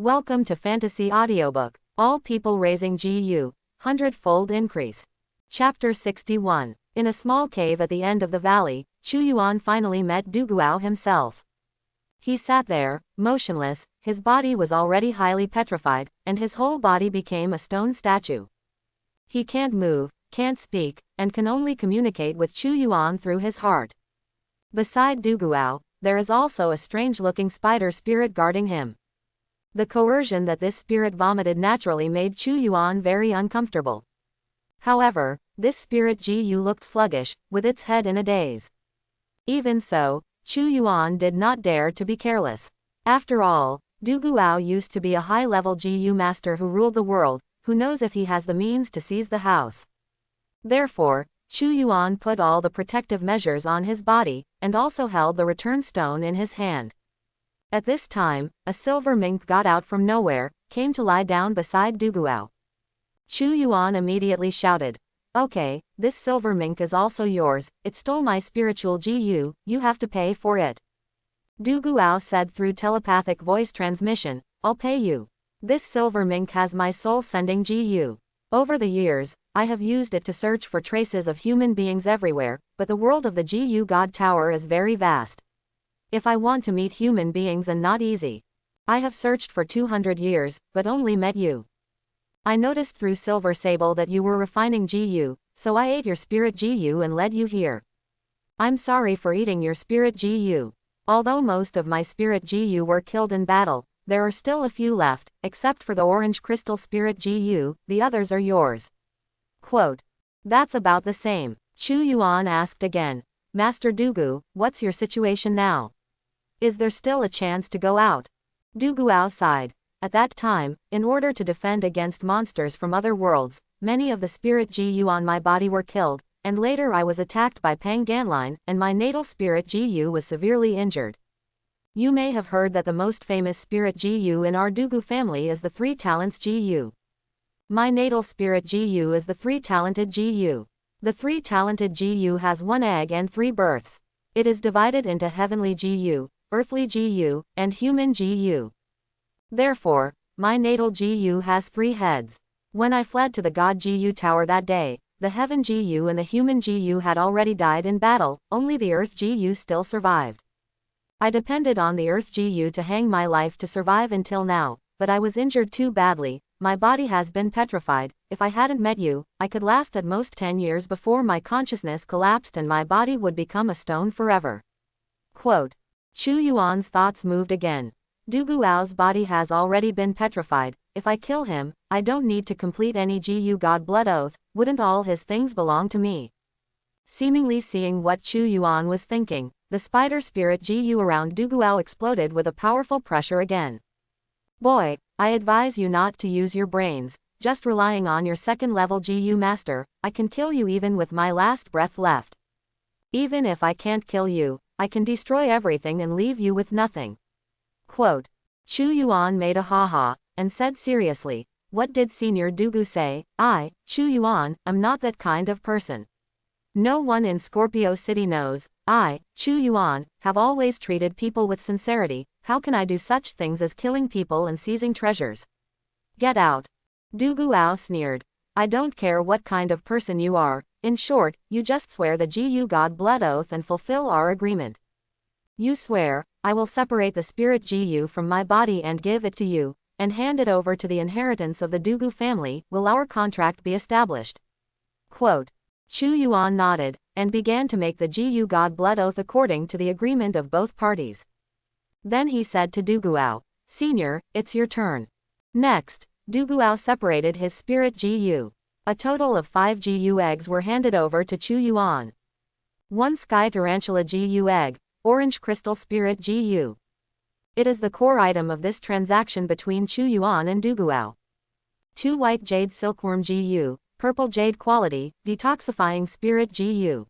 Welcome to Fantasy Audiobook. All people raising GU. 100-fold increase. Chapter 61. In a small cave at the end of the valley, Chu Yuan finally met Dugu himself. He sat there, motionless, his body was already highly petrified, and his whole body became a stone statue. He can't move, can't speak, and can only communicate with Chu Yuan through his heart. Beside Dugu, there is also a strange-looking spider spirit guarding him. The coercion that this spirit vomited naturally made Chu Yuan very uncomfortable. However, this spirit Gu looked sluggish, with its head in a daze. Even so, Chu Yuan did not dare to be careless. After all, Dugu used to be a high-level Gu master who ruled the world, who knows if he has the means to seize the house. Therefore, Chu Yuan put all the protective measures on his body, and also held the return stone in his hand. At this time, a silver mink got out from nowhere, came to lie down beside Dugu. Chu Yuan immediately shouted, "Okay, this silver mink is also yours, it stole my spiritual Gu, you have to pay for it." Dugu said through telepathic voice transmission, "I'll pay you. This silver mink has my soul sending Gu. Over the years, I have used it to search for traces of human beings everywhere, but the world of the Gu God Tower is very vast. If I want to meet human beings and not easy. I have searched for 200 years, but only met you. I noticed through Silver Sable that you were refining Gu, so I ate your spirit Gu and led you here. I'm sorry for eating your spirit Gu. Although most of my spirit Gu were killed in battle, there are still a few left, except for the orange crystal spirit Gu, the others are yours." Quote. That's about the same. Chu Yuan asked again, "Master Dugu, what's your situation now? Is there still a chance to go out?" Dugu sighed. At that time, in order to defend against monsters from other worlds, many of the spirit Gu on my body were killed, and later I was attacked by Pang Ganline, and my natal spirit Gu was severely injured. You may have heard that the most famous spirit Gu in our Dugu family is the Three Talents Gu. My natal spirit Gu is the Three-Talented Gu. The Three-Talented Gu has 1 egg and 3 births. It is divided into Heavenly Gu, Earthly Gu, and Human Gu. Therefore, my natal Gu has 3 heads. When I fled to the God Gu Tower that day, the Heaven Gu and the Human Gu had already died in battle, only the Earth Gu still survived. I depended on the Earth Gu to hang my life to survive until now, but I was injured too badly, my body has been petrified. If I hadn't met you, I could last at most 10 years before my consciousness collapsed and my body would become a stone forever." Quote. Chu Yuan's thoughts moved again. Dugu's body has already been petrified. If I kill him, I don't need to complete any Gu God blood oath, wouldn't all his things belong to me? Seemingly seeing what Chu Yuan was thinking, the spider spirit Gu around Dugu exploded with a powerful pressure again. "Boy, I advise you not to use your brains, just relying on your second-level Gu master, I can kill you even with my last breath left. Even if I can't kill you, I can destroy everything and leave you with nothing." Quote. Chu Yuan made a ha-ha, and said seriously, "What did Senior Dugu say? I, Chu Yuan, am not that kind of person. No one in Scorpio City knows, I, Chu Yuan, have always treated people with sincerity. How can I do such things as killing people and seizing treasures? Get out." Dugu sneered. "I don't care what kind of person you are, in short, you just swear the Gu God blood oath and fulfill our agreement. You swear, I will separate the spirit Gu from my body and give it to you, and hand it over to the inheritance of the Dugu family, will our contract be established?" Quote. Chu Yuan nodded, and began to make the Gu God blood oath according to the agreement of both parties. Then he said to Dugu, "Senior, it's your turn." Next, Dugu separated his spirit Gu. A total of 5 Gu eggs were handed over to Chu Yuan. 1 Sky Tarantula Gu egg, Orange Crystal Spirit Gu. It is the core item of this transaction between Chu Yuan and Dugu. 2 White Jade Silkworm Gu, Purple Jade Quality, Detoxifying Spirit Gu.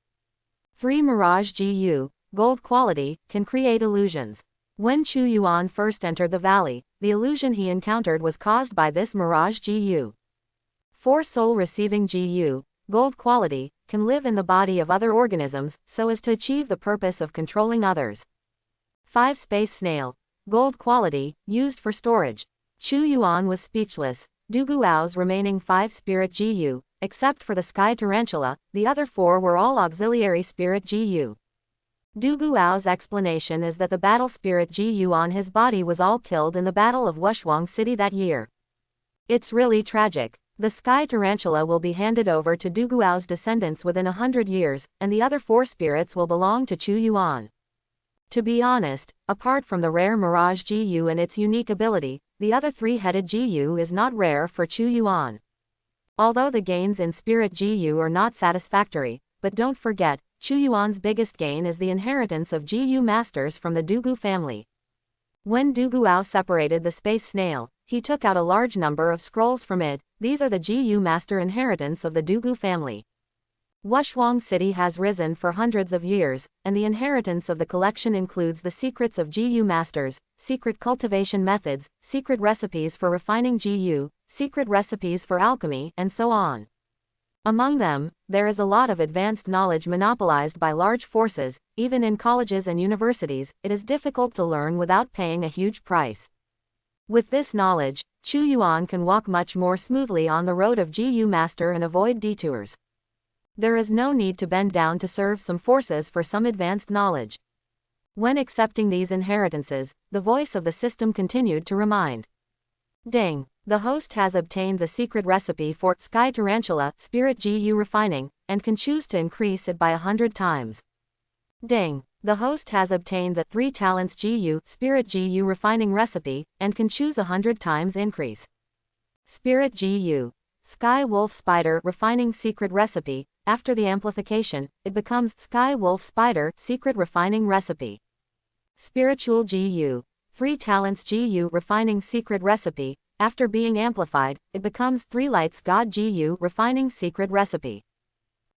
3 Mirage Gu, Gold Quality, can create illusions. When Chu Yuan first entered the valley, the illusion he encountered was caused by this Mirage Gu. 4 Soul Receiving Gu, Gold Quality, can live in the body of other organisms, so as to achieve the purpose of controlling others. 5 Space Snail, Gold Quality, used for storage. Chu Yuan was speechless. Duguao's remaining 5 spirit Gu, except for the sky tarantula, the other 4 were all auxiliary spirit Gu. Duguao's explanation is that the battle spirit Gu on his body was all killed in the Battle of Wushuang City that year. It's really tragic. The sky tarantula will be handed over to Duguao's descendants within 100 years, and the other 4 spirits will belong to Chu Yuan. To be honest, apart from the rare Mirage Gu and its unique ability, the other 3-headed Gu is not rare for Chu Yuan. Although the gains in spirit Gu are not satisfactory, but don't forget, Chu Yuan's biggest gain is the inheritance of Gu masters from the Dugu family. When Duguao separated the space snail, he took out a large number of scrolls from it. These are the Gu master inheritance of the Dugu family. Wushuang City has risen for hundreds of years, and the inheritance of the collection includes the secrets of Gu masters, secret cultivation methods, secret recipes for refining Gu, secret recipes for alchemy, and so on. Among them, there is a lot of advanced knowledge monopolized by large forces. Even in colleges and universities, it is difficult to learn without paying a huge price. With this knowledge, Chu Yuan can walk much more smoothly on the road of Gu master and avoid detours. There is no need to bend down to serve some forces for some advanced knowledge. When accepting these inheritances, the voice of the system continued to remind. Ding. The host has obtained the secret recipe for Sky Tarantula Spirit Gu refining, and can choose to increase it by 100 times. Ding. The host has obtained the 3 talents Gu Spirit Gu refining recipe, and can choose 100 times increase. Spirit Gu Sky Wolf Spider refining secret recipe. After the amplification, it becomes Sky Wolf Spider secret refining recipe. Spiritual Gu 3 talents Gu refining secret recipe. After being amplified, it becomes 3 lights God Gu refining secret recipe.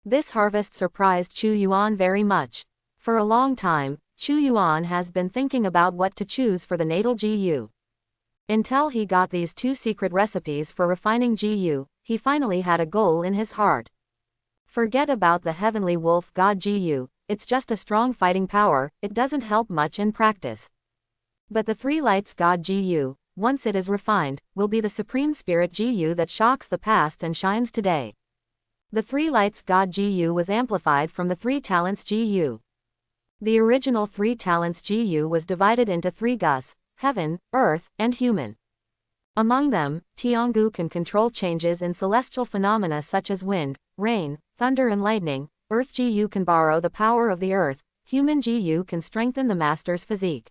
This harvest surprised Chu Yuan very much. For a long time, Chu Yuan has been thinking about what to choose for the natal Gu. Until he got these 2 secret recipes for refining Gu, he finally had a goal in his heart. Forget about the heavenly wolf god Gu, it's just a strong fighting power, it doesn't help much in practice. But the 3 lights god Gu, once it is refined, will be the supreme spirit Gu that shocks the past and shines today. The 3 lights god Gu was amplified from the 3 talents Gu. The original 3 talents Gu was divided into 3 gus, heaven, earth, and human. Among them, Tiangu can control changes in celestial phenomena such as wind, rain, thunder and lightning. Earth Gu can borrow the power of the earth. Human Gu can strengthen the master's physique.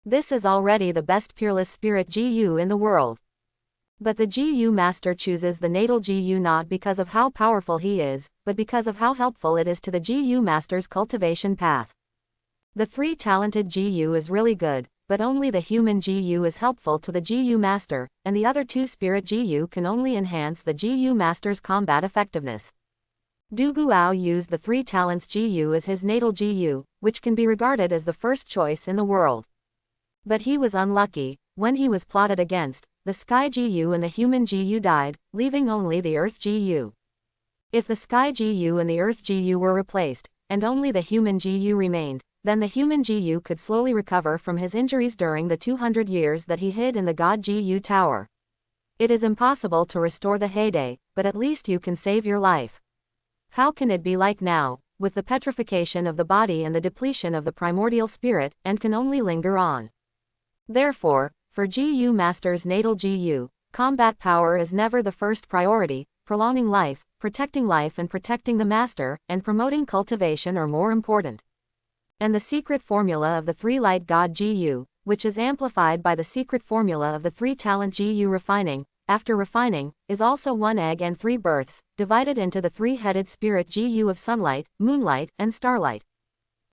This is already the best peerless spirit Gu in the world. But the Gu master chooses the natal Gu not because of how powerful he is, but because of how helpful it is to the Gu master's cultivation path. The 3 talented Gu is really good, but only the human Gu is helpful to the Gu master, and the other 2 spirit Gu can only enhance the Gu master's combat effectiveness. Duguao used the 3 talents Gu as his natal Gu, which can be regarded as the first choice in the world. But he was unlucky. When he was plotted against, the sky Gu and the human Gu died, leaving only the earth Gu. If the sky Gu and the earth Gu were replaced, and only the human Gu remained, then the human Gu could slowly recover from his injuries during the 200 years that he hid in the god Gu tower. It is impossible to restore the heyday, but at least you can save your life. How can it be like now, with the petrification of the body and the depletion of the primordial spirit, and can only linger on? Therefore, for Gu Master's natal Gu, combat power is never the first priority. Prolonging life, protecting life and protecting the master, and promoting cultivation are more important. And the secret formula of the 3 light god Gu, which is amplified by the secret formula of the 3 talent Gu refining, after refining, is also 1 egg and 3 births, divided into the 3-headed spirit Gu of sunlight, moonlight, and starlight.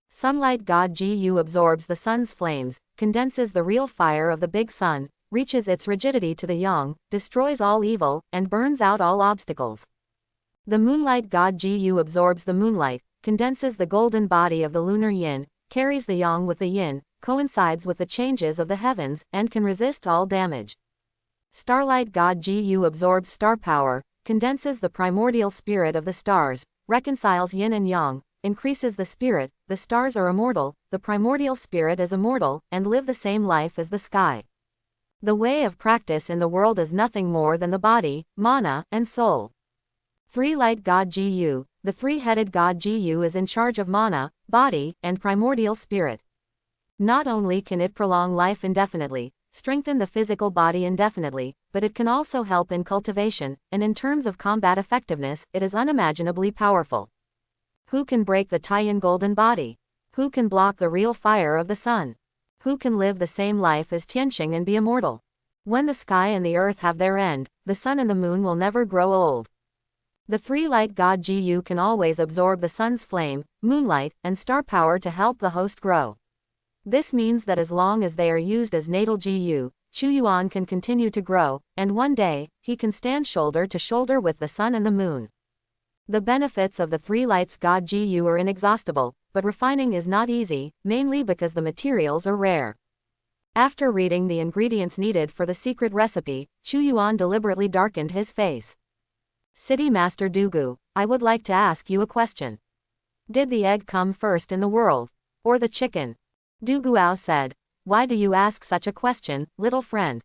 Sunlight god Gu absorbs the sun's flames, condenses the real fire of the big sun, reaches its rigidity to the yang, destroys all evil, and burns out all obstacles. The moonlight god Gu absorbs the moonlight, condenses the golden body of the lunar yin, carries the yang with the yin, coincides with the changes of the heavens, and can resist all damage. Starlight god Gu absorbs star power, condenses the primordial spirit of the stars, reconciles yin and yang, increases the spirit. The stars are immortal, the primordial spirit is immortal, and live the same life as the sky. The way of practice in the world is nothing more than the body, mana, and soul. Three-light God Gu, the three-headed God Gu is in charge of mana, body, and primordial spirit. Not only can it prolong life indefinitely, strengthen the physical body indefinitely, but it can also help in cultivation, and in terms of combat effectiveness, it is unimaginably powerful. Who can break the Taiyan golden body? Who can block the real fire of the sun? Who can live the same life as Tianxing and be immortal? When the sky and the earth have their end, the sun and the moon will never grow old. The three-light God Gu can always absorb the sun's flame, moonlight, and star power to help the host grow. This means that as long as they are used as natal Gu, Chu Yuan can continue to grow, and one day, he can stand shoulder to shoulder with the sun and the moon. The benefits of the three lights God Gu are inexhaustible, but refining is not easy, mainly because the materials are rare. After reading the ingredients needed for the secret recipe, Chu Yuan deliberately darkened his face. City Master Dugu, I would like to ask you a question. Did the egg come first in the world? Or the chicken? Duguao said. Why do you ask such a question, little friend?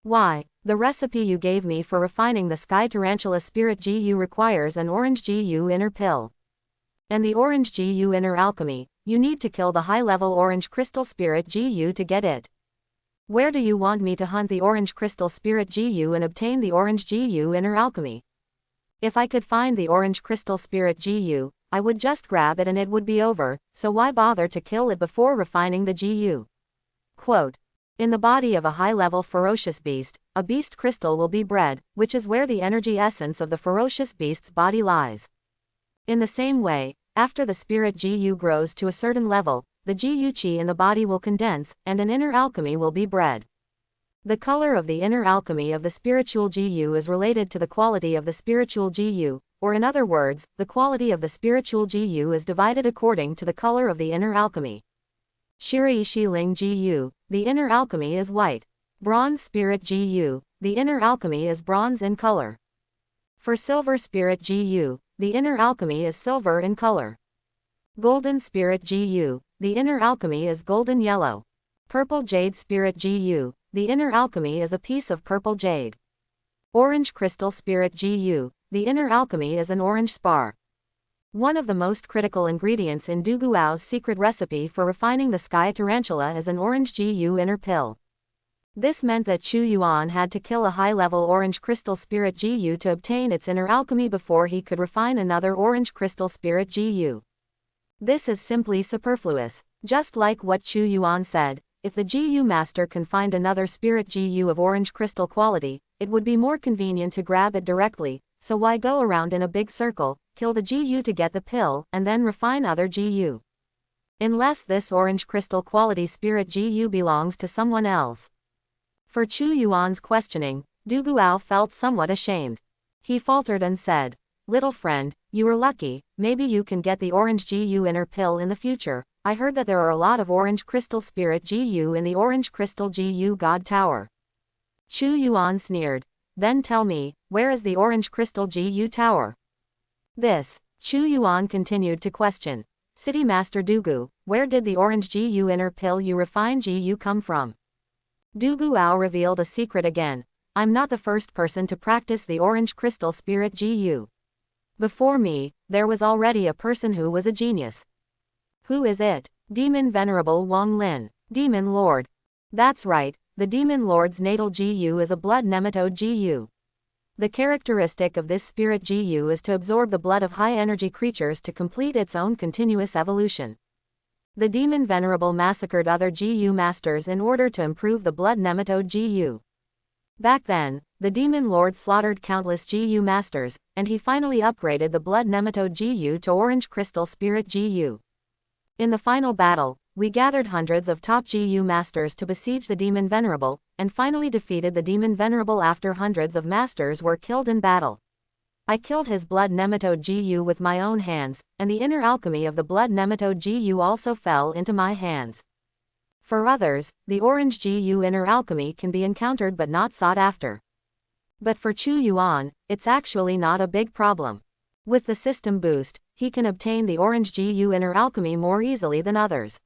Why, the recipe you gave me for refining the sky tarantula spirit Gu requires an orange Gu inner pill. And the orange Gu inner alchemy, you need to kill the high-level orange crystal spirit Gu to get it. Where do you want me to hunt the orange crystal spirit Gu and obtain the orange Gu inner alchemy? If I could find the orange crystal spirit Gu, I would just grab it and it would be over, so why bother to kill it before refining the Gu? Quote, in the body of a high-level ferocious beast, a beast crystal will be bred, which is where the energy essence of the ferocious beast's body lies. In the same way, after the spirit Gu grows to a certain level, the Gu Qi in the body will condense, and an inner alchemy will be bred. The color of the inner alchemy of the spiritual Gu is related to the quality of the spiritual Gu, or in other words, the quality of the spiritual Gu is divided according to the color of the inner alchemy. Shiraishi Ling Gu, the inner alchemy is white. Bronze spirit Gu, the inner alchemy is bronze in color. For silver spirit Gu, the inner alchemy is silver in color. Golden spirit Gu, the inner alchemy is golden yellow. Purple jade spirit Gu, the inner alchemy is a piece of purple jade. Orange crystal spirit Gu, the inner alchemy is an orange spar. One of the most critical ingredients in Duguao's secret recipe for refining the sky tarantula is an orange Gu inner pill. This meant that Chu Yuan had to kill a high-level orange crystal spirit Gu to obtain its inner alchemy before he could refine another orange crystal spirit Gu. This is simply superfluous. Just like what Chu Yuan said, if the Gu master can find another spirit Gu of orange crystal quality, it would be more convenient to grab it directly, so why go around in a big circle, kill the Gu to get the pill, and then refine other Gu? Unless this orange crystal quality spirit Gu belongs to someone else. For Chu Yuan's questioning, Duguao felt somewhat ashamed. He faltered and said, little friend, you were lucky, maybe you can get the orange Gu inner pill in the future. I heard that there are a lot of orange crystal spirit Gu in the orange crystal Gu God Tower. Chu Yuan sneered. Then tell me, where is the orange crystal Gu Tower? This, Chu Yuan continued to question. City Master Dugu, where did the orange Gu inner pill you refine Gu come from? Duguao revealed a secret again. I'm not the first person to practice the orange crystal spirit Gu. Before me, there was already a person who was a genius. Who is it? Demon Venerable Wang Lin, Demon Lord. That's right, the Demon Lord's natal Gu is a blood nematode Gu. The characteristic of this spirit Gu is to absorb the blood of high-energy creatures to complete its own continuous evolution. The Demon Venerable massacred other Gu masters in order to improve the blood nematode Gu. Back then, the Demon Lord slaughtered countless Gu masters, and he finally upgraded the blood nematode Gu to orange crystal spirit Gu. In the final battle, we gathered hundreds of top Gu masters to besiege the Demon Venerable, and finally defeated the Demon Venerable after hundreds of masters were killed in battle. I killed his blood nematode Gu with my own hands, and the inner alchemy of the blood nematode Gu also fell into my hands. For others, the orange Gu inner alchemy can be encountered but not sought after. But for Chu Yuan, it's actually not a big problem. With the system boost, he can obtain the orange Gu inner alchemy more easily than others.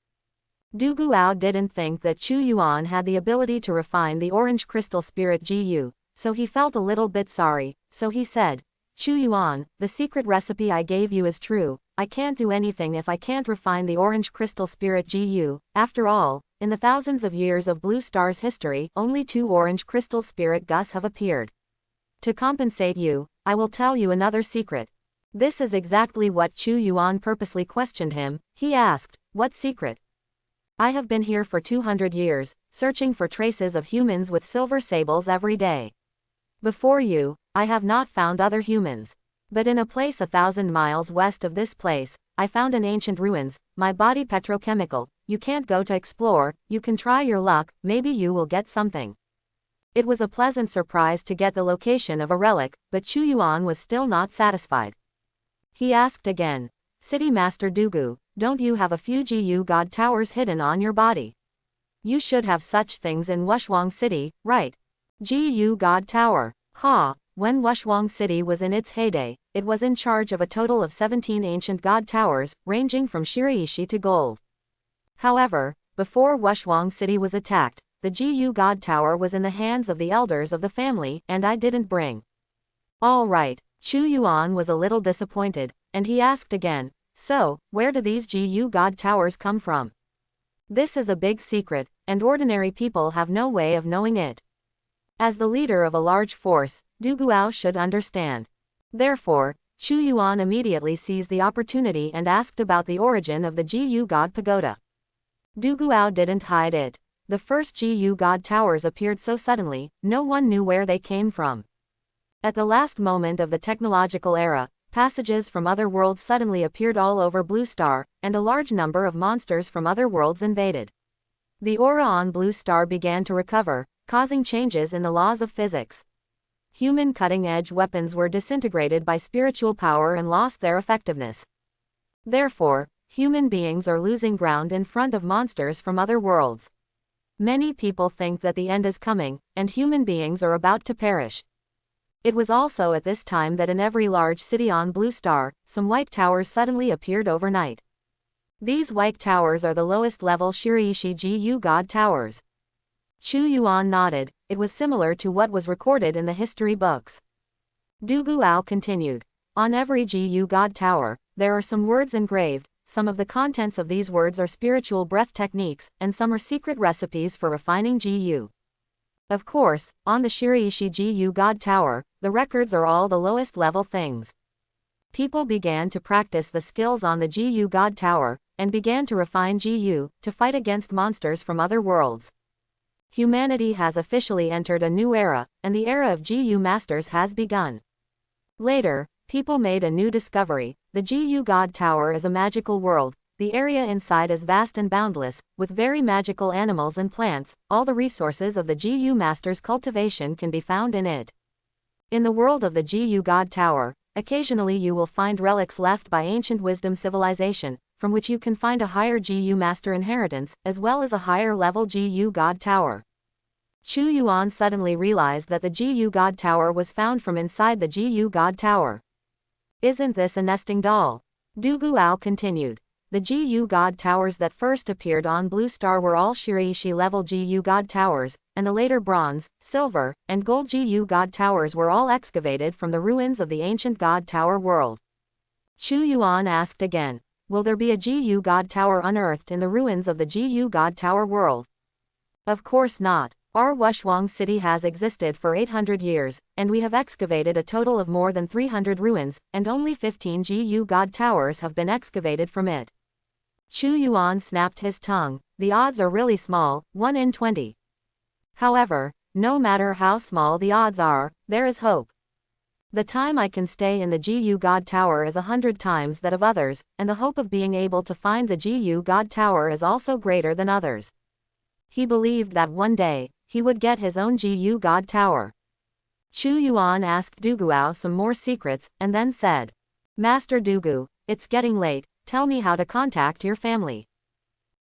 Dugu didn't think that Chu Yuan had the ability to refine the orange crystal spirit Gu, so he felt a little bit sorry, so he said, Chu Yuan, the secret recipe I gave you is true, I can't do anything if I can't refine the orange crystal spirit Gu. After all, in the thousands of years of Blue Star's history, only 2 orange crystal spirit Gus have appeared. To compensate you, I will tell you another secret. This is exactly what Chu Yuan purposely questioned him. He asked, what secret? I have been here for 200 years, searching for traces of humans with silver sables every day. Before you, I have not found other humans. But in a place 1,000 miles west of this place, I found an ancient ruins, my body petrochemical. You can't go to explore, you can try your luck, maybe you will get something. It was a pleasant surprise to get the location of a relic, but Chu Yuan was still not satisfied. He asked again, City Master Dugu, don't you have a few Gu God towers hidden on your body? You should have such things in Wushuang City, right? Gu God Tower. Ha! When Wushuang City was in its heyday, it was in charge of a total of 17 ancient God towers, ranging from Shiraishi to gold. However, before Wushuang City was attacked, the Gu God Tower was in the hands of the elders of the family, and I didn't bring. All right, Chu Yuan was a little disappointed, and he asked again, so, where do these Gu God Towers come from? This is a big secret, and ordinary people have no way of knowing it. As the leader of a large force, Dugu should understand. Therefore, Chu Yuan immediately seized the opportunity and asked about the origin of the Gu God Pagoda. Dugu didn't hide it. The first Gu God Towers appeared so suddenly, no one knew where they came from. At the last moment of the technological era, passages from other worlds suddenly appeared all over Blue Star, and a large number of monsters from other worlds invaded. The aura on Blue Star began to recover, causing changes in the laws of physics. Human cutting-edge weapons were disintegrated by spiritual power and lost their effectiveness. Therefore, human beings are losing ground in front of monsters from other worlds. Many people think that the end is coming, and human beings are about to perish. It was also at this time that in every large city on Blue Star, some white towers suddenly appeared overnight. These white towers are the lowest level Shiraishi Gu God Towers. Chu Yuan nodded, it was similar to what was recorded in the history books. Dugu continued. On every Gu God Tower, there are some words engraved, some of the contents of these words are spiritual breath techniques, and some are secret recipes for refining Gu. Of course, on the Shiraishi Gu God Tower, the records are all the lowest level things. People began to practice the skills on the Gu God Tower, and began to refine Gu, to fight against monsters from other worlds. Humanity has officially entered a new era, and the era of Gu Masters has begun. Later, people made a new discovery. The Gu God Tower is a magical world. The area inside is vast and boundless, with very magical animals and plants. All the resources of the Gu Masters' cultivation can be found in it. In the world of the Gu God Tower, occasionally you will find relics left by ancient wisdom civilization, from which you can find a higher Gu Master inheritance, as well as a higher level Gu God Tower. Chu Yuan suddenly realized that the Gu God Tower was found from inside the Gu God Tower. Isn't this a nesting doll? Dugu continued. The Gu God Towers that first appeared on Blue Star were all Shiraishi level Gu God Towers, and the later bronze, silver, and gold Gu God Towers were all excavated from the ruins of the ancient God Tower world. Chu Yuan asked again, will there be a Gu God Tower unearthed in the ruins of the Gu God Tower world? Of course not. Our Wushuang City has existed for 800 years, and we have excavated a total of more than 300 ruins, and only 15 Gu God Towers have been excavated from it. Chu Yuan snapped his tongue. The odds are really small, 1 in 20. However, no matter how small the odds are, there is hope. The time I can stay in the Gu God Tower is 100 times that of others, and the hope of being able to find the Gu God Tower is also greater than others. He believed that one day, he would get his own Gu God Tower. Chu Yuan asked Dugu some more secrets, and then said, Master Dugu, it's getting late, tell me how to contact your family.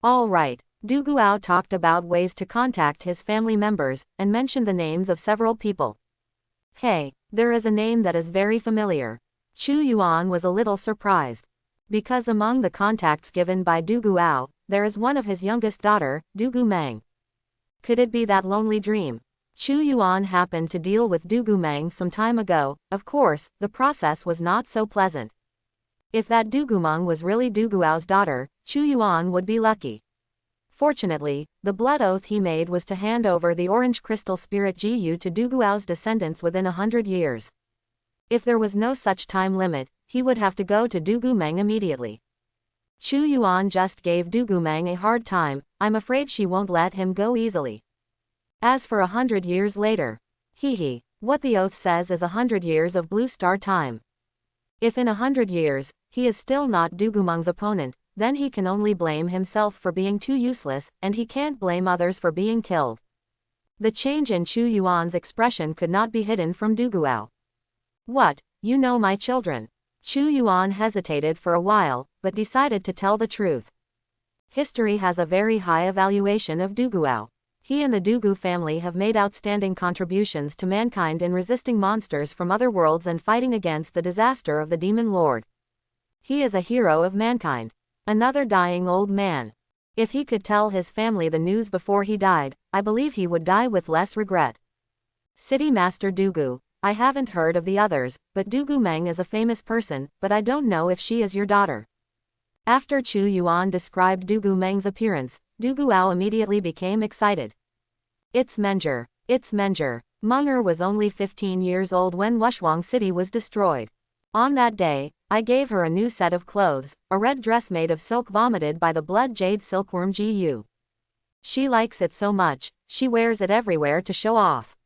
All right. Dugu talked about ways to contact his family members, and mentioned the names of several people. Hey, there is a name that is very familiar. Chu Yuan was a little surprised. Because among the contacts given by Dugu, there is one of his youngest daughter, Dugu Mang. Could it be that lonely dream? Chu Yuan happened to deal with Dugu Mang some time ago. Of course, the process was not so pleasant. If that Dugu Mang was really Duguao's daughter, Chu Yuan would be lucky. Fortunately, the blood oath he made was to hand over the orange crystal spirit Jiyu to Duguao's descendants within 100 years. If there was no such time limit, he would have to go to Dugu Mang immediately. Chu Yuan just gave Dugu Mang a hard time. I'm afraid she won't let him go easily. As for 100 years later, what the oath says is 100 years of blue star time. If in 100 years, he is still not Dugu Mang's opponent, then he can only blame himself for being too useless, and he can't blame others for being killed. The change in Chu Yuan's expression could not be hidden from Duguao. What, you know my children? Chu Yuan hesitated for a while, but decided to tell the truth. History has a very high evaluation of Duguao. He and the Dugu family have made outstanding contributions to mankind in resisting monsters from other worlds and fighting against the disaster of the Demon Lord. He is a hero of mankind. Another dying old man. If he could tell his family the news before he died, I believe he would die with less regret. City Master Dugu, I haven't heard of the others, but Dugu Mang is a famous person, but I don't know if she is your daughter. After Chu Yuan described Dugu Mang's appearance, Duguao immediately became excited. It's Menger. Menger was only 15 years old when Wushuang City was destroyed. On that day, I gave her a new set of clothes, a red dress made of silk vomited by the blood jade silkworm Jiyu. She likes it so much, she wears it everywhere to show off.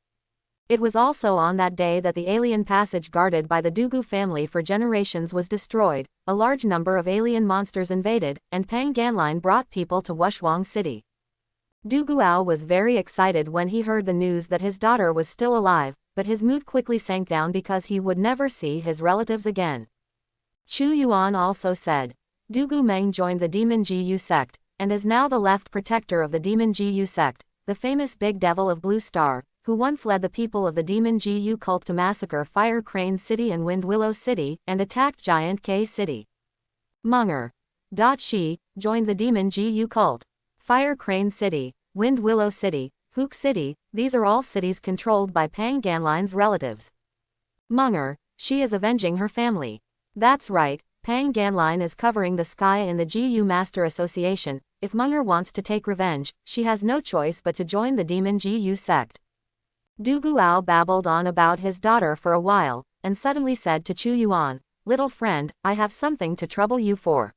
It was also on that day that the alien passage guarded by the Dugu family for generations was destroyed, a large number of alien monsters invaded, and Pang Ganline brought people to Wushuang City. Duguao was very excited when he heard the news that his daughter was still alive, but his mood quickly sank down because he would never see his relatives again. Chu Yuan also said, Dugu Mang joined the Demon Jiyu sect, and is now the left protector of the Demon Jiyu sect, the famous Big Devil of Blue Star, who once led the people of the Demon Jiyu cult to massacre Fire Crane City and Wind Willow City, and attacked Giant K City. Menger. Shi joined the Demon Jiyu cult. Fire Crane City, Wind Willow City, Hook City, these are all cities controlled by Pang Ganline's relatives. Menger, she is avenging her family. That's right, Pang Ganline is covering the sky in the Jiyu Master Association. If Menger wants to take revenge, she has no choice but to join the Demon Jiyu sect. Duguao babbled on about his daughter for a while, and suddenly said to Chu Yuan, Little friend, I have something to trouble you for.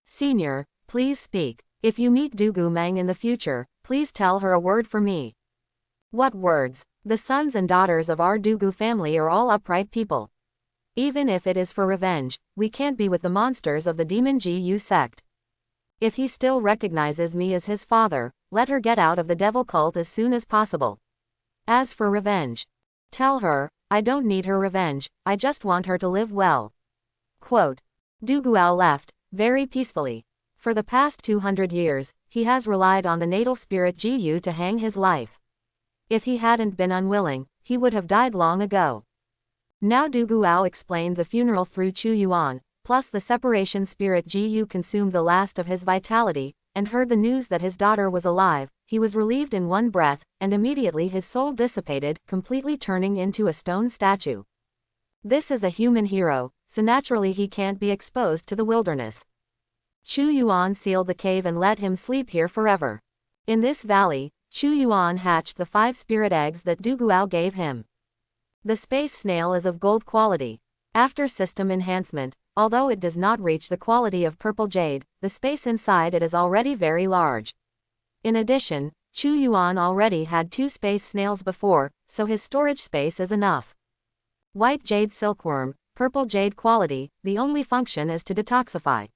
Senior, please speak. If you meet Dugu Mang in the future, please tell her a word for me. What words? The sons and daughters of our Dugu family are all upright people. Even if it is for revenge, we can't be with the monsters of the Demon Jiyu sect. If he still recognizes me as his father, let her get out of the devil cult as soon as possible. As for revenge, tell her, I don't need her revenge, I just want her to live well. Quote. Duguao left, very peacefully. For the past 200 years, he has relied on the natal spirit Jiyu to hang his life. If he hadn't been unwilling, he would have died long ago. Now Duguao explained the funeral through Chu Yuan, plus the separation spirit Jiyu consumed the last of his vitality, and heard the news that his daughter was alive. He was relieved in one breath, and immediately his soul dissipated, completely turning into a stone statue. This is a human hero, so naturally he can't be exposed to the wilderness. Chu Yuan sealed the cave and let him sleep here forever. In this valley, Chu Yuan hatched the 5 spirit eggs that Duguao gave him. The space snail is of gold quality. After system enhancement, although it does not reach the quality of purple jade, the space inside it is already very large. In addition, Chu Yuan already had 2 space snails before, so his storage space is enough. White jade silkworm, purple jade quality, the only function is to detoxify.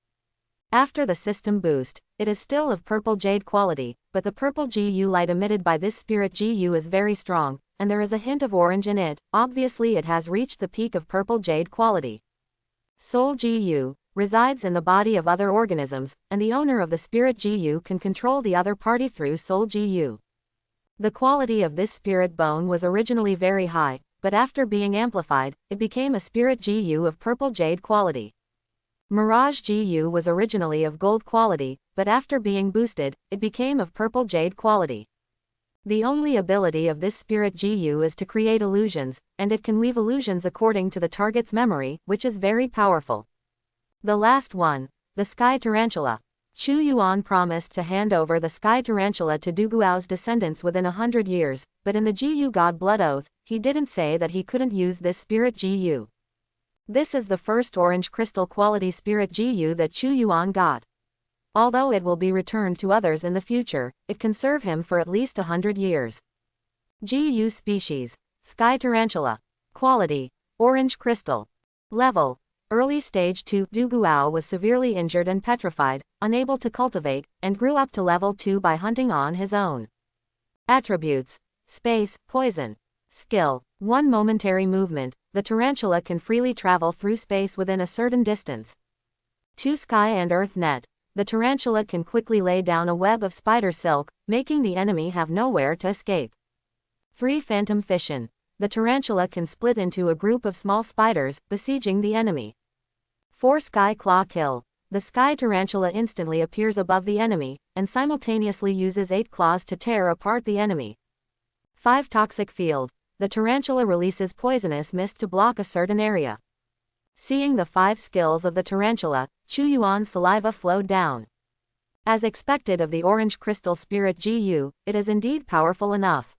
After the system boost, it is still of purple jade quality, but the purple Gu light emitted by this spirit Gu is very strong, and there is a hint of orange in it. Obviously it has reached the peak of purple jade quality. Soul Gu resides in the body of other organisms, and the owner of the spirit Gu can control the other party through Soul Gu. The quality of this spirit bone was originally very high, but after being amplified, it became a spirit Gu of purple jade quality. Mirage GU was originally of gold quality, but after being boosted, it became of purple jade quality. The only ability of this spirit GU is to create illusions, and it can weave illusions according to the target's memory, which is very powerful. The last one, the Sky Tarantula. Chu Yuan promised to hand over the Sky Tarantula to Duguao's descendants within 100 years, but in the GU God Blood Oath, he didn't say that he couldn't use this spirit GU. This is the first orange crystal quality spirit GU that Chu Yuan got. Although it will be returned to others in the future, it can serve him for at least 100 years. GU species, Sky Tarantula. Quality, orange crystal. Level, early stage 2. Duguao was severely injured and petrified, unable to cultivate, and grew up to level 2 by hunting on his own. Attributes, space, poison. Skill, 1 momentary movement, the tarantula can freely travel through space within a certain distance. 2 sky and earth net, the tarantula can quickly lay down a web of spider silk, making the enemy have nowhere to escape. 3 phantom fission, the tarantula can split into a group of small spiders, besieging the enemy. 4 sky claw kill, the sky tarantula instantly appears above the enemy, and simultaneously uses 8 claws to tear apart the enemy. 5 toxic field, the tarantula releases poisonous mist to block a certain area. Seeing the 5 skills of the tarantula, Chu Yuan's saliva flowed down. As expected of the orange crystal spirit GU, it is indeed powerful enough.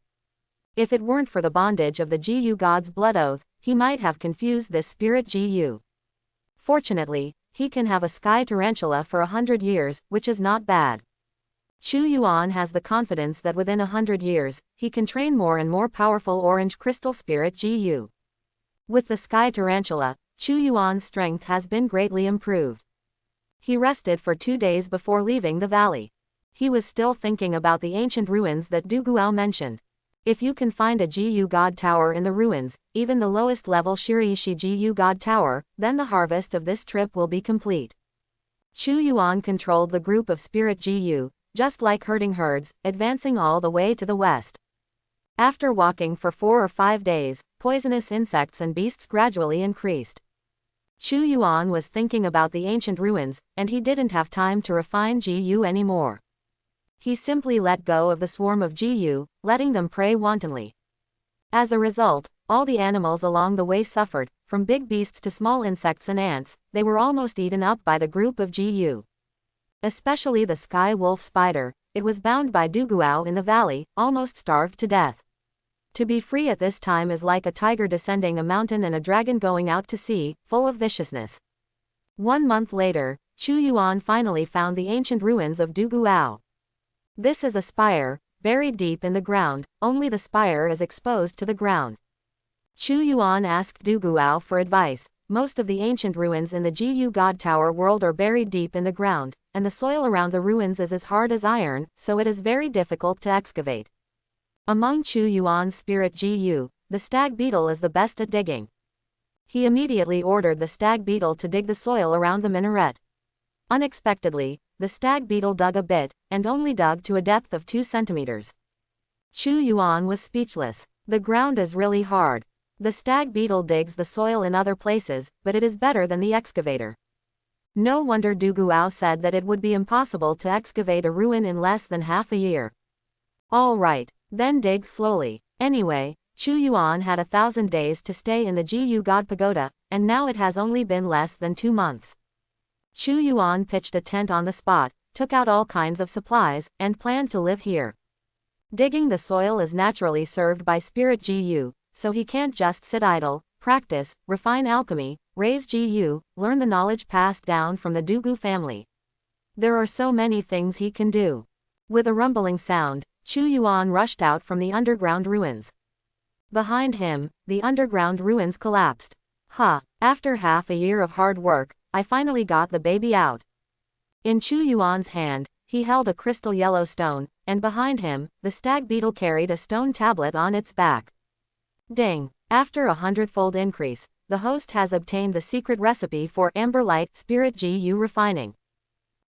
If it weren't for the bondage of the GU God's Blood Oath, he might have confused this spirit GU. Fortunately, he can have a sky tarantula for 100 years, which is not bad. Chu Yuan has the confidence that within 100 years, he can train more and more powerful orange crystal spirit GU. With the sky tarantula, Chu Yuan's strength has been greatly improved. He rested for 2 days before leaving the valley. He was still thinking about the ancient ruins that Duguao mentioned. If you can find a GU God Tower in the ruins, even the lowest level Shiriishi GU God Tower, then the harvest of this trip will be complete. Chu Yuan controlled the group of spirit GU, just like herding herds, advancing all the way to the west. After walking for 4 or 5 days, poisonous insects and beasts gradually increased. Chu Yuan was thinking about the ancient ruins, and he didn't have time to refine GU anymore. He simply let go of the swarm of GU, letting them prey wantonly. As a result, all the animals along the way suffered, from big beasts to small insects and ants. They were almost eaten up by the group of GU. Especially the sky wolf spider, it was bound by Duguao in the valley, almost starved to death. To be free at this time is like a tiger descending a mountain and a dragon going out to sea, full of viciousness. 1 month later, Chu Yuan finally found the ancient ruins of Duguao. This is a spire, buried deep in the ground, only the spire is exposed to the ground. Chu Yuan asked Duguao for advice. Most of the ancient ruins in the GU God Tower world are buried deep in the ground, and the soil around the ruins is as hard as iron, so it is very difficult to excavate. Among Chu Yuan's spirit GU, the stag beetle is the best at digging. He immediately ordered the stag beetle to dig the soil around the minaret. Unexpectedly, the stag beetle dug a bit, and only dug to a depth of 2 centimeters. Chu Yuan was speechless. The ground is really hard. The stag beetle digs the soil in other places, but it is better than the excavator. No wonder Duguao said that it would be impossible to excavate a ruin in less than half a year. All right, then dig slowly. Anyway, Chu Yuan had 1,000 days to stay in the GU God Pagoda, and now it has only been less than 2 months. Chu Yuan pitched a tent on the spot, took out all kinds of supplies, and planned to live here. Digging the soil is naturally served by spirit GU, so he can't just sit idle. Practice, refine alchemy, raise GU, learn the knowledge passed down from the Dugu family. There are so many things he can do. With a rumbling sound, Chu Yuan rushed out from the underground ruins. Behind him, the underground ruins collapsed. After half a year of hard work, I finally got the baby out. In Chu Yuan's hand, he held a crystal yellow stone, and behind him, the stag beetle carried a stone tablet on its back. Ding! After a 100-fold increase, the host has obtained the secret recipe for Amber Light Spirit GU refining.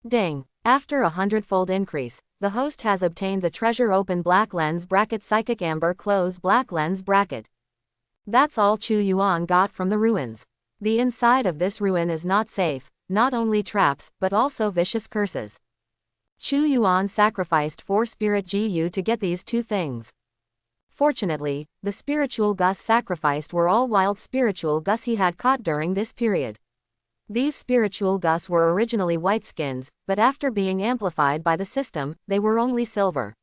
Ding! After a 100-fold increase, the host has obtained the treasure open black lens bracket psychic amber close black lens bracket. That's all Chu Yuan got from the ruins. The inside of this ruin is not safe, not only traps, but also vicious curses. Chu Yuan sacrificed 4 spirit GU to get these 2 things. Fortunately, the spiritual gus sacrificed were all wild spiritual gus he had caught during this period. These spiritual gus were originally white skins, but after being amplified by the system, they were only silver.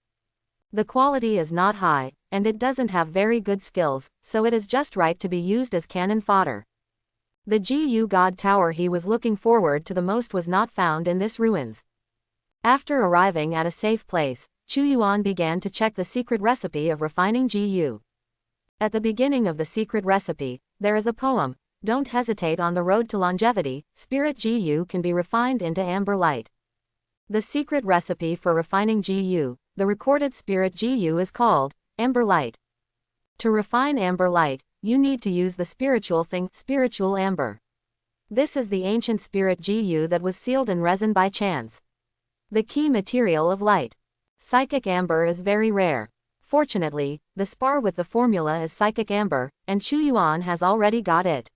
The quality is not high, and it doesn't have very good skills, so it is just right to be used as cannon fodder. The GU God Tower he was looking forward to the most was not found in this ruins. After arriving at a safe place, Chu Yuan began to check the secret recipe of refining GU. At the beginning of the secret recipe, there is a poem, "Don't hesitate on the road to longevity, spirit GU can be refined into amber light." The secret recipe for refining GU, the recorded spirit GU, is called amber light. To refine amber light, you need to use the spiritual thing, spiritual amber. This is the ancient spirit GU that was sealed in resin by chance. The key material of light. Psychic amber is very rare. Fortunately, the spar with the formula is psychic amber, and Chu Yuan has already got it.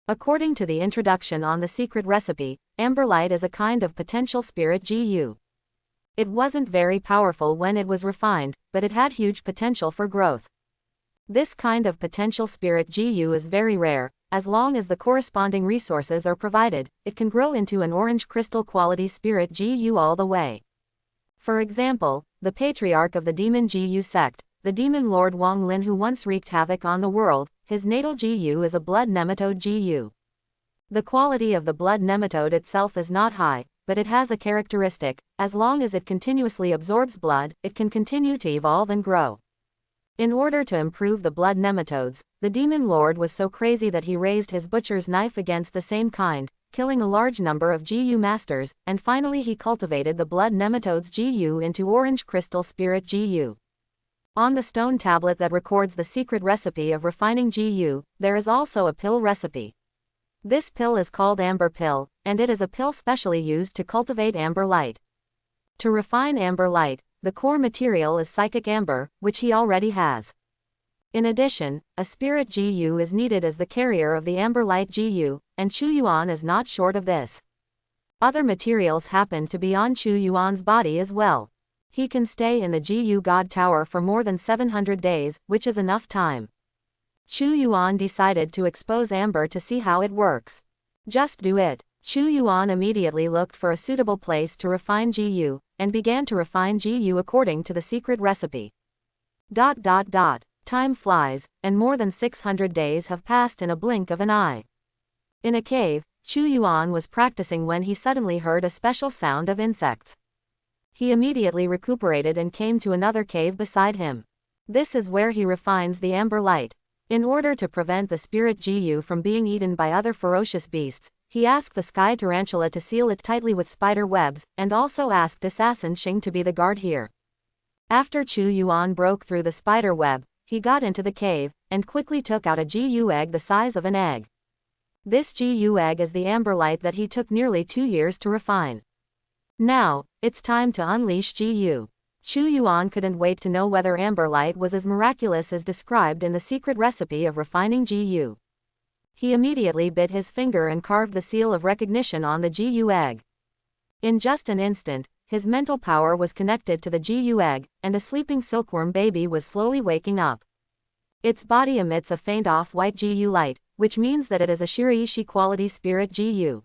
According to the introduction on the secret recipe, amber light is a kind of potential spirit GU. It wasn't very powerful when it was refined, but it had huge potential for growth. This kind of potential spirit GU is very rare. As long as the corresponding resources are provided, it can grow into an orange crystal quality spirit GU all the way. For example, the patriarch of the demon GU sect, the demon lord Wang Lin, who once wreaked havoc on the world, his natal GU is a blood nematode GU. The quality of the blood nematode itself is not high, but it has a characteristic: as long as it continuously absorbs blood, it can continue to evolve and grow. In order to improve the blood nematodes, the demon lord was so crazy that he raised his butcher's knife against the same kind, killing a large number of GU masters, and finally he cultivated the blood nematodes GU into orange crystal spirit GU. On the stone tablet that records the secret recipe of refining GU, there is also a pill recipe. This pill is called amber pill, and it is a pill specially used to cultivate amber light. To refine amber light, the core material is psychic amber, which he already has. In addition, a spirit GU is needed as the carrier of the amber light GU, and Chu Yuan is not short of this. Other materials happen to be on Chu Yuan's body as well. He can stay in the GU God Tower for more than 700 days, which is enough time. Chu Yuan decided to expose amber to see how it works. Just do it. Chu Yuan immediately looked for a suitable place to refine GU, and began to refine GU according to the secret recipe. Time flies, and more than 600 days have passed in a blink of an eye. In a cave, Chu Yuan was practicing when he suddenly heard a special sound of insects. He immediately recuperated and came to another cave beside him. This is where he refines the amber light. In order to prevent the spirit GU from being eaten by other ferocious beasts, he asked the sky tarantula to seal it tightly with spider webs, and also asked assassin Xing to be the guard here. After Chu Yuan broke through the spider web, he got into the cave, and quickly took out a GU egg the size of an egg. This GU egg is the amber light that he took nearly 2 years to refine. Now, it's time to unleash GU. Chu Yuan couldn't wait to know whether amber light was as miraculous as described in the secret recipe of refining GU. He immediately bit his finger and carved the seal of recognition on the GU egg. In just an instant, his mental power was connected to the GU egg, and a sleeping silkworm baby was slowly waking up. Its body emits a faint off-white GU light, which means that it is a Shiraishi quality spirit GU.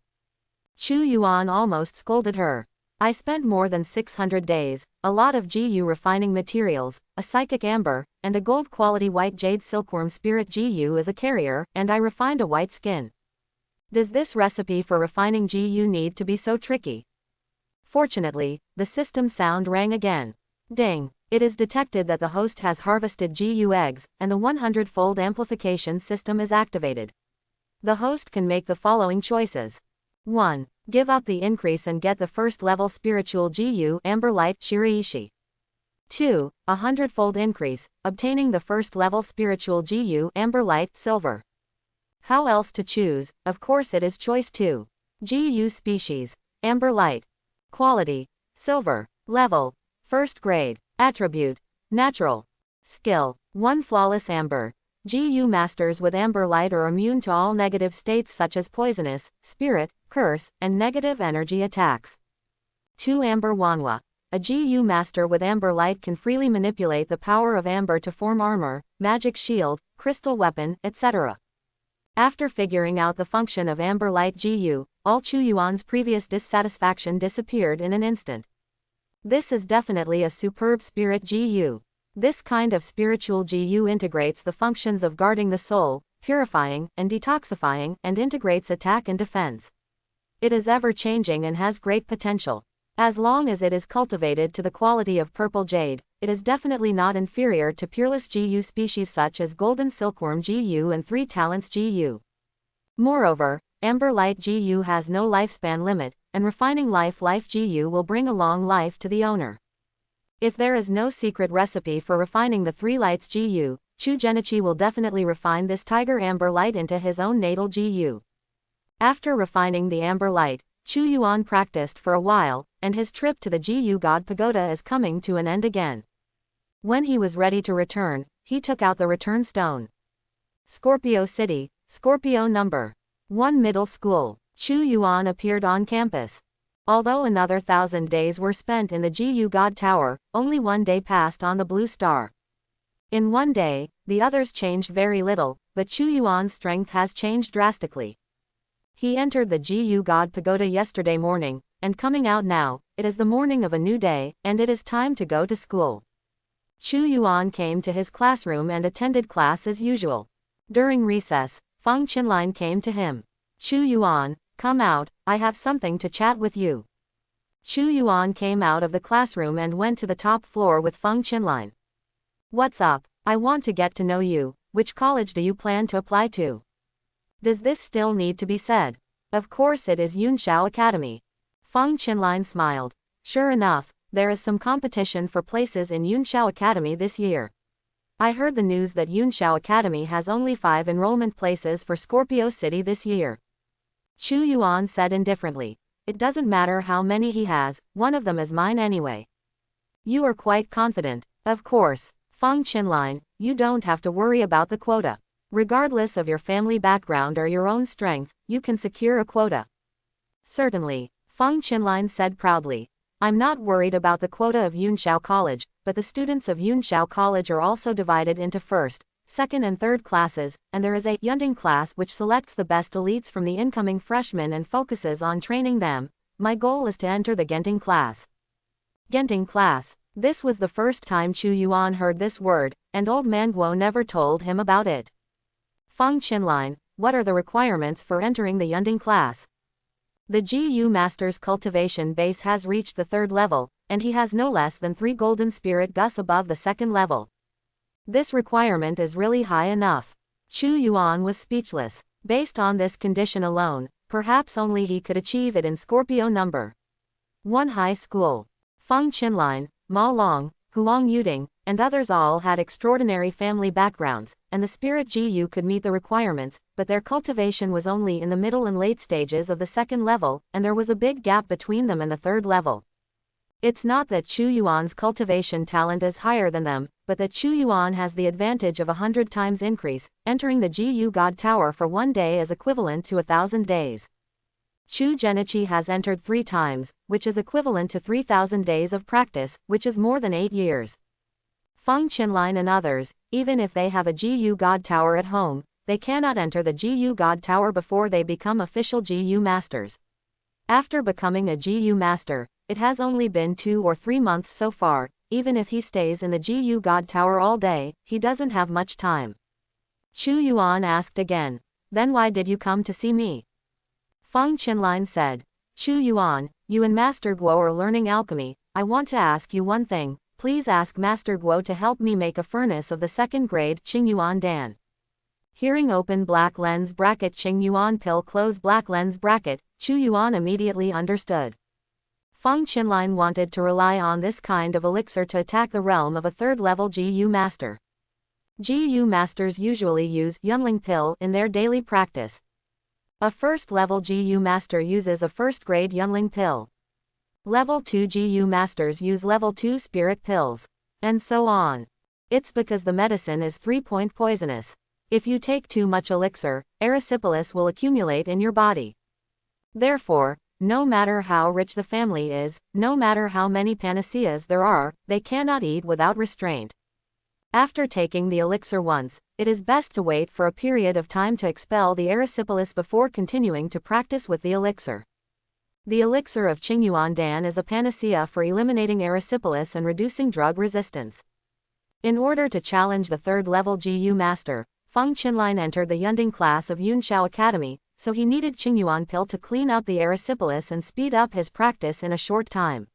Chu Yuan almost scolded her. I spent more than 600 days, a lot of GU refining materials, a psychic amber, and a gold quality white jade silkworm spirit GU as a carrier, and I refined a white skin. Does this recipe for refining GU need to be so tricky? Fortunately, the system sound rang again. Ding! It is detected that the host has harvested GU eggs, and the 100-fold amplification system is activated. The host can make the following choices. 1. Give up the increase and get the first level spiritual GU Amber Light Shiraishi. 2. A 100-fold increase, obtaining the first level spiritual GU Amber Light Silver. How else to choose? Of course it is choice 2. GU species, Amber Light. Quality, Silver. Level, First grade. Attribute, Natural. Skill, 1 Flawless Amber. GU masters with amber light are immune to all negative states such as poisonous, spirit, curse, and negative energy attacks. 2. Amber Wanwa. A GU master with amber light can freely manipulate the power of amber to form armor, magic shield, crystal weapon, etc. After figuring out the function of amber light GU, all Chu Yuan's previous dissatisfaction disappeared in an instant. This is definitely a superb spirit GU. This kind of spiritual GU integrates the functions of guarding the soul, purifying, and detoxifying, and integrates attack and defense. It is ever-changing and has great potential. As long as it is cultivated to the quality of purple jade, it is definitely not inferior to peerless GU species such as golden silkworm GU and 3 talents GU. Moreover, amber light GU has no lifespan limit, and refining life GU will bring a long life to the owner. If there is no secret recipe for refining the 3 lights GU, Chu Genichi will definitely refine this tiger amber light into his own natal GU. After refining the amber light, Chu Yuan practiced for a while, and his trip to the GU God Pagoda is coming to an end again. When he was ready to return, he took out the return stone. Scorpio City, Scorpio Number 1 Middle School. Chu Yuan appeared on campus. Although another 1,000 days were spent in the GU God Tower, only 1 day passed on the Blue Star. In 1 day, the others changed very little, but Chu Yuan's strength has changed drastically. He entered the GU God Pagoda yesterday morning, and coming out now, it is the morning of a new day, and it is time to go to school. Chu Yuan came to his classroom and attended class as usual. During recess, Feng Qinlin came to him. Chu Yuan, come out, I have something to chat with you. Chu Yuan came out of the classroom and went to the top floor with Feng Qinlin. What's up? I want to get to know you. Which college do you plan to apply to? Does this still need to be said? Of course it is Yunshao Academy. Feng Qinlin smiled. Sure enough, there is some competition for places in Yunshao Academy this year. I heard the news that Yunshao Academy has only 5 enrollment places for Scorpio City this year. Chu Yuan said indifferently. It doesn't matter how many he has, one of them is mine anyway. You are quite confident. Of course, Feng Qinlin, you don't have to worry about the quota. Regardless of your family background or your own strength, you can secure a quota. Certainly, Feng Qinlin said proudly. I'm not worried about the quota of Yunshao College, but the students of Yunshao College are also divided into first, second and third classes, and there is a Yunding class which selects the best elites from the incoming freshmen and focuses on training them. My goal is to enter the Genting class. Genting class. This was the first time Chu Yuan heard this word, and old man Guo never told him about it. Feng Qinlin, what are the requirements for entering the Yunding class? The GU Master's cultivation base has reached the 3rd level, and he has no less than 3 golden spirit gus above the 2nd level. This requirement is really high enough. Chu Yuan was speechless. Based on this condition alone, perhaps only he could achieve it in Scorpio Number 1 High School. Feng Qinlin, Ma Long, Huang Yuding, and others all had extraordinary family backgrounds, and the spirit GU could meet the requirements, but their cultivation was only in the middle and late stages of the 2nd level, and there was a big gap between them and the 3rd level. It's not that Chu Yuan's cultivation talent is higher than them, but that Chu Yuan has the advantage of 100 times increase. Entering the GU God Tower for 1 day is equivalent to 1,000 days. Chu Genichi has entered 3 times, which is equivalent to 3,000 days of practice, which is more than 8 years. Feng Qinlin and others, even if they have a GU God Tower at home, they cannot enter the GU God Tower before they become official GU Masters. After becoming a GU Master, it has only been 2 or 3 months so far. Even if he stays in the GU God Tower all day, he doesn't have much time. Chu Yuan asked again. Then why did you come to see me? Feng Qinlin said. Chu Yuan, you and Master Guo are learning alchemy. I want to ask you one thing. Please ask Master Guo to help me make a furnace of the 2nd grade Qingyuan Dan. Hearing open black lens bracket Qingyuan pill close black lens bracket, Chu Yuan immediately understood. Feng Qinlin wanted to rely on this kind of elixir to attack the realm of a 3rd level GU Master. GU Masters usually use Yunling pill in their daily practice. A 1st level GU Master uses a 1st grade Yunling pill. Level 2 GU Masters use level 2 spirit pills. And so on. It's because the medicine is 3-point poisonous. If you take too much elixir, erysipelas will accumulate in your body. Therefore, no matter how rich the family is, no matter how many panaceas there are, they cannot eat without restraint. After taking the elixir once, it is best to wait for a period of time to expel the erysipelas before continuing to practice with the elixir. The elixir of Qingyuan Dan is a panacea for eliminating erysipelas and reducing drug resistance. In order to challenge the third-level GU master, Feng Qinlin entered the Yunding class of Yunshao Academy, so he needed Qingyuan pill to clean up the erysipelas and speed up his practice in a short time.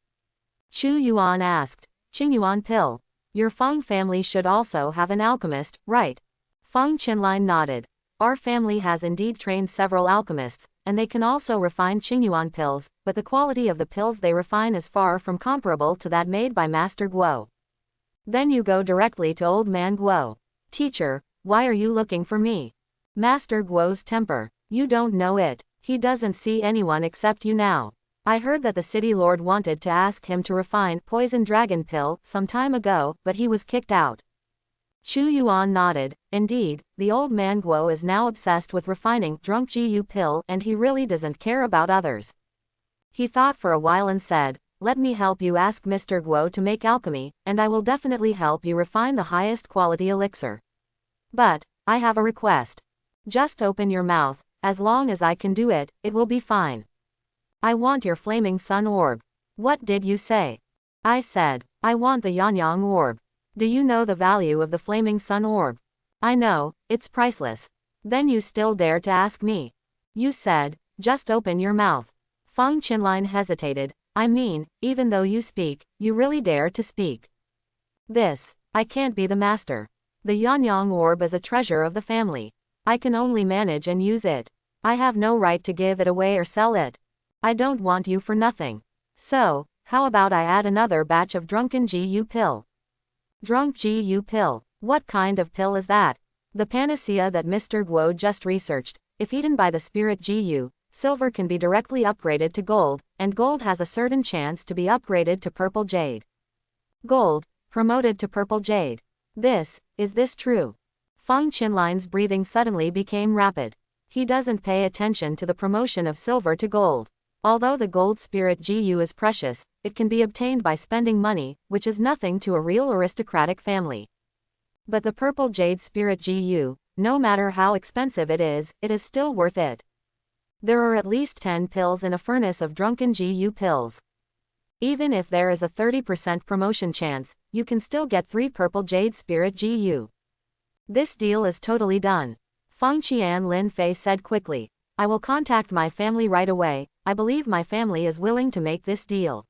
Chu Yuan asked, Qingyuan pill. Your Feng family should also have an alchemist, right? Feng Qinlin nodded. Our family has indeed trained several alchemists, and they can also refine Qingyuan pills, but the quality of the pills they refine is far from comparable to that made by Master Guo. Then you go directly to old man Guo. Teacher, why are you looking for me? Master Guo's temper. You don't know it. He doesn't see anyone except you now. I heard that the city lord wanted to ask him to refine poison dragon pill some time ago, but he was kicked out. Chu Yuan nodded. Indeed, the old man Guo is now obsessed with refining drunk GU pill and he really doesn't care about others. He thought for a while and said, let me help you ask Mr. Guo to make alchemy, and I will definitely help you refine the highest quality elixir. But, I have a request. Just open your mouth, as long as I can do it, it will be fine. I want your flaming sun orb. What did you say? I said, I want the Yanyang orb. Do you know the value of the flaming sun orb? I know, it's priceless. Then you still dare to ask me? You said, just open your mouth. Feng Qinlin hesitated. I mean, even though you speak, you really dare to speak. I can't be the master. The Yanyang orb is a treasure of the family. I can only manage and use it. I have no right to give it away or sell it. I don't want you for nothing. So, how about I add another batch of drunken GU pill? Drunk GU pill. What kind of pill is that? The panacea that Mr. Guo just researched. If eaten by the spirit GU, silver can be directly upgraded to gold, and gold has a certain chance to be upgraded to purple jade. Gold, promoted to purple jade. Is this true? Feng Qinlin's breathing suddenly became rapid. He doesn't pay attention to the promotion of silver to gold. Although the gold spirit GU is precious, it can be obtained by spending money, which is nothing to a real aristocratic family. But the purple jade spirit GU, no matter how expensive it is still worth it. There are at least 10 pills in a furnace of drunken GU pills. Even if there is a 30% promotion chance, you can still get 3 purple jade spirit GU. This deal is totally done. Feng Qian Lin Fei said quickly. I will contact my family right away. I believe my family is willing to make this deal.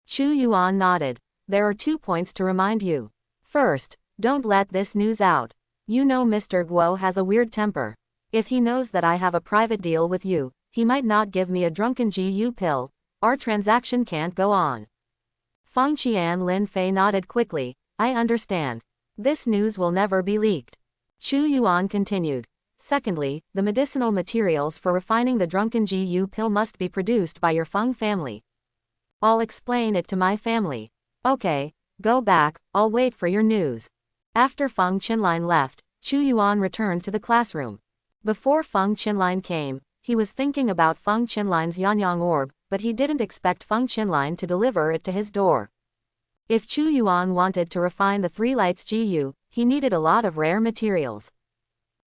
Chu Yuan nodded. There are 2 points to remind you. First, don't let this news out. You know Mr. Guo has a weird temper. If he knows that I have a private deal with you, he might not give me a drunken GU pill. Our transaction can't go on. Feng Qian Lin Fei nodded quickly. I understand. This news will never be leaked. Chu Yuan continued. Secondly, the medicinal materials for refining the drunken GU pill must be produced by your Feng family. I'll explain it to my family. Okay, go back, I'll wait for your news. After Feng Qinlin left, Chu Yuan returned to the classroom. Before Feng Qinlin came, he was thinking about Feng Qinlin's Yanyang orb, but he didn't expect Feng Qinlin to deliver it to his door. If Chu Yuan wanted to refine the 3 lights GU, he needed a lot of rare materials.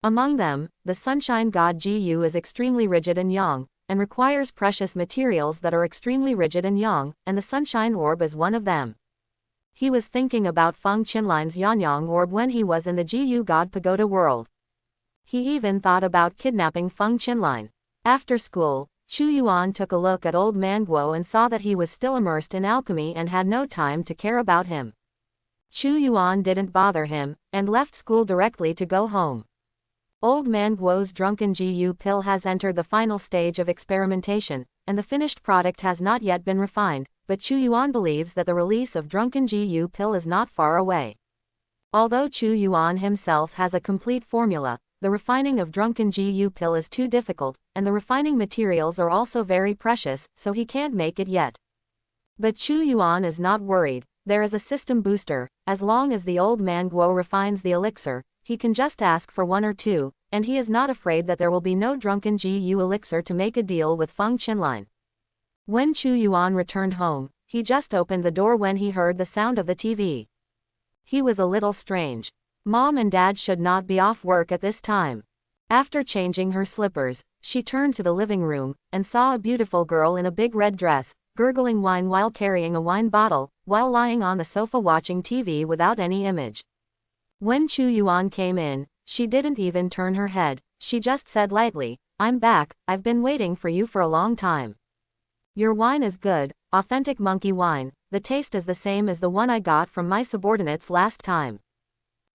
Among them, the Sunshine God GU is extremely rigid and yang, and requires precious materials that are extremely rigid and yang, and the Sunshine Orb is one of them. He was thinking about Feng Qinlin's Yanyang Orb when he was in the GU God Pagoda world. He even thought about kidnapping Feng Qinlin. After school, Chu Yuan took a look at old man Guo and saw that he was still immersed in alchemy and had no time to care about him. Chu Yuan didn't bother him, and left school directly to go home. Old man Guo's drunken GU pill has entered the final stage of experimentation, and the finished product has not yet been refined, but Chu Yuan believes that the release of drunken GU pill is not far away. Although Chu Yuan himself has a complete formula, the refining of drunken GU pill is too difficult, and the refining materials are also very precious, so he can't make it yet. But Chu Yuan is not worried. There is a system booster. As long as the old man Guo refines the elixir, he can just ask for 1 or 2, and he is not afraid that there will be no drunken GU elixir to make a deal with Feng Qinlin. When Chu Yuan returned home, he just opened the door when he heard the sound of the TV. He was a little strange. Mom and Dad should not be off work at this time. After changing her slippers, she turned to the living room, and saw a beautiful girl in a big red dress, gurgling wine while carrying a wine bottle, while lying on the sofa watching TV without any image. When Chu Yuan came in, she didn't even turn her head, she just said lightly, "I'm back, I've been waiting for you for a long time. Your wine is good, authentic monkey wine, the taste is the same as the one I got from my subordinates last time.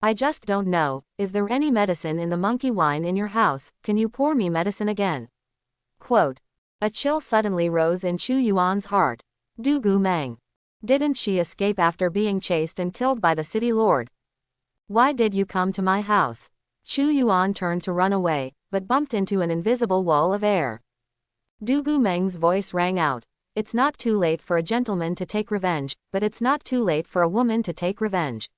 I just don't know, is there any medicine in the monkey wine in your house, can you pour me medicine again?" Quote. A chill suddenly rose in Chu Yuan's heart. Dugu Mang. Didn't she escape after being chased and killed by the city lord? Why did you come to my house? Chu Yuan turned to run away, but bumped into an invisible wall of air. Dugu Meng's voice rang out. It's not too late for a gentleman to take revenge, but it's not too late for a woman to take revenge.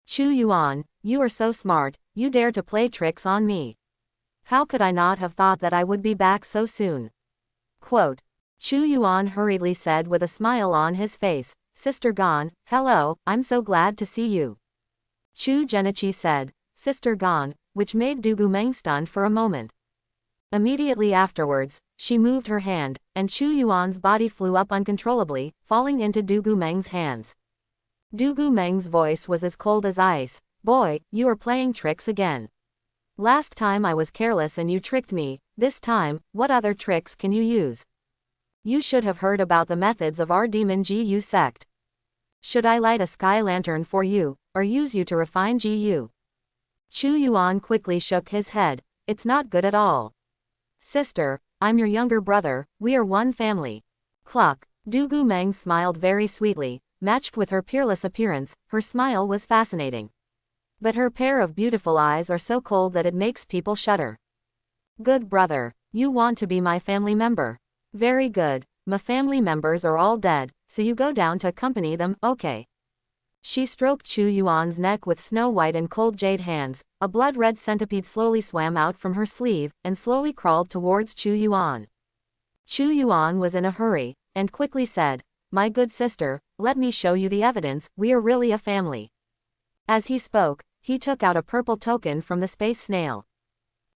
Chu Yuan, you are so smart, you dare to play tricks on me. How could I not have thought that I would be back so soon? Quote. Chu Yuan hurriedly said with a smile on his face, Sister Gan, hello, I'm so glad to see you. Chu Genichi said, Sister Gan, which made Dugu Meng stunned for a moment. Immediately afterwards, she moved her hand, and Chu Yuan's body flew up uncontrollably, falling into Dugu Meng's hands. Dugu Meng's voice was as cold as ice. Boy, you are playing tricks again. Last time I was careless and you tricked me, this time, what other tricks can you use? You should have heard about the methods of our demon GU sect. Should I light a sky lantern for you, or use you to refine GU? Chu Yuan quickly shook his head. It's not good at all. Sister, I'm your younger brother, we are one family. Cluck. Dugu Meng smiled very sweetly, matched with her peerless appearance, her smile was fascinating. But her pair of beautiful eyes are so cold that it makes people shudder. Good brother, you want to be my family member? Very good, my family members are all dead, so you go down to accompany them, okay. She stroked Chu Yuan's neck with snow-white and cold jade hands, a blood-red centipede slowly swam out from her sleeve, and slowly crawled towards Chu Yuan. Chu Yuan was in a hurry, and quickly said, My good sister, let me show you the evidence, we are really a family. As he spoke, he took out a purple token from the space snail.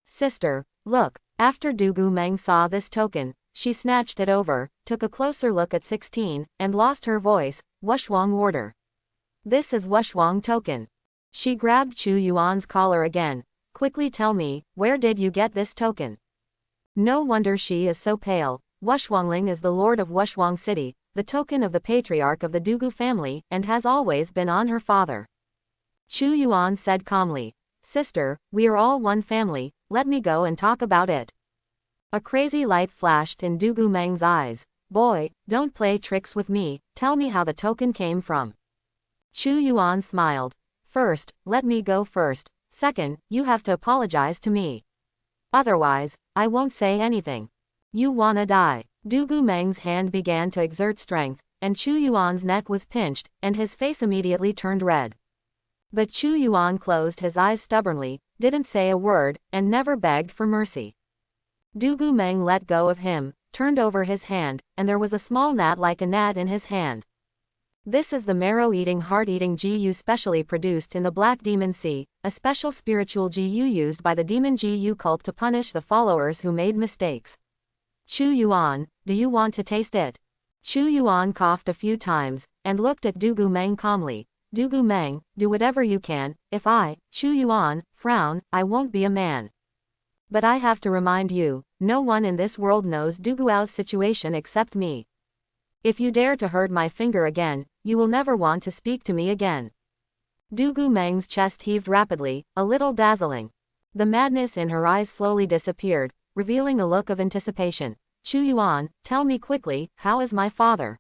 Sister, look. After Dugu Meng saw this token, she snatched it over, took a closer look at 16, and lost her voice, Wushwang order. This is Wushwang token. She grabbed Chu Yuan's collar again. Quickly tell me, where did you get this token? No wonder she is so pale. Wushwangling is the lord of Wushwang City, the token of the patriarch of the Dugu family, and has always been on her father. Chu Yuan said calmly, Sister, we are all one family, let me go and talk about it. A crazy light flashed in Dugu Meng's eyes. Boy, don't play tricks with me, tell me how the token came from. Chu Yuan smiled. First, let me go first. Second, you have to apologize to me. Otherwise, I won't say anything. You wanna die. Dugu Meng's hand began to exert strength, and Chu Yuan's neck was pinched, and his face immediately turned red. But Chu Yuan closed his eyes stubbornly, didn't say a word, and never begged for mercy. Dugu Meng let go of him, turned over his hand, and there was a small gnat like a gnat in his hand. This is the marrow-eating, heart-eating GU specially produced in the Black Demon Sea, a special spiritual GU used by the Demon GU cult to punish the followers who made mistakes. Chu Yuan, do you want to taste it? Chu Yuan coughed a few times, and looked at Dugu Meng calmly. Dugu Meng, do whatever you can, if I, Chu Yuan, frown, I won't be a man. But I have to remind you, no one in this world knows Duguao's situation except me. If you dare to hurt my finger again, you will never want to speak to me again. Dugu Meng's chest heaved rapidly, a little dazzling. The madness in her eyes slowly disappeared, revealing a look of anticipation. Chu Yuan, tell me quickly, how is my father?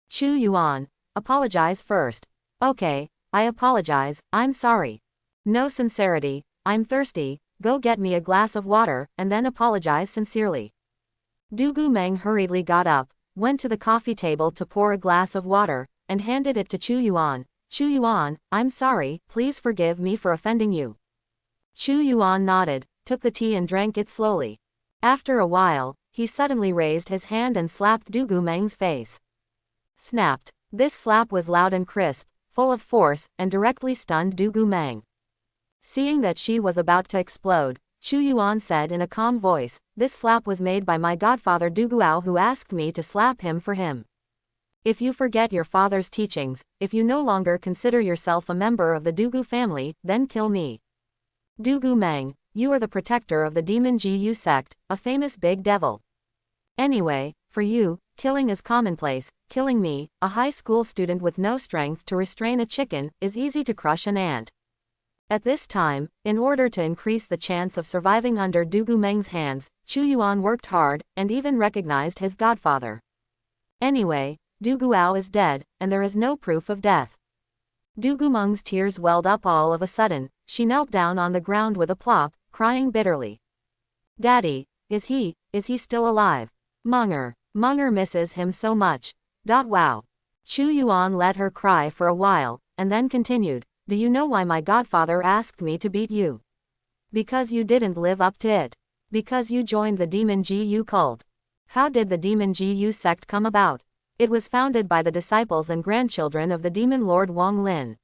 Chu Yuan, apologize first. Okay, I apologize, I'm sorry. No sincerity, I'm thirsty, go get me a glass of water, and then apologize sincerely. Dugu Meng hurriedly got up, went to the coffee table to pour a glass of water, and handed it to Chu Yuan. Chu Yuan, I'm sorry, please forgive me for offending you. Chu Yuan nodded, took the tea and drank it slowly. After a while, he suddenly raised his hand and slapped Dugu Meng's face. Snapped. This slap was loud and crisp, full of force, and directly stunned Dugu Meng. Seeing that she was about to explode, Chu Yuan said in a calm voice, "This slap was made by my godfather Duguao, who asked me to slap him for him. If you forget your father's teachings, if you no longer consider yourself a member of the Dugu family, then kill me. Dugu Meng, you are the protector of the demon Gu sect, a famous big devil. Anyway, for you, killing is commonplace. Killing me, a high school student with no strength to restrain a chicken, is easy to crush an ant." At this time, in order to increase the chance of surviving under Dugu Meng's hands, Chu Yuan worked hard, and even recognized his godfather. Anyway, Duguao is dead, and there is no proof of death. Dugu Meng's tears welled up all of a sudden. She knelt down on the ground with a plop, crying bitterly. "Daddy, is he still alive? Munger misses him so much. Wow." Chu Yuan let her cry for a while, and then continued, "Do you know why my godfather asked me to beat you? Because you didn't live up to it. Because you joined the demon Gu cult. How did the demon Gu sect come about? It was founded by the disciples and grandchildren of the demon lord Wang Lin.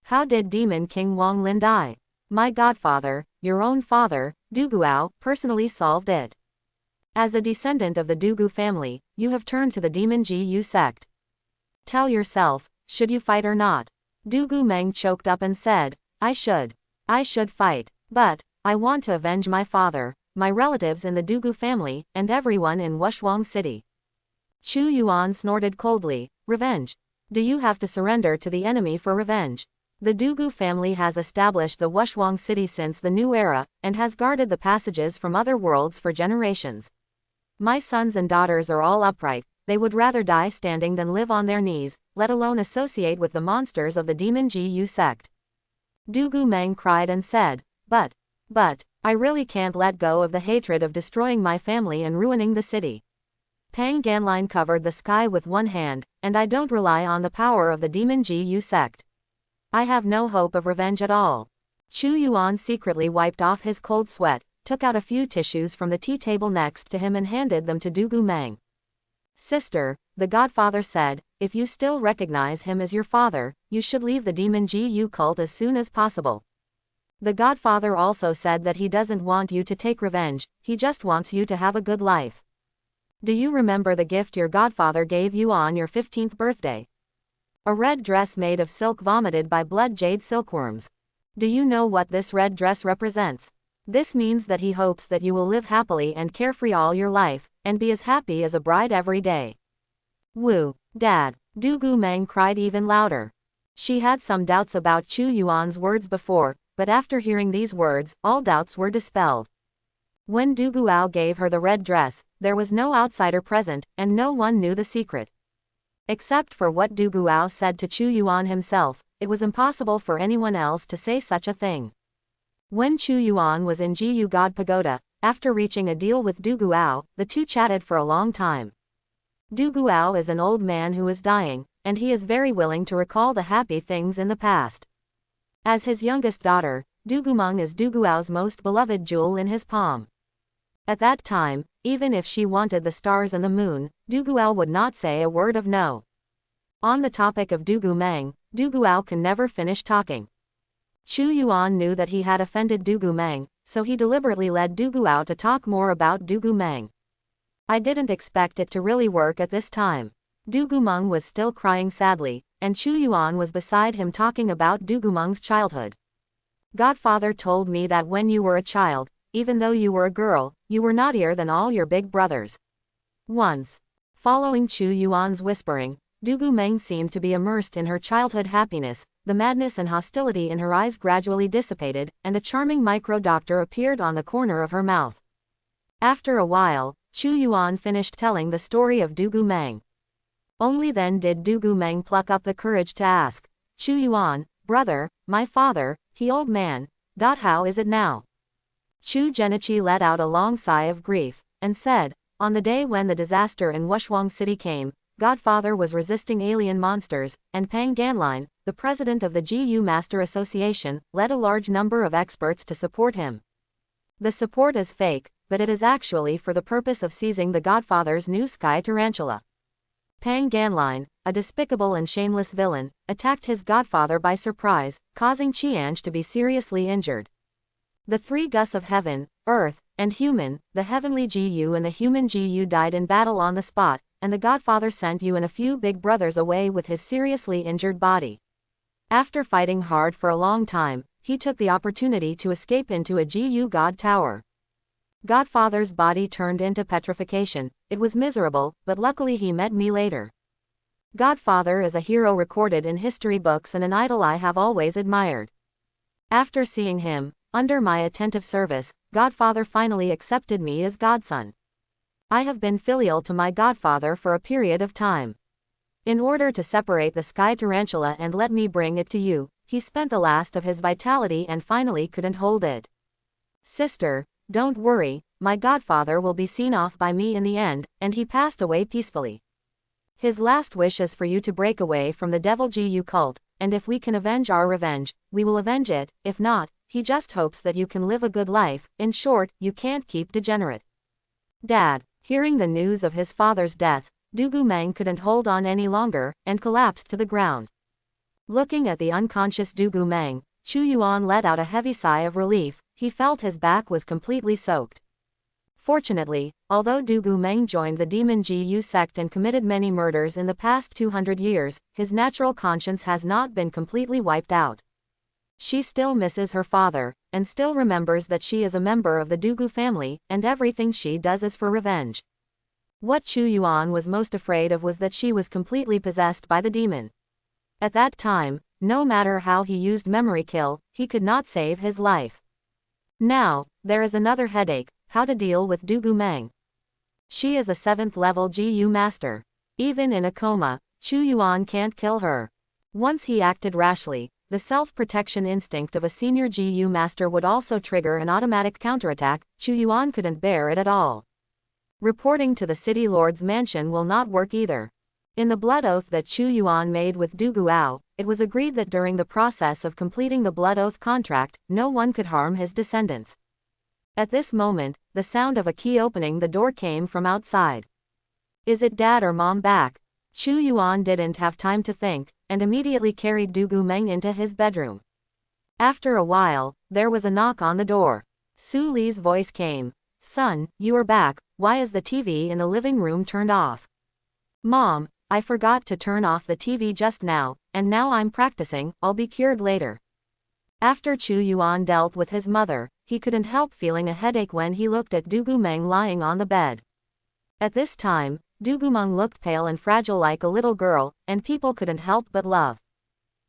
How did demon king Wang Lin die? My godfather, your own father, Duguao, personally solved it. As a descendant of the Dugu family, you have turned to the demon Gu sect. Tell yourself, should you fight or not?" Dugu Meng choked up and said, I should fight. But I want to avenge my father, my relatives in the Dugu family, and everyone in Wushuang City." Chu Yuan snorted coldly. "Revenge? Do you have to surrender to the enemy for revenge? The Dugu family has established the Wushuang City since the new era, and has guarded the passages from other worlds for generations. My sons and daughters are all upright. They would rather die standing than live on their knees, let alone associate with the monsters of the demon Gu sect." Dugu Meng cried and said, But, I really can't let go of the hatred of destroying my family and ruining the city. Pang Ganline covered the sky with one hand, and I don't rely on the power of the demon Gu sect. I have no hope of revenge at all." Chu Yuan secretly wiped off his cold sweat, took out a few tissues from the tea table next to him and handed them to Dugu Meng. "Sister," the godfather said, "if you still recognize him as your father, you should leave the demon Gu cult as soon as possible. The godfather also said that he doesn't want you to take revenge, he just wants you to have a good life. Do you remember the gift your godfather gave you on your 15th birthday? A red dress made of silk vomited by blood jade silkworms. Do you know what this red dress represents? This means that he hopes that you will live happily and carefree all your life, and be as happy as a bride every day." "Woo, Dad," Dugu Meng cried even louder. She had some doubts about Chu Yuan's words before, but after hearing these words, all doubts were dispelled. When Duguao gave her the red dress, there was no outsider present, and no one knew the secret. Except for what Duguao said to Chu Yuan himself, it was impossible for anyone else to say such a thing. When Chu Yuan was in Jiyu God Pagoda, after reaching a deal with Duguao, the two chatted for a long time. Duguao is an old man who is dying, and he is very willing to recall the happy things in the past. As his youngest daughter, Dugumeng is Duguao's most beloved jewel in his palm. At that time, even if she wanted the stars and the moon, Duguao would not say a word of no. On the topic of Dugu Meng, Duguao can never finish talking. Chu Yuan knew that he had offended Dugu Meng, so he deliberately led Duguao to talk more about Dugu Meng. "I didn't expect it to really work at this time." Dugu Meng was still crying sadly, and Chu Yuan was beside him talking about Dugu Meng's childhood. "Godfather told me that when you were a child, even though you were a girl, you were naughtier than all your big brothers. Once." Following Chu Yuan's whispering, Dugu Meng seemed to be immersed in her childhood happiness. The madness and hostility in her eyes gradually dissipated, and a charming micro-doctor appeared on the corner of her mouth. After a while, Chu Yuan finished telling the story of Dugu Meng. Only then did Dugu Meng pluck up the courage to ask, "Chu Yuan, brother, my father, he old man, how is it now?" Chu Genichi let out a long sigh of grief, and said, "On the day when the disaster in Wushuang City came, Godfather was resisting alien monsters, and Pang Ganline, the president of the GU Master Association, led a large number of experts to support him. The support is fake, but it is actually for the purpose of seizing the Godfather's new sky tarantula. Pang Ganline, a despicable and shameless villain, attacked his godfather by surprise, causing Chiange to be seriously injured. The three Gus of Heaven, Earth, and Human, the Heavenly GU and the Human GU died in battle on the spot, and the Godfather sent you and a few big brothers away with his seriously injured body. After fighting hard for a long time, he took the opportunity to escape into a GU God Tower. Godfather's body turned into petrification. It was miserable, but luckily he met me later. Godfather is a hero recorded in history books and an idol I have always admired. After seeing him, under my attentive service, Godfather finally accepted me as godson. I have been filial to my godfather for a period of time. In order to separate the sky tarantula and let me bring it to you, he spent the last of his vitality and finally couldn't hold it. Sister, don't worry, my godfather will be seen off by me in the end, and he passed away peacefully. His last wish is for you to break away from the Devil GU cult, and if we can avenge our revenge, we will avenge it. If not, he just hopes that you can live a good life. In short, you can't keep degenerate. Dad. Hearing the news of his father's death, Dugu Mang couldn't hold on any longer, and collapsed to the ground. Looking at the unconscious Dugu Mang, Chu Yuan let out a heavy sigh of relief. He felt his back was completely soaked. Fortunately, although Dugu Mang joined the Demon GU sect and committed many murders in the past 200 years, his natural conscience has not been completely wiped out. She still misses her father, and still remembers that she is a member of the Dugu family, and everything she does is for revenge. What Chu Yuan was most afraid of was that she was completely possessed by the demon. At that time, no matter how he used memory kill, he could not save his life. Now, there is another headache: how to deal with Dugu Mang. She is a 7th level GU master. Even in a coma, Chu Yuan can't kill her. Once he acted rashly, the self-protection instinct of a senior GU master would also trigger an automatic counterattack. Chu Yuan couldn't bear it at all. Reporting to the city lord's mansion will not work either. In the blood oath that Chu Yuan made with Dugu, it was agreed that during the process of completing the blood oath contract, no one could harm his descendants. At this moment, the sound of a key opening the door came from outside. Is it Dad or Mom back? Chu Yuan didn't have time to think, and immediately carried Dugu Meng into his bedroom. After a while, there was a knock on the door. Su Li's voice came. Son, you are back. Why is the TV in the living room turned off? Mom, I forgot to turn off the TV just now, and now I'm practicing. I'll be cured later. After Chu Yuan dealt with his mother, he couldn't help feeling a headache when he looked at Dugu Meng lying on the bed. At this time, Dugu Meng looked pale and fragile like a little girl, and people couldn't help but love.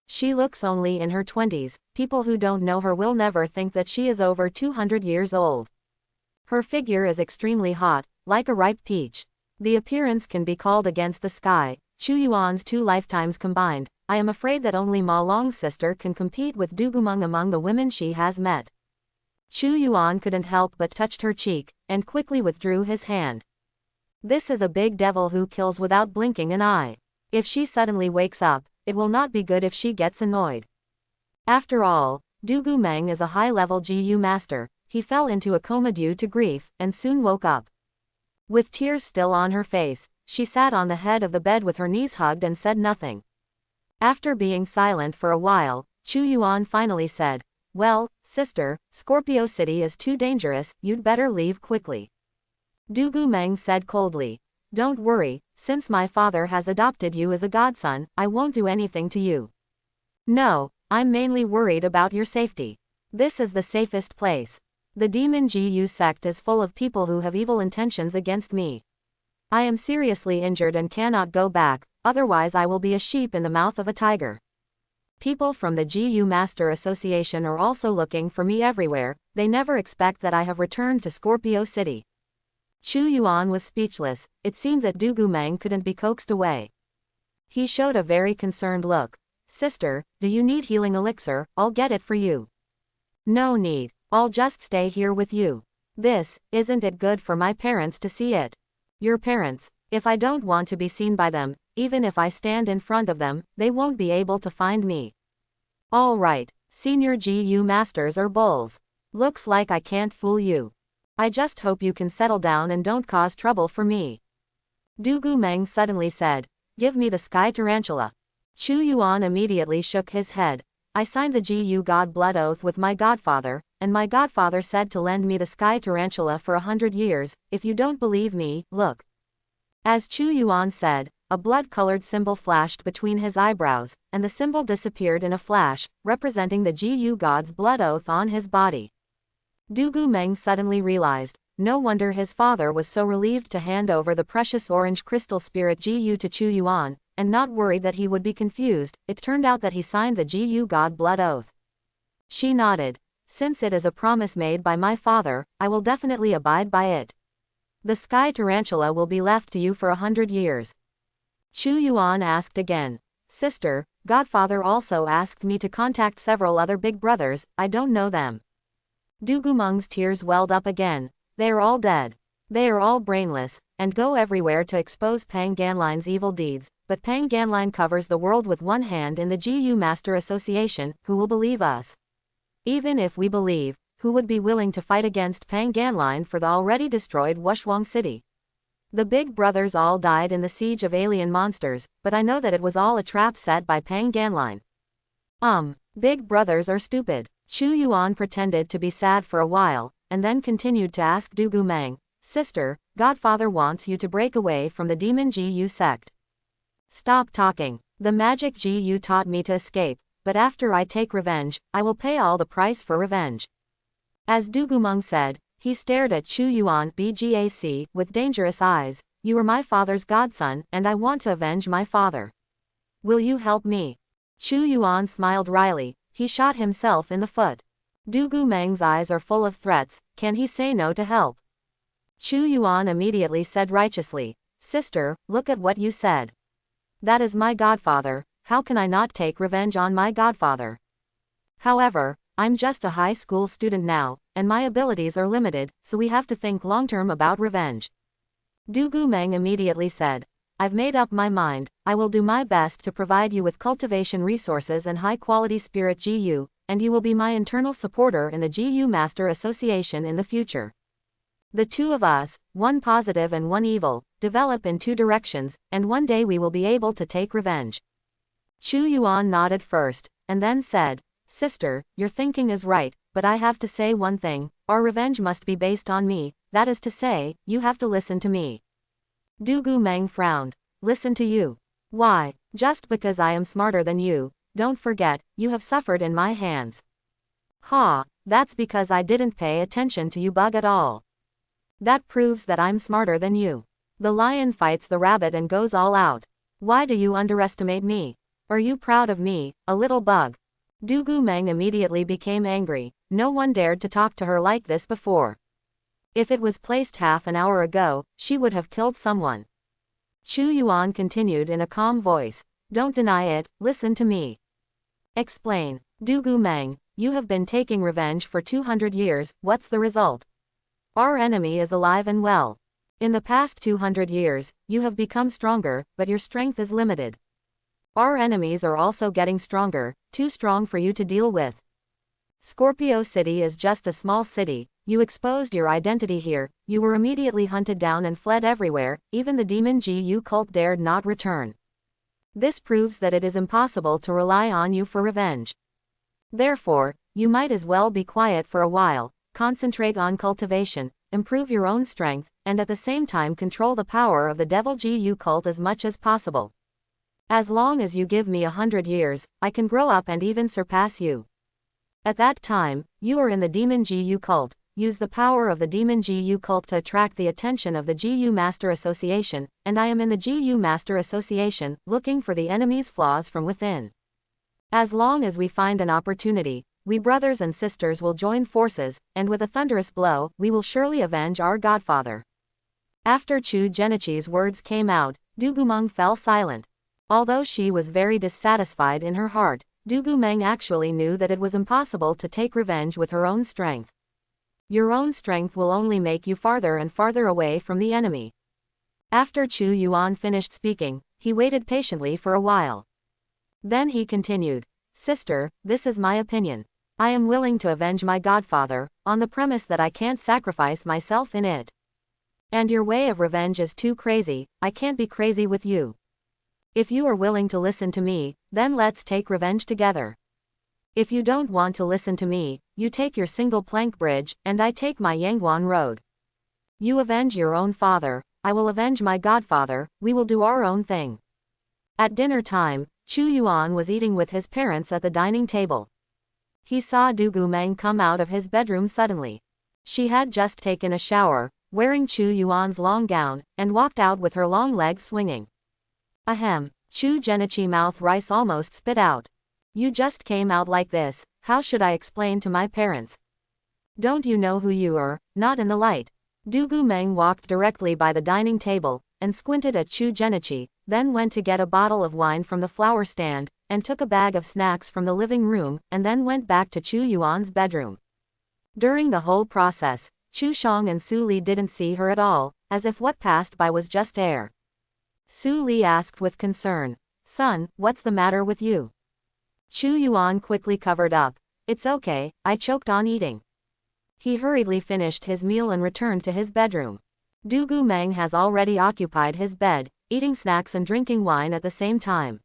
She looks only in her 20s, people who don't know her will never think that she is over 200 years old. Her figure is extremely hot, like a ripe peach. The appearance can be called against the sky, Chu Yuan's 2 lifetimes combined. I am afraid that only Ma Long's sister can compete with Dugu Meng among the women she has met. Chu Yuan couldn't help but touched her cheek, and quickly withdrew his hand. This is a big devil who kills without blinking an eye. If she suddenly wakes up, it will not be good if she gets annoyed. After all, Dugu Meng is a high-level GU master. He fell into a coma due to grief, and soon woke up. With tears still on her face, she sat on the head of the bed with her knees hugged and said nothing. After being silent for a while, Chu Yuan finally said, Well, sister, Scorpio City is too dangerous, you'd better leave quickly. Dugu Meng said coldly, Don't worry, since my father has adopted you as a godson, I won't do anything to you. No, I'm mainly worried about your safety. This is the safest place. The Demon GU sect is full of people who have evil intentions against me. I am seriously injured and cannot go back, otherwise I will be a sheep in the mouth of a tiger. People from the GU Master Association are also looking for me everywhere. They never expect that I have returned to Scorpio City. Chu Yuan was speechless. It seemed that Dugu Meng couldn't be coaxed away. He showed a very concerned look. Sister, do you need healing elixir? I'll get it for you. No need. I'll just stay here with you. Isn't it good for my parents to see it? Your parents, If I don't want to be seen by them, even if I stand in front of them, they won't be able to find me. All right, senior GU masters or bulls. Looks like I can't fool you. I just hope you can settle down and don't cause trouble for me. Dugu Mang suddenly said, "Give me the sky tarantula." Chu Yuan immediately shook his head. "I signed the GU God blood oath with my godfather, and my godfather said to lend me the sky tarantula for 100 years, if you don't believe me, look." As Chu Yuan said, a blood-colored symbol flashed between his eyebrows, and the symbol disappeared in a flash, representing the GU God's blood oath on his body. Dugu Meng suddenly realized, no wonder his father was so relieved to hand over the precious orange crystal spirit GU to Chu Yuan, and not worried that he would be confused. It turned out that he signed the GU God blood oath. She nodded. "Since it is a promise made by my father, I will definitely abide by it. The sky tarantula will be left to you for 100 years. Chu Yuan asked again. "Sister, godfather also asked me to contact several other big brothers, I don't know them." Dugu Meng's tears welled up again. "They are all dead. They are all brainless, and go everywhere to expose Pang Ganline's evil deeds, but Pang Ganline covers the world with one hand in the GU Master Association, who will believe us? Even if we believe, who would be willing to fight against Pang Ganline for the already destroyed Wushuang City? The big brothers all died in the siege of alien monsters, but I know that it was all a trap set by Pang Ganline." Big brothers are stupid. Chu Yuan pretended to be sad for a while, and then continued to ask Dugu Meng, "Sister, godfather wants you to break away from the demon GU sect." "Stop talking. The magic GU taught me to escape, but after I take revenge, I will pay all the price for revenge." As Dugu Meng said, he stared at Chu Yuan BGAC with dangerous eyes. "You are my father's godson, and I want to avenge my father. Will you help me?" Chu Yuan smiled wryly. He shot himself in the foot. Dugu Meng's eyes are full of threats. Can he say no to help? Chu Yuan immediately said righteously, "Sister, look at what you said. That is my godfather. How can I not take revenge on my godfather? However, I'm just a high school student now, and my abilities are limited, so we have to think long-term about revenge." Dugu Meng immediately said, "I've made up my mind. I will do my best to provide you with cultivation resources and high-quality spirit GU, and you will be my internal supporter in the GU Master Association in the future. The two of us, one positive and one evil, develop in two directions, and one day we will be able to take revenge." Chu Yuan nodded first, and then said, "Sister, your thinking is right, but I have to say one thing, our revenge must be based on me, that is to say, you have to listen to me." Dugu Meng frowned. "Listen to you? Why, just because I am smarter than you? Don't forget, you have suffered in my hands." "Ha, that's because I didn't pay attention to you bug at all. That proves that I'm smarter than you. The lion fights the rabbit and goes all out. Why do you underestimate me? Are you proud of me, a little bug?" Dugu Meng immediately became angry. No one dared to talk to her like this before. If it was placed half an hour ago, she would have killed someone. Chu Yuan continued in a calm voice. "Don't deny it, listen to me. Explain. Dugu Meng, you have been taking revenge for 200 years, what's the result? Our enemy is alive and well. In the past 200 years, you have become stronger, but your strength is limited. Our enemies are also getting stronger, too strong for you to deal with. Scorpio City is just a small city, you exposed your identity here, you were immediately hunted down and fled everywhere, even the demon GU cult dared not return. This proves that it is impossible to rely on you for revenge. Therefore, you might as well be quiet for a while, concentrate on cultivation, improve your own strength, and at the same time control the power of the devil GU cult as much as possible. As long as you give me 100 years, I can grow up and even surpass you. At that time, you are in the demon GU cult. Use the power of the demon GU cult to attract the attention of the GU Master Association, and I am in the GU Master Association, looking for the enemy's flaws from within. As long as we find an opportunity, we brothers and sisters will join forces, and with a thunderous blow, we will surely avenge our godfather." After Chu Genichi's words came out, Dugu Meng fell silent. Although she was very dissatisfied in her heart, Dugu Meng actually knew that it was impossible to take revenge with her own strength. Your own strength will only make you farther and farther away from the enemy. After Chu Yuan finished speaking, he waited patiently for a while. Then he continued, "Sister, this is my opinion. I am willing to avenge my godfather, on the premise that I can't sacrifice myself in it. And your way of revenge is too crazy, I can't be crazy with you. If you are willing to listen to me, then let's take revenge together. If you don't want to listen to me, you take your single plank bridge, and I take my Yangguan road. You avenge your own father, I will avenge my godfather, we will do our own thing." At dinner time, Chu Yuan was eating with his parents at the dining table. He saw Dugu Mang come out of his bedroom suddenly. She had just taken a shower, wearing Chu Yuan's long gown, and walked out with her long legs swinging. Ahem, Chu Genichi mouth rice almost spit out. "You just came out like this, how should I explain to my parents? Don't you know who you are, not in the light?" Dugu Meng walked directly by the dining table, and squinted at Chu Genichi, then went to get a bottle of wine from the flower stand, and took a bag of snacks from the living room, and then went back to Chu Yuan's bedroom. During the whole process, Chu Shang and Su Li didn't see her at all, as if what passed by was just air. Su Li asked with concern, "Son, what's the matter with you?" Chu Yuan quickly covered up, "It's okay, I choked on eating." He hurriedly finished his meal and returned to his bedroom. Dugu Meng has already occupied his bed, eating snacks and drinking wine at the same time.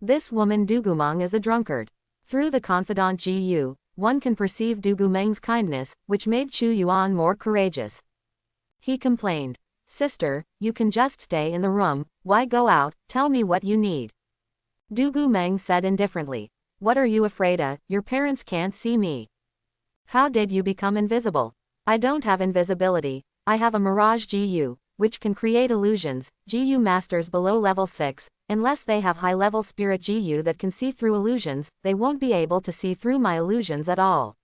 This woman Dugu Meng is a drunkard. Through the confidant Gu, one can perceive Dugu Meng's kindness, which made Chu Yuan more courageous. He complained, "Sister, you can just stay in the room, why go out, tell me what you need." Dugu Meng said indifferently, "What are you afraid of, your parents can't see me. How did you become invisible?" "I don't have invisibility, I have a mirage Gu, which can create illusions. Gu masters below level 6, unless they have high-level spirit Gu that can see through illusions, they won't be able to see through my illusions at all."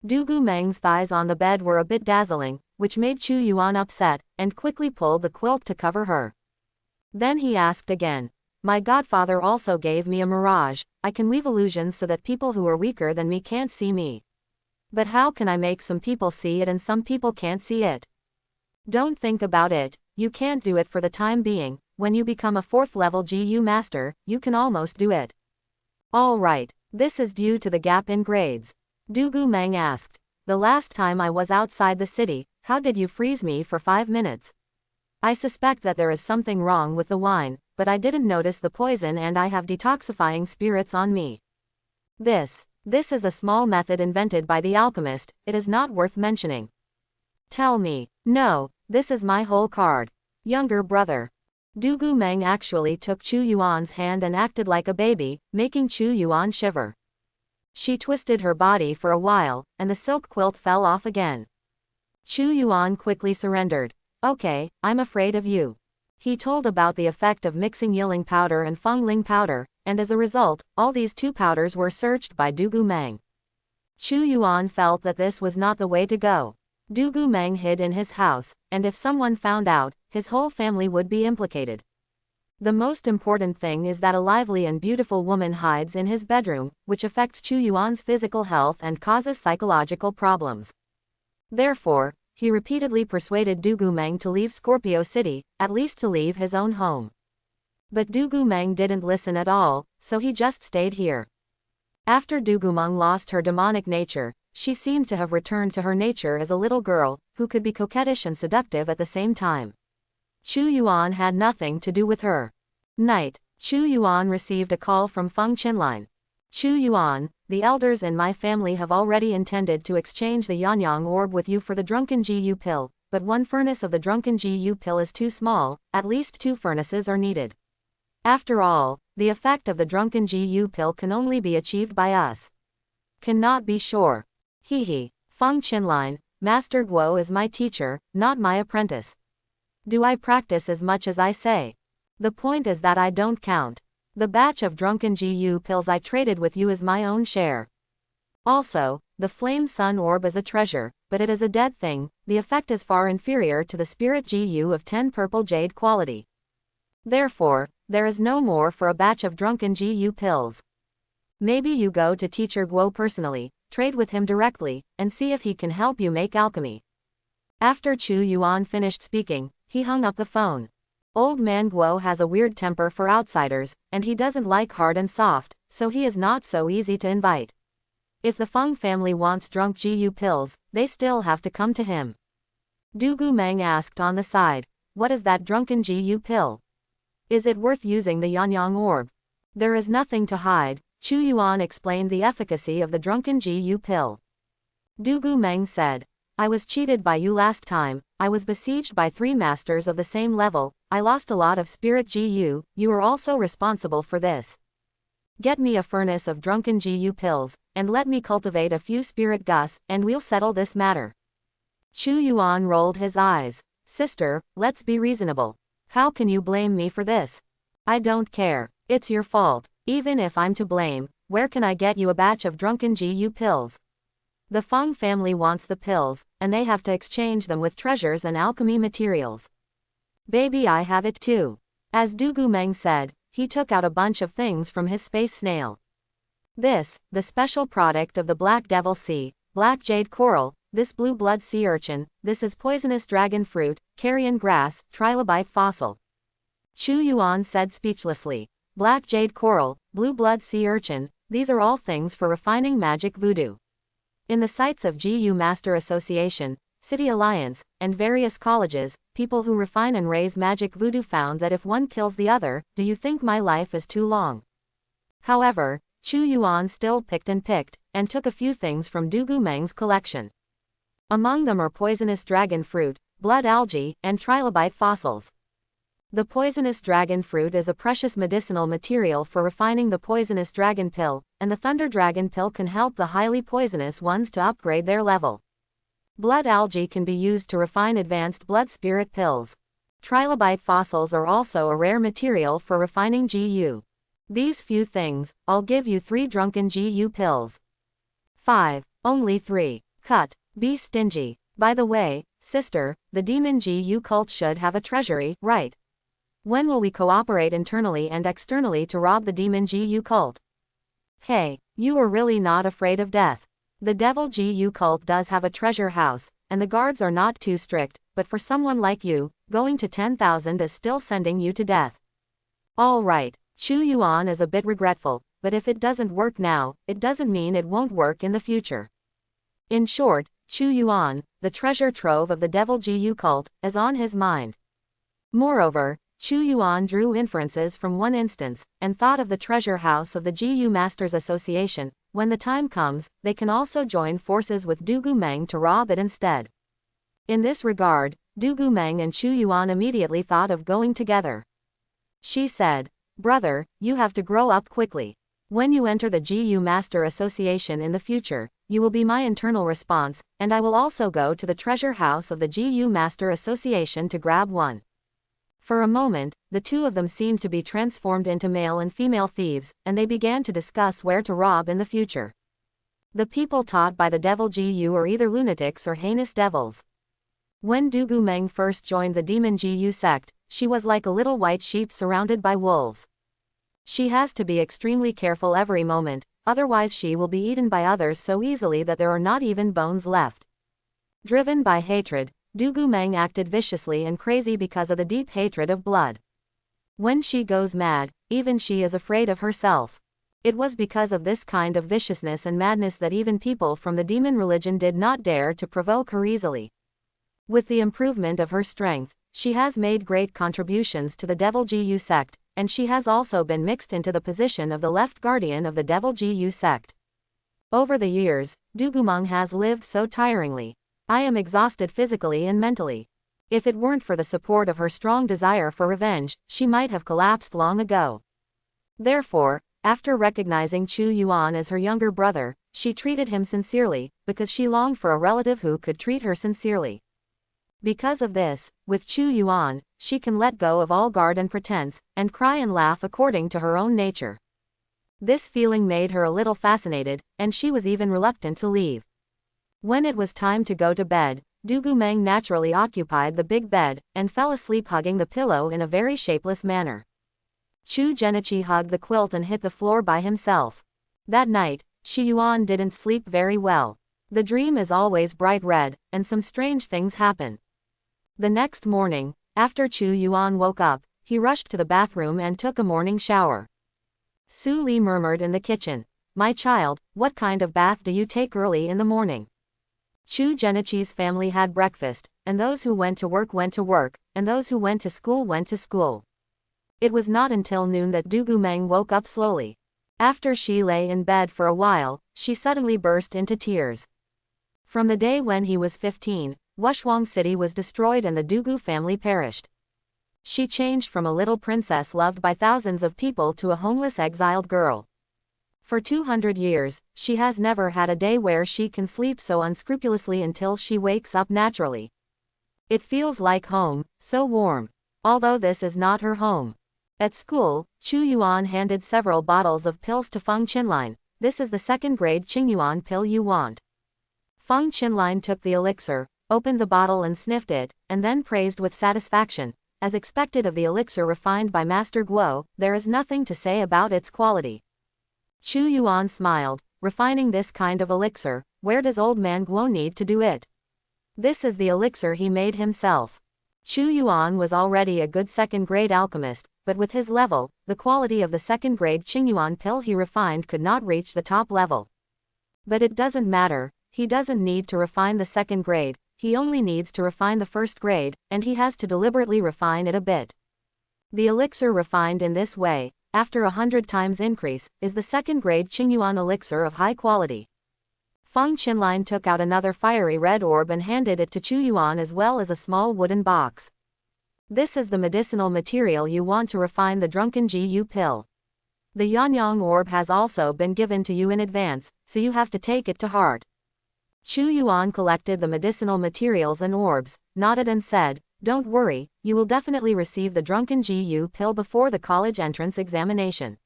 Dugu Meng's thighs on the bed were a bit dazzling, which made Chu Yuan upset, and quickly pulled the quilt to cover her. Then he asked again, "My godfather also gave me a mirage, I can weave illusions so that people who are weaker than me can't see me. But how can I make some people see it and some people can't see it?" "Don't think about it, you can't do it for the time being, when you become a 4th level Gu master, you can almost do it." "All right, this is due to the gap in grades." Dugu Meng asked, "The last time I was outside the city, how did you freeze me for 5 minutes? I suspect that there is something wrong with the wine, but I didn't notice the poison and I have detoxifying spirits on me. This is a small method invented by the alchemist, it is not worth mentioning." "Tell me." "No, this is my whole card. Younger brother." Dugu Meng actually took Chu Yuan's hand and acted like a baby, making Chu Yuan shiver. She twisted her body for a while, and the silk quilt fell off again. Chu Yuan quickly surrendered. "Okay, I'm afraid of you." He told about the effect of mixing Yiling powder and Fengling powder, and as a result, all these 2 powders were searched by Dugu Meng. Chu Yuan felt that this was not the way to go. Dugu Meng hid in his house, and if someone found out, his whole family would be implicated. The most important thing is that a lively and beautiful woman hides in his bedroom, which affects Chu Yuan's physical health and causes psychological problems. Therefore, he repeatedly persuaded Dugu Meng to leave Scorpio City, at least to leave his own home. But Dugu Meng didn't listen at all, so he just stayed here. After Dugu Meng lost her demonic nature, she seemed to have returned to her nature as a little girl, who could be coquettish and seductive at the same time. Chu Yuan had nothing to do with her. Night. Chu Yuan received a call from Feng Qinlin. "Chu Yuan, the elders in my family have already intended to exchange the Yanyang orb with you for the drunken Gu pill, but 1 furnace of the drunken Gu pill is too small, at least 2 furnaces are needed. After all, the effect of the drunken Gu pill can only be achieved by us. Cannot be sure." Hehe. Feng Qinlin, Master Guo is my teacher, not my apprentice. Do I practice as much as I say? The point is that I don't count. The batch of drunken Gu pills I traded with you is my own share. Also, the flame sun orb is a treasure, but it is a dead thing, the effect is far inferior to the spirit Gu of 10 purple jade quality. Therefore, there is no more for a batch of drunken Gu pills. Maybe you go to teacher Guo personally, trade with him directly, and see if he can help you make alchemy. After Chu Yuan finished speaking, he hung up the phone. Old man Guo has a weird temper for outsiders, and he doesn't like hard and soft, so he is not so easy to invite. If the Feng family wants drunk GU pills, they still have to come to him. Dugu Mang asked on the side, what is that drunken GU pill? Is it worth using the Yanyang orb? There is nothing to hide, Chu Yuan explained the efficacy of the drunken GU pill. Dugu Mang said, I was cheated by you last time, I was besieged by 3 masters of the same level, I lost a lot of spirit GU, you are also responsible for this. Get me a furnace of drunken GU pills, and let me cultivate a few spirit gus, and we'll settle this matter. Chu Yuan rolled his eyes. Sister, let's be reasonable. How can you blame me for this? I don't care. It's your fault. Even if I'm to blame, where can I get you a batch of drunken GU pills? The Feng family wants the pills, and they have to exchange them with treasures and alchemy materials. Baby, I have it too. As Dugu Meng said, he took out a bunch of things from his space snail. This, the special product of the Black Devil Sea, Black Jade Coral, this Blue Blood Sea Urchin, this is poisonous dragon fruit, carrion grass, trilobite fossil. Chu Yuan said speechlessly. Black Jade Coral, Blue Blood Sea Urchin, these are all things for refining magic voodoo. In the sites of GU Master Association, City Alliance, and various colleges, people who refine and raise magic voodoo found that if one kills the other, do you think my life is too long? However, Chu Yuan still picked, and took a few things from Dugu Meng's collection. Among them are poisonous dragon fruit, blood algae, and trilobite fossils. The poisonous dragon fruit is a precious medicinal material for refining the poisonous dragon pill, and the thunder dragon pill can help the highly poisonous ones to upgrade their level. Blood algae can be used to refine advanced blood spirit pills. Trilobite fossils are also a rare material for refining GU. These few things, I'll give you 3 drunken GU pills. 5. Only 3. Cut. Be stingy. By the way, sister, the demon GU cult should have a treasury, right? When will we cooperate internally and externally to rob the demon GU cult? Hey, you are really not afraid of death. The devil GU cult does have a treasure house, and the guards are not too strict, but for someone like you, going to 10,000 is still sending you to death. All right, Chu Yuan is a bit regretful, but if it doesn't work now, it doesn't mean it won't work in the future. In short, Chu Yuan, the treasure trove of the devil GU cult, is on his mind. Moreover, Chu Yuan drew inferences from one instance, and thought of the treasure house of the GU Masters Association. When the time comes, they can also join forces with Dugu Meng to rob it instead. In this regard, Dugu Meng and Chu Yuan immediately thought of going together. She said, brother, you have to grow up quickly. When you enter the GU Master Association in the future, you will be my internal response, and I will also go to the treasure house of the GU Master Association to grab one. For a moment, the two of them seemed to be transformed into male and female thieves, and they began to discuss where to rob in the future. The people taught by the devil GU are either lunatics or heinous devils. When Dugu Meng first joined the demon GU sect, she was like a little white sheep surrounded by wolves. She has to be extremely careful every moment, otherwise she will be eaten by others so easily that there are not even bones left. Driven by hatred, Dugu Meng acted viciously and crazy because of the deep hatred of blood. When she goes mad, even she is afraid of herself. It was because of this kind of viciousness and madness that even people from the demon religion did not dare to provoke her easily. With the improvement of her strength, she has made great contributions to the devil GU sect, and she has also been mixed into the position of the left guardian of the devil GU sect. Over the years, Dugu Meng has lived so tiringly. I am exhausted physically and mentally. If it weren't for the support of her strong desire for revenge, she might have collapsed long ago. Therefore, after recognizing Chu Yuan as her younger brother, she treated him sincerely, because she longed for a relative who could treat her sincerely. Because of this, with Chu Yuan, she can let go of all guard and pretense, and cry and laugh according to her own nature. This feeling made her a little fascinated, and she was even reluctant to leave. When it was time to go to bed, Dugu Meng naturally occupied the big bed, and fell asleep hugging the pillow in a very shapeless manner. Chu Genichi hugged the quilt and hit the floor by himself. That night, Shi Yuan didn't sleep very well. The dream is always bright red, and some strange things happen. The next morning, after Chu Yuan woke up, he rushed to the bathroom and took a morning shower. Su Li murmured in the kitchen. My child, what kind of bath do you take early in the morning? Chu Genichi's family had breakfast, and those who went to work, and those who went to school went to school. It was not until noon that Dugu Meng woke up slowly. After she lay in bed for a while, she suddenly burst into tears. From the day when he was 15, Wushuang City was destroyed and the Dugu family perished. She changed from a little princess loved by thousands of people to a homeless exiled girl. For 200 years, she has never had a day where she can sleep so unscrupulously until she wakes up naturally. It feels like home, so warm. Although this is not her home. At school, Chu Yuan handed several bottles of pills to Feng Qinlin. This is the second-grade Qingyuan pill you want. Feng Qinlin took the elixir, opened the bottle and sniffed it, and then praised with satisfaction. As expected of the elixir refined by Master Guo, there is nothing to say about its quality. Chu Yuan smiled. Refining this kind of elixir, where does old man Guo need to do it? This is the elixir he made himself. Chu Yuan was already a good second-grade alchemist, but with his level, the quality of the second-grade Qingyuan pill he refined could not reach the top level. But it doesn't matter, he doesn't need to refine the second grade, he only needs to refine the first grade, and he has to deliberately refine it a bit. The elixir refined in this way, after 100 times increase, is the second-grade Qingyuan elixir of high quality. Feng Qinlin took out another fiery red orb and handed it to Chu Yuan as well as a small wooden box. This is the medicinal material you want to refine the drunken Gu pill. The Yanyang orb has also been given to you in advance, so you have to take it to heart. Chu Yuan collected the medicinal materials and orbs, nodded and said, don't worry, you will definitely receive the drunken Gu pill before the college entrance examination.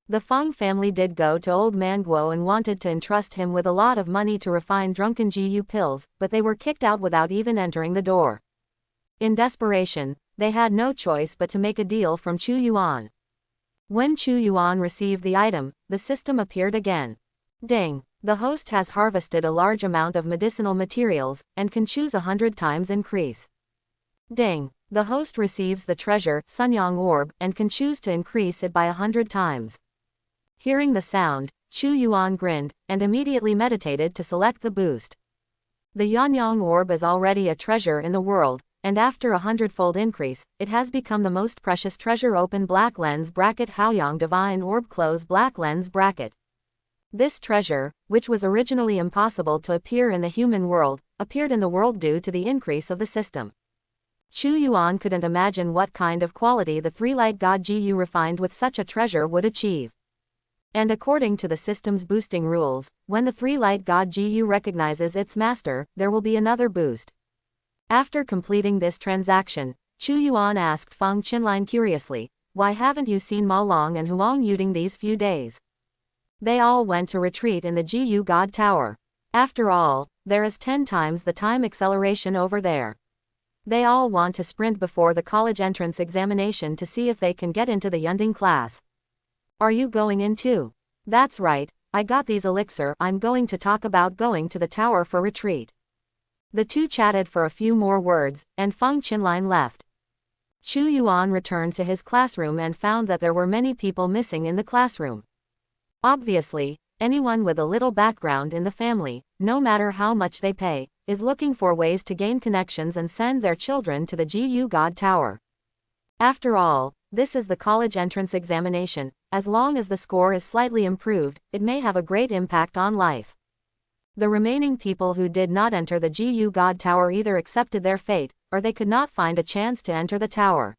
The Feng family did go to old man Guo and wanted to entrust him with a lot of money to refine drunken Gu pills, but they were kicked out without even entering the door. In desperation, they had no choice but to make a deal from Chu Yuan. When Chu Yuan received the item, the system appeared again. Ding! The host has harvested a large amount of medicinal materials, and can choose 100 times increase. Ding! The host receives the treasure, Sunyang orb, and can choose to increase it by 100 times. Hearing the sound, Chu Yuan grinned, and immediately meditated to select the boost. The Yanyang orb is already a treasure in the world, and after 100-fold increase, it has become the most precious treasure. Open black lens bracket Haoyang divine orb close black lens bracket. This treasure, which was originally impossible to appear in the human world, appeared in the world due to the increase of the system. Chu Yuan couldn't imagine what kind of quality the three-light god Gu refined with such a treasure would achieve. And according to the system's boosting rules, when the three-light god Gu recognizes its master, there will be another boost. After completing this transaction, Chu Yuan asked Feng Qinlin curiously, why haven't you seen Ma Long and Huang Yuding these few days? They all went to retreat in the Gu God Tower. After all, there is 10 times the time acceleration over there. They all want to sprint before the college entrance examination to see if they can get into the Yunding class. Are you going in too? That's right, I got these elixir. I'm going to talk about going to the tower for retreat. The two chatted for a few more words, and Feng Qinlin left. Chu Yuan returned to his classroom and found that there were many people missing in the classroom. Obviously, anyone with a little background in the family, no matter how much they pay, is looking for ways to gain connections and send their children to the Gu God Tower. After all, this is the college entrance examination. As long as the score is slightly improved, it may have a great impact on life. The remaining people who did not enter the Gu God Tower either accepted their fate, or they could not find a chance to enter the tower.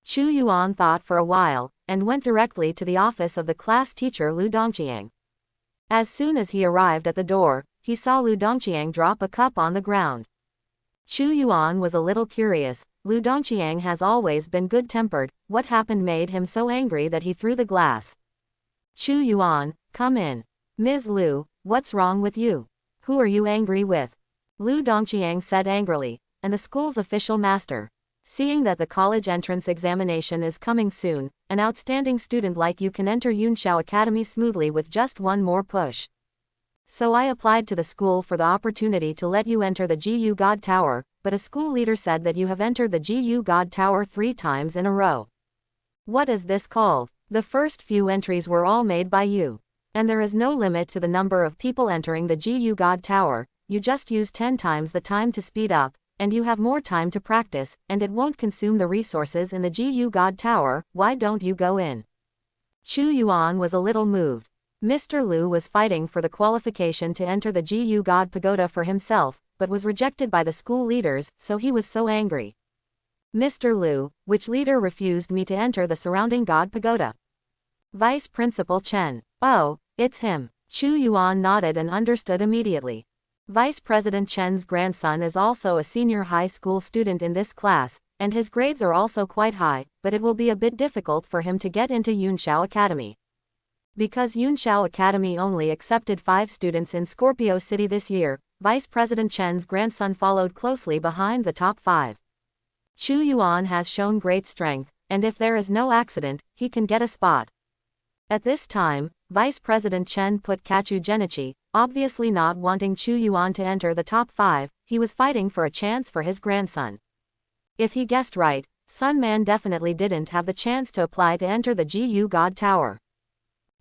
Chu Yuan thought for a while, and went directly to the office of the class teacher Lu Dongqiang. As soon as he arrived at the door, he saw Lu Dongqiang drop a cup on the ground. Chu Yuan was a little curious. Lu Dongqiang has always been good-tempered. What happened made him so angry that he threw the glass? Chu Yuan, come in. Ms. Lu, what's wrong with you? Who are you angry with? Lu Dongqiang said angrily, and the school's official master. Seeing that the college entrance examination is coming soon, an outstanding student like you can enter Yunshao Academy smoothly with just one more push. So I applied to the school for the opportunity to let you enter the Gu God Tower, but a school leader said that you have entered the GU God Tower 3 times in a row. What is this called? The first few entries were all made by you. And there is no limit to the number of people entering the GU God Tower, you just use 10 times the time to speed up, and you have more time to practice, and it won't consume the resources in the GU God Tower. Why don't you go in? Chu Yuan was a little moved. Mr. Liu was fighting for the qualification to enter the GU God Pagoda for himself, but was rejected by the school leaders, so he was so angry. Mr. Liu, which leader refused me to enter the surrounding God Pagoda? Vice Principal Chen. Oh, it's him. Chu Yuan nodded and understood immediately. Vice President Chen's grandson is also a senior high school student in this class, and his grades are also quite high, but it will be a bit difficult for him to get into Yunshao Academy. Because Yunshao Academy only accepted 5 students in Scorpio City this year, Vice President Chen's grandson followed closely behind the top 5. Chu Yuan has shown great strength, and if there is no accident, he can get a spot. At this time, Vice President Chen put Kachu Genichi, obviously not wanting Chu Yuan to enter the top 5, he was fighting for a chance for his grandson. If he guessed right, Sun Man definitely didn't have the chance to apply to enter the GU God Tower.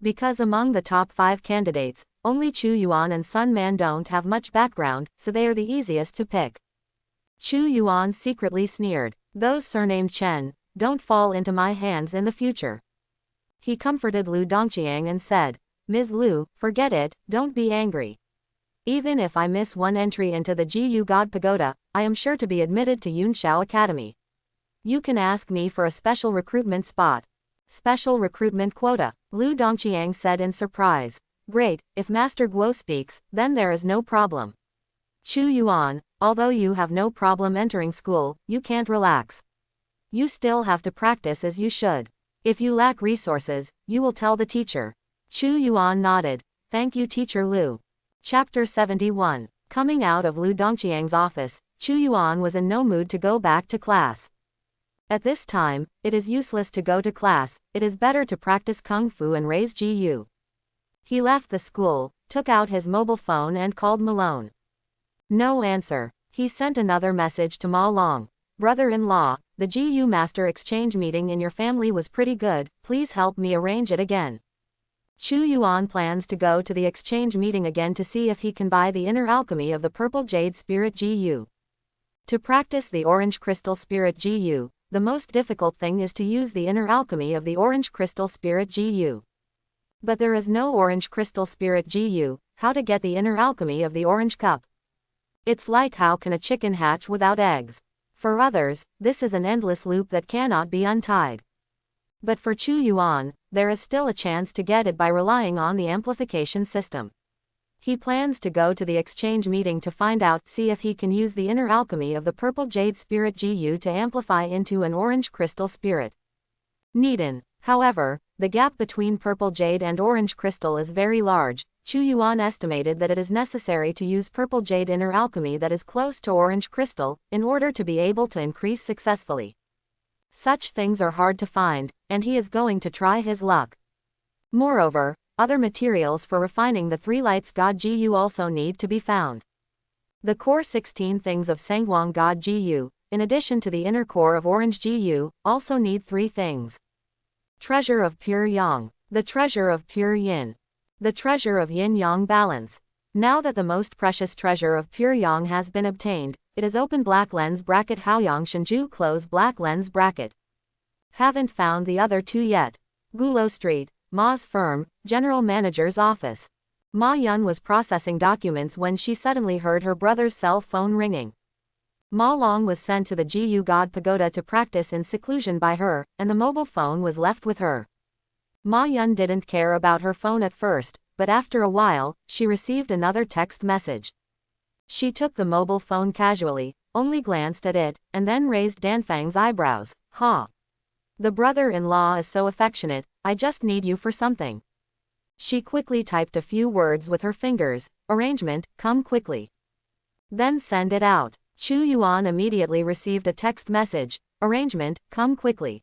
Because among the top 5 candidates, only Chu Yuan and Sun Man don't have much background, so they are the easiest to pick. Chu Yuan secretly sneered, "Those surnamed Chen, don't fall into my hands in the future." He comforted Lu Dongqiang and said, "Ms. Lu, forget it, don't be angry. Even if I miss one entry into the GU God Pagoda, I am sure to be admitted to Yunshao Academy. You can ask me for a special recruitment spot." Special recruitment quota, Lu Dongqiang said in surprise. "Great, if Master Guo speaks, then there is no problem." Chu Yuan, although you have no problem entering school, you can't relax. You still have to practice as you should. If you lack resources, you will tell the teacher. Chu Yuan nodded. "Thank you, Teacher Lu." Chapter 71. Coming out of Lu Dongqiang's office, Chu Yuan was in no mood to go back to class. At this time, it is useless to go to class, it is better to practice Kung Fu and raise GU. He left the school, took out his mobile phone and called Malone. No answer. He sent another message to Ma Long. "Brother-in-law, the GU Master Exchange meeting in your family was pretty good, please help me arrange it again." Chu Yuan plans to go to the exchange meeting again to see if he can buy the inner alchemy of the Purple Jade Spirit GU. To practice the Orange Crystal Spirit GU, the most difficult thing is to use the inner alchemy of the Orange Crystal Spirit GU. But there is no Orange Crystal Spirit GU, how to get the inner alchemy of the Orange Cup? It's like how can a chicken hatch without eggs? For others, this is an endless loop that cannot be untied. But for Chu Yuan, there is still a chance to get it by relying on the amplification system. He plans to go to the exchange meeting to find out, see if he can use the inner alchemy of the Purple Jade Spirit GU to amplify into an Orange Crystal Spirit. Needin. However, the gap between Purple Jade and Orange Crystal is very large. Chu Yuan estimated that it is necessary to use Purple Jade inner alchemy that is close to Orange Crystal, in order to be able to increase successfully. Such things are hard to find, and he is going to try his luck. Moreover, other materials for refining the 3 lights God GU also need to be found. The core 16 things of Sangwang God GU, in addition to the inner core of Orange GU, also need 3 things. Treasure of Pure Yang, the treasure of Pure Yin, the treasure of Yin-Yang balance. Now that the most precious treasure of Pure Yang has been obtained, it is open black lens bracket Haoyang Shenju close black lens bracket. Haven't found the other 2 yet. Gulo Street, Ma's firm, General Manager's office. Ma Yun was processing documents when she suddenly heard her brother's cell phone ringing. Ma Long was sent to the GU God Pagoda to practice in seclusion by her, and the mobile phone was left with her. Ma Yun didn't care about her phone at first, but after a while, she received another text message. She took the mobile phone casually, only glanced at it, and then raised Danfang's eyebrows. "Ha! The brother-in-law is so affectionate, I just need you for something." She quickly typed a few words with her fingers. "Arrangement, come quickly." Then send it out. Chu Yuan immediately received a text message. "Arrangement, come quickly."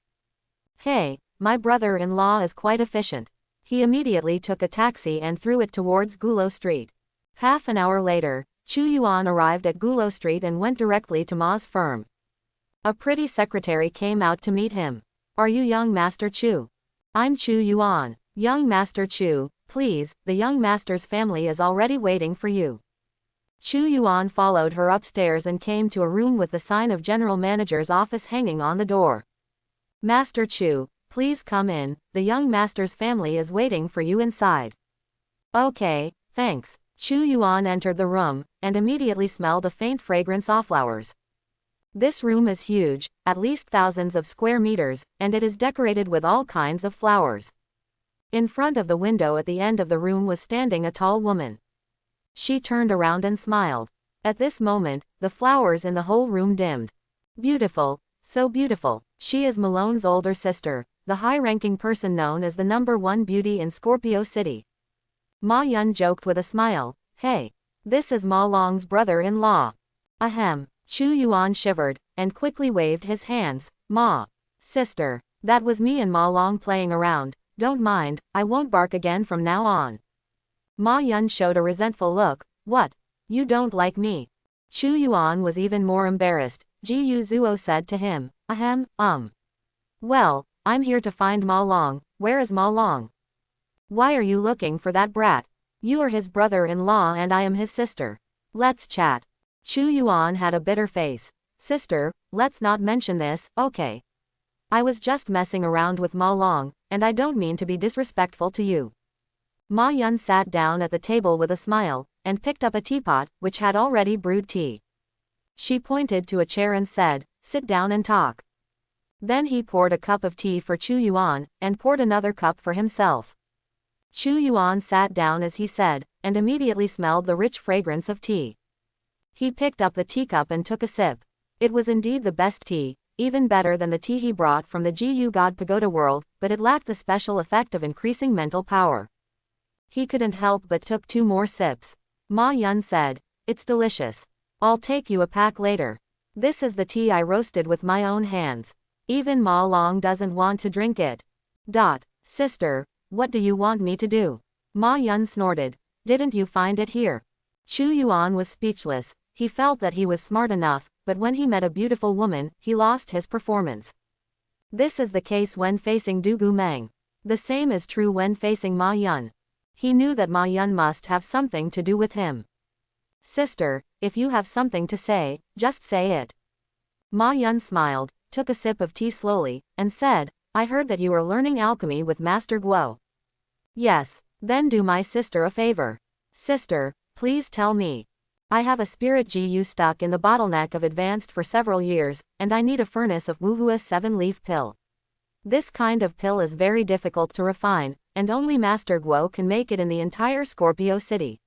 Hey, my brother-in-law is quite efficient. He immediately took a taxi and threw it towards Gulo Street. Half an hour later, Chu Yuan arrived at Gulo Street and went directly to Ma's firm. A pretty secretary came out to meet him. Are you young Master Chu? I'm Chu Yuan. Young Master Chu, please, the young master's family is already waiting for you. Chu Yuan followed her upstairs and came to a room with the sign of General Manager's office hanging on the door. Master Chu, please come in, the young master's family is waiting for you inside. Okay, thanks. Chu Yuan entered the room, and immediately smelled a faint fragrance of flowers. This room is huge, at least thousands of square meters, and it is decorated with all kinds of flowers. In front of the window at the end of the room was standing a tall woman. She turned around and smiled. At this moment, the flowers in the whole room dimmed. Beautiful, so beautiful. She is Malone's older sister, the high-ranking person known as the #1 beauty in Scorpio City. Ma Yun joked with a smile. Hey, this is Ma Long's brother-in-law. Ahem. Chu Yuan shivered, and quickly waved his hands. Ma. Sister. That was me and Ma Long playing around. Don't mind, I won't bark again from now on. Ma Yun showed a resentful look. What? You don't like me? Chu Yuan was even more embarrassed. Ji Zuo said to him. Ahem, Well, I'm here to find Ma Long. Where is Ma Long? Why are you looking for that brat? You are his brother-in-law and I am his sister. Let's chat. Chu Yuan had a bitter face. Sister, let's not mention this, okay? I was just messing around with Ma Long, and I don't mean to be disrespectful to you. Ma Yun sat down at the table with a smile, and picked up a teapot, which had already brewed tea. She pointed to a chair and said, sit down and talk. Then he poured a cup of tea for Chu Yuan, and poured another cup for himself. Chu Yuan sat down as he said, and immediately smelled the rich fragrance of tea. He picked up the teacup and took a sip. It was indeed the best tea, even better than the tea he brought from the Gu God Pagoda world, but it lacked the special effect of increasing mental power. He couldn't help but took 2 more sips. Ma Yun said, it's delicious. I'll take you a pack later. This is the tea I roasted with my own hands. Even Ma Long doesn't want to drink it. Sister, what do you want me to do? Ma Yun snorted. Didn't you find it here? Chu Yuan was speechless. He felt that he was smart enough, but when he met a beautiful woman, he lost his performance. This is the case when facing Dugu Mang. The same is true when facing Ma Yun. He knew that Ma Yun must have something to do with him. Sister, if you have something to say, just say it. Ma Yun smiled, took a sip of tea slowly, and said, I heard that you are learning alchemy with Master Guo. Yes, then do my sister a favor. Sister, please tell me. I have a spirit Gu stuck in the bottleneck of advanced for several years, and I need a furnace of Wuhua's 7-leaf pill. This kind of pill is very difficult to refine, and only Master Guo can make it in the entire Scorpio City.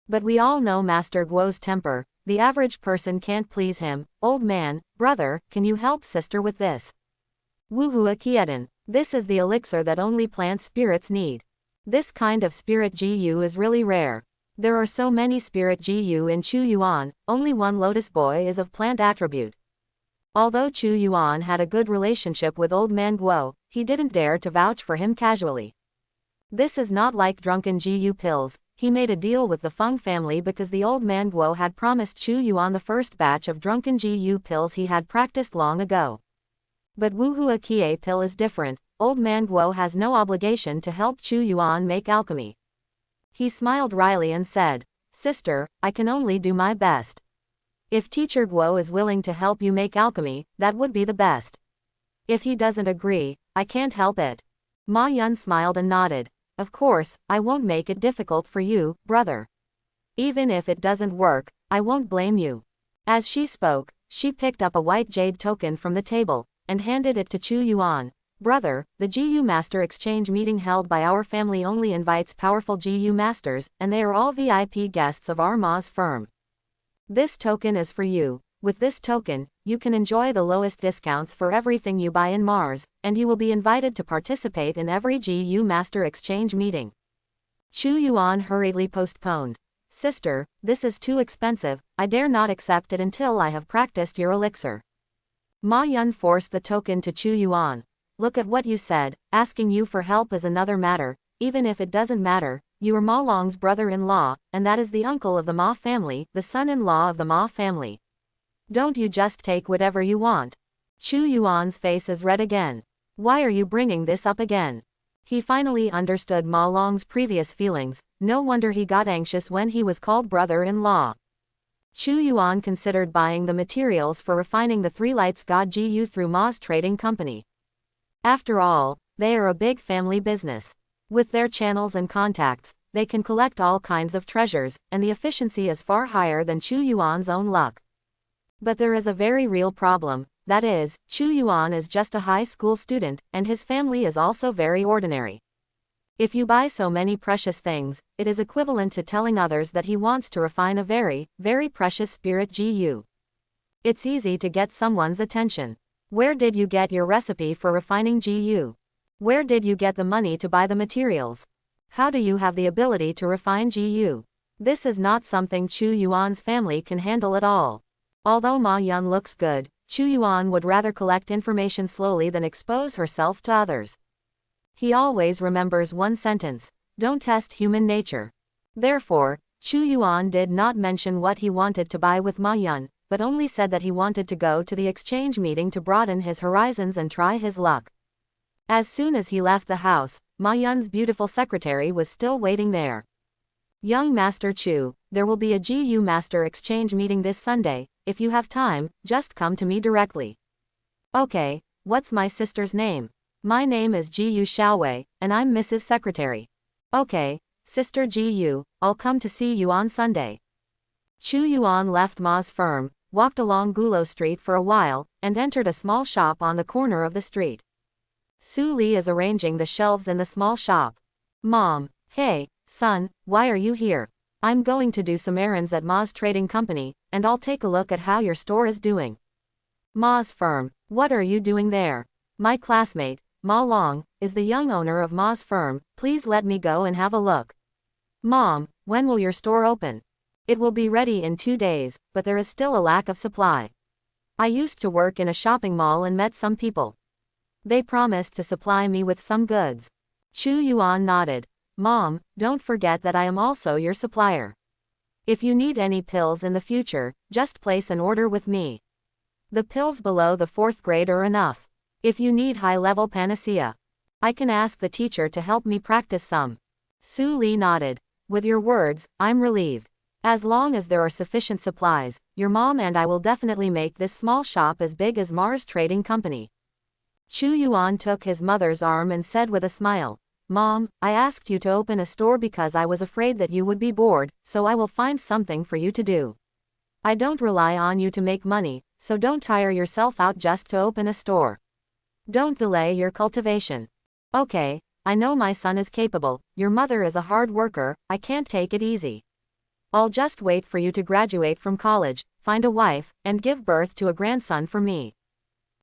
But we all know Master Guo's temper, the average person can't please him. Old man, brother, can you help sister with this? Wuhua Kietan. This is the elixir that only plant spirits need. This kind of spirit Gu is really rare. There are so many spirit Gu in Chu Yuan, only one lotus boy is of plant attribute. Although Chu Yuan had a good relationship with old man Guo, he didn't dare to vouch for him casually. This is not like drunken Gu pills. He made a deal with the Feng family because the old man Guo had promised Chu Yuan the first batch of drunken Gu pills he had practiced long ago. But Wuhua Kie pill is different. Old man Guo has no obligation to help Chu Yuan make alchemy. He smiled wryly and said, Sister, I can only do my best. If Teacher Guo is willing to help you make alchemy, that would be the best. If he doesn't agree, I can't help it. Ma Yun smiled and nodded. Of course, I won't make it difficult for you, brother. Even if it doesn't work, I won't blame you. As she spoke, she picked up a white jade token from the table, and handed it to Chu Yuan. Brother, the Gu Master Exchange meeting held by our family only invites powerful Gu Masters, and they are all VIP guests of our Ma's firm. This token is for you. With this token, you can enjoy the lowest discounts for everything you buy in Mars, and you will be invited to participate in every Gu Master Exchange meeting. Chu Yuan hurriedly postponed. Sister, this is too expensive, I dare not accept it until I have practiced your elixir. Ma Yun forced the token to Chu Yuan. Look at what you said, asking you for help is another matter, even if it doesn't matter, you are Ma Long's brother-in-law, and that is the uncle of the Ma family, the son-in-law of the Ma family. Don't you just take whatever you want? Chu Yuan's face is red again. Why are you bringing this up again? He finally understood Ma Long's previous feelings, no wonder he got anxious when he was called brother-in-law. Chu Yuan considered buying the materials for refining the Three Lights God Gu through Ma's trading company. After all, they are a big family business. With their channels and contacts, they can collect all kinds of treasures, and the efficiency is far higher than Chu Yuan's own luck. But there is a very real problem, that is, Chu Yuan is just a high school student, and his family is also very ordinary. If you buy so many precious things, it is equivalent to telling others that he wants to refine a very, very precious spirit Gu. It's easy to get someone's attention. Where did you get your recipe for refining Gu? Where did you get the money to buy the materials? How do you have the ability to refine Gu? This is not something Chu Yuan's family can handle at all. Although Ma Yun looks good, Chu Yuan would rather collect information slowly than expose herself to others. He always remembers one sentence: don't test human nature. Therefore, Chu Yuan did not mention what he wanted to buy with Ma Yun, but only said that he wanted to go to the exchange meeting to broaden his horizons and try his luck. As soon as he left the house, Ma Yun's beautiful secretary was still waiting there. Young Master Chu, there will be a Gu Master exchange meeting this Sunday. If you have time, just come to me directly. Okay, what's my sister's name? My name is Gu Xiaowei, and I'm Mrs. Secretary. Okay, Sister Gu, I'll come to see you on Sunday. Chu Yuan left Ma's firm, walked along Gulo Street for a while, and entered a small shop on the corner of the street. Su Li is arranging the shelves in the small shop. Mom, hey, son, why are you here? I'm going to do some errands at Ma's trading company, and I'll take a look at how your store is doing. Ma's firm, what are you doing there? My classmate, Ma Long, is the young owner of Ma's firm. Please let me go and have a look. Mom, when will your store open? It will be ready in 2 days, but there is still a lack of supply. I used to work in a shopping mall and met some people. They promised to supply me with some goods. Chu Yuan nodded. Mom, don't forget that I am also your supplier. If you need any pills in the future, just place an order with me. The pills below the 4th grade are enough. If you need high-level panacea, I can ask the teacher to help me practice some. Su Li nodded. With your words, I'm relieved. As long as there are sufficient supplies, your mom and I will definitely make this small shop as big as Mars Trading Company. Chu Yuan took his mother's arm and said with a smile, Mom, I asked you to open a store because I was afraid that you would be bored, so I will find something for you to do. I don't rely on you to make money, so don't tire yourself out just to open a store. Don't delay your cultivation. Okay, I know my son is capable, your mother is a hard worker, I can't take it easy. I'll just wait for you to graduate from college, find a wife, and give birth to a grandson for me.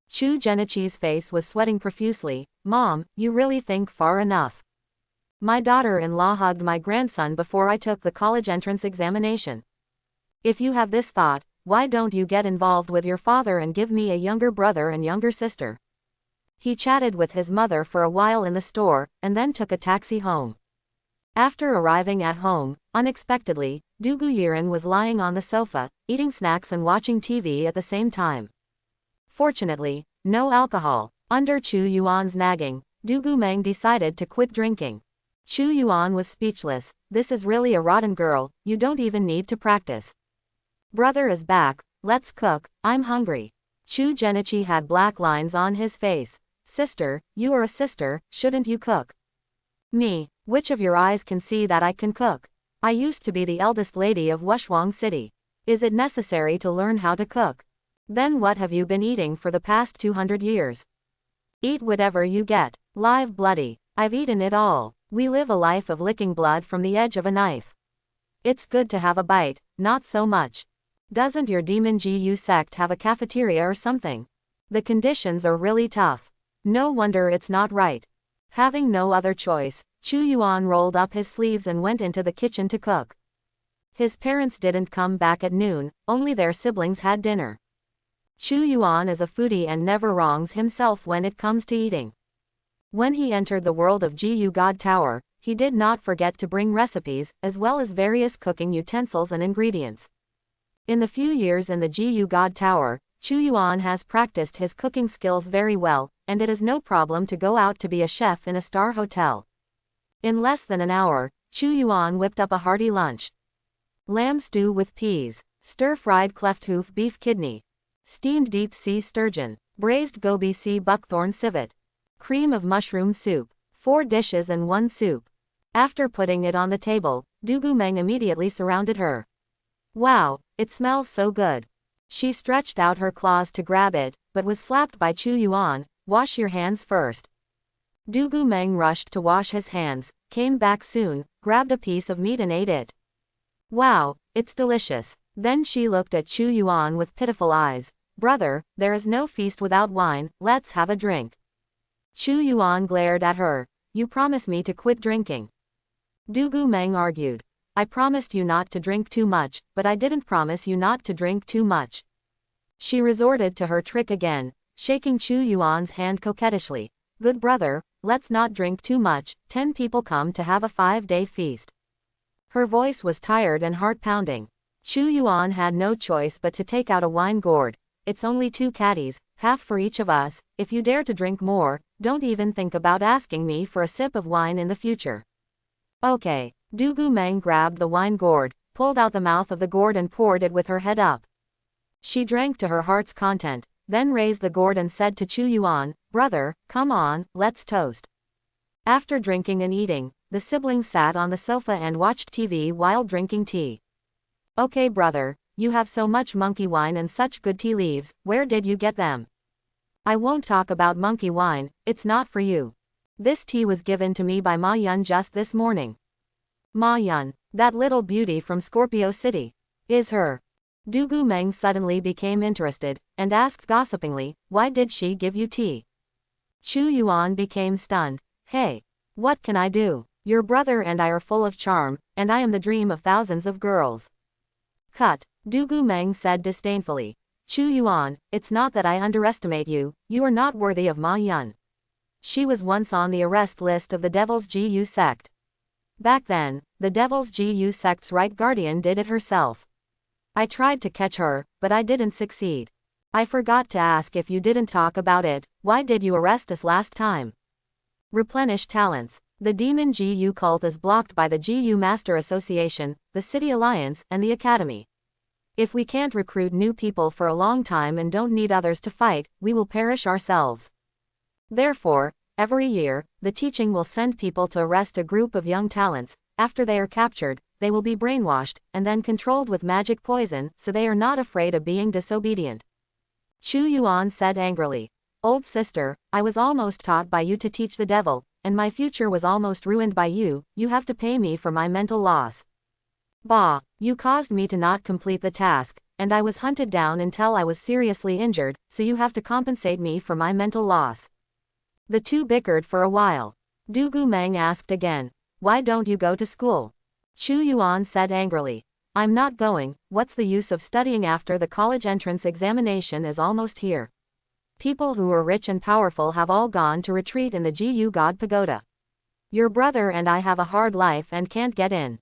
Chu Genichi's face was sweating profusely. Mom, you really think far enough. My daughter-in-law hugged my grandson before I took the college entrance examination. If you have this thought, why don't you get involved with your father and give me a younger brother and younger sister? He chatted with his mother for a while in the store, and then took a taxi home. After arriving at home, unexpectedly, Dugu Yiren was lying on the sofa, eating snacks and watching TV at the same time. Fortunately, no alcohol. Under Chu Yuan's nagging, Dugu Mang decided to quit drinking. Chu Yuan was speechless. This is really a rotten girl, you don't even need to practice. Brother is back, let's cook, I'm hungry. Chu Genichi had black lines on his face. Sister, you are a sister, shouldn't you cook? Me, which of your eyes can see that I can cook? I used to be the eldest lady of Wushuang City. Is it necessary to learn how to cook? Then what have you been eating for the past 200 years? Eat whatever you get. Live bloody. I've eaten it all. We live a life of licking blood from the edge of a knife. It's good to have a bite, not so much. Doesn't your demon Gu sect have a cafeteria or something? The conditions are really tough. No wonder it's not right. Having no other choice, Chu Yuan rolled up his sleeves and went into the kitchen to cook. His parents didn't come back at noon, only their siblings had dinner. Chu Yuan is a foodie and never wrongs himself when it comes to eating. When he entered the world of Gu God Tower, he did not forget to bring recipes, as well as various cooking utensils and ingredients. In the few years in the Gu God Tower, Chu Yuan has practiced his cooking skills very well, and it is no problem to go out to be a chef in a star hotel. In less than an hour, Chu Yuan whipped up a hearty lunch. Lamb stew with peas, stir-fried cleft hoof beef kidney, steamed deep-sea sturgeon, braised goby sea buckthorn civet, cream of mushroom soup, 4 dishes and 1 soup. After putting it on the table, Dugu Mang immediately surrounded her. Wow, it smells so good. She stretched out her claws to grab it, but was slapped by Chu Yuan. Wash your hands first. Dugu Mang rushed to wash his hands, came back soon, grabbed a piece of meat and ate it. Wow, it's delicious. Then she looked at Chu Yuan with pitiful eyes. Brother, there is no feast without wine, let's have a drink. Chu Yuan glared at her. You promised me to quit drinking. Dugu Mang argued. I promised you not to drink too much, but I didn't promise you not to drink too much. She resorted to her trick again, shaking Chu Yuan's hand coquettishly. Good brother, let's not drink too much, 10 people come to have a 5-day feast. Her voice was tired and heart-pounding. Chu Yuan had no choice but to take out a wine gourd. It's only 2 caddies, half for each of us. If you dare to drink more, don't even think about asking me for a sip of wine in the future. Okay. Dugu Mang grabbed the wine gourd, pulled out the mouth of the gourd and poured it with her head up. She drank to her heart's content, then raised the gourd and said to Chu Yuan, Brother, come on, let's toast. After drinking and eating, the siblings sat on the sofa and watched TV while drinking tea. Okay brother, you have so much monkey wine and such good tea leaves, where did you get them? I won't talk about monkey wine, it's not for you. This tea was given to me by Ma Yun just this morning. Ma Yun, that little beauty from Scorpio City, is her. Dugu Mang suddenly became interested, and asked gossipingly, why did she give you tea? Chu Yuan became stunned. Hey, what can I do? Your brother and I are full of charm, and I am the dream of thousands of girls. Cut, Dugu Mang said disdainfully. Chu Yuan, it's not that I underestimate you, you are not worthy of Ma Yun. She was once on the arrest list of the Devil's Gu sect. Back then, the Devil's Gu sect's right guardian did it herself. I tried to catch her, but I didn't succeed. I forgot to ask if you didn't talk about it, why did you arrest us last time? Replenish talents. The Demon Gu cult is blocked by the Gu Master Association, the City Alliance, and the Academy. If we can't recruit new people for a long time and don't need others to fight, we will perish ourselves. Therefore, every year, the teaching will send people to arrest a group of young talents. After they are captured, they will be brainwashed, and then controlled with magic poison, so they are not afraid of being disobedient. Chu Yuan said angrily. Old sister, I was almost taught by you to teach the devil, and my future was almost ruined by you. You have to pay me for my mental loss. Bah, you caused me to not complete the task, and I was hunted down until I was seriously injured, so you have to compensate me for my mental loss. The two bickered for a while. Dugu Mang asked again, why don't you go to school? Chu Yuan said angrily. I'm not going, what's the use of studying after the college entrance examination is almost here? People who are rich and powerful have all gone to retreat in the Gu God Pagoda. Your brother and I have a hard life and can't get in.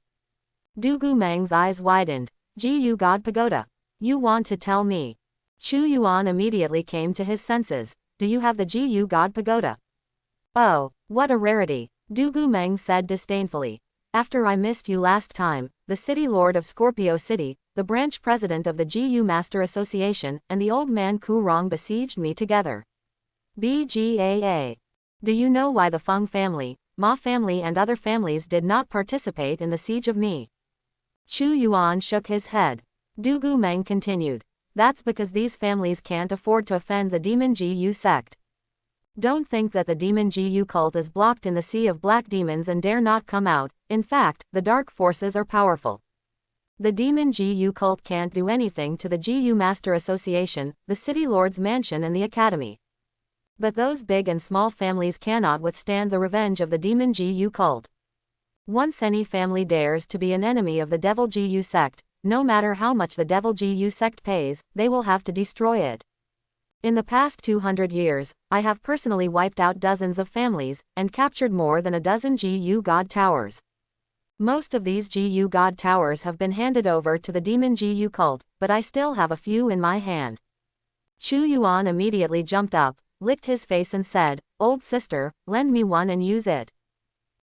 Dugu Mang's eyes widened. Gu God Pagoda. You want to tell me? Chu Yuan immediately came to his senses. Do you have the Gu God Pagoda? Oh, what a rarity, Dugu Mang said disdainfully. After I missed you last time, the city lord of Scorpio City, the branch president of the Gu Master Association, and the old man Ku Rong besieged me together. BGAA. Do you know why the Feng family, Ma family and other families did not participate in the siege of me? Chu Yuan shook his head. Dugu Mang continued. That's because these families can't afford to offend the Demon Gu sect. Don't think that the Demon Gu cult is blocked in the sea of black demons and dare not come out. In fact, the dark forces are powerful. The Demon Gu cult can't do anything to the Gu Master Association, the City Lord's Mansion and the Academy. But those big and small families cannot withstand the revenge of the Demon Gu cult. Once any family dares to be an enemy of the Devil Gu sect, no matter how much the Devil Gu sect pays, they will have to destroy it. In the past 200 years, I have personally wiped out dozens of families, and captured more than a dozen GU God Towers. Most of these GU God Towers have been handed over to the demon GU cult, but I still have a few in my hand. Chu Yuan immediately jumped up, licked his face and said, "Old sister, lend me one and use it."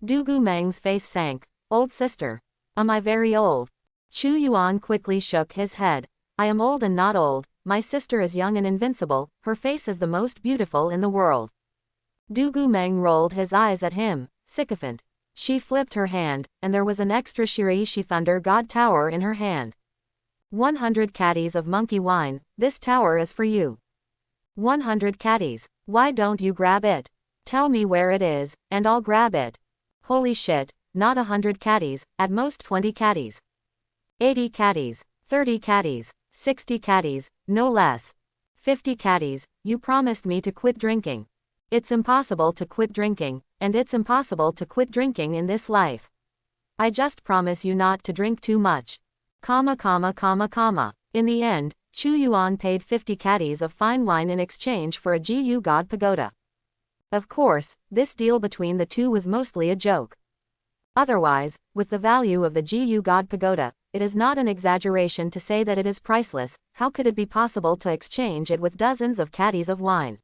Dugu Meng's face sank. "Old sister? Am I very old?" Chu Yuan quickly shook his head. "I am old and not old. My sister is young and invincible, her face is the most beautiful in the world." Dugu Meng rolled his eyes at him, sycophant. She flipped her hand, and there was an extra Shiraishi Thunder God Tower in her hand. 100 caddies of monkey wine, this tower is for you. 100 caddies. Why don't you grab it? Tell me where it is, and I'll grab it. Holy shit, not 100 caddies, at most 20 caddies. 80 caddies, 30 caddies, 60 caddies, no less. 50 caddies, you promised me to quit drinking. It's impossible to quit drinking, and it's impossible to quit drinking in this life. I just promise you not to drink too much. In the end, Chu Yuan paid 50 caddies of fine wine in exchange for a GU God Pagoda. Of course, this deal between the two was mostly a joke. Otherwise, with the value of the GU God Pagoda, it is not an exaggeration to say that it is priceless. How could it be possible to exchange it with dozens of caddies of wine?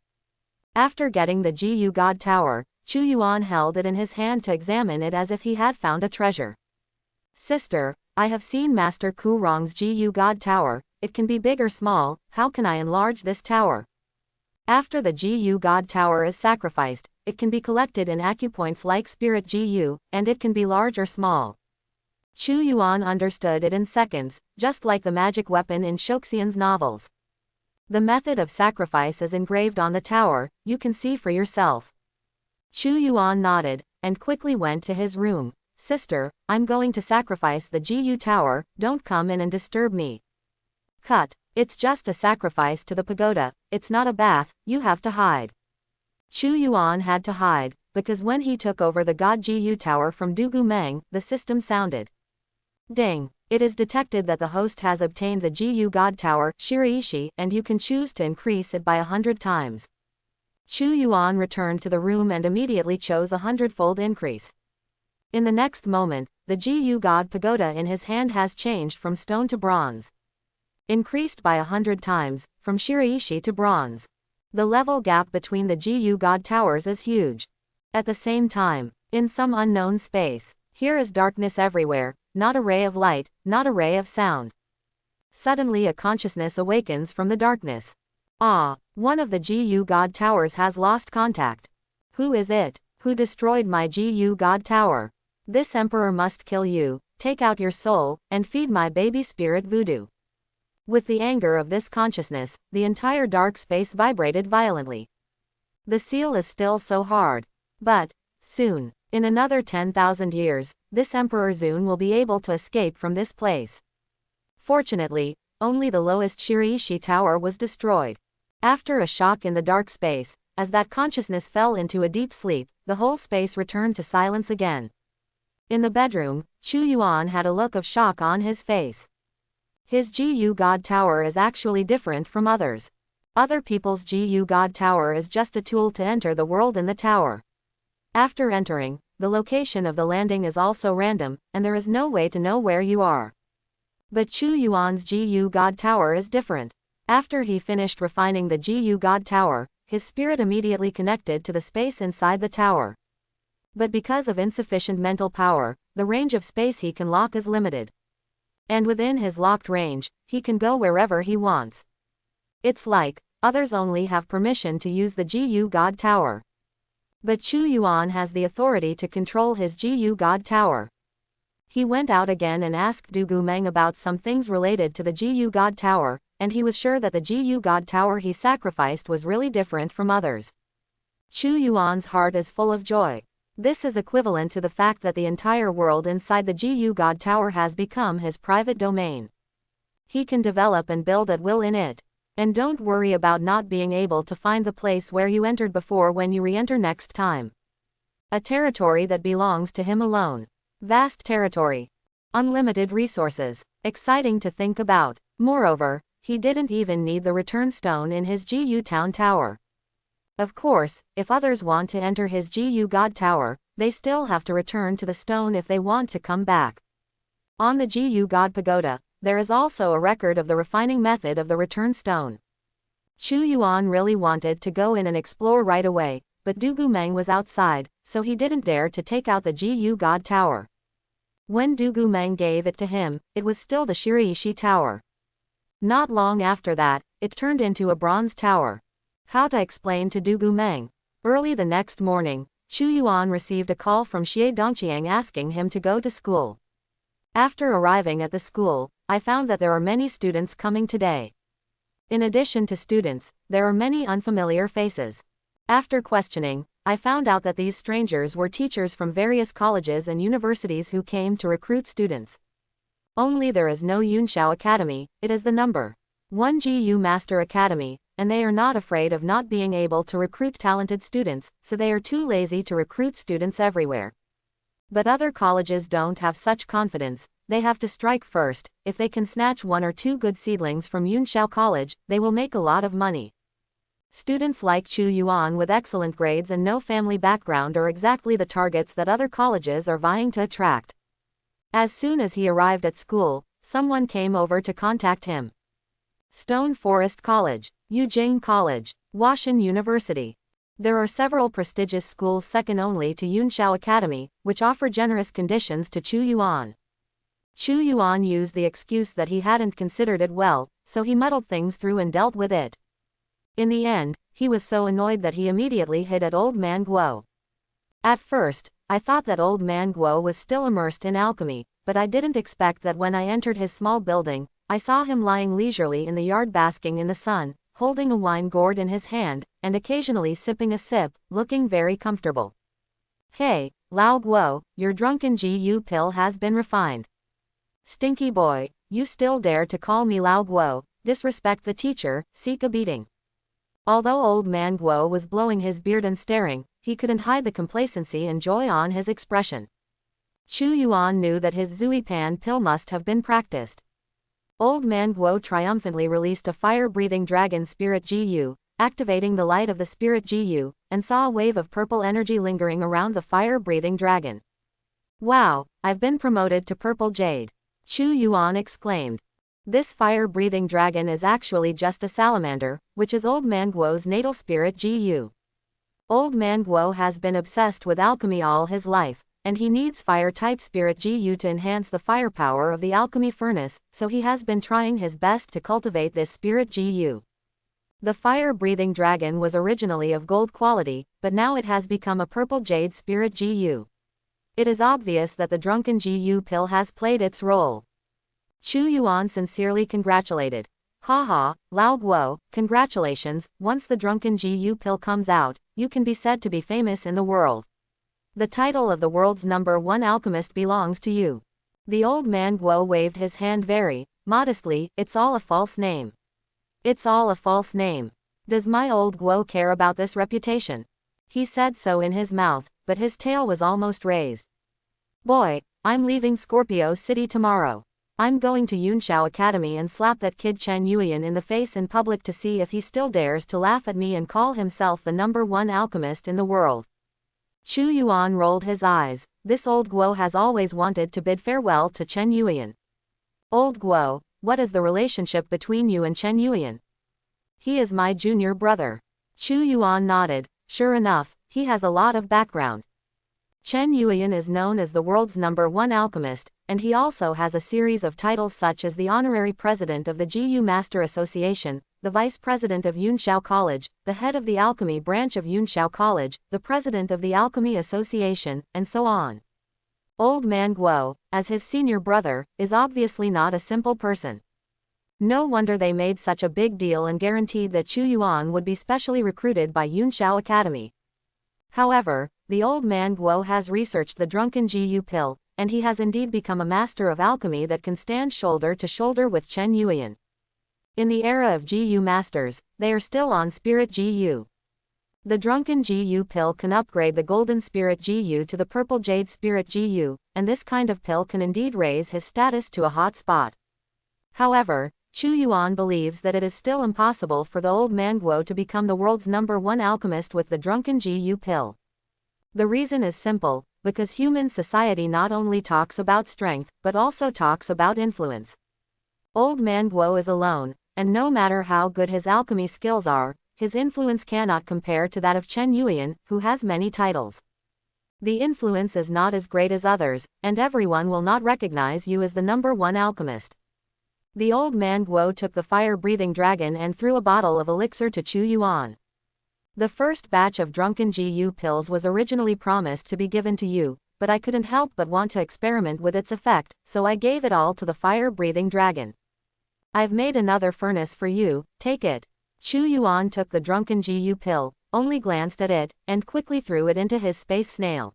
After getting the GU God Tower, Chu Yuan held it in his hand to examine it as if he had found a treasure. "Sister, I have seen Master Ku Rong's GU God Tower. It can be big or small. How can I enlarge this tower?" After the GU God Tower is sacrificed, it can be collected in acupoints like Spirit GU, and it can be large or small. Chu Yuan understood it in seconds, just like the magic weapon in Shoxian's novels. The method of sacrifice is engraved on the tower, you can see for yourself. Chu Yuan nodded, and quickly went to his room. "Sister, I'm going to sacrifice the GU tower, don't come in and disturb me." "Cut. It's just a sacrifice to the pagoda, it's not a bath, you have to hide." Chu Yuan had to hide, because when he took over the God GU tower from Dugu Meng, the system sounded. Ding. It is detected that the host has obtained the GU God Tower, Shiraishi, and you can choose to increase it by 100 times. Chu Yuan returned to the room and immediately chose a 100-fold increase. In the next moment, the GU God Pagoda in his hand has changed from stone to bronze. Increased by 100 times, from Shiraishi to bronze. The level gap between the GU God Towers is huge. At the same time, in some unknown space, here is darkness everywhere, not a ray of light, not a ray of sound. Suddenly a consciousness awakens from the darkness. Ah, one of the GU God Towers has lost contact. Who is it? Who destroyed my GU God Tower? This emperor must kill you, take out your soul, and feed my baby spirit voodoo. With the anger of this consciousness, the entire dark space vibrated violently. The seal is still so hard. But, soon, in another 10,000 years, this Emperor Zun will be able to escape from this place. Fortunately, only the lowest Shiraishi tower was destroyed. After a shock in the dark space, as that consciousness fell into a deep sleep, the whole space returned to silence again. In the bedroom, Chu Yuan had a look of shock on his face. His GU God Tower is actually different from others. Other people's GU God Tower is just a tool to enter the world in the tower. After entering, the location of the landing is also random, and there is no way to know where you are. But Chu Yuan's GU God Tower is different. After he finished refining the GU God Tower, his spirit immediately connected to the space inside the tower. But because of insufficient mental power, the range of space he can lock is limited. And within his locked range, he can go wherever he wants. It's like, others only have permission to use the GU God Tower. But Chu Yuan has the authority to control his GU God Tower. He went out again and asked Dugu Meng about some things related to the GU God Tower, and he was sure that the GU God Tower he sacrificed was really different from others. Chu Yuan's heart is full of joy. This is equivalent to the fact that the entire world inside the GU God Tower has become his private domain. He can develop and build at will in it. And don't worry about not being able to find the place where you entered before when you re-enter next time. A territory that belongs to him alone. Vast territory. Unlimited resources. Exciting to think about. Moreover, He didn't even need the return stone in his GU Town Tower. Of course, if others want to enter his GU God Tower, they still have to return to the stone if they want to come back. On the GU God Pagoda, there is also a record of the refining method of the return stone. Chu Yuan really wanted to go in and explore right away, but Dugu Mang was outside, so he didn't dare to take out the GU God Tower. When Dugu Mang gave it to him, it was still the Shiraishi Tower. Not long after that, it turned into a bronze tower. How to explain to Dugu Mang? Early the next morning, Chu Yuan received a call from Xie Dongqiang asking him to go to school. After arriving at the school, I found that there are many students coming today. In addition to students, there are many unfamiliar faces. After questioning, I found out that these strangers were teachers from various colleges and universities who came to recruit students. Only there is no Yunshao Academy, it is the number 1 GU Master Academy, and they are not afraid of not being able to recruit talented students, so they are too lazy to recruit students everywhere. But other colleges don't have such confidence, they have to strike first. If they can snatch 1 or 2 good seedlings from Yunshao College, they will make a lot of money. Students like Chu Yuan with excellent grades and no family background are exactly the targets that other colleges are vying to attract. As soon as he arrived at school, someone came over to contact him. Stone Forest College, Yujing College, Washan University. There are several prestigious schools second only to Yunshao Academy, which offer generous conditions to Chu Yuan. Chu Yuan used the excuse that he hadn't considered it well, so he muddled things through and dealt with it. In the end, he was so annoyed that he immediately hit at Old Man Guo. At first, I thought that Old Man Guo was still immersed in alchemy, but I didn't expect that when I entered his small building, I saw him lying leisurely in the yard basking in the sun, holding a wine gourd in his hand, and occasionally sipping a sip, looking very comfortable. Hey, Lao Guo, your drunken GU pill has been refined. Stinky boy, you still dare to call me Lao Guo, disrespect the teacher, seek a beating. Although Old Man Guo was blowing his beard and staring, he couldn't hide the complacency and joy on his expression. Chu Yuan knew that his Zui Pan pill must have been practiced. Old Man Guo triumphantly released a fire-breathing dragon spirit GU, activating the light of the spirit GU, and saw a wave of purple energy lingering around the fire-breathing dragon. Wow, I've been promoted to purple jade. Chu Yuan exclaimed. This fire-breathing dragon is actually just a salamander, which is Old Man Guo's natal spirit GU. Old Man Guo has been obsessed with alchemy all his life, and he needs fire-type spirit GU to enhance the firepower of the alchemy furnace, so he has been trying his best to cultivate this spirit GU. The fire-breathing dragon was originally of gold quality, but now it has become a purple jade spirit GU. It is obvious that the drunken GU pill has played its role. Chu Yuan sincerely congratulated. Haha, Lao Guo, congratulations, once the drunken GU pill comes out, you can be said to be famous in the world. The title of the world's #1 alchemist belongs to you. The Old Man Guo waved his hand very modestly. It's all a false name. It's all a false name. Does my old Guo care about this reputation? He said so in his mouth, but his tail was almost raised. Boy, I'm leaving Scorpio City tomorrow. I'm going to Yunshao Academy and slap that kid Chen Yuyan in the face in public to see if he still dares to laugh at me and call himself the #1 alchemist in the world. Chu Yuan rolled his eyes. This old Guo has always wanted to bid farewell to Chen Yuyan. Old Guo, what is the relationship between you and Chen Yuyan? He is my junior brother. Chu Yuan nodded. Sure enough, he has a lot of background. Chen Yuyan is known as the world's #1 alchemist, and he also has a series of titles such as the Honorary President of the GU Master Association, the Vice President of Yunshao College, the Head of the Alchemy Branch of Yunshao College, the President of the Alchemy Association, and so on. Old Man Guo, as his senior brother, is obviously not a simple person. No wonder they made such a big deal and guaranteed that Chu Yuan would be specially recruited by Yunshao Academy. However, the Old Man Guo has researched the drunken GU pill, and he has indeed become a master of alchemy that can stand shoulder to shoulder with Chen Yuyan. In the era of GU masters, they are still on spirit GU. The drunken GU pill can upgrade the golden spirit GU to the purple jade spirit GU, and this kind of pill can indeed raise his status to a hot spot. However, Chu Yuan believes that it is still impossible for the old man Guo to become the world's #1 alchemist with the drunken Gu pill. The reason is simple, because human society not only talks about strength, but also talks about influence. Old man Guo is alone, and no matter how good his alchemy skills are, his influence cannot compare to that of Chen Yuan, who has many titles. The influence is not as great as others, and everyone will not recognize you as the #1 alchemist. The old man Guo took the fire-breathing dragon and threw a bottle of elixir to Chu Yuan. The first batch of drunken Gu pills was originally promised to be given to you, but I couldn't help but want to experiment with its effect, so I gave it all to the fire-breathing dragon. I've made another furnace for you, take it. Chu Yuan took the drunken Gu pill, only glanced at it, and quickly threw it into his space snail.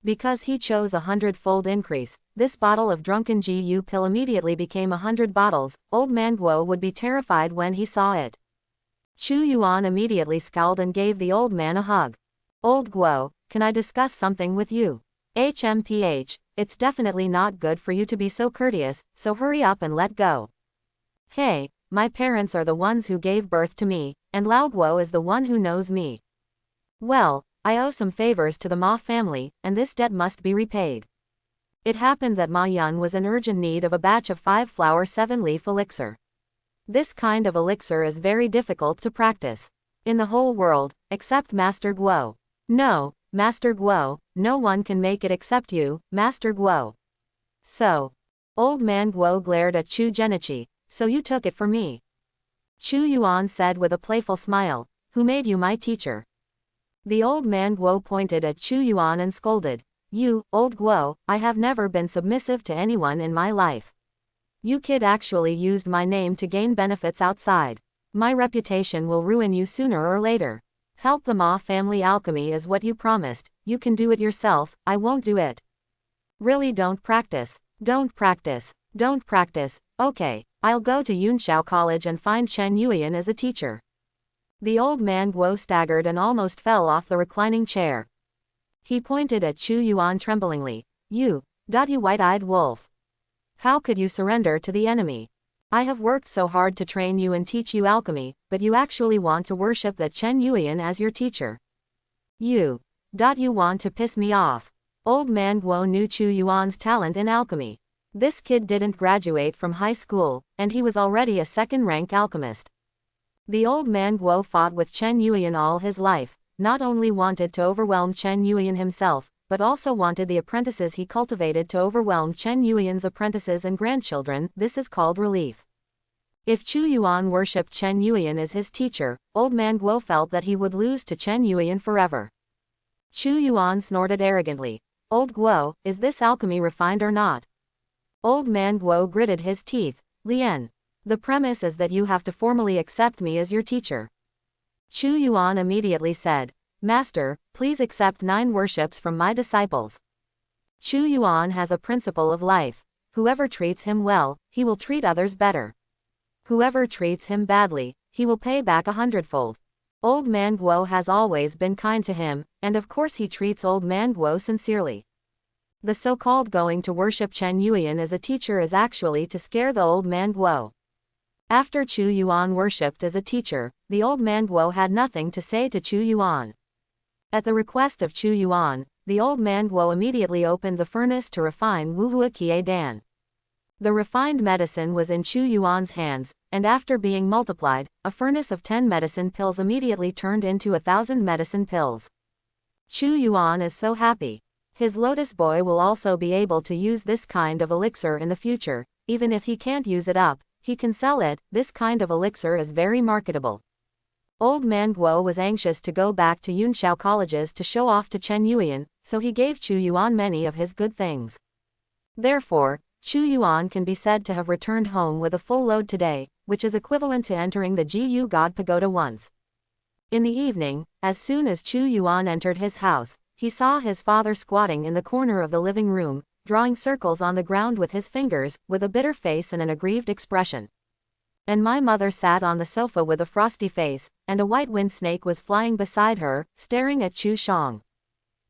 Because he chose 100-fold increase, this bottle of drunken Gu pill immediately became 100 bottles. Old man Guo would be terrified when he saw it. Chu Yuan immediately scowled and gave the old man a hug. Old Guo, can I discuss something with you? HMPH, it's definitely not good for you to be so courteous, so hurry up and let go. Hey, my parents are the ones who gave birth to me, and Lao Guo is the one who knows me. Well, I owe some favors to the Ma family, and this debt must be repaid. It happened that Ma Yun was in urgent need of a batch of 5-flower 7-leaf elixir. This kind of elixir is very difficult to practice. In the whole world, except Master Guo. No, Master Guo, no one can make it except you, Master Guo. So. Old man Guo glared at Chu Genichi, so you took it for me. Chu Yuan said with a playful smile, who made you my teacher? The old man Guo pointed at Chu Yuan and scolded, you, old Guo, I have never been submissive to anyone in my life. You kid actually used my name to gain benefits outside. My reputation will ruin you sooner or later. Help the Ma family alchemy is what you promised, you can do it yourself, I won't do it. Really don't practice, don't practice, don't practice, okay, I'll go to Yunshao College and find Chen Yuan as a teacher. The old man Guo staggered and almost fell off the reclining chair. He pointed at Chu Yuan tremblingly. You white-eyed wolf. How could you surrender to the enemy? I have worked so hard to train you and teach you alchemy, but you actually want to worship that Chen Yuan as your teacher. You want to piss me off. Old man Guo knew Chu Yuan's talent in alchemy. This kid didn't graduate from high school, and he was already a second-rank alchemist. The old man Guo fought with Chen Yuan all his life, not only wanted to overwhelm Chen Yuan himself, but also wanted the apprentices he cultivated to overwhelm Chen Yuan's apprentices and grandchildren. This is called relief. If Chu Yuan worshipped Chen Yuan as his teacher, old man Guo felt that he would lose to Chen Yuan forever. Chu Yuan snorted arrogantly. Old Guo, is this alchemy refined or not? Old man Guo gritted his teeth. Lien. The premise is that you have to formally accept me as your teacher. Chu Yuan immediately said, Master, please accept 9 worships from my disciples. Chu Yuan has a principle of life. Whoever treats him well, he will treat others better. Whoever treats him badly, he will pay back 100-fold. Old man Guo has always been kind to him, and of course he treats old man Guo sincerely. The so-called going to worship Chen Yuan as a teacher is actually to scare the old man Guo. After Chu Yuan worshipped as a teacher, the old man Guo had nothing to say to Chu Yuan. At the request of Chu Yuan, the old man Guo immediately opened the furnace to refine Wuhua Kie Dan. The refined medicine was in Chu Yuan's hands, and after being multiplied, a furnace of 10 medicine pills immediately turned into 1,000 medicine pills. Chu Yuan is so happy. His lotus boy will also be able to use this kind of elixir in the future. Even if he can't use it up, he can sell it. This kind of elixir is very marketable. Old man Guo was anxious to go back to Yunshao colleges to show off to Chen Yuan, so he gave Chu Yuan many of his good things. Therefore, Chu Yuan can be said to have returned home with a full load today, which is equivalent to entering the Gu God Pagoda once. In the evening, as soon as Chu Yuan entered his house, he saw his father squatting in the corner of the living room, drawing circles on the ground with his fingers, with a bitter face and an aggrieved expression. And my mother sat on the sofa with a frosty face, and a white wind snake was flying beside her, staring at Chu Shang.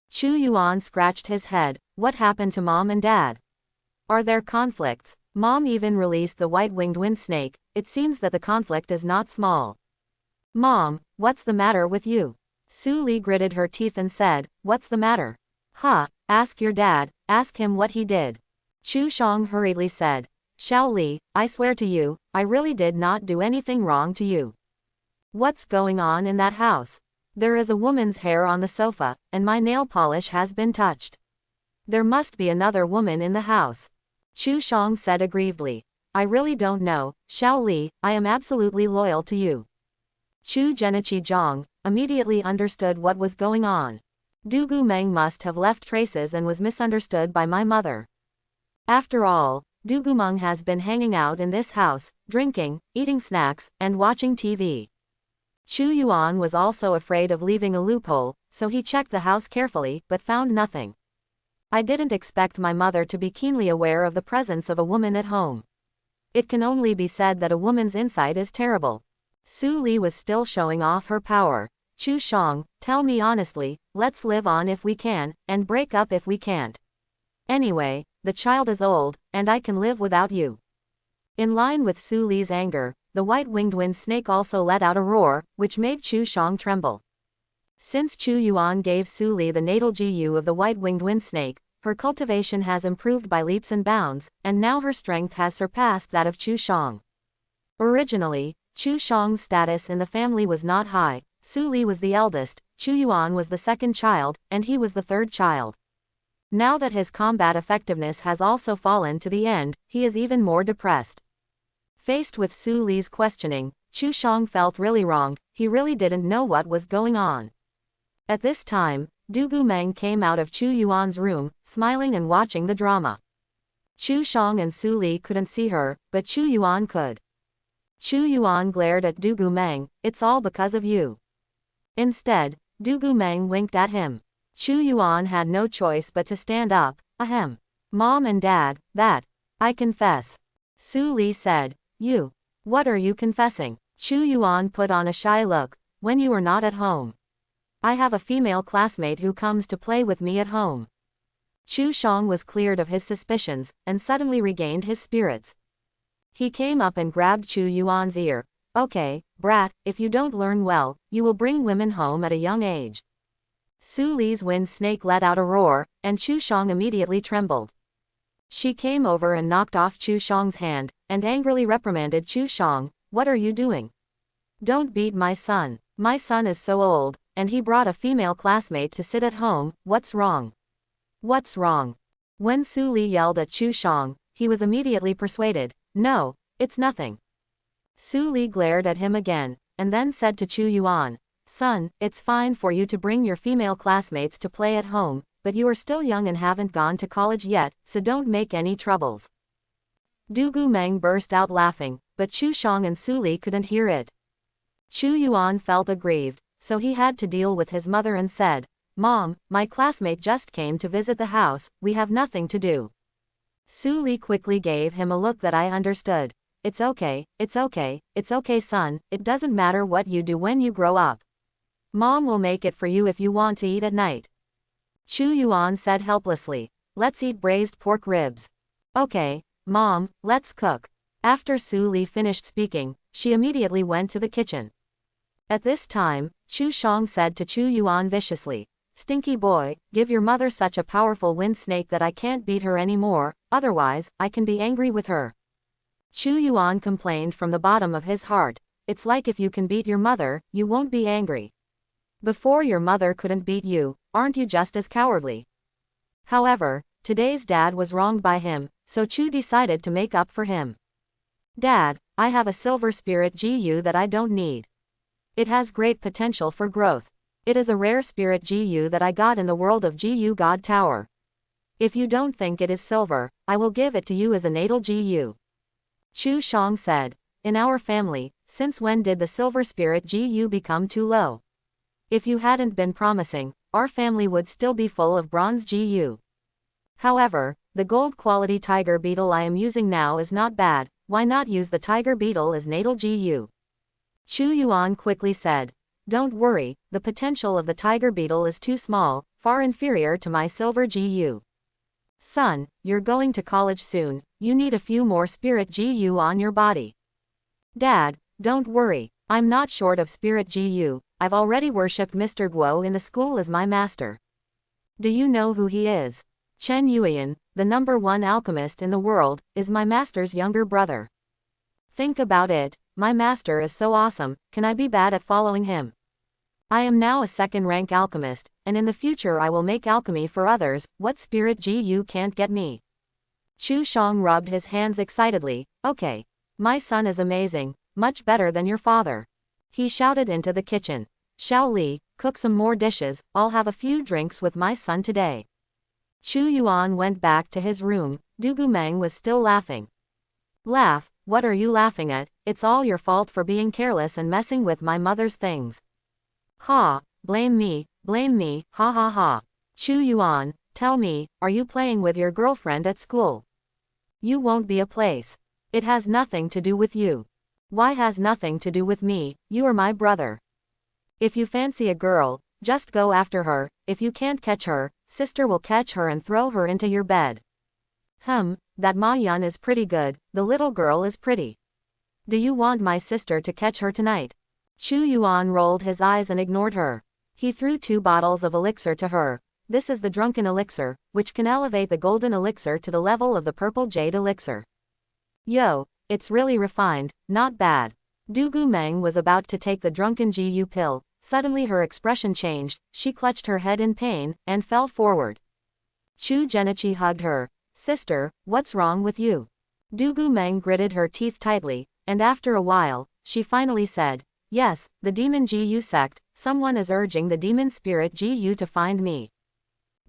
Chu Yuan scratched his head. What happened to Mom and Dad? Are there conflicts? Mom even released the white-winged wind snake. It seems that the conflict is not small. Mom, what's the matter with you? Su Li gritted her teeth and said, what's the matter? Huh, ask your dad, ask him what he did. Chu Shang hurriedly said. Xiao Li, I swear to you, I really did not do anything wrong to you. What's going on in that house? There is a woman's hair on the sofa, and my nail polish has been touched. There must be another woman in the house. Chu Shang said aggrievedly. I really don't know, Xiao Li, I am absolutely loyal to you. Chu Genichi Zhang immediately understood what was going on. Dugu Meng must have left traces and was misunderstood by my mother. After all, Dugu Meng has been hanging out in this house, drinking, eating snacks, and watching TV. Chu Yuan was also afraid of leaving a loophole, so he checked the house carefully but found nothing. I didn't expect my mother to be keenly aware of the presence of a woman at home. It can only be said that a woman's insight is terrible. Su Li was still showing off her power. Chu Shang, tell me honestly, let's live on if we can, and break up if we can't. Anyway, the child is old, and I can live without you. In line with Su Li's anger, the white-winged wind snake also let out a roar, which made Chu Shang tremble. Since Chu Yuan gave Su Li the natal GU of the white-winged wind snake, her cultivation has improved by leaps and bounds, and now her strength has surpassed that of Chu Shang. Originally, Chu Shang's status in the family was not high. Su Li was the eldest, Chu Yuan was the second child, and he was the third child. Now that his combat effectiveness has also fallen to the end, he is even more depressed. Faced with Su Li's questioning, Chu Shang felt really wrong. He really didn't know what was going on. At this time, Dugu Meng came out of Chu Yuan's room, smiling and watching the drama. Chu Shang and Su Li couldn't see her, but Chu Yuan could. Chu Yuan glared at Dugu Meng, it's all because of you. Instead, Dugu Meng winked at him. Chu Yuan had no choice but to stand up. Ahem. Mom and Dad, that. I confess. Su Li said. You. What are you confessing? Chu Yuan put on a shy look. When you are not at home. I have a female classmate who comes to play with me at home. Chu Shang was cleared of his suspicions, and suddenly regained his spirits. He came up and grabbed Chu Yuan's ear. Okay, brat, if you don't learn well, you will bring women home at a young age. Su Li's wind snake let out a roar, and Chu Shang immediately trembled. She came over and knocked off Chu Shang's hand, and angrily reprimanded Chu Shang, what are you doing? Don't beat my son. My son is so old, and he brought a female classmate to sit at home, what's wrong? What's wrong? When Su Li yelled at Chu Shang, he was immediately persuaded, no, it's nothing. Su Li glared at him again, and then said to Chu Yuan, son, it's fine for you to bring your female classmates to play at home, but you are still young and haven't gone to college yet, so don't make any troubles. Dugu Meng burst out laughing, but Chu Shang and Su Li couldn't hear it. Chu Yuan felt aggrieved, so he had to deal with his mother and said, Mom, my classmate just came to visit the house, we have nothing to do. Su Li quickly gave him a look that I understood. It's okay, it's okay, it's okay son, it doesn't matter what you do when you grow up. Mom will make it for you if you want to eat at night. Chu Yuan said helplessly, let's eat braised pork ribs. Okay, Mom, let's cook. After Su Li finished speaking, she immediately went to the kitchen. At this time, Chu Shang said to Chu Yuan viciously, stinky boy, give your mother such a powerful wind snake that I can't beat her anymore, otherwise, I can be angry with her. Chu Yuan complained from the bottom of his heart, it's like if you can beat your mother, you won't be angry. Before your mother couldn't beat you, aren't you just as cowardly? However, today's dad was wronged by him, so Chu decided to make up for him. Dad, I have a silver spirit GU that I don't need. It has great potential for growth. It is a rare spirit GU that I got in the world of GU God Tower. If you don't think it is silver, I will give it to you as a natal GU. Chu Shang said, in our family, since when did the silver spirit GU become too low? If you hadn't been promising, our family would still be full of bronze GU. However, the gold quality tiger beetle I am using now is not bad, why not use the tiger beetle as natal GU? Chu Yuan quickly said, don't worry, the potential of the tiger beetle is too small, far inferior to my silver GU. Son, you're going to college soon, you need a few more spirit GU on your body. Dad, don't worry, I'm not short of spirit GU, I've already worshipped Mr. Guo in the school as my master. Do you know who he is? Chen Yuan, the #1 alchemist in the world, is my master's younger brother. Think about it, my master is so awesome, can I be bad at following him? I am now a second-rank alchemist, and in the future I will make alchemy for others, what spirit GU can't get me? Chu Shang rubbed his hands excitedly, okay. My son is amazing, much better than your father. He shouted into the kitchen. Xiao Li, cook some more dishes, I'll have a few drinks with my son today. Chu Yuan went back to his room, Dugu Mang was still laughing. Laugh, what are you laughing at? It's all your fault for being careless and messing with my mother's things. Ha, blame me, ha ha ha. Chu Yuan, tell me, are you playing with your girlfriend at school? You won't be a place. It has nothing to do with you. Why has nothing to do with me? You are my brother. If you fancy a girl, just go after her, if you can't catch her, sister will catch her and throw her into your bed. That Ma Yun is pretty good, the little girl is pretty. Do you want my sister to catch her tonight? Chu Yuan rolled his eyes and ignored her. He threw 2 bottles of elixir to her. This is the drunken elixir, which can elevate the golden elixir to the level of the purple jade elixir. Yo, it's really refined, not bad. Dugu Meng was about to take the drunken GU pill, suddenly her expression changed, she clutched her head in pain, and fell forward. Chu Genichi hugged her. Sister, what's wrong with you? Dugu Meng gritted her teeth tightly, and after a while, she finally said, yes, the demon GU sect, someone is urging the demon spirit GU to find me.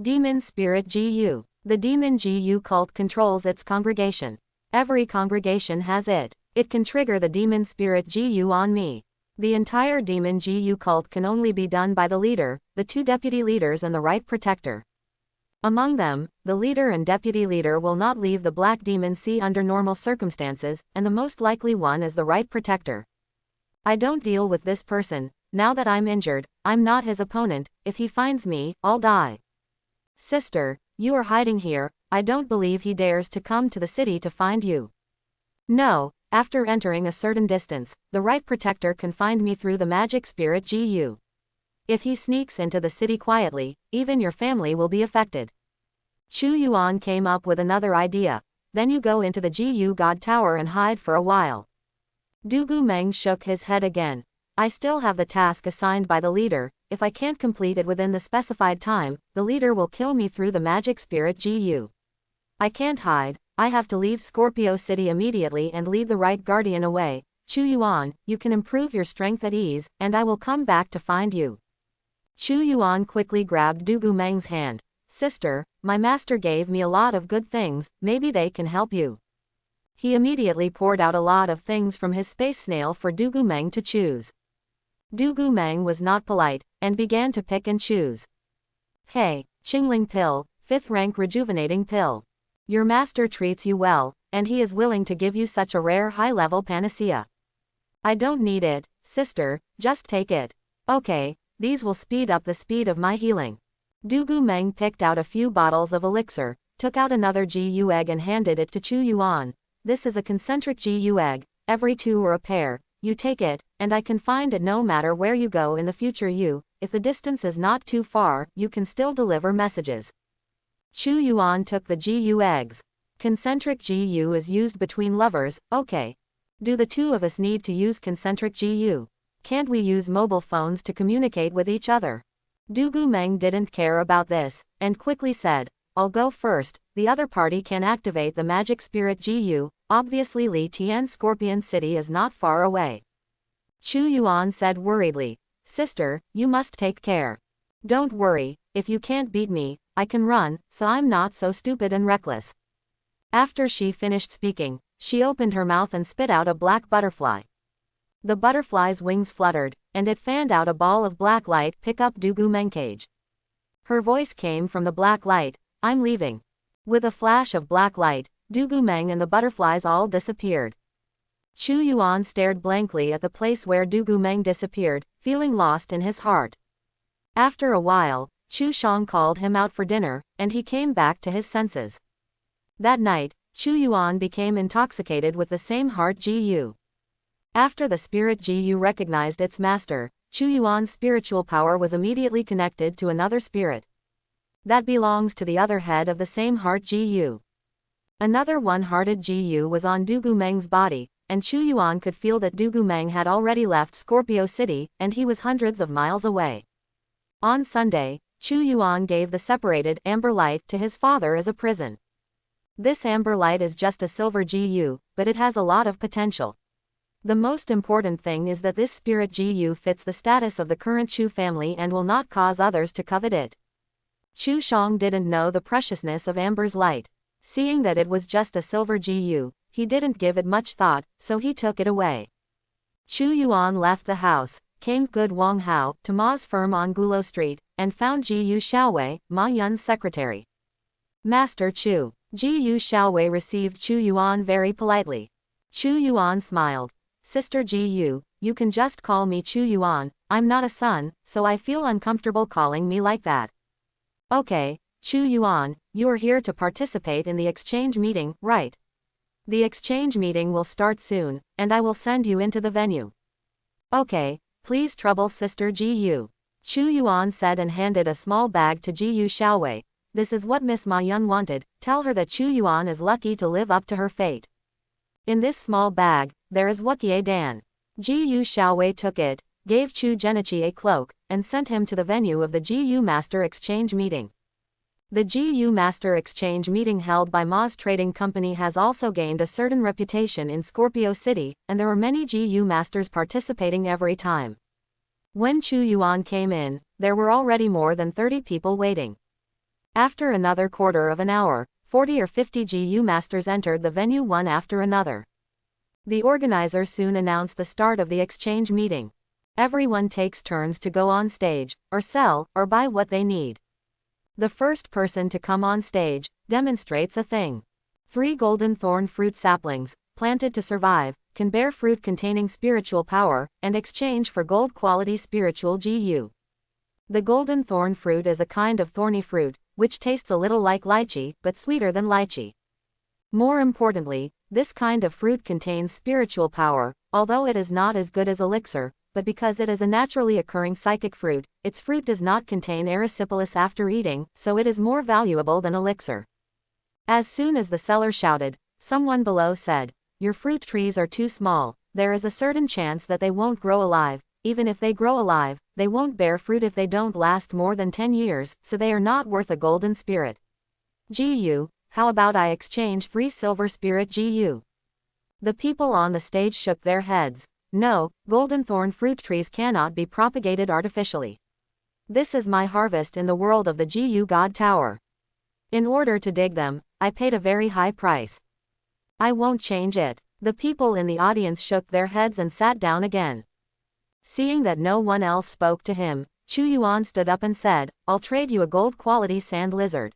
Demon spirit GU. The demon GU cult controls its congregation. Every congregation has it. It can trigger the demon spirit GU on me. The entire demon GU cult can only be done by the leader, the 2 deputy leaders and the right protector. Among them, the leader and deputy leader will not leave the black demon sea under normal circumstances, and the most likely one is the right protector. I don't deal with this person, now that I'm injured, I'm not his opponent, if he finds me, I'll die. Sister, you are hiding here, I don't believe he dares to come to the city to find you. No, after entering a certain distance, the right protector can find me through the magic spirit GU. If he sneaks into the city quietly, even your family will be affected. Chu Yuan came up with another idea. Then you go into the GU God Tower and hide for a while. Dugu Meng shook his head again. I still have the task assigned by the leader, if I can't complete it within the specified time, the leader will kill me through the magic spirit GU. I can't hide, I have to leave Scorpio City immediately and lead the right guardian away. Chu Yuan, you can improve your strength at ease, and I will come back to find you. Chu Yuan quickly grabbed Dugu Meng's hand. Sister, my master gave me a lot of good things, maybe they can help you. He immediately poured out a lot of things from his space snail for Dugu Meng to choose. Dugu Meng was not polite, and began to pick and choose. Hey, Qingling pill, 5th rank rejuvenating pill. Your master treats you well, and he is willing to give you such a rare high-level panacea. I don't need it, sister, just take it. Okay, these will speed up the speed of my healing. Dugu Meng picked out a few bottles of elixir, took out another GU egg and handed it to Chu Yuan. This is a concentric GU egg, every 2 or a pair, you take it, and I can find it no matter where you go in the future if the distance is not too far, you can still deliver messages. Chu Yuan took the GU eggs. Concentric GU is used between lovers, okay. Do the 2 of us need to use concentric GU? Can't we use mobile phones to communicate with each other? Dugu Meng didn't care about this, and quickly said, I'll go first, the other party can activate the magic spirit GU, obviously Li Tian Scorpion City is not far away. Chu Yuan said worriedly, Sister, you must take care. Don't worry, if you can't beat me, I can run, so I'm not so stupid and reckless. After she finished speaking, she opened her mouth and spit out a black butterfly. The butterfly's wings fluttered, and it fanned out a ball of black light. Pick up Dugu Mengcage. Her voice came from the black light, I'm leaving. With a flash of black light, Dugu Meng and the butterflies all disappeared. Chu Yuan stared blankly at the place where Dugu Meng disappeared, feeling lost in his heart. After a while, Chu Shang called him out for dinner, and he came back to his senses. That night, Chu Yuan became intoxicated with the same heart Gu. After the spirit Gu recognized its master, Chu Yuan's spiritual power was immediately connected to another spirit that belongs to the other head of the same heart Gu. Another one-hearted Gu was on Dugu Meng's body, and Chu Yuan could feel that Dugu Meng had already left Scorpio City, and he was hundreds of miles away. On Sunday, Chu Yuan gave the separated amber light to his father as a prison. This amber light is just a silver Gu, but it has a lot of potential. The most important thing is that this spirit Gu fits the status of the current Chu family and will not cause others to covet it. Chu Shang didn't know the preciousness of amber's light. Seeing that it was just a silver Gu, he didn't give it much thought, so he took it away. Chu Yuan left the house, came good Wang Hao to Ma's firm on Gulo Street, and found Gu Xiaowei, Ma Yun's secretary. Master Chu. Gu Xiaowei received Chu Yuan very politely. Chu Yuan smiled. Sister Gu, you can just call me Chu Yuan, I'm not a son, so I feel uncomfortable calling me like that. Okay, Chu Yuan, you are here to participate in the exchange meeting, right? The exchange meeting will start soon, and I will send you into the venue. Okay, please trouble Sister Gu. Chu Yuan said and handed a small bag to Gu Xiaowei. This is what Miss Ma Yun wanted, tell her that Chu Yuan is lucky to live up to her fate. In this small bag, there is Wukie Dan. Gu Xiaowei took it, gave Chu Genichi a cloak, and sent him to the venue of the Gu Master Exchange meeting. The Gu Master Exchange meeting held by Ma's trading company has also gained a certain reputation in Scorpio City, and there are many Gu Masters participating every time. When Chu Yuan came in, there were already more than 30 people waiting. After another quarter of an hour, 40 or 50 Gu Masters entered the venue one after another. The organizer soon announced the start of the exchange meeting. Everyone takes turns to go on stage, or sell, or buy what they need. The first person to come on stage demonstrates a thing. 3 golden thorn fruit saplings, planted to survive, can bear fruit containing spiritual power, and exchange for gold quality spiritual Gu. The golden thorn fruit is a kind of thorny fruit, which tastes a little like lychee, but sweeter than lychee. More importantly, this kind of fruit contains spiritual power, although it is not as good as elixir, but because it is a naturally occurring psychic fruit, its fruit does not contain erysipelas after eating, so it is more valuable than elixir. As soon as the seller shouted, someone below said, "Your fruit trees are too small, there is a certain chance that they won't grow alive, even if they grow alive, they won't bear fruit if they don't last more than 10 years, so they are not worth a golden spirit. Gu, how about I exchange 3 silver spirit Gu?" The people on the stage shook their heads. No, golden thorn fruit trees cannot be propagated artificially. This is my harvest in the world of the Gu God Tower. In order to dig them, I paid a very high price. I won't change it. The people in the audience shook their heads and sat down again. Seeing that no one else spoke to him, Chu Yuan stood up and said, "I'll trade you a gold quality sand lizard."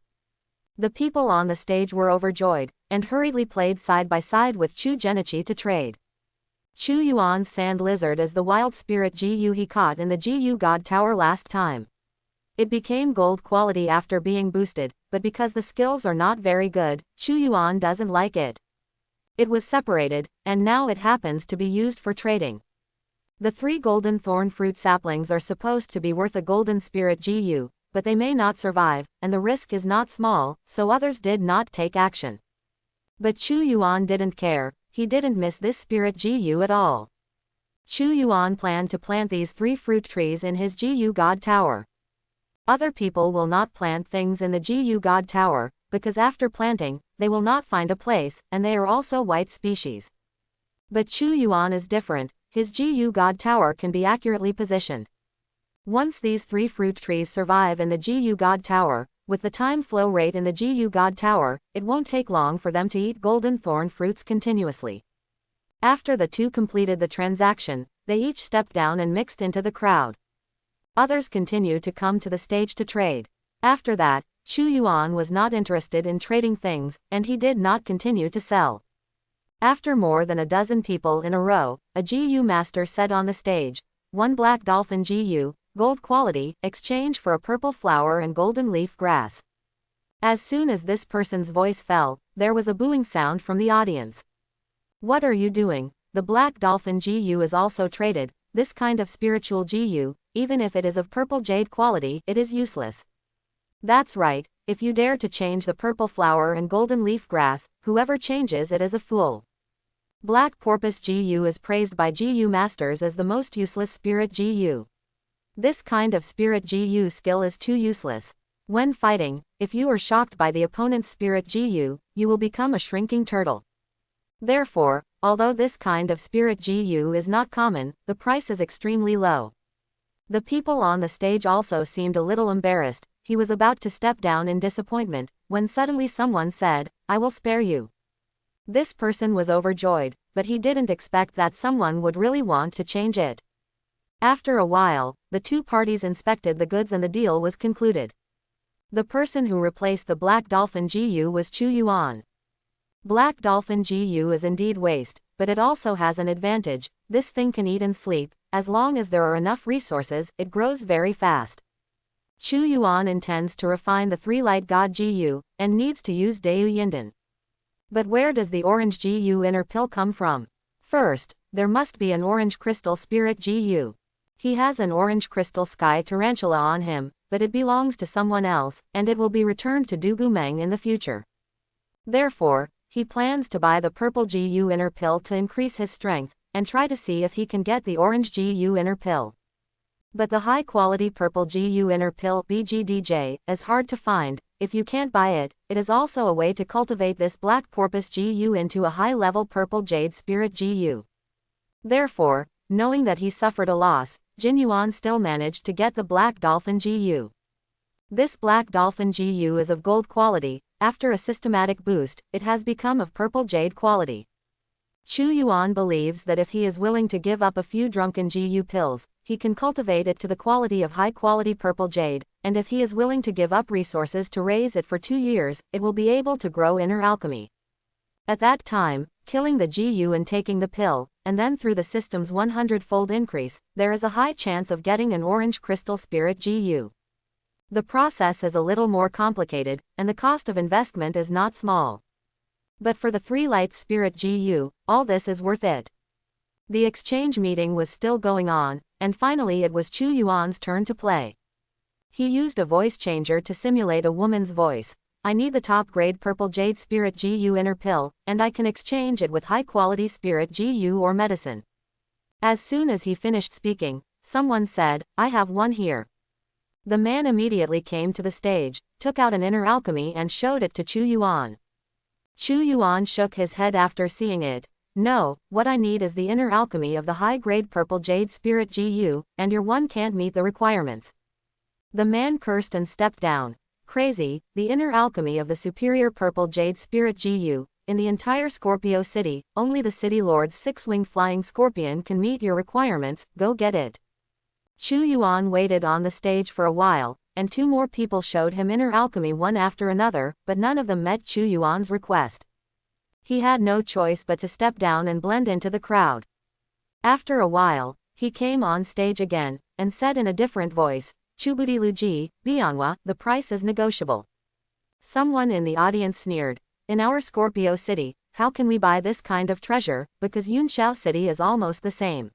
The people on the stage were overjoyed, and hurriedly played side by side with Chu Genichi to trade. Chu Yuan's sand lizard is the wild spirit Gu he caught in the Gu God Tower last time. It became gold quality after being boosted, but because the skills are not very good, Chu Yuan doesn't like it. It was separated, and now it happens to be used for trading. The 3 golden thorn fruit saplings are supposed to be worth a golden spirit Gu, but they may not survive, and the risk is not small, so others did not take action. But Chu Yuan didn't care. He didn't miss this spirit Gu at all. Chu Yuan planned to plant these 3 fruit trees in his Gu God Tower. Other people will not plant things in the Gu God Tower, because after planting, they will not find a place, and they are also white species. But Chu Yuan is different, his Gu God Tower can be accurately positioned. Once these 3 fruit trees survive in the Gu God Tower, with the time flow rate in the Gu God Tower, it won't take long for them to eat golden thorn fruits continuously. After the 2 completed the transaction, they each stepped down and mixed into the crowd. Others continued to come to the stage to trade. After that, Chu Yuan was not interested in trading things, and he did not continue to sell. After more than a dozen people in a row, a Gu master said on the stage, "1 black dolphin Gu, gold quality, exchange for a purple flower and golden leaf grass." As soon as this person's voice fell, there was a booing sound from the audience. What are you doing? The black dolphin GU is also traded. This kind of spiritual GU, even if it is of purple jade quality, it is useless. That's right, if you dare to change the purple flower and golden leaf grass, whoever changes it is a fool. Black porpoise GU is praised by GU masters as the most useless spirit GU. This kind of spirit GU skill is too useless. When fighting, if you are shocked by the opponent's spirit GU, you will become a shrinking turtle. Therefore, although this kind of spirit GU is not common, the price is extremely low. The people on the stage also seemed a little embarrassed. He was about to step down in disappointment, when suddenly someone said, "I will spare you." This person was overjoyed, but he didn't expect that someone would really want to change it. After a while, the two parties inspected the goods and the deal was concluded. The person who replaced the black dolphin GU was Chu Yuan. Black dolphin GU is indeed waste, but it also has an advantage. This thing can eat and sleep. As long as there are enough resources, it grows very fast. Chu Yuan intends to refine the three light god GU, and needs to use Deu Yinden. But where does the orange GU inner pill come from? First, there must be an orange crystal spirit GU. He has an orange crystal sky tarantula on him, but it belongs to someone else, and it will be returned to Dugu Mang in the future. Therefore, he plans to buy the purple GU inner pill to increase his strength, and try to see if he can get the orange GU inner pill. But the high-quality purple GU inner pill BGDJ is hard to find. If you can't buy it, it is also a way to cultivate this black porpoise GU into a high-level purple jade spirit GU. Therefore, knowing that he suffered a loss, Jin Yuan still managed to get the black dolphin GU. This black dolphin GU is of gold quality. After a systematic boost, it has become of purple jade quality. Chu Yuan believes that if he is willing to give up a few drunken GU pills, he can cultivate it to the quality of high-quality purple jade, and if he is willing to give up resources to raise it for 2 years, it will be able to grow inner alchemy. At that time, killing the GU and taking the pill, and then through the system's 100-fold increase, there is a high chance of getting an orange crystal spirit GU. The process is a little more complicated, and the cost of investment is not small. But for the 3 light spirit GU, all this is worth it. The exchange meeting was still going on, and finally it was Chu Yuan's turn to play. He used a voice changer to simulate a woman's voice. "I need the top-grade purple jade spirit GU inner pill, and I can exchange it with high-quality spirit GU or medicine." As soon as he finished speaking, someone said, "I have one here." The man immediately came to the stage, took out an inner alchemy and showed it to Chu Yuan. Chu Yuan shook his head after seeing it. "No, what I need is the inner alchemy of the high-grade purple jade spirit GU, and your one can't meet the requirements." The man cursed and stepped down. "Crazy, the inner alchemy of the superior purple jade spirit GU, in the entire Scorpio City, only the City Lord's 6-winged flying scorpion can meet your requirements, go get it." Chu Yuan waited on the stage for a while, and 2 more people showed him inner alchemy one after another, but none of them met Chu Yuan's request. He had no choice but to step down and blend into the crowd. After a while, he came on stage again, and said in a different voice, "Chubudi Luji, Bianwa, the price is negotiable." Someone in the audience sneered, "In our Scorpio City, how can we buy this kind of treasure, because Yunxiao City is almost the same."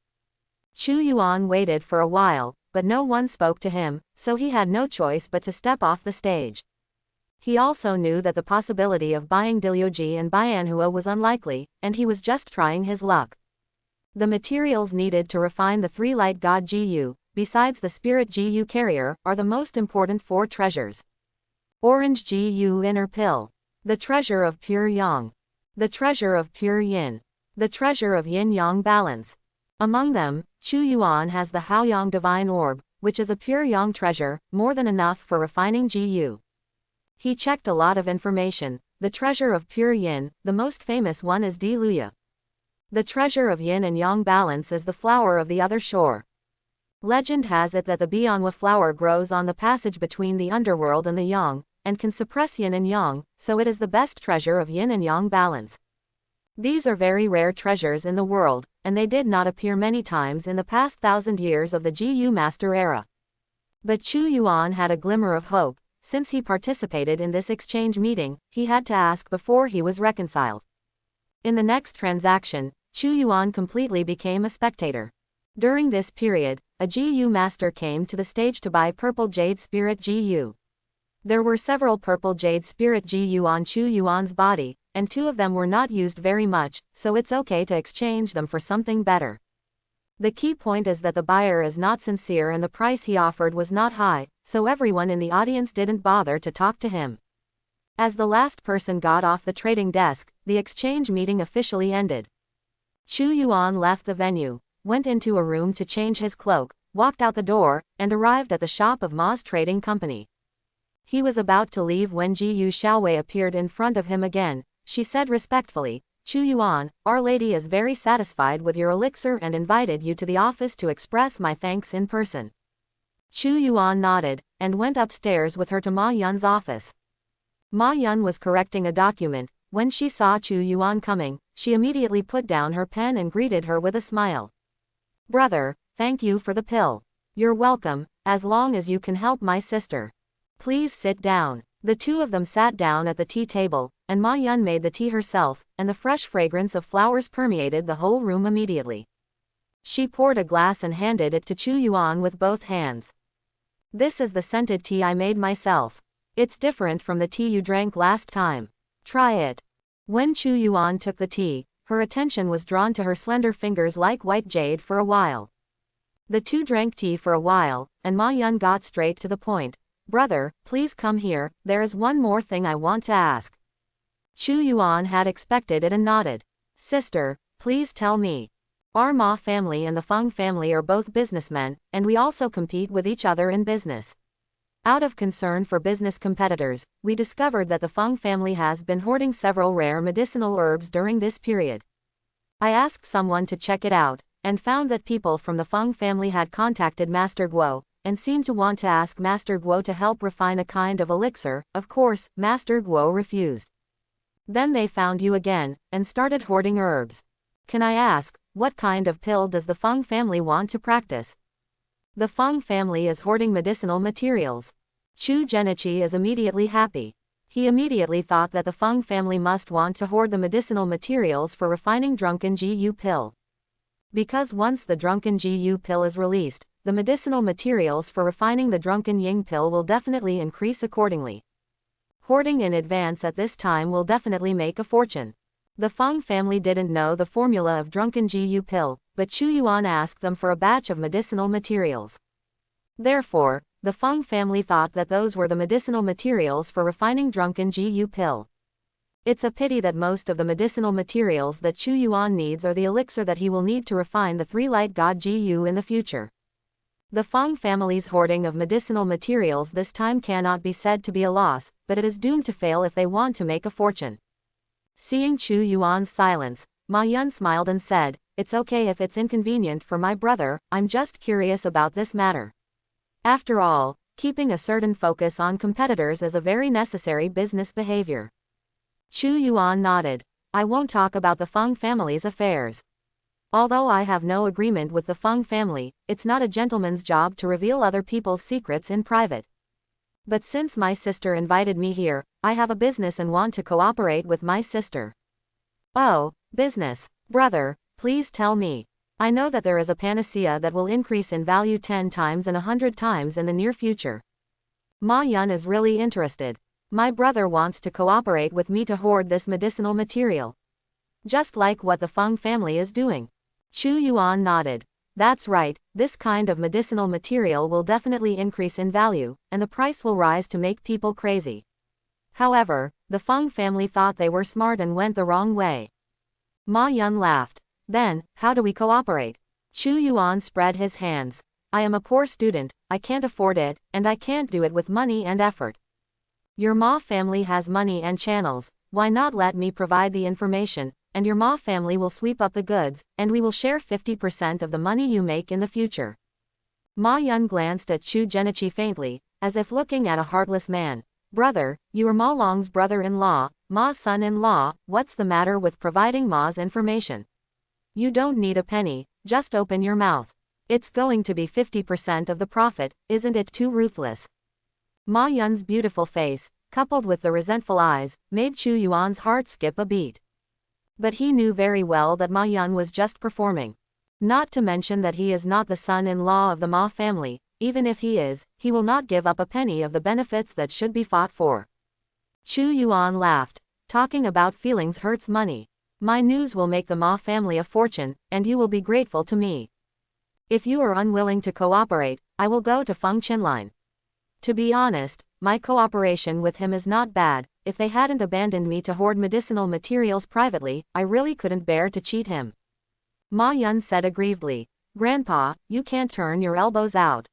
Chu Yuan waited for a while, but no one spoke to him, so he had no choice but to step off the stage. He also knew that the possibility of buying Dilyoji and Bianhua was unlikely, and he was just trying his luck. The materials needed to refine the 3 light god GU, besides the spirit GU carrier, are the most important 4 treasures. Orange GU inner pill. The treasure of pure yang. The treasure of pure yin. The treasure of yin-yang balance. Among them, Chu Yuan has the Haoyang divine orb, which is a pure yang treasure, more than enough for refining GU. He checked a lot of information. The treasure of pure yin, the most famous one is Di Luya. The treasure of yin and yang balance is the flower of the other shore. Legend has it that the Bianhua flower grows on the passage between the underworld and the yang, and can suppress yin and yang, so it is the best treasure of yin and yang balance. These are very rare treasures in the world, and they did not appear many times in the past 1,000 years of the GU Master era. But Chu Yuan had a glimmer of hope. since he participated in this exchange meeting, he had to ask before he was reconciled. In the next transaction, Chu Yuan completely became a spectator. During this period, a GU master came to the stage to buy purple jade spirit GU. There were several purple jade spirit GU on Chu Yuan's body, and 2 of them were not used very much, so it's okay to exchange them for something better. The key point is that the buyer is not sincere and the price he offered was not high, so everyone in the audience didn't bother to talk to him. As the last person got off the trading desk, the exchange meeting officially ended. Chu Yuan left the venue, went into a room to change his cloak, walked out the door, and arrived at the shop of Ma's trading company. He was about to leave when Jiyu Xiaowei appeared in front of him again. She said respectfully, "Chu Yuan, Our Lady is very satisfied with your elixir and invited you to the office to express my thanks in person." Chu Yuan nodded, and went upstairs with her to Ma Yun's office. Ma Yun was correcting a document. When she saw Chu Yuan coming, she immediately put down her pen and greeted her with a smile. "Brother, thank you for the pill. You're welcome, as long as you can help my sister. Please sit down." The 2 of them sat down at the tea table, and Ma Yun made the tea herself, and the fresh fragrance of flowers permeated the whole room immediately. She poured a glass and handed it to Chu Yuan with both hands. "This is the scented tea I made myself. It's different from the tea you drank last time. Try it." When Chu Yuan took the tea, her attention was drawn to her slender fingers like white jade for a while. The 2 drank tea for a while, and Ma Yun got straight to the point. "Brother, please come here, there is one more thing I want to ask." Chu Yuan had expected it and nodded. "Sister, please tell me. Our Ma family and the Feng family are both businessmen, and we also compete with each other in business. Out of concern for business competitors, we discovered that the Feng family has been hoarding several rare medicinal herbs during this period. I asked someone to check it out, and found that people from the Feng family had contacted Master Guo, and seemed to want to ask Master Guo to help refine a kind of elixir. Of course, Master Guo refused. Then they found you again, and started hoarding herbs. Can I ask, what kind of pill does the Feng family want to practice?" "The Feng family is hoarding medicinal materials." Chu Genichi is immediately happy. He immediately thought that the Feng family must want to hoard the medicinal materials for refining drunken GU pill. Because once the drunken GU pill is released, the medicinal materials for refining the drunken Ying pill will definitely increase accordingly. Hoarding in advance at this time will definitely make a fortune. The Feng family didn't know the formula of drunken GU pill, but Chu Yuan asked them for a batch of medicinal materials. Therefore, the Feng family thought that those were the medicinal materials for refining drunken GU pill. It's a pity that most of the medicinal materials that Chu Yuan needs are the elixir that he will need to refine the 3 light god GU in the future. The Feng family's hoarding of medicinal materials this time cannot be said to be a loss, but it is doomed to fail if they want to make a fortune. Seeing Chu Yuan's silence, Ma Yun smiled and said, "It's okay if it's inconvenient for my brother, I'm just curious about this matter. After all, keeping a certain focus on competitors is a very necessary business behavior." Chu Yuan nodded. "I won't talk about the Feng family's affairs. Although I have no agreement with the Feng family, it's not a gentleman's job to reveal other people's secrets in private. But since my sister invited me here, I have a business and want to cooperate with my sister." "Oh, business. Brother, please tell me. I know that there is a panacea that will increase in value 10 times and 100 times in the near future." Ma Yun is really interested. "My brother wants to cooperate with me to hoard this medicinal material. Just like what the Feng family is doing." Chu Yuan nodded. "That's right, this kind of medicinal material will definitely increase in value, and the price will rise to make people crazy. However, the Feng family thought they were smart and went the wrong way." Ma Yun laughed. "Then, how do we cooperate?" Chu Yuan spread his hands. "I am a poor student, I can't afford it, and I can't do it with money and effort. Your Ma family has money and channels, why not let me provide the information, and your Ma family will sweep up the goods, and we will share 50% of the money you make in the future." Ma Yun glanced at Chu Genichi faintly, as if looking at a heartless man. "Brother, you are Ma Long's brother-in-law, Ma's son-in-law, what's the matter with providing Ma's information? You don't need a penny, just open your mouth. It's going to be 50% of the profit, isn't it too ruthless?" Ma Yun's beautiful face, coupled with the resentful eyes, made Chu Yuan's heart skip a beat. But he knew very well that Ma Yun was just performing. Not to mention that he is not the son-in-law of the Ma family. Even if he is, he will not give up a penny of the benefits that should be fought for. Chu Yuan laughed. Talking about feelings hurts money. My news will make the Ma family a fortune, and you will be grateful to me. If you are unwilling to cooperate, I will go to Feng Chenline. To be honest, my cooperation with him is not bad. If they hadn't abandoned me to hoard medicinal materials privately, I really couldn't bear to cheat him. Ma Yun said aggrievedly. Grandpa, you can't turn your elbows out.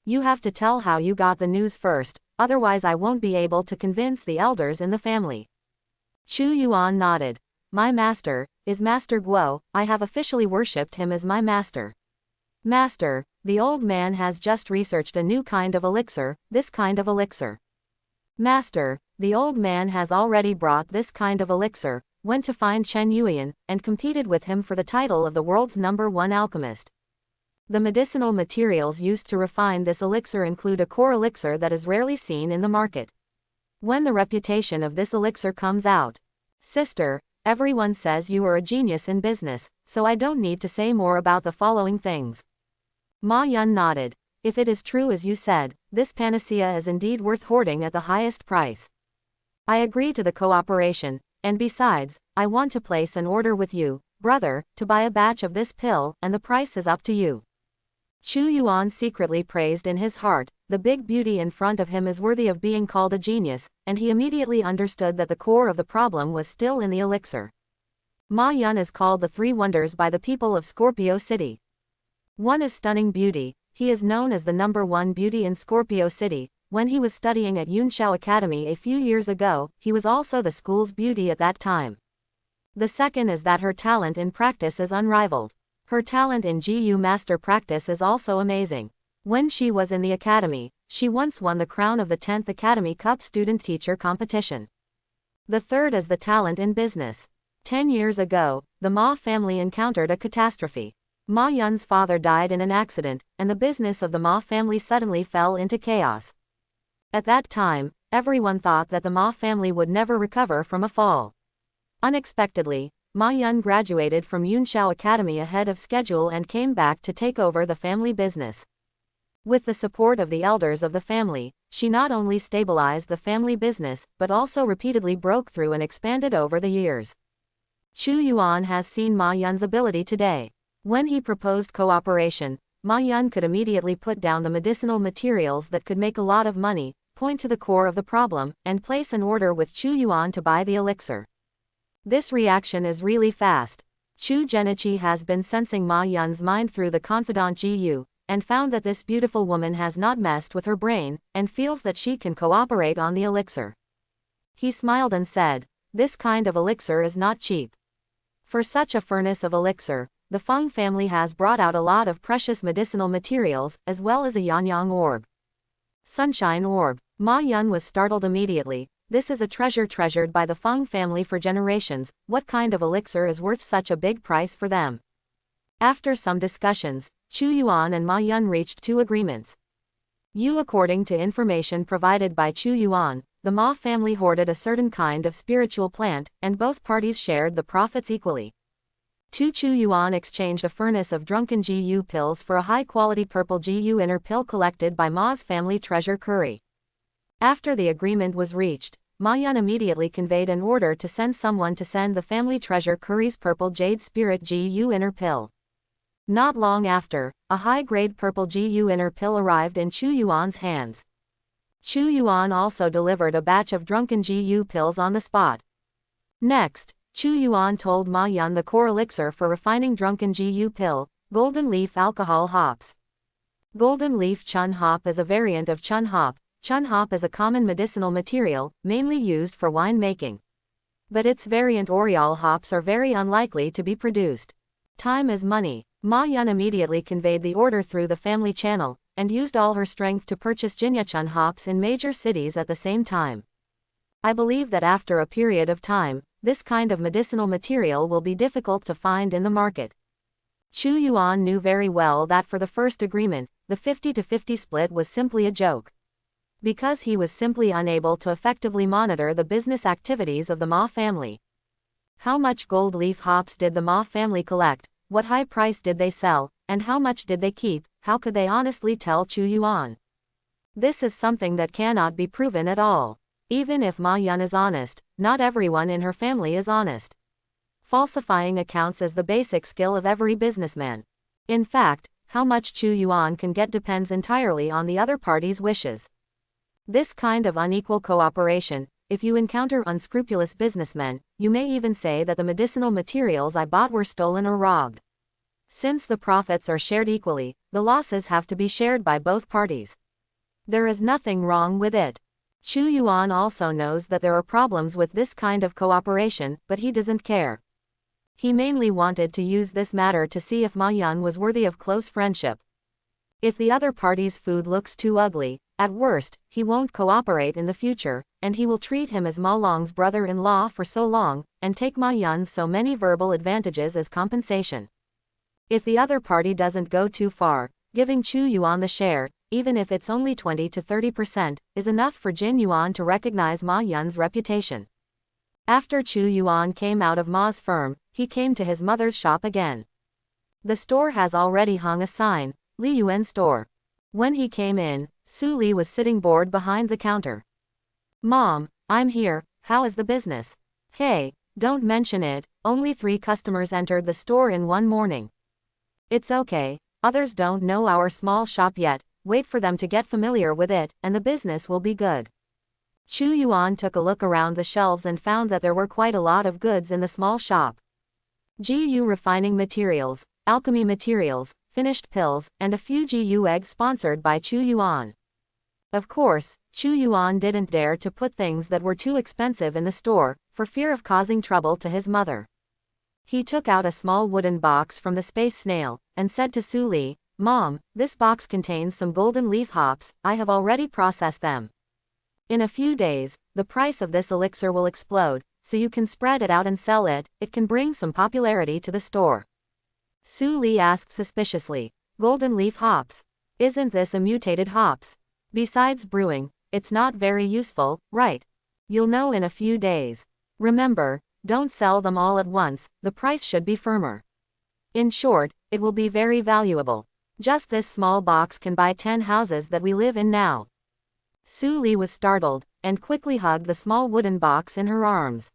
You have to tell how you got the news first, otherwise I won't be able to convince the elders in the family. Chu Yuan nodded. My master is Master Guo. I have officially worshipped him as my master. Master, the old man has just researched a new kind of elixir, this kind of elixir. Master, the old man has already brought this kind of elixir, went to find Chen Yuan, and competed with him for the title of the world's #1 alchemist. The medicinal materials used to refine this elixir include a core elixir that is rarely seen in the market. When the reputation of this elixir comes out, sister, everyone says you are a genius in business, so I don't need to say more about the following things. Ma Yun nodded. If it is true as you said, this panacea is indeed worth hoarding at the highest price. I agree to the cooperation, and besides, I want to place an order with you, brother, to buy a batch of this pill, and the price is up to you. Chu Yuan secretly praised in his heart, the big beauty in front of him is worthy of being called a genius, and he immediately understood that the core of the problem was still in the elixir. Ma Yun is called the Three Wonders by the people of Scorpio City. One is stunning beauty. He is known as the #1 beauty in Scorpio City. When he was studying at Yunshao Academy a few years ago, he was also the school's beauty at that time. The second is that her talent in practice is unrivaled. Her talent in GU master practice is also amazing. When she was in the academy, she once won the crown of the 10th Academy Cup student-teacher competition. The third is the talent in business. 10 years ago, the Ma family encountered a catastrophe. Ma Yun's father died in an accident, and the business of the Ma family suddenly fell into chaos. At that time, everyone thought that the Ma family would never recover from a fall. Unexpectedly, Ma Yun graduated from Yunshao Academy ahead of schedule and came back to take over the family business. With the support of the elders of the family, she not only stabilized the family business, but also repeatedly broke through and expanded over the years. Chu Yuan has seen Ma Yun's ability today. When he proposed cooperation, Ma Yun could immediately put down the medicinal materials that could make a lot of money, point to the core of the problem, and place an order with Chu Yuan to buy the elixir. This reaction is really fast. Chu Genichi has been sensing Ma Yun's mind through the confidant GU, and found that this beautiful woman has not messed with her brain, and feels that she can cooperate on the elixir. He smiled and said, this kind of elixir is not cheap. For such a furnace of elixir, the Feng family has brought out a lot of precious medicinal materials, as well as a Yanyang orb. Sunshine orb. Ma Yun was startled immediately. This is a treasure treasured by the Feng family for generations. What kind of elixir is worth such a big price for them? After some discussions, Chu Yuan and Ma Yun reached two agreements. According to information provided by Chu Yuan, the Ma family hoarded a certain kind of spiritual plant, and both parties shared the profits equally. Chu Yuan exchanged a furnace of drunken GU pills for a high-quality purple GU inner pill collected by Ma's family treasure curry. After the agreement was reached, Ma Yun immediately conveyed an order to send someone to send the family treasure curry's purple jade spirit GU inner pill. Not long after, a high-grade purple GU inner pill arrived in Chu Yuan's hands. Chu Yuan also delivered a batch of drunken GU pills on the spot. Next, Chu Yuan told Ma Yun the core elixir for refining drunken GU pill, golden leaf alcohol hops. Golden leaf chun hop is a variant of chun hop. Chun hop is a common medicinal material, mainly used for wine making. But its variant Oriole hops are very unlikely to be produced. Time is money. Ma Yun immediately conveyed the order through the family channel, and used all her strength to purchase Jinyachun hops in major cities at the same time. I believe that after a period of time, this kind of medicinal material will be difficult to find in the market. Chu Yuan knew very well that for the first agreement, the 50-50 split was simply a joke. because he was simply unable to effectively monitor the business activities of the Ma family. How much gold leaf hops did the Ma family collect, what high price did they sell, and how much did they keep? How could they honestly tell Chu Yuan? This is something that cannot be proven at all. Even if Ma Yun is honest, not everyone in her family is honest. Falsifying accounts is the basic skill of every businessman. In fact, how much Chu Yuan can get depends entirely on the other party's wishes. This kind of unequal cooperation, if you encounter unscrupulous businessmen, you may even say that the medicinal materials I bought were stolen or robbed. Since the profits are shared equally, the losses have to be shared by both parties. There is nothing wrong with it. Chu Yuan also knows that there are problems with this kind of cooperation, but he doesn't care. He mainly wanted to use this matter to see if Ma Yun was worthy of close friendship. If the other party's food looks too ugly, at worst, he won't cooperate in the future, and he will treat him as Ma Long's brother-in-law for so long, and take Ma Yun's so many verbal advantages as compensation. If the other party doesn't go too far, giving Chu Yuan the share, even if it's only 20 to 30%, is enough for Jin Yuan to recognize Ma Yun's reputation. After Chu Yuan came out of Ma's firm, he came to his mother's shop again. The store has already hung a sign, Li Yuan Store. When he came in, Su Li was sitting bored behind the counter. Mom, I'm here, how is the business? Hey, don't mention it, only 3 customers entered the store in one morning. It's okay, others don't know our small shop yet, wait for them to get familiar with it, and the business will be good. Chu Yuan took a look around the shelves and found that there were quite a lot of goods in the small shop. GU refining materials, alchemy materials, finished pills, and a few GU eggs sponsored by Chu Yuan. Of course, Chu Yuan didn't dare to put things that were too expensive in the store, for fear of causing trouble to his mother. He took out a small wooden box from the space snail, and said to Su Li, Mom, this box contains some golden leaf hops, I have already processed them. In a few days, the price of this elixir will explode, so you can spread it out and sell it, it can bring some popularity to the store. Su Li asked suspiciously, golden leaf hops? Isn't this a mutated hops? Besides brewing, it's not very useful, right? You'll know in a few days. Remember, don't sell them all at once, the price should be firmer. In short, it will be very valuable. Just this small box can buy 10 houses that we live in now. Su Li was startled, and quickly hugged the small wooden box in her arms.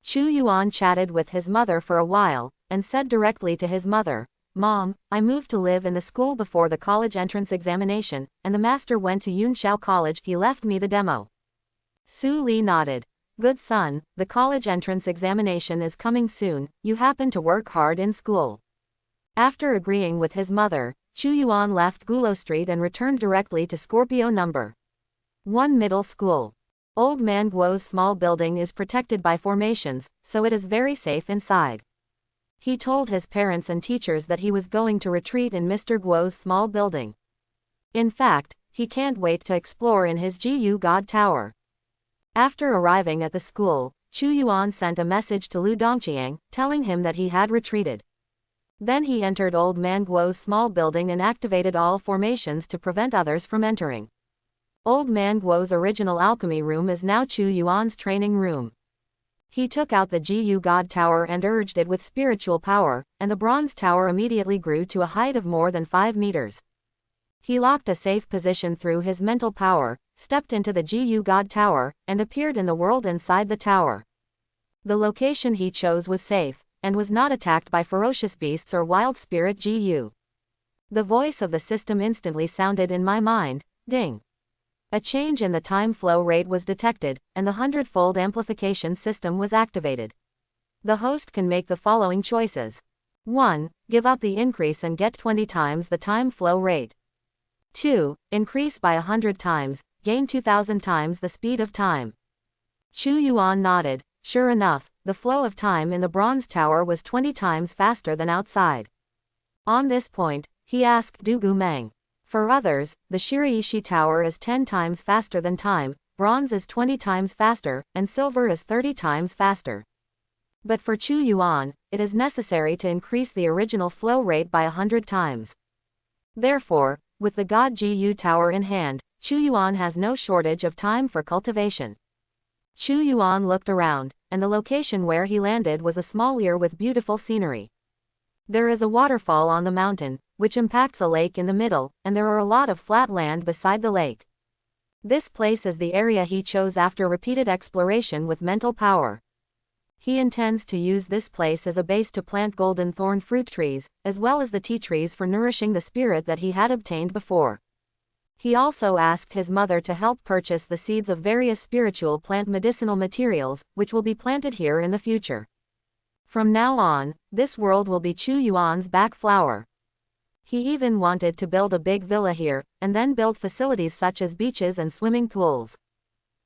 Chu Yuan chatted with his mother for a while, and said directly to his mother, Mom, I moved to live in the school before the college entrance examination, and the master went to Yunshao College, he left me the demo. Su Li nodded. Good son, the college entrance examination is coming soon, you happen to work hard in school. After agreeing with his mother, Chu Yuan left Gulo Street and returned directly to Scorpio No. 1 Middle School. Old Man Guo's small building is protected by formations, so it is very safe inside. He told his parents and teachers that he was going to retreat in Mr. Guo's small building. In fact, he can't wait to explore in his GU God Tower. After arriving at the school, Chu Yuan sent a message to Lu Dongqiang, telling him that he had retreated. Then he entered Old Man Guo's small building and activated all formations to prevent others from entering. Old Man Guo's original alchemy room is now Chu Yuan's training room. He took out the GU God Tower and urged it with spiritual power, and the bronze tower immediately grew to a height of more than 5 meters. He locked a safe position through his mental power, stepped into the GU God Tower, and appeared in the world inside the tower. The location he chose was safe, and was not attacked by ferocious beasts or wild spirit GU. The voice of the system instantly sounded in my mind, ding. A change in the time flow rate was detected, and the 100-fold amplification system was activated. The host can make the following choices. 1. Give up the increase and get 20 times the time flow rate. 2. Increase by 100 times, gain 2000 times the speed of time. Chu Yuan nodded. Sure enough, the flow of time in the bronze tower was 20 times faster than outside. On this point, he asked Dugu Mang. For others, the Shiraishi Tower is 10 times faster than time, bronze is 20 times faster, and silver is 30 times faster. But for Chu Yuan, it is necessary to increase the original flow rate by 100 times. Therefore, with the God GU Tower in hand, Chu Yuan has no shortage of time for cultivation. Chu Yuan looked around, and the location where he landed was a small ear with beautiful scenery. There is a waterfall on the mountain, which impacts a lake in the middle, and there are a lot of flat land beside the lake. This place is the area he chose after repeated exploration with mental power. He intends to use this place as a base to plant golden thorn fruit trees, as well as the tea trees for nourishing the spirit that he had obtained before. He also asked his mother to help purchase the seeds of various spiritual plant medicinal materials, which will be planted here in the future. From now on, this world will be Chu Yuan's back flower. He even wanted to build a big villa here, and then build facilities such as beaches and swimming pools.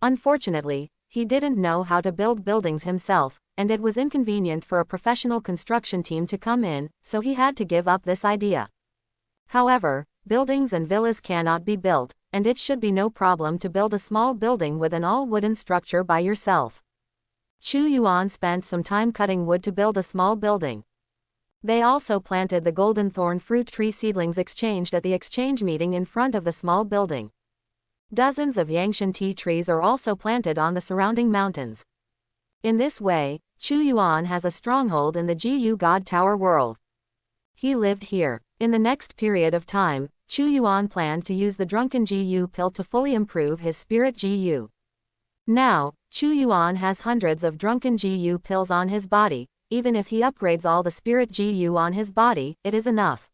Unfortunately, he didn't know how to build buildings himself, and it was inconvenient for a professional construction team to come in, so he had to give up this idea. However, buildings and villas cannot be built, and it should be no problem to build a small building with an all-wooden structure by yourself. Chu Yuan spent some time cutting wood to build a small building. They also planted the golden thorn fruit tree seedlings exchanged at the exchange meeting in front of the small building. Dozens of Yangshan tea trees are also planted on the surrounding mountains. In this way, Chu Yuan has a stronghold in the Jiyu God Tower world. He lived here. In the next period of time, Chu Yuan planned to use the drunken Jiyu pill to fully improve his spirit Jiyu. Now, Chu Yuan has hundreds of drunken Jiyu pills on his body. Even if he upgrades all the spirit Jiyu on his body, it is enough.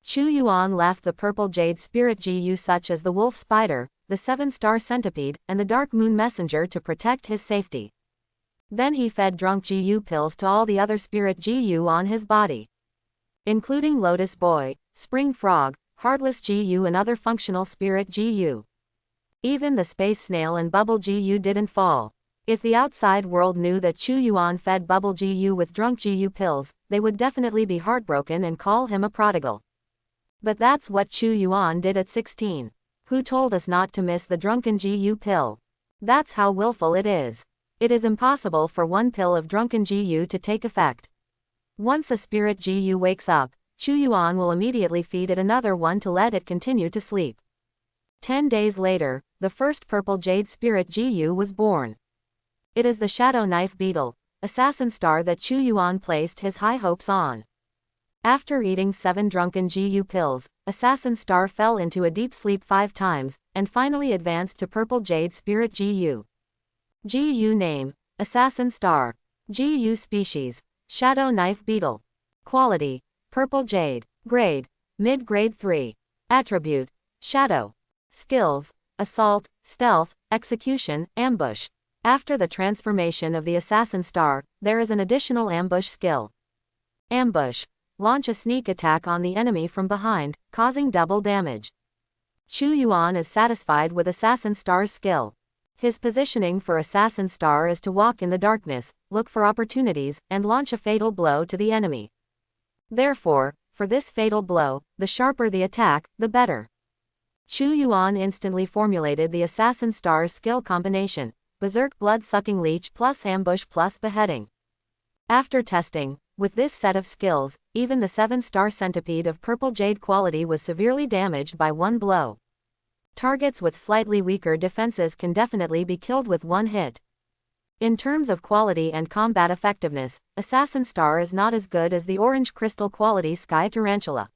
Chu Yuan left the purple jade spirit Jiyu such as the wolf spider, the 7-star centipede, and the dark moon messenger to protect his safety. Then he fed drunk Jiyu pills to all the other spirit Jiyu on his body, including Lotus Boy, Spring Frog, Heartless Jiyu and other functional spirit Jiyu. Even the Space Snail and Bubble Jiyu didn't fall. If the outside world knew that Chu Yuan fed Bubble Jiyu with drunk Jiyu pills, they would definitely be heartbroken and call him a prodigal. But that's what Chu Yuan did at 16. Who told us not to miss the drunken Jiyu pill? That's how willful it is. It is impossible for one pill of drunken Jiyu to take effect. Once a spirit Jiyu wakes up, Chu Yuan will immediately feed it another one to let it continue to sleep. 10 days later, the first purple jade spirit Jiyu was born. It is the shadow knife beetle, assassin star that Chu Yuan placed his high hopes on. After eating 7 drunken Jiyu pills, Assassin Star fell into a deep sleep 5 times, and finally advanced to Purple Jade Spirit Jiyu. Jiyu name, Assassin Star. Jiyu species, Shadow Knife Beetle. Quality, Purple Jade. Grade, Mid-Grade 3. Attribute, Shadow. Skills, Assault, Stealth, Execution, Ambush. After the transformation of the Assassin Star, there is an additional ambush skill. Ambush. Launch a sneak attack on the enemy from behind, causing double damage. Chu Yuan is satisfied with Assassin Star's skill. His positioning for Assassin Star is to walk in the darkness, look for opportunities, and launch a fatal blow to the enemy. Therefore, for this fatal blow, the sharper the attack, the better. Chu Yuan instantly formulated the Assassin Star's skill combination, Berserk Blood-Sucking Leech plus Ambush plus Beheading. After testing, with this set of skills, even the 7-star centipede of purple jade quality was severely damaged by one blow. Targets with slightly weaker defenses can definitely be killed with one hit. In terms of quality and combat effectiveness, Assassin Star is not as good as the orange crystal quality Sky Tarantula.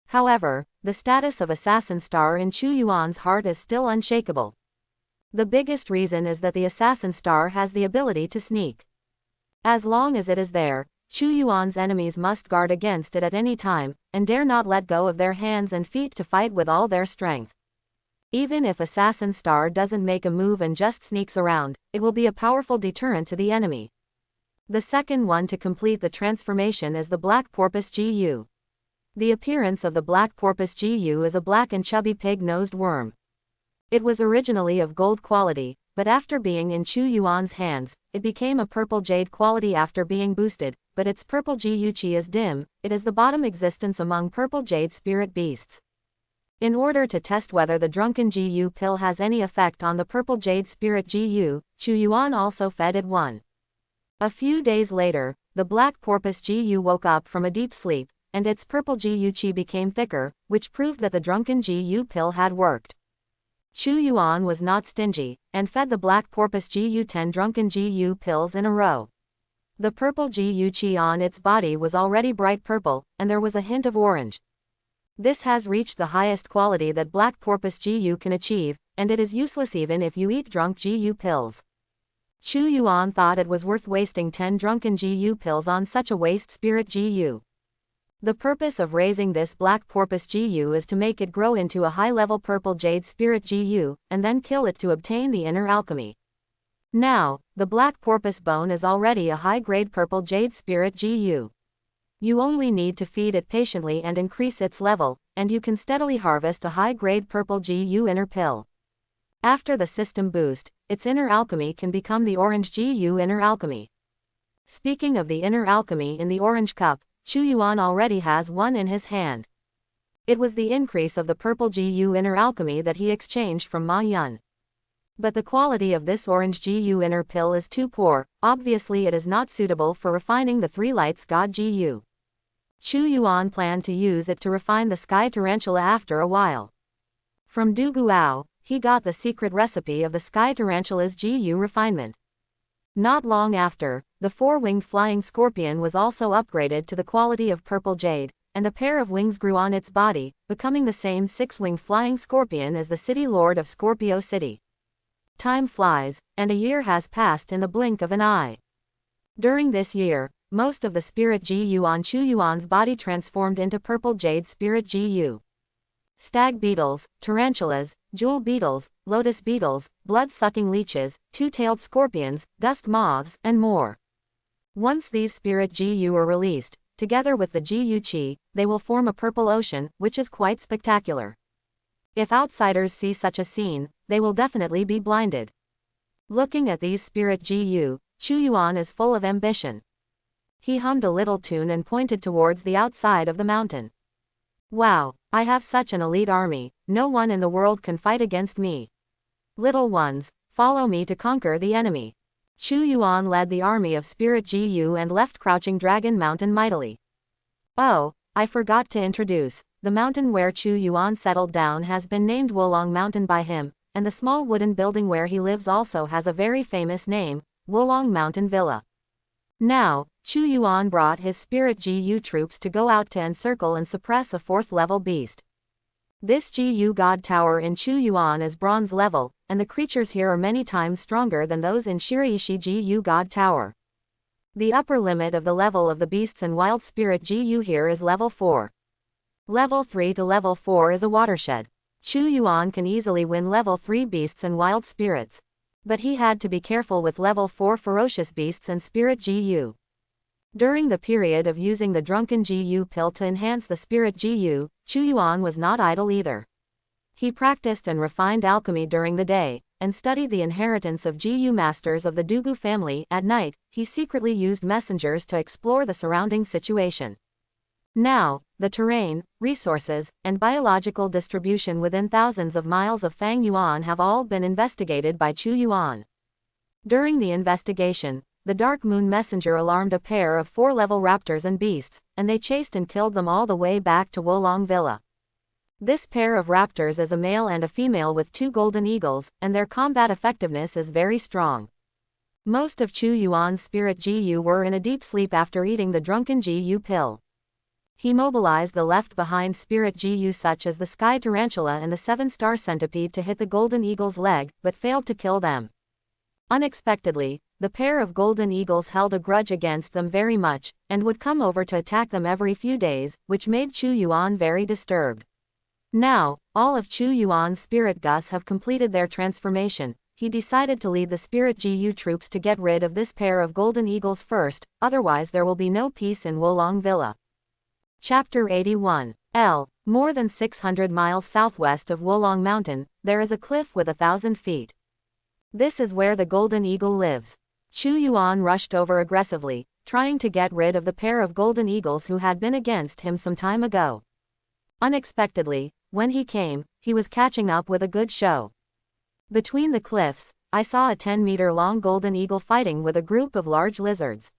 However, the status of Assassin Star in Chu Yuan's heart is still unshakable. The biggest reason is that the Assassin Star has the ability to sneak. As long as it is there, Chu Yuan's enemies must guard against it at any time, and dare not let go of their hands and feet to fight with all their strength. Even if Assassin Star doesn't make a move and just sneaks around, it will be a powerful deterrent to the enemy. The second one to complete the transformation is the Black Porpoise Jiyu. The appearance of the Black Porpoise Jiyu is a black and chubby pig-nosed worm. It was originally of gold quality, but after being in Chu Yuan's hands, it became a purple jade quality after being boosted, but its purple Jiyu Qi is dim. It is the bottom existence among purple jade spirit beasts. In order to test whether the drunken Jiyu pill has any effect on the purple jade spirit Jiyu, Chu Yuan also fed it one. A few days later, the Black Porpoise Jiyu woke up from a deep sleep, and its purple Jiyu Qi became thicker, which proved that the drunken Jiyu pill had worked. Chu Yuan was not stingy, and fed the black porpoise Gu 10 drunken Gu pills in a row. The purple Gu chi on its body was already bright purple, and there was a hint of orange. This has reached the highest quality that black porpoise Gu can achieve, and it is useless even if you eat drunk Gu pills. Chu Yuan thought it was worth wasting 10 drunken Gu pills on such a waste spirit Gu. The purpose of raising this black porpoise Gu is to make it grow into a high-level purple jade spirit Gu, and then kill it to obtain the inner alchemy. Now, the black porpoise bone is already a high-grade purple jade spirit Gu. You only need to feed it patiently and increase its level, and you can steadily harvest a high-grade purple Gu inner pill. After the system boost, its inner alchemy can become the orange Gu inner alchemy. Speaking of the inner alchemy in the orange cup, Chu Yuan already has one in his hand. It was the increase of the purple Gu inner alchemy that he exchanged from Ma Yun. But the quality of this orange Gu inner pill is too poor, obviously it is not suitable for refining the three lights god Gu. Chu Yuan planned to use it to refine the sky tarantula after a while. From Dugu, he got the secret recipe of the sky tarantula's Gu refinement. Not long after, the four-winged flying scorpion was also upgraded to the quality of purple jade, and a pair of wings grew on its body, becoming the same six-winged flying scorpion as the city lord of Scorpio City. Time flies, and a year has passed in the blink of an eye. During this year, most of the spirit Gu on Chu Yuan's body transformed into purple jade spirit Gu. Stag beetles, tarantulas, jewel beetles, lotus beetles, blood-sucking leeches, two-tailed scorpions, dust moths, and more. Once these spirit Gu are released, together with the Gu Chi, they will form a purple ocean, which is quite spectacular. If outsiders see such a scene, they will definitely be blinded. Looking at these spirit Gu, Chu Yuan is full of ambition. He hummed a little tune and pointed towards the outside of the mountain. Wow, I have such an elite army, no one in the world can fight against me. Little ones, follow me to conquer the enemy. Chu Yuan led the army of spirit Gu and left Crouching Dragon Mountain mightily. Oh, I forgot to introduce, the mountain where Chu Yuan settled down has been named Wulong Mountain by him, and the small wooden building where he lives also has a very famous name, Wulong Mountain Villa. Now, Chu Yuan brought his spirit Gu troops to go out to encircle and suppress a 4th-level beast. This Gu God Tower in Chu Yuan is bronze level, and the creatures here are many times stronger than those in Shiraishi Gu God Tower. The upper limit of the level of the beasts and wild spirit Gu here is level 4. Level 3 to level 4 is a watershed. Chu Yuan can easily win level 3 beasts and wild spirits. But he had to be careful with level 4 ferocious beasts and spirit Gu. During the period of using the drunken Gu pill to enhance the spirit Gu, Chu Yuan was not idle either. He practiced and refined alchemy during the day, and studied the inheritance of Gu masters of the Dugu family. At night, he secretly used messengers to explore the surrounding situation. Now, the terrain, resources, and biological distribution within thousands of miles of Fang Yuan have all been investigated by Chu Yuan. During the investigation, the Dark Moon Messenger alarmed a pair of 4-level raptors and beasts, and they chased and killed them all the way back to Wulong Villa. This pair of raptors is a male and a female with 2 golden eagles, and their combat effectiveness is very strong. Most of Chu Yuan's spirit Gu were in a deep sleep after eating the drunken Gu pill. He mobilized the left-behind spirit Gu such as the sky tarantula and the 7-star centipede to hit the golden eagle's leg, but failed to kill them. Unexpectedly, the pair of golden eagles held a grudge against them very much, and would come over to attack them every few days, which made Chu Yuan very disturbed. Now, all of Chu Yuan's spirit Gus have completed their transformation. He decided to lead the spirit Gu troops to get rid of this pair of golden eagles first, otherwise there will be no peace in Wulong Villa. Chapter 81. More than 600 miles southwest of Wulong Mountain, there is a cliff with 1,000 feet. This is where the golden eagle lives. Chu Yuan rushed over aggressively, trying to get rid of the pair of golden eagles who had been against him some time ago. Unexpectedly, when he came, he was catching up with a good show. Between the cliffs, I saw a 10-meter-long golden eagle fighting with a group of large lizards.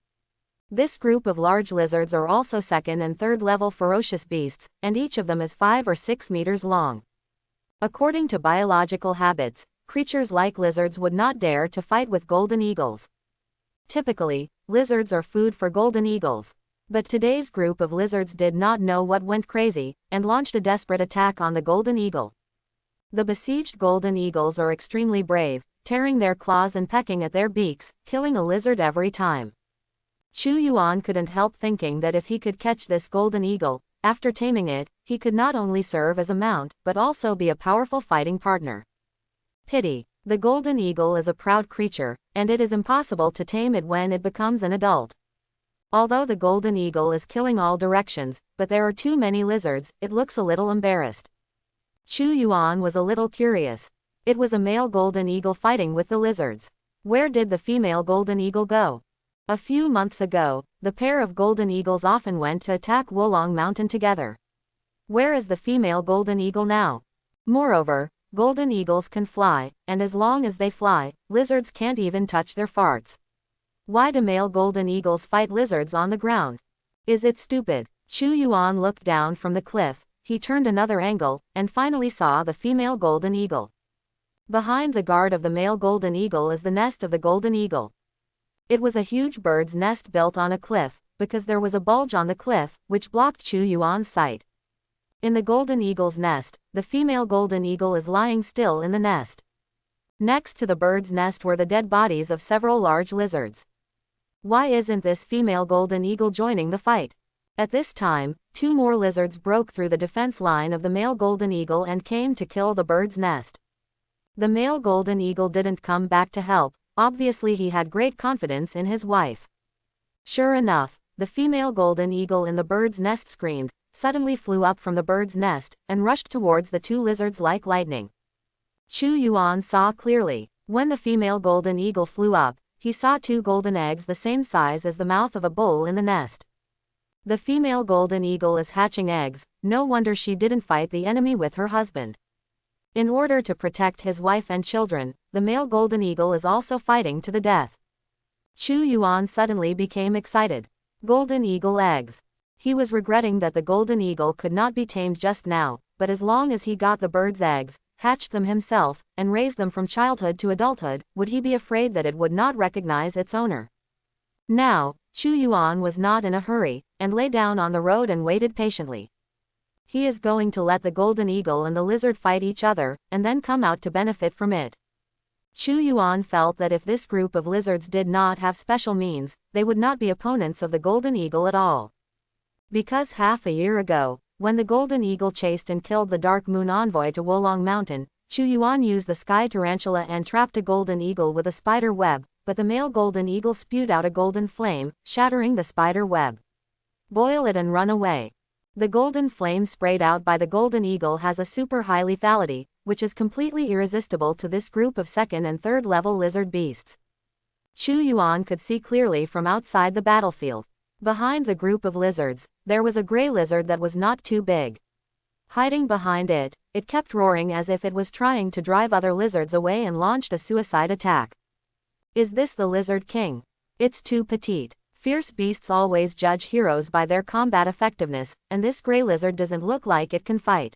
This group of large lizards are also 2nd and 3rd level ferocious beasts, and each of them is 5 or 6 meters long. According to biological habits, creatures like lizards would not dare to fight with golden eagles. Typically, lizards are food for golden eagles. But today's group of lizards did not know what went crazy, and launched a desperate attack on the golden eagle. The besieged golden eagles are extremely brave, tearing their claws and pecking at their beaks, killing a lizard every time. Chu Yuan couldn't help thinking that if he could catch this golden eagle, after taming it, he could not only serve as a mount, but also be a powerful fighting partner. Pity. The golden eagle is a proud creature, and it is impossible to tame it when it becomes an adult. Although the golden eagle is killing all directions, but there are too many lizards, it looks a little embarrassed. Chu Yuan was a little curious. It was a male golden eagle fighting with the lizards. Where did the female golden eagle go? A few months ago, the pair of golden eagles often went to attack Wolong Mountain together. Where is the female golden eagle now? Moreover, golden eagles can fly, and as long as they fly, lizards can't even touch their farts. Why do male golden eagles fight lizards on the ground? Is it stupid? Chu Yuan looked down from the cliff, he turned another angle, and finally saw the female golden eagle. Behind the guard of the male golden eagle is the nest of the golden eagle. It was a huge bird's nest built on a cliff, because there was a bulge on the cliff, which blocked Chu Yuan's sight. In the golden eagle's nest, the female golden eagle is lying still in the nest. Next to the bird's nest were the dead bodies of several large lizards. Why isn't this female golden eagle joining the fight? At this time, 2 more lizards broke through the defense line of the male golden eagle and came to kill the bird's nest. The male golden eagle didn't come back to help, obviously he had great confidence in his wife. Sure enough, the female golden eagle in the bird's nest screamed, suddenly flew up from the bird's nest, and rushed towards the 2 lizards like lightning. Chu Yuan saw clearly. When the female golden eagle flew up, he saw 2 golden eggs the same size as the mouth of a bull in the nest. The female golden eagle is hatching eggs, no wonder she didn't fight the enemy with her husband. In order to protect his wife and children, the male golden eagle is also fighting to the death. Chu Yuan suddenly became excited. Golden eagle eggs. He was regretting that the golden eagle could not be tamed just now, but as long as he got the bird's eggs, hatched them himself, and raised them from childhood to adulthood, would he be afraid that it would not recognize its owner? Now, Chu Yuan was not in a hurry, and lay down on the road and waited patiently. He is going to let the golden eagle and the lizard fight each other, and then come out to benefit from it. Chu Yuan felt that if this group of lizards did not have special means, they would not be opponents of the golden eagle at all. Because half a year ago, when the golden eagle chased and killed the Dark Moon envoy to Wolong Mountain, Chu Yuan used the sky tarantula and trapped a golden eagle with a spider web, but the male golden eagle spewed out a golden flame, shattering the spider web. Boil it and run away. The golden flame sprayed out by the golden eagle has a super high lethality, which is completely irresistible to this group of 2nd and 3rd level lizard beasts. Chu Yuan could see clearly from outside the battlefield. Behind the group of lizards, there was a gray lizard that was not too big. Hiding behind it, it kept roaring as if it was trying to drive other lizards away and launched a suicide attack. Is this the Lizard King? It's too petite. Fierce beasts always judge heroes by their combat effectiveness, and this gray lizard doesn't look like it can fight.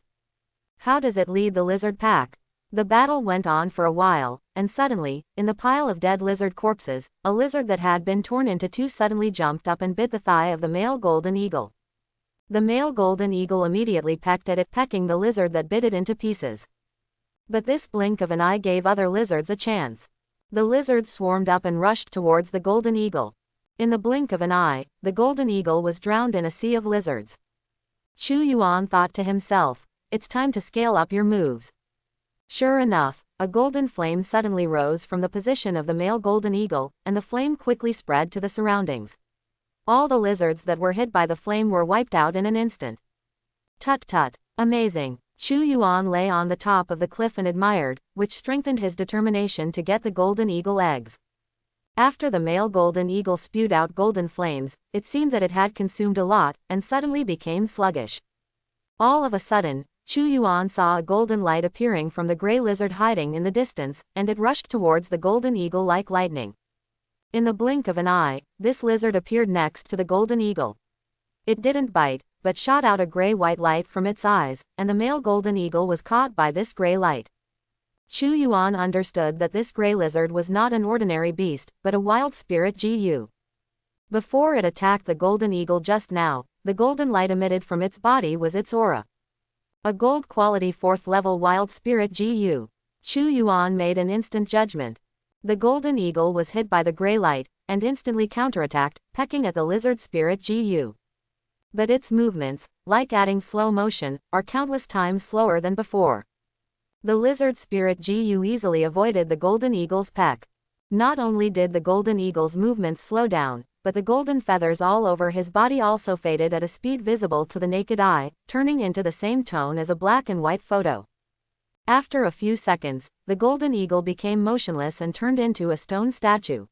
How does it lead the lizard pack? The battle went on for a while, and suddenly, in the pile of dead lizard corpses, a lizard that had been torn into 2 suddenly jumped up and bit the thigh of the male golden eagle. The male golden eagle immediately pecked at it, pecking the lizard that bit it into pieces. But this blink of an eye gave other lizards a chance. The lizards swarmed up and rushed towards the golden eagle. In the blink of an eye, the golden eagle was drowned in a sea of lizards. Chu Yuan thought to himself, it's time to scale up your moves. Sure enough, a golden flame suddenly rose from the position of the male golden eagle, and the flame quickly spread to the surroundings. All the lizards that were hit by the flame were wiped out in an instant. Tut tut, amazing. Chu Yuan lay on the top of the cliff and admired, which strengthened his determination to get the golden eagle eggs. After the male golden eagle spewed out golden flames, it seemed that it had consumed a lot, and suddenly became sluggish. All of a sudden, Chu Yuan saw a golden light appearing from the gray lizard hiding in the distance, and it rushed towards the golden eagle like lightning. In the blink of an eye, this lizard appeared next to the golden eagle. It didn't bite, but shot out a gray-white light from its eyes, and the male golden eagle was caught by this gray light. Chu Yuan understood that this gray lizard was not an ordinary beast, but a wild spirit Gu. Before it attacked the golden eagle just now, the golden light emitted from its body was its aura. A gold-quality 4th-level wild spirit Gu. Chu Yuan made an instant judgment. The golden eagle was hit by the gray light, and instantly counterattacked, pecking at the lizard spirit Gu. But its movements, like adding slow motion, are countless times slower than before. The lizard spirit Gu easily avoided the golden eagle's peck. Not only did the golden eagle's movements slow down, but the golden feathers all over his body also faded at a speed visible to the naked eye, turning into the same tone as a black and white photo. After a few seconds, the golden eagle became motionless and turned into a stone statue.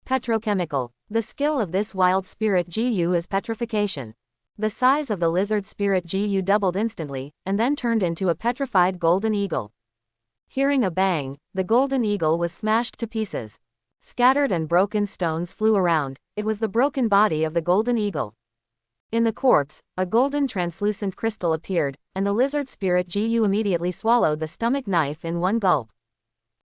Petrochemical. The skill of this wild spirit Gu is petrification. The size of the lizard spirit Gu doubled instantly, and then turned into a petrified golden eagle. Hearing a bang, the golden eagle was smashed to pieces. Scattered and broken stones flew around. It was the broken body of the golden eagle. In the corpse, a golden translucent crystal appeared, and the lizard spirit Gu immediately swallowed the stomach knife in one gulp.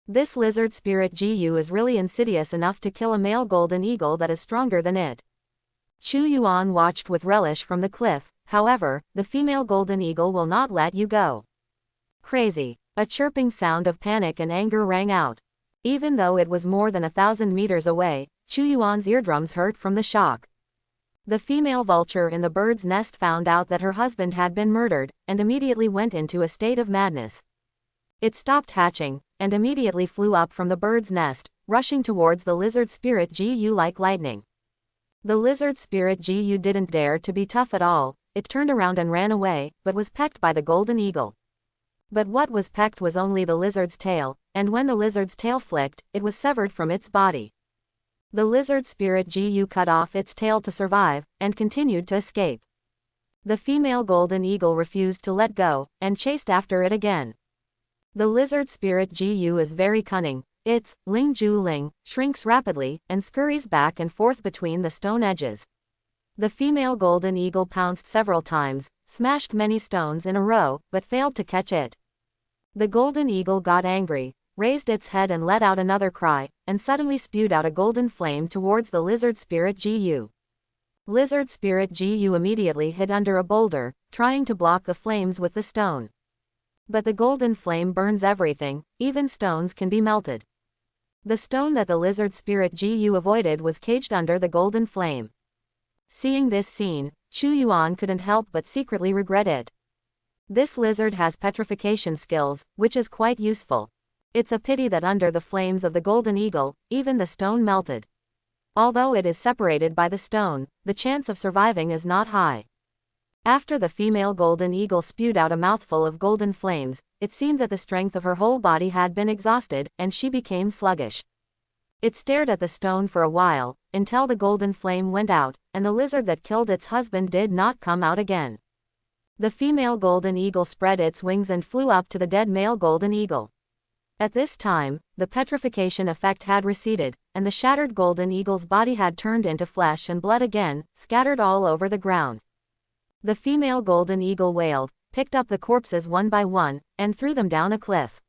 This lizard spirit Gu is really insidious enough to kill a male golden eagle that is stronger than it. Chu Yuan watched with relish from the cliff. However, the female golden eagle will not let you go. Crazy. A chirping sound of panic and anger rang out. Even though it was more than 1,000 meters away, Chu Yuan's eardrums hurt from the shock. The female vulture in the bird's nest found out that her husband had been murdered, and immediately went into a state of madness. It stopped hatching, and immediately flew up from the bird's nest, rushing towards the lizard spirit Gu like lightning. The lizard spirit Gu didn't dare to be tough at all. It turned around and ran away, but was pecked by the golden eagle. But what was pecked was only the lizard's tail, and when the lizard's tail flicked, it was severed from its body. The lizard spirit Gu cut off its tail to survive, and continued to escape. The female golden eagle refused to let go, and chased after it again. The lizard spirit Gu is very cunning. Its Ling Ju Ling shrinks rapidly, and scurries back and forth between the stone edges. The female golden eagle pounced several times, smashed many stones in a row, but failed to catch it. The golden eagle got angry, raised its head and let out another cry, and suddenly spewed out a golden flame towards the lizard spirit Gu. Lizard spirit Gu immediately hid under a boulder, trying to block the flames with the stone. But the golden flame burns everything, even stones can be melted. The stone that the lizard spirit Gu avoided was caged under the golden flame. Seeing this scene, Chu Yuan couldn't help but secretly regret it. This lizard has petrification skills, which is quite useful. It's a pity that under the flames of the golden eagle, even the stone melted. Although it is separated by the stone, the chance of surviving is not high. After the female golden eagle spewed out a mouthful of golden flames, it seemed that the strength of her whole body had been exhausted, and she became sluggish. It stared at the stone for a while, until the golden flame went out, and the lizard that killed its husband did not come out again. The female golden eagle spread its wings and flew up to the dead male golden eagle. At this time, the petrification effect had receded, and the shattered golden eagle's body had turned into flesh and blood again, scattered all over the ground. The female golden eagle wailed, picked up the corpses one by one, and threw them down a cliff.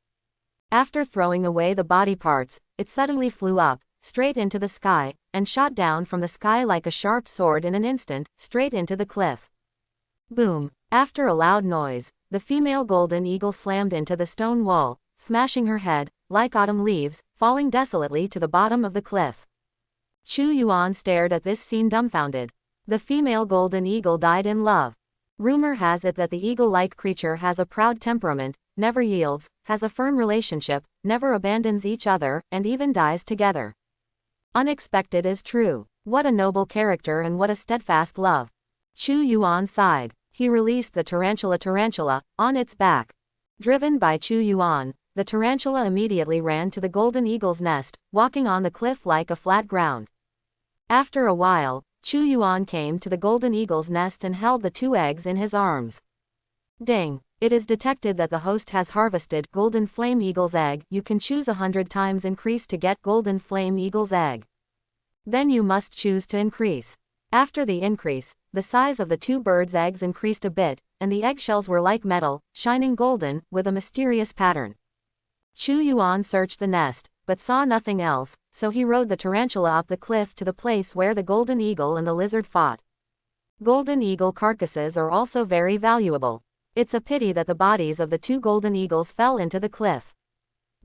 After throwing away the body parts, it suddenly flew up, straight into the sky, and shot down from the sky like a sharp sword in an instant, straight into the cliff. Boom! After a loud noise, the female golden eagle slammed into the stone wall, smashing her head, like autumn leaves, falling desolately to the bottom of the cliff. Chu Yuan stared at this scene dumbfounded. The female golden eagle died in love. Rumor has it that the eagle-like creature has a proud temperament, never yields, has a firm relationship, never abandons each other, and even dies together. Unexpected is true. What a noble character and what a steadfast love. Chu Yuan sighed. He released the tarantula on its back. Driven by Chu Yuan, the tarantula immediately ran to the golden eagle's nest, walking on the cliff like a flat ground. After a while, Chu Yuan came to the golden eagle's nest and held the 2 eggs in his arms. Ding! It is detected that the host has harvested golden flame eagle's egg. You can choose 100 times increase to get golden flame eagle's egg. Then you must choose to increase. After the increase, the size of the two birds' eggs increased a bit, and the eggshells were like metal, shining golden, with a mysterious pattern. Chu Yuan searched the nest, but saw nothing else, so he rode the tarantula up the cliff to the place where the golden eagle and the lizard fought. Golden eagle carcasses are also very valuable. It's a pity that the bodies of the two golden eagles fell into the cliff.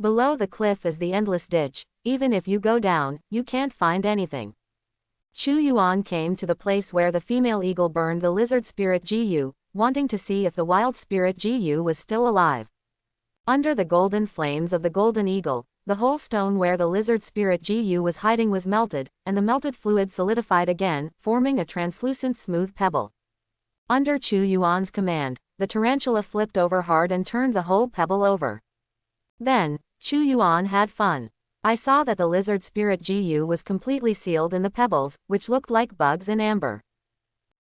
Below the cliff is the endless ditch. Even if you go down, you can't find anything. Chu Yuan came to the place where the female eagle burned the lizard spirit Jiyu, wanting to see if the wild spirit Jiyu was still alive. Under the golden flames of the golden eagle, the whole stone where the lizard spirit Jiyu was hiding was melted, and the melted fluid solidified again, forming a translucent smooth pebble. Under Chu Yuan's command, the tarantula flipped over hard and turned the whole pebble over. Then, Chu Yuan had fun. I saw that the lizard spirit Jiyu was completely sealed in the pebbles, which looked like bugs in amber.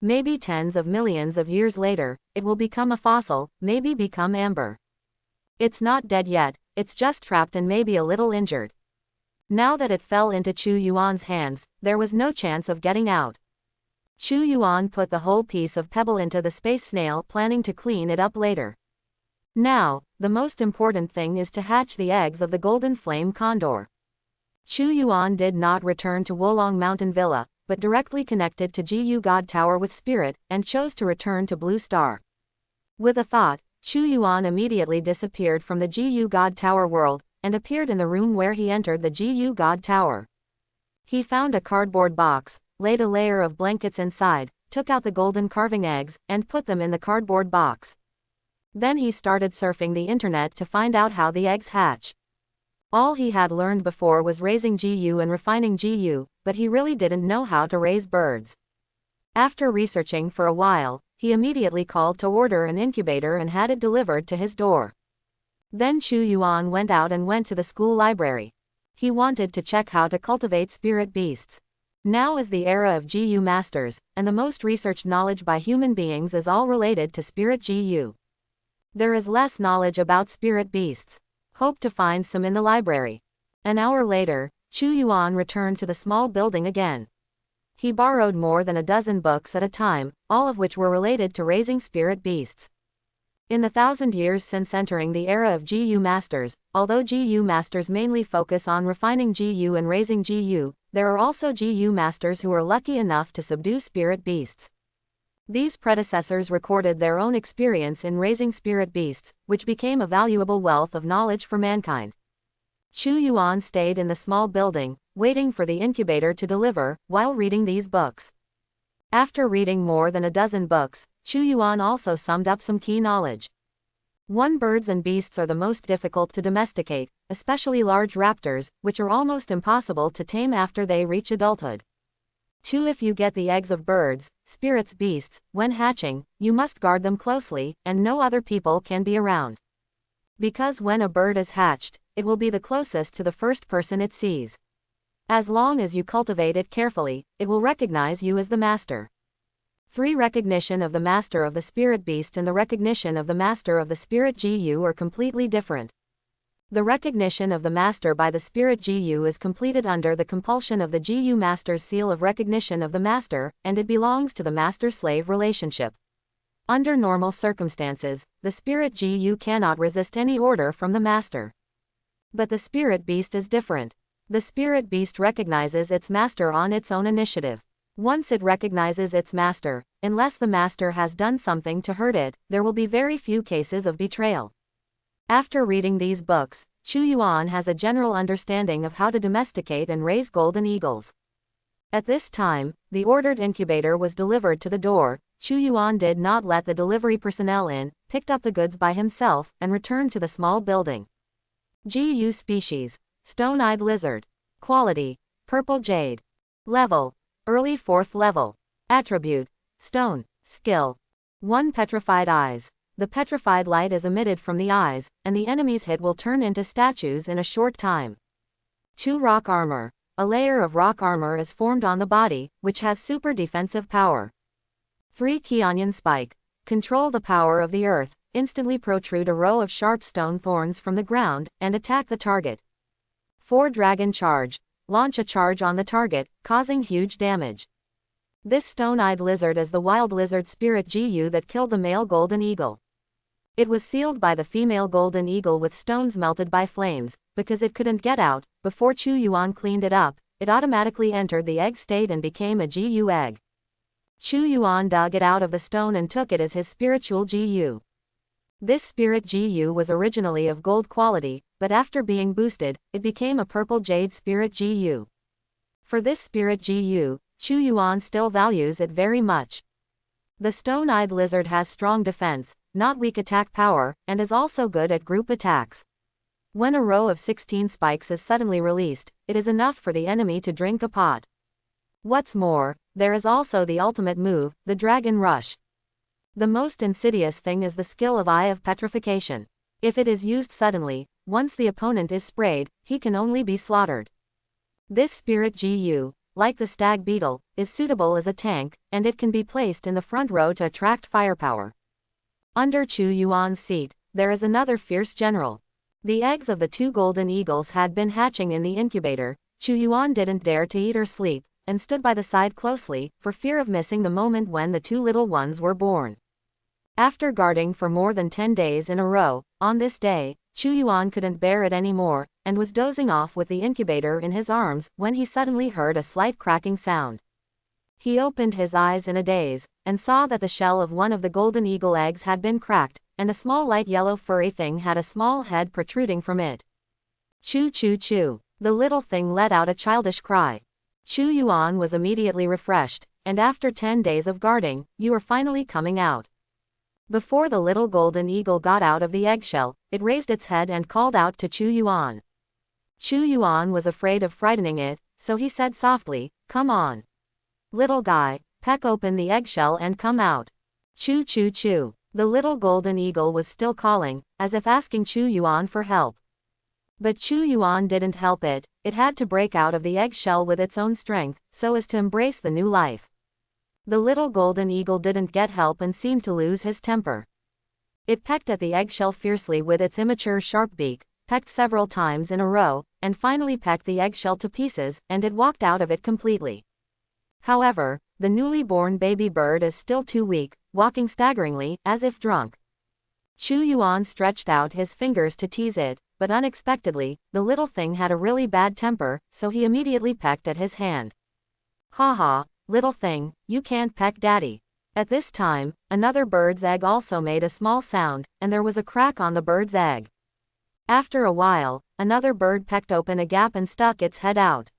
Maybe tens of millions of years later, it will become a fossil, maybe become amber. It's not dead yet, it's just trapped and maybe a little injured. Now that it fell into Chu Yuan's hands, there was no chance of getting out. Chu Yuan put the whole piece of pebble into the space snail, planning to clean it up later. Now, the most important thing is to hatch the eggs of the golden flame condor. Chu Yuan did not return to Wolong Mountain Villa, but directly connected to Jiyu God Tower with Spirit, and chose to return to Blue Star. With a thought, Chu Yuan immediately disappeared from the Jiyu God Tower world, and appeared in the room where he entered the Jiyu God Tower. He found a cardboard box, laid a layer of blankets inside, took out the golden carving eggs, and put them in the cardboard box. Then he started surfing the internet to find out how the eggs hatch. All he had learned before was raising Jiyu and refining Jiyu, but he really didn't know how to raise birds. After researching for a while, he immediately called to order an incubator and had it delivered to his door. Then Chu Yuan went out and went to the school library. He wanted to check how to cultivate spirit beasts. Now is the era of Jiyu masters, and the most researched knowledge by human beings is all related to spirit Jiyu. There is less knowledge about spirit beasts. Hope to find some in the library. An hour later, Chu Yuan returned to the small building again. He borrowed more than a dozen books at a time, all of which were related to raising spirit beasts. In the 1,000 years since entering the era of Jiyu masters, although Jiyu masters mainly focus on refining Jiyu and raising Jiyu, there are also Jiyu masters who are lucky enough to subdue spirit beasts. These predecessors recorded their own experience in raising spirit beasts, which became a valuable wealth of knowledge for mankind. Chu Yuan stayed in the small building, waiting for the incubator to deliver, while reading these books. After reading more than a dozen books, Chu Yuan also summed up some key knowledge. 1. Birds and beasts are the most difficult to domesticate, especially large raptors, which are almost impossible to tame after they reach adulthood. 2. If you get the eggs of birds, spirits beasts, when hatching, you must guard them closely, and no other people can be around. Because when a bird is hatched, it will be the closest to the first person it sees. As long as you cultivate it carefully, it will recognize you as the master. 3. Recognition of the master of the spirit beast and the recognition of the master of the spirit Jiyu are completely different. The recognition of the master by the spirit Jiyu is completed under the compulsion of the Jiyu master's seal of recognition of the master, and it belongs to the master-slave relationship. Under normal circumstances, the spirit Jiyu cannot resist any order from the master. But the spirit beast is different. The spirit beast recognizes its master on its own initiative. Once it recognizes its master, unless the master has done something to hurt it, there will be very few cases of betrayal. After reading these books, Chu Yuan has a general understanding of how to domesticate and raise golden eagles. At this time, the ordered incubator was delivered to the door. Chu Yuan did not let the delivery personnel in, picked up the goods by himself, and returned to the small building. Jiyu species: stone-eyed lizard. Quality: purple jade. Level: early 4th level. Attribute: stone. Skill: 1. Petrified eyes. The petrified light is emitted from the eyes, and the enemies hit will turn into statues in a short time. 2. Rock armor. A layer of rock armor is formed on the body, which has super defensive power. 3. Key onion spike. Control the power of the earth. Instantly protrude a row of sharp stone thorns from the ground, and attack the target. 4. Dragon charge. Launch a charge on the target, causing huge damage. This stone-eyed lizard is the wild lizard spirit Gu that killed the male golden eagle. It was sealed by the female golden eagle with stones melted by flames, because it couldn't get out. Before Chu Yuan cleaned it up, it automatically entered the egg state and became a Gu egg. Chu Yuan dug it out of the stone and took it as his spiritual Gu. This spirit Gu was originally of gold quality, but after being boosted, it became a purple jade spirit Gu. For this spirit Gu, Chu Yuan still values it very much. The stone-eyed lizard has strong defense, not weak attack power, and is also good at group attacks. When a row of 16 spikes is suddenly released, it is enough for the enemy to drink a pot. What's more, there is also the ultimate move, the Dragon Rush. The most insidious thing is the skill of Eye of Petrification. If it is used suddenly, once the opponent is sprayed, he can only be slaughtered. This spirit Gu, like the stag beetle, is suitable as a tank, and it can be placed in the front row to attract firepower. Under Chu Yuan's seat, there is another fierce general. The eggs of the two golden eagles had been hatching in the incubator. Chu Yuan didn't dare to eat or sleep, and stood by the side closely, for fear of missing the moment when the two little ones were born. After guarding for more than 10 days in a row, on this day, Chu Yuan couldn't bear it anymore, and was dozing off with the incubator in his arms, when he suddenly heard a slight cracking sound. He opened his eyes in a daze, and saw that the shell of one of the golden eagle eggs had been cracked, and a small light yellow furry thing had a small head protruding from it. Choo choo choo. The little thing let out a childish cry. Chu Yuan was immediately refreshed, and after 10 days of guarding, you are finally coming out. Before the little golden eagle got out of the eggshell, it raised its head and called out to Chu Yuan. Chu Yuan was afraid of frightening it, so he said softly, "Come on. Little guy, peck open the eggshell and come out." Choo choo choo. The little golden eagle was still calling, as if asking Chu Yuan for help. But Chu Yuan didn't help it. It had to break out of the eggshell with its own strength, so as to embrace the new life. The little golden eagle didn't get help and seemed to lose his temper. It pecked at the eggshell fiercely with its immature sharp beak, pecked several times in a row, and finally pecked the eggshell to pieces, and it walked out of it completely. However, the newly born baby bird is still too weak, walking staggeringly, as if drunk. Chu Yuan stretched out his fingers to tease it, but unexpectedly, the little thing had a really bad temper, so he immediately pecked at his hand. "Ha ha, little thing, you can't peck daddy." At this time, another bird's egg also made a small sound, and there was a crack on the bird's egg. After a while, another bird pecked open a gap and stuck its head out.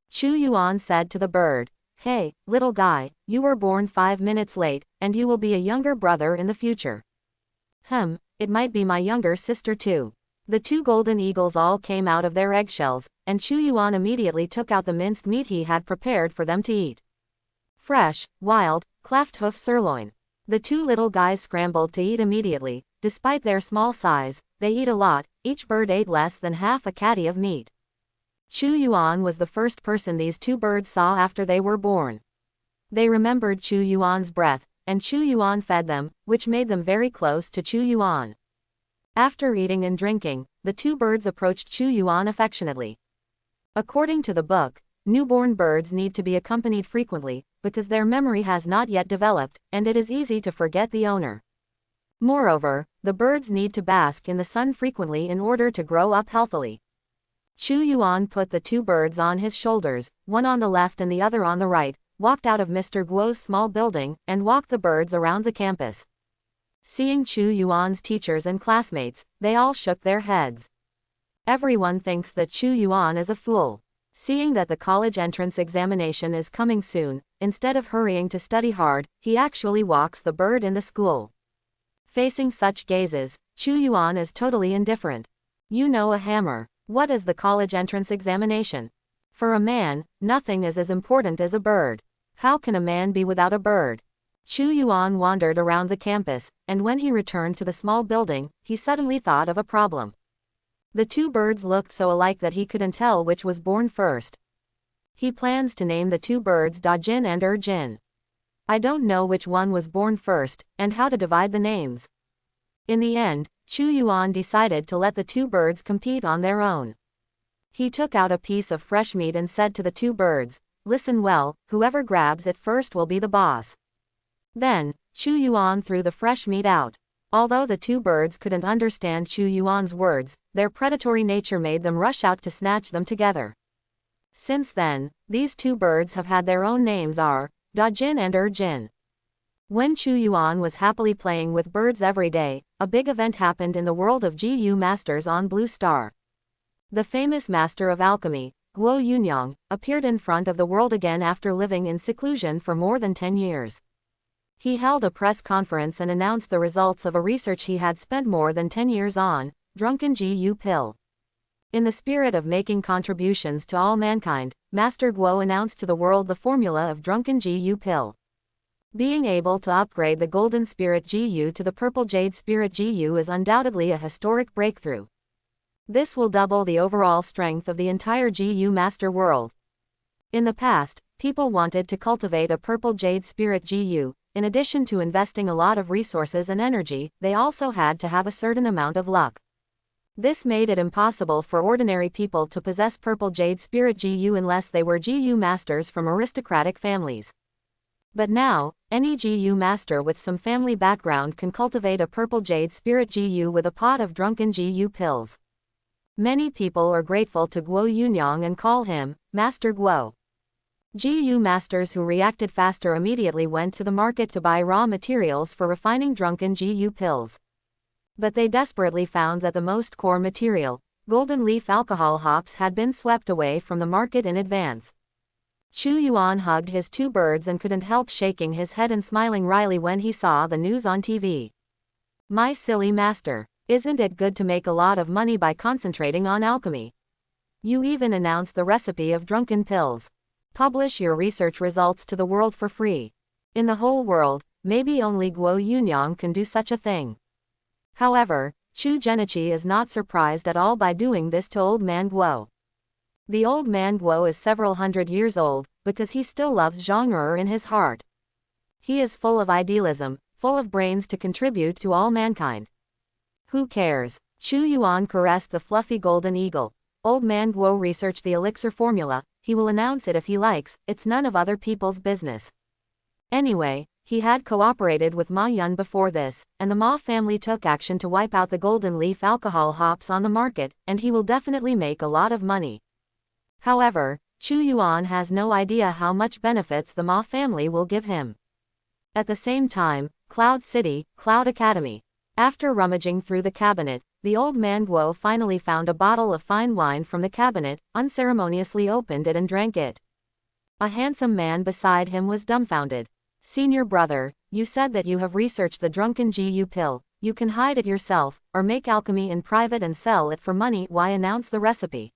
Chu Yuan said to the bird, "Hey, little guy, you were born 5 minutes late, and you will be a younger brother in the future." It might be my younger sister too." The two golden eagles all came out of their eggshells, and Chu Yuan immediately took out the minced meat he had prepared for them to eat. Fresh, wild, cleft hoof sirloin. The two little guys scrambled to eat immediately. Despite their small size, they eat a lot. Each bird ate less than half a catty of meat. Chu Yuan was the first person these two birds saw after they were born. They remembered Chu Yuan's breath, and Chu Yuan fed them, which made them very close to Chu Yuan. After eating and drinking, the two birds approached Chu Yuan affectionately. According to the book, newborn birds need to be accompanied frequently, because their memory has not yet developed, and it is easy to forget the owner. Moreover, the birds need to bask in the sun frequently in order to grow up healthily. Chu Yuan put the two birds on his shoulders, one on the left and the other on the right, walked out of Mr. Guo's small building, and walked the birds around the campus. Seeing Chu Yuan's teachers and classmates, they all shook their heads. Everyone thinks that Chu Yuan is a fool. Seeing that the college entrance examination is coming soon, instead of hurrying to study hard, he actually walks the bird in the school. Facing such gazes, Chu Yuan is totally indifferent. You know, a hammer. What is the college entrance examination? For a man, nothing is as important as a bird. How can a man be without a bird? Chu Yuan wandered around the campus, and when he returned to the small building, he suddenly thought of a problem. The two birds looked so alike that he couldn't tell which was born first. He plans to name the two birds Da-jin and Er-jin. I don't know which one was born first, and how to divide the names. In the end, Chu Yuan decided to let the two birds compete on their own. He took out a piece of fresh meat and said to the two birds, listen well, whoever grabs it first will be the boss. Then, Chu Yuan threw the fresh meat out. Although the two birds couldn't understand Chu Yuan's words, their predatory nature made them rush out to snatch them together. Since then, these two birds have had their own names are Da-jin and Er-jin. When Chu Yuan was happily playing with birds every day, a big event happened in the world of Gu masters on Blue Star. The famous master of alchemy, Guo Yunyang, appeared in front of the world again after living in seclusion for more than 10 years. He held a press conference and announced the results of a research he had spent more than 10 years on, drunken Gu pill. In the spirit of making contributions to all mankind, Master Guo announced to the world the formula of drunken Gu pill. Being able to upgrade the golden spirit Gu to the purple jade spirit Gu is undoubtedly a historic breakthrough. This will double the overall strength of the entire Gu master world. In the past, people wanted to cultivate a purple jade spirit Gu. In addition to investing a lot of resources and energy, they also had to have a certain amount of luck. This made it impossible for ordinary people to possess purple jade spirit Gu unless they were Gu masters from aristocratic families. But now, any Gu master with some family background can cultivate a purple jade spirit Gu with a pot of drunken Gu pills. Many people are grateful to Guo Yunyang and call him Master Guo. Gu masters who reacted faster immediately went to the market to buy raw materials for refining drunken Gu pills. But they desperately found that the most core material, golden leaf alcohol hops, had been swept away from the market in advance. Chu Yuan hugged his two birds and couldn't help shaking his head and smiling wryly when he saw the news on TV. My silly master, isn't it good to make a lot of money by concentrating on alchemy? You even announced the recipe of drunken pills. Publish your research results to the world for free. In the whole world, maybe only Guo Yunyang can do such a thing. However, Chu Genichi is not surprised at all by doing this to Old Man Guo. The Old Man Guo is several hundred years old, because he still loves Zhong'er in his heart. He is full of idealism, full of brains to contribute to all mankind. Who cares? Chu Yuan caressed the fluffy golden eagle. Old Man Guo researched the elixir formula. He will announce it if he likes, it's none of other people's business. Anyway, he had cooperated with Ma Yun before this, and the Ma family took action to wipe out the golden leaf alcohol hops on the market, and he will definitely make a lot of money. However, Chu Yuan has no idea how much benefits the Ma family will give him. At the same time, Cloud City, Cloud Academy. After rummaging through the cabinet, the Old Man Guo finally found a bottle of fine wine from the cabinet, unceremoniously opened it and drank it. A handsome man beside him was dumbfounded. Senior brother, you said that you have researched the drunken Gu pill. You can hide it yourself, or make alchemy in private and sell it for money. Why announce the recipe?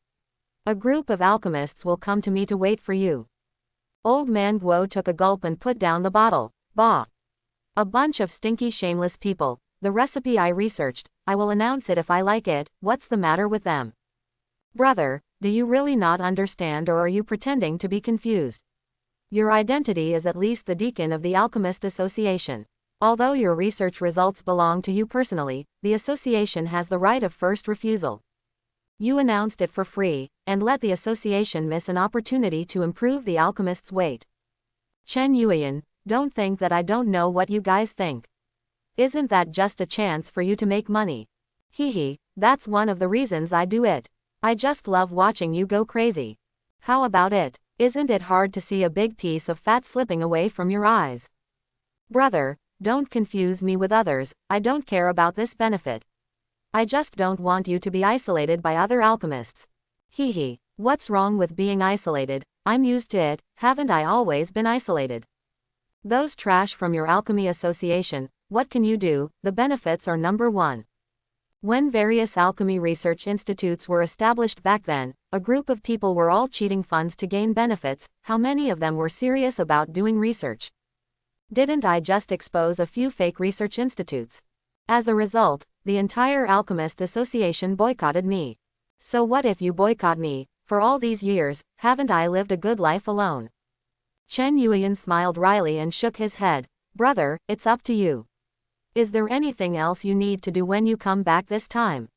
A group of alchemists will come to me to wait for you. Old Man Guo took a gulp and put down the bottle. Bah! A bunch of stinky shameless people. The recipe I researched, I will announce it if I like it. What's the matter with them? Brother, do you really not understand, or are you pretending to be confused? Your identity is at least the deacon of the Alchemist Association. Although your research results belong to you personally, the association has the right of first refusal. You announced it for free, and let the association miss an opportunity to improve the alchemist's weight. Chen Yuyan, don't think that I don't know what you guys think. Isn't that just a chance for you to make money? Hee, that's one of the reasons I do it. I just love watching you go crazy. How about it? Isn't it hard to see a big piece of fat slipping away from your eyes? Brother, don't confuse me with others. I don't care about this benefit. I just don't want you to be isolated by other alchemists. Hee, what's wrong with being isolated? I'm used to it. Haven't I always been isolated? Those trash from your alchemy association. What can you do? The benefits are number one. When various alchemy research institutes were established back then, a group of people were all cheating funds to gain benefits. How many of them were serious about doing research? Didn't I just expose a few fake research institutes? As a result, the entire Alchemist Association boycotted me. So what if you boycott me? For all these years, haven't I lived a good life alone? Chen Yuyan smiled wryly and shook his head. Brother, it's up to you. Is there anything else you need to do when you come back this time?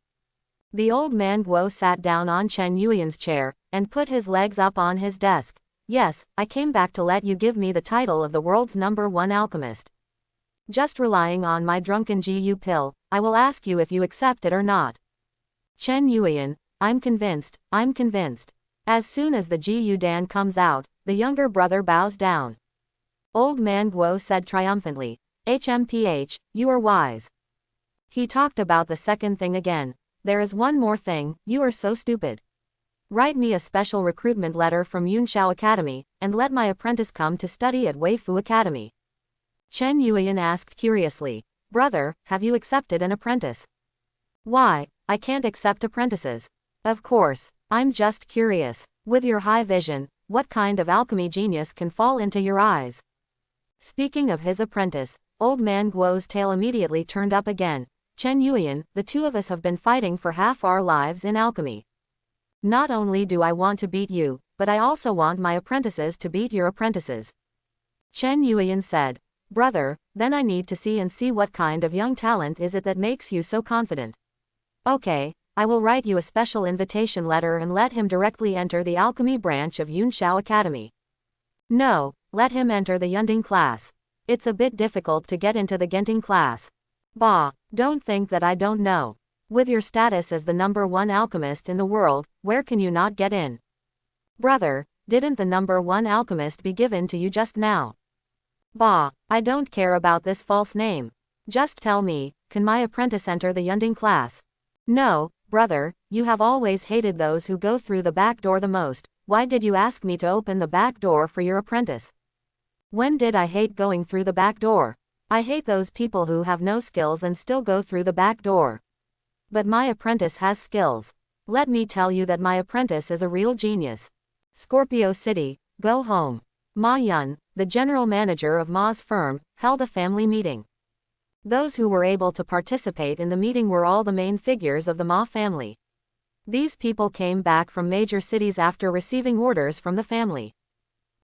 The Old Man Guo sat down on Chen Yuyan's chair, and put his legs up on his desk. Yes, I came back to let you give me the title of the world's #1 alchemist. Just relying on my drunken GU pill, I will ask you if you accept it or not. Chen Yuan, I'm convinced. As soon as the GU Dan comes out, the younger brother bows down. Old man Guo said triumphantly, HMPH, you are wise. He talked about the second thing again. There is one more thing, you are so stupid. Write me a special recruitment letter from Yunshao Academy, and let my apprentice come to study at Weifu Academy. Chen Yuan asked curiously, brother, have you accepted an apprentice? Why, I can't accept apprentices. Of course, I'm just curious. With your high vision, what kind of alchemy genius can fall into your eyes? Speaking of his apprentice, old man Guo's tail immediately turned up again. Chen Yuan, the two of us have been fighting for half our lives in alchemy. Not only do I want to beat you, but I also want my apprentices to beat your apprentices. Chen Yuan said, brother, then I need to see what kind of young talent is it that makes you so confident. Okay, I will write you a special invitation letter and let him directly enter the alchemy branch of Yunshao Academy. No, let him enter the Yunding class. It's a bit difficult to get into the Genting class. Bah, don't think that I don't know. With your status as the #1 alchemist in the world, where can you not get in? Brother, didn't the #1 alchemist be given to you just now? Bah, I don't care about this false name. Just tell me, can my apprentice enter the Yunding class? No, brother, you have always hated those who go through the back door the most. Why did you ask me to open the back door for your apprentice? When did I hate going through the back door? I hate those people who have no skills and still go through the back door. But my apprentice has skills. Let me tell you that my apprentice is a real genius. Scorpio City, go home. Ma Yun, the general manager of Ma's firm, held a family meeting. Those who were able to participate in the meeting were all the main figures of the Ma family. These people came back from major cities after receiving orders from the family.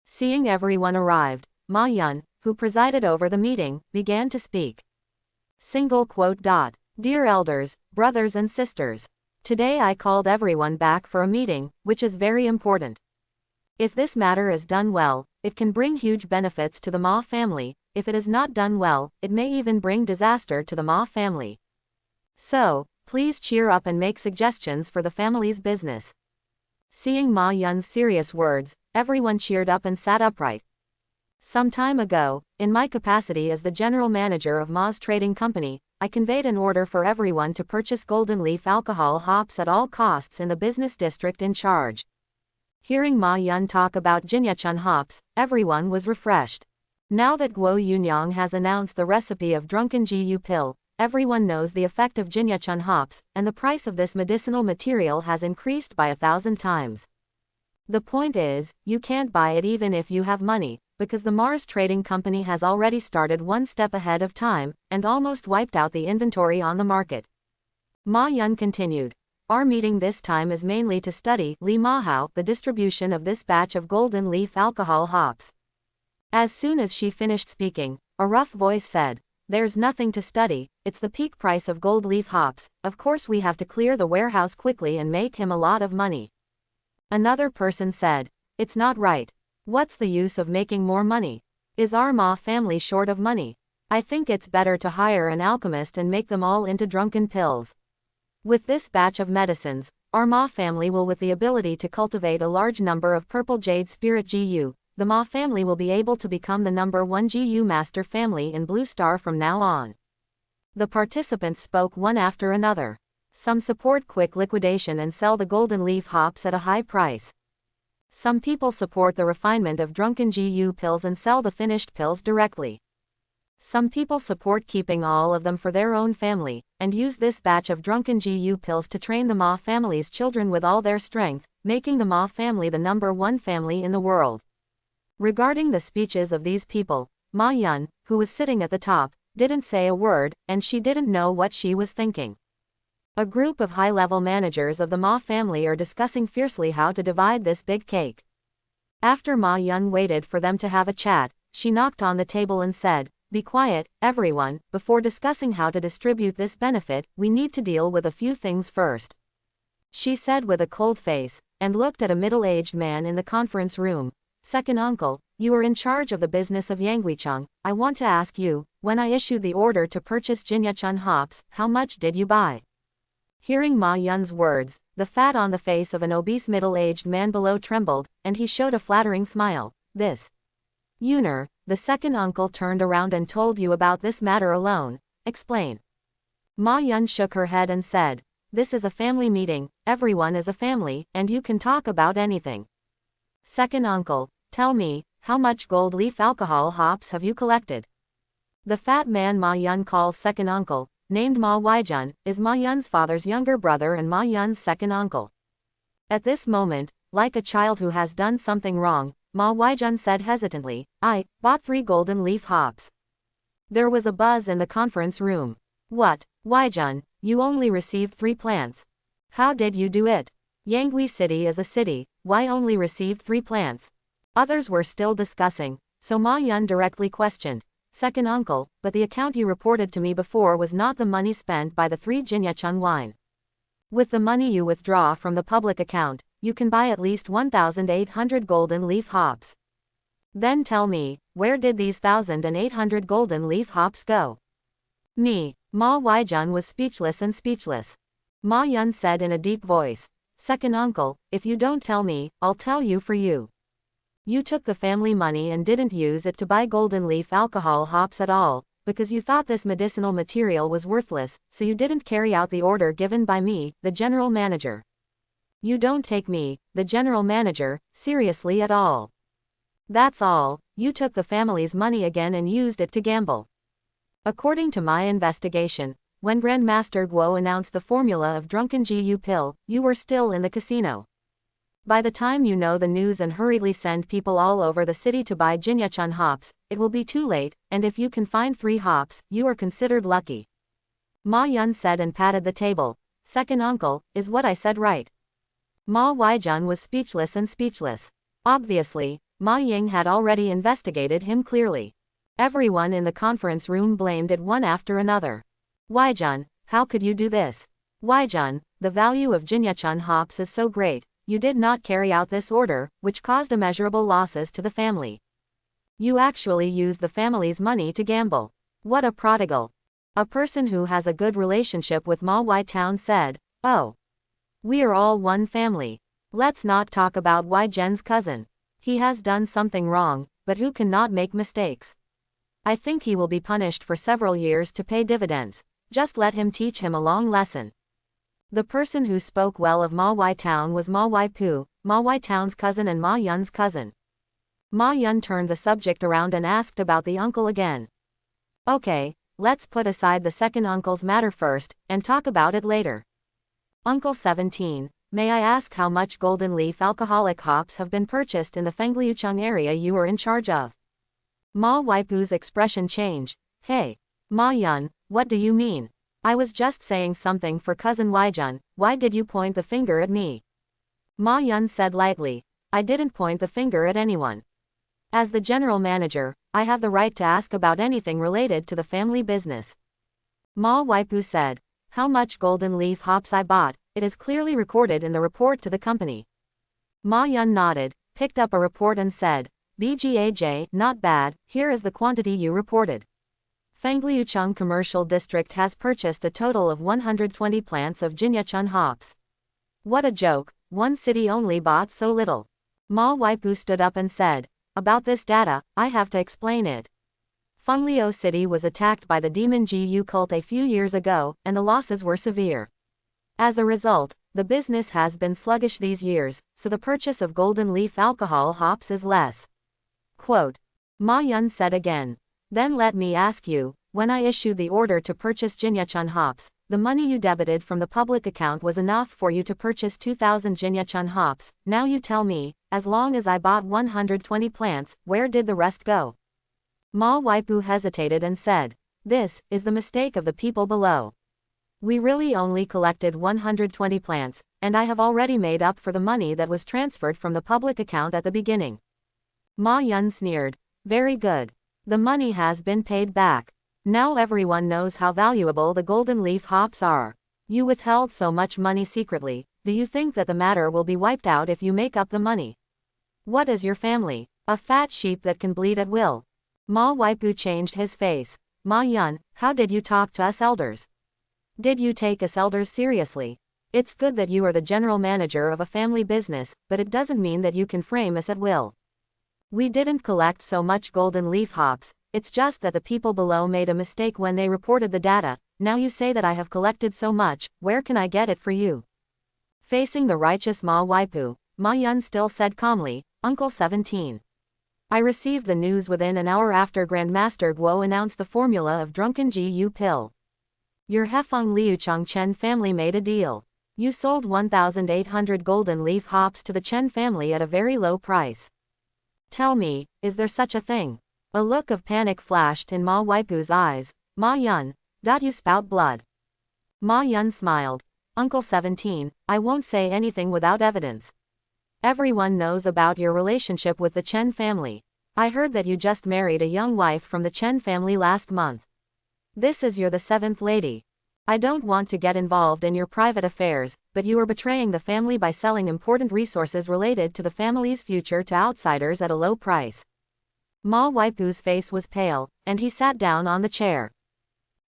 Seeing everyone arrived, Ma Yun, who presided over the meeting, began to speak. Single quote. Dear elders, brothers and sisters, today I called everyone back for a meeting, which is very important. If this matter is done well, it can bring huge benefits to the Ma family. If it is not done well, it may even bring disaster to the Ma family. So, please cheer up and make suggestions for the family's business. Seeing Ma Yun's serious words, everyone cheered up and sat upright. Some time ago, in my capacity as the general manager of Ma's trading company, I conveyed an order for everyone to purchase golden leaf alcohol hops at all costs in the business district in charge. Hearing Ma Yun talk about Jinyachun hops, everyone was refreshed. Now that Guo Yunyang has announced the recipe of drunken GU pill, everyone knows the effect of Jinyachun hops, and the price of this medicinal material has increased by 1,000 times. The point is, you can't buy it even if you have money, because the Mars Trading Company has already started one step ahead of time, and almost wiped out the inventory on the market. Ma Yun continued. Our meeting this time is mainly to study Li Mahao, the distribution of this batch of golden leaf alcohol hops. As soon as she finished speaking, a rough voice said, there's nothing to study, it's the peak price of gold leaf hops, of course we have to clear the warehouse quickly and make him a lot of money. Another person said, it's not right. What's the use of making more money? Is our Ma family short of money? I think it's better to hire an alchemist and make them all into drunken pills. With this batch of medicines, our Ma family will with the ability to cultivate a large number of purple jade spirit GU, the Ma family will be able to become the #1 GU master family in Blue Star from now on. The participants spoke one after another. Some support quick liquidation and sell the golden leaf hops at a high price. Some people support the refinement of drunken GU pills and sell the finished pills directly. Some people support keeping all of them for their own family, and use this batch of drunken GU pills to train the Ma family's children with all their strength, making the Ma family the #1 family in the world. Regarding the speeches of these people, Ma Yun, who was sitting at the top, didn't say a word, and she didn't know what she was thinking. A group of high-level managers of the Ma family are discussing fiercely how to divide this big cake. After Ma Yun waited for them to have a chat, she knocked on the table and said, be quiet, everyone, before discussing how to distribute this benefit, we need to deal with a few things first. She said with a cold face, and looked at a middle-aged man in the conference room. Second uncle, you are in charge of the business of Yangguicheng. I want to ask you, when I issued the order to purchase Jinyachun hops, how much did you buy? Hearing Ma Yun's words, the fat on the face of an obese middle-aged man below trembled, and he showed a flattering smile. This Yuner, the second uncle turned around and told you about this matter alone. Explain. Ma Yun shook her head and said, this is a family meeting, everyone is a family, and you can talk about anything. Second uncle, tell me, how much gold leaf alcohol hops have you collected? The fat man Ma Yun calls second uncle, named Ma Weijun, is Ma Yun's father's younger brother and Ma Yun's second uncle. At this moment, like a child who has done something wrong, Ma Weijun said hesitantly, I bought 3 golden leaf hops. There was a buzz in the conference room. What, Weijun, you only received 3 plants? How did you do it? Yangui City is a city, why only received 3 plants? Others were still discussing, so Ma Yun directly questioned, second uncle, but the account you reported to me before was not the money spent by the 3 Jinyachun wine. With the money you withdraw from the public account, you can buy at least 1,800 golden leaf hops. Then tell me, where did these 1,800 golden leaf hops go? Me, Ma Weijun was speechless and speechless. Ma Yun said in a deep voice, second uncle, if you don't tell me, I'll tell you for you. You took the family money and didn't use it to buy golden leaf alcohol hops at all, because you thought this medicinal material was worthless, so you didn't carry out the order given by me, the general manager. You don't take me, the general manager, seriously at all. That's all, you took the family's money again and used it to gamble. According to my investigation, when Grandmaster Guo announced the formula of drunken GU pill, you were still in the casino. By the time you know the news and hurriedly send people all over the city to buy Jinyachun hops, it will be too late, and if you can find 3 hops, you are considered lucky. Ma Yun said and patted the table. Second uncle, is what I said right? Ma Weijun was speechless and speechless. Obviously, Ma Ying had already investigated him clearly. Everyone in the conference room blamed it one after another. Weijun, how could you do this? Weijun, the value of Jinyachun hops is so great, you did not carry out this order, which caused immeasurable losses to the family. You actually used the family's money to gamble. What a prodigal. A person who has a good relationship with Ma Weitown said, oh. We are all one family. Let's not talk about Weijun's cousin. He has done something wrong, but who cannot make mistakes? I think he will be punished for several years to pay dividends. Just let him teach him a long lesson. The person who spoke well of Ma Weitown was Ma Weipu, Ma Weitown's cousin and Ma Yun's cousin. Ma Yun turned the subject around and asked about the uncle again. Okay, let's put aside the second uncle's matter first, and talk about it later. Uncle 17, may I ask how much golden leaf alcoholic hops have been purchased in the Fengliucheng area you are in charge of? Ma Weipu's expression changed. Hey, Ma Yun, what do you mean? I was just saying something for cousin Weijun, why did you point the finger at me? Ma Yun said lightly, I didn't point the finger at anyone. As the general manager, I have the right to ask about anything related to the family business. Ma Weipu said, how much golden leaf hops I bought, it is clearly recorded in the report to the company. Ma Yun nodded, picked up a report and said, BGAJ, not bad, here is the quantity you reported. Fengliucheng Commercial District has purchased a total of 120 plants of Jinyachun hops. What a joke, one city only bought so little. Ma Weipu stood up and said, about this data, I have to explain it. Fengliu City was attacked by the demon GU cult a few years ago, and the losses were severe. As a result, the business has been sluggish these years, so the purchase of golden leaf alcohol hops is less. Quote. Ma Yun said again. Then let me ask you, when I issued the order to purchase Jinyachun hops, the money you debited from the public account was enough for you to purchase 2,000 Jinyachun hops, now you tell me, as long as I bought 120 plants, where did the rest go? Ma Weipu hesitated and said, this is the mistake of the people below. We really only collected 120 plants, and I have already made up for the money that was transferred from the public account at the beginning. Ma Yun sneered, very good. The money has been paid back. Now everyone knows how valuable the golden leaf hops are. You withheld so much money secretly, do you think that the matter will be wiped out if you make up the money? What is your family? A fat sheep that can bleed at will. Ma Waipu changed his face. Ma Yun, how did you talk to us elders? Did you take us elders seriously? It's good that you are the general manager of a family business, but it doesn't mean that you can frame us at will. We didn't collect so much golden leaf hops, it's just that the people below made a mistake when they reported the data. Now you say that I have collected so much, where can I get it for you? Facing the righteous Ma Waipu, Ma Yun still said calmly, Uncle 17. I received the news within an hour after Grandmaster Guo announced the formula of drunken Gu pill. Your Hefeng Liucheng Chen family made a deal. You sold 1,800 golden leaf hops to the Chen family at a very low price. Tell me, is there such a thing? A look of panic flashed in Ma Waipu's eyes. Ma Yun, you spout blood. Ma Yun smiled. Uncle 17, I won't say anything without evidence. Everyone knows about your relationship with the Chen family. I heard that you just married a young wife from the Chen family last month. This is the seventh lady. I don't want to get involved in your private affairs, but you are betraying the family by selling important resources related to the family's future to outsiders at a low price. Ma Waipu's face was pale, and he sat down on the chair.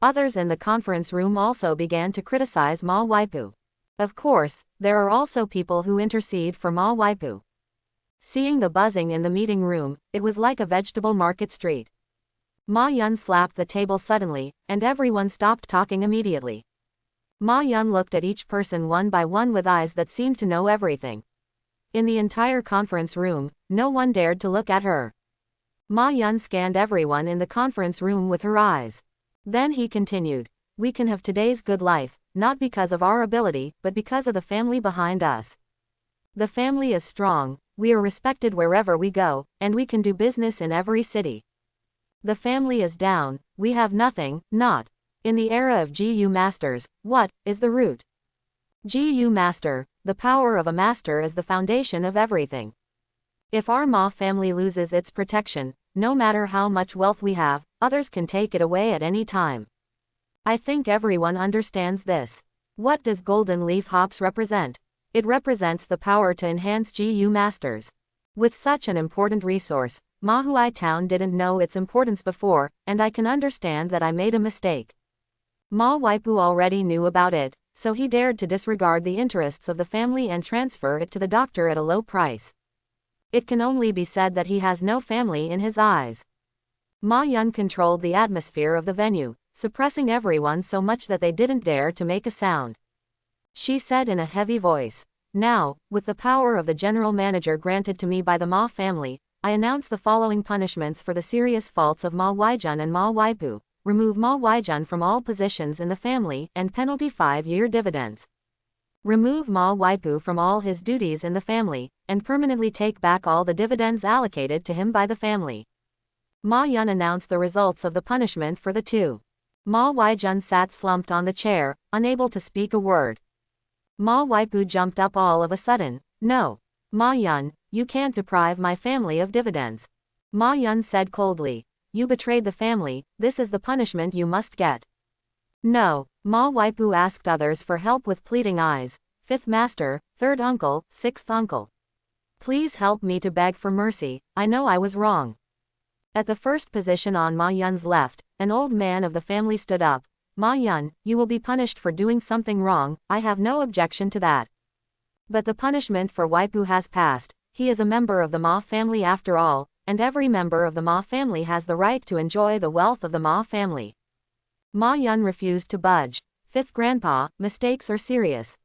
Others in the conference room also began to criticize Ma Waipu. Of course, there are also people who intercede for Ma Waipu. Seeing the buzzing in the meeting room, it was like a vegetable market street. Ma Yun slapped the table suddenly, and everyone stopped talking immediately. Ma Yun looked at each person one by one with eyes that seemed to know everything. In the entire conference room, no one dared to look at her. Ma Yun scanned everyone in the conference room with her eyes. Then he continued, we can have today's good life, not because of our ability, but because of the family behind us. The family is strong, we are respected wherever we go, and we can do business in every city. The family is down, we have nothing, not. In the era of GU masters, what is the root? GU master, the power of a master is the foundation of everything. If our Ma family loses its protection, no matter how much wealth we have, others can take it away at any time. I think everyone understands this. What does golden leaf hops represent? It represents the power to enhance GU masters. With such an important resource, Mahuai town didn't know its importance before, and I can understand that I made a mistake. Ma Waipu already knew about it, so he dared to disregard the interests of the family and transfer it to the doctor at a low price. It can only be said that he has no family in his eyes. Ma Yun controlled the atmosphere of the venue, suppressing everyone so much that they didn't dare to make a sound. She said in a heavy voice, now, with the power of the general manager granted to me by the Ma family, I announce the following punishments for the serious faults of Ma Waijun and Ma Waipu. Remove Ma Waijun from all positions in the family, and penalty 5-year dividends. Remove Ma Waipu from all his duties in the family, and permanently take back all the dividends allocated to him by the family. Ma Yun announced the results of the punishment for the two. Ma Waijun sat slumped on the chair, unable to speak a word. Ma Waipu jumped up all of a sudden. No. Ma Yun, you can't deprive my family of dividends. Ma Yun said coldly. You betrayed the family, this is the punishment you must get. No. Ma Waipu asked others for help with pleading eyes. Fifth master, third uncle, sixth uncle. Please help me to beg for mercy, I know I was wrong. At the first position on Ma Yun's left, an old man of the family stood up. Ma Yun, you will be punished for doing something wrong, I have no objection to that. But the punishment for Waipu has passed. He is a member of the Ma family after all, and every member of the Ma family has the right to enjoy the wealth of the Ma family. Ma Yun refused to budge. Fifth grandpa, mistakes are serious.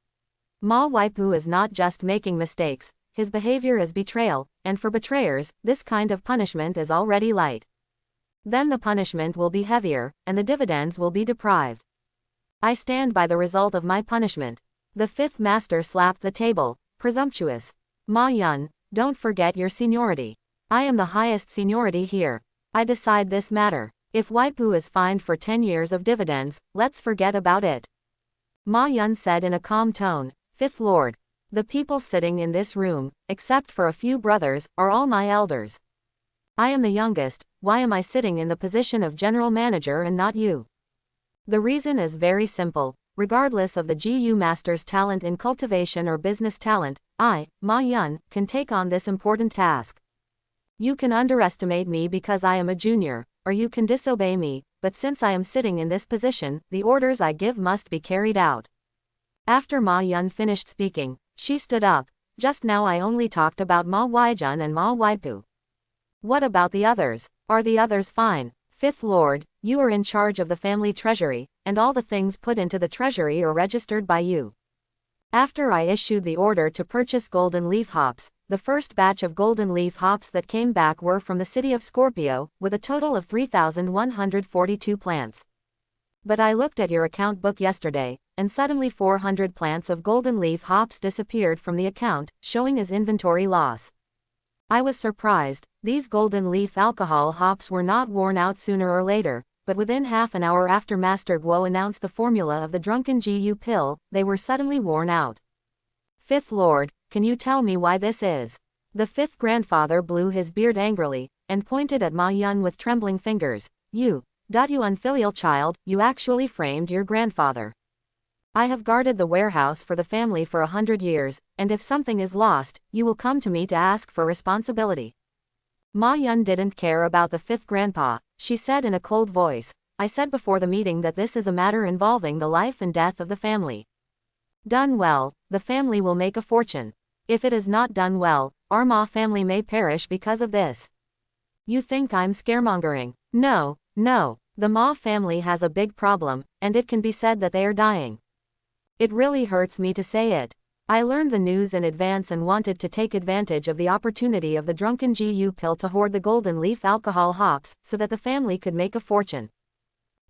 Ma Waipu is not just making mistakes, his behavior is betrayal, and for betrayers, this kind of punishment is already light. Then the punishment will be heavier, and the dividends will be deprived. I stand by the result of my punishment. The fifth master slapped the table. Presumptuous. Ma Yun, don't forget your seniority. I am the highest seniority here. I decide this matter. If Waipu is fined for 10 years of dividends, let's forget about it. Ma Yun said in a calm tone. Fifth Lord. The people sitting in this room, except for a few brothers, are all my elders. I am the youngest, why am I sitting in the position of general manager and not you? The reason is very simple. Regardless of the GU master's talent in cultivation or business talent, I, Ma Yun, can take on this important task. You can underestimate me because I am a junior, or you can disobey me, but since I am sitting in this position, the orders I give must be carried out. After Ma Yun finished speaking, she stood up. Just now I only talked about Ma Waijun and Ma Waipu. What about the others? Are the others fine? Fifth Lord, you are in charge of the family treasury, and all the things put into the treasury are registered by you. After I issued the order to purchase golden leaf hops, the first batch of golden leaf hops that came back were from the city of Scorpio, with a total of 3,142 plants. But I looked at your account book yesterday, and suddenly 400 plants of golden leaf hops disappeared from the account, showing as inventory loss. I was surprised. These golden leaf alcohol hops were not worn out sooner or later, but within half an hour after Master Guo announced the formula of the drunken GU pill, they were suddenly worn out. Fifth Lord, can you tell me why this is? The fifth grandfather blew his beard angrily, and pointed at Ma Yun with trembling fingers. You unfilial child, you actually framed your grandfather. I have guarded the warehouse for the family for 100 years, and if something is lost, you will come to me to ask for responsibility. Ma Yun didn't care about the fifth grandpa. She said in a cold voice, I said before the meeting that this is a matter involving the life and death of the family. Done well, the family will make a fortune. If it is not done well, our Ma family may perish because of this. You think I'm scaremongering? No, the Ma family has a big problem, and it can be said that they are dying. It really hurts me to say it. I learned the news in advance and wanted to take advantage of the opportunity of the drunken GU pill to hoard the golden leaf alcohol hops, so that the family could make a fortune.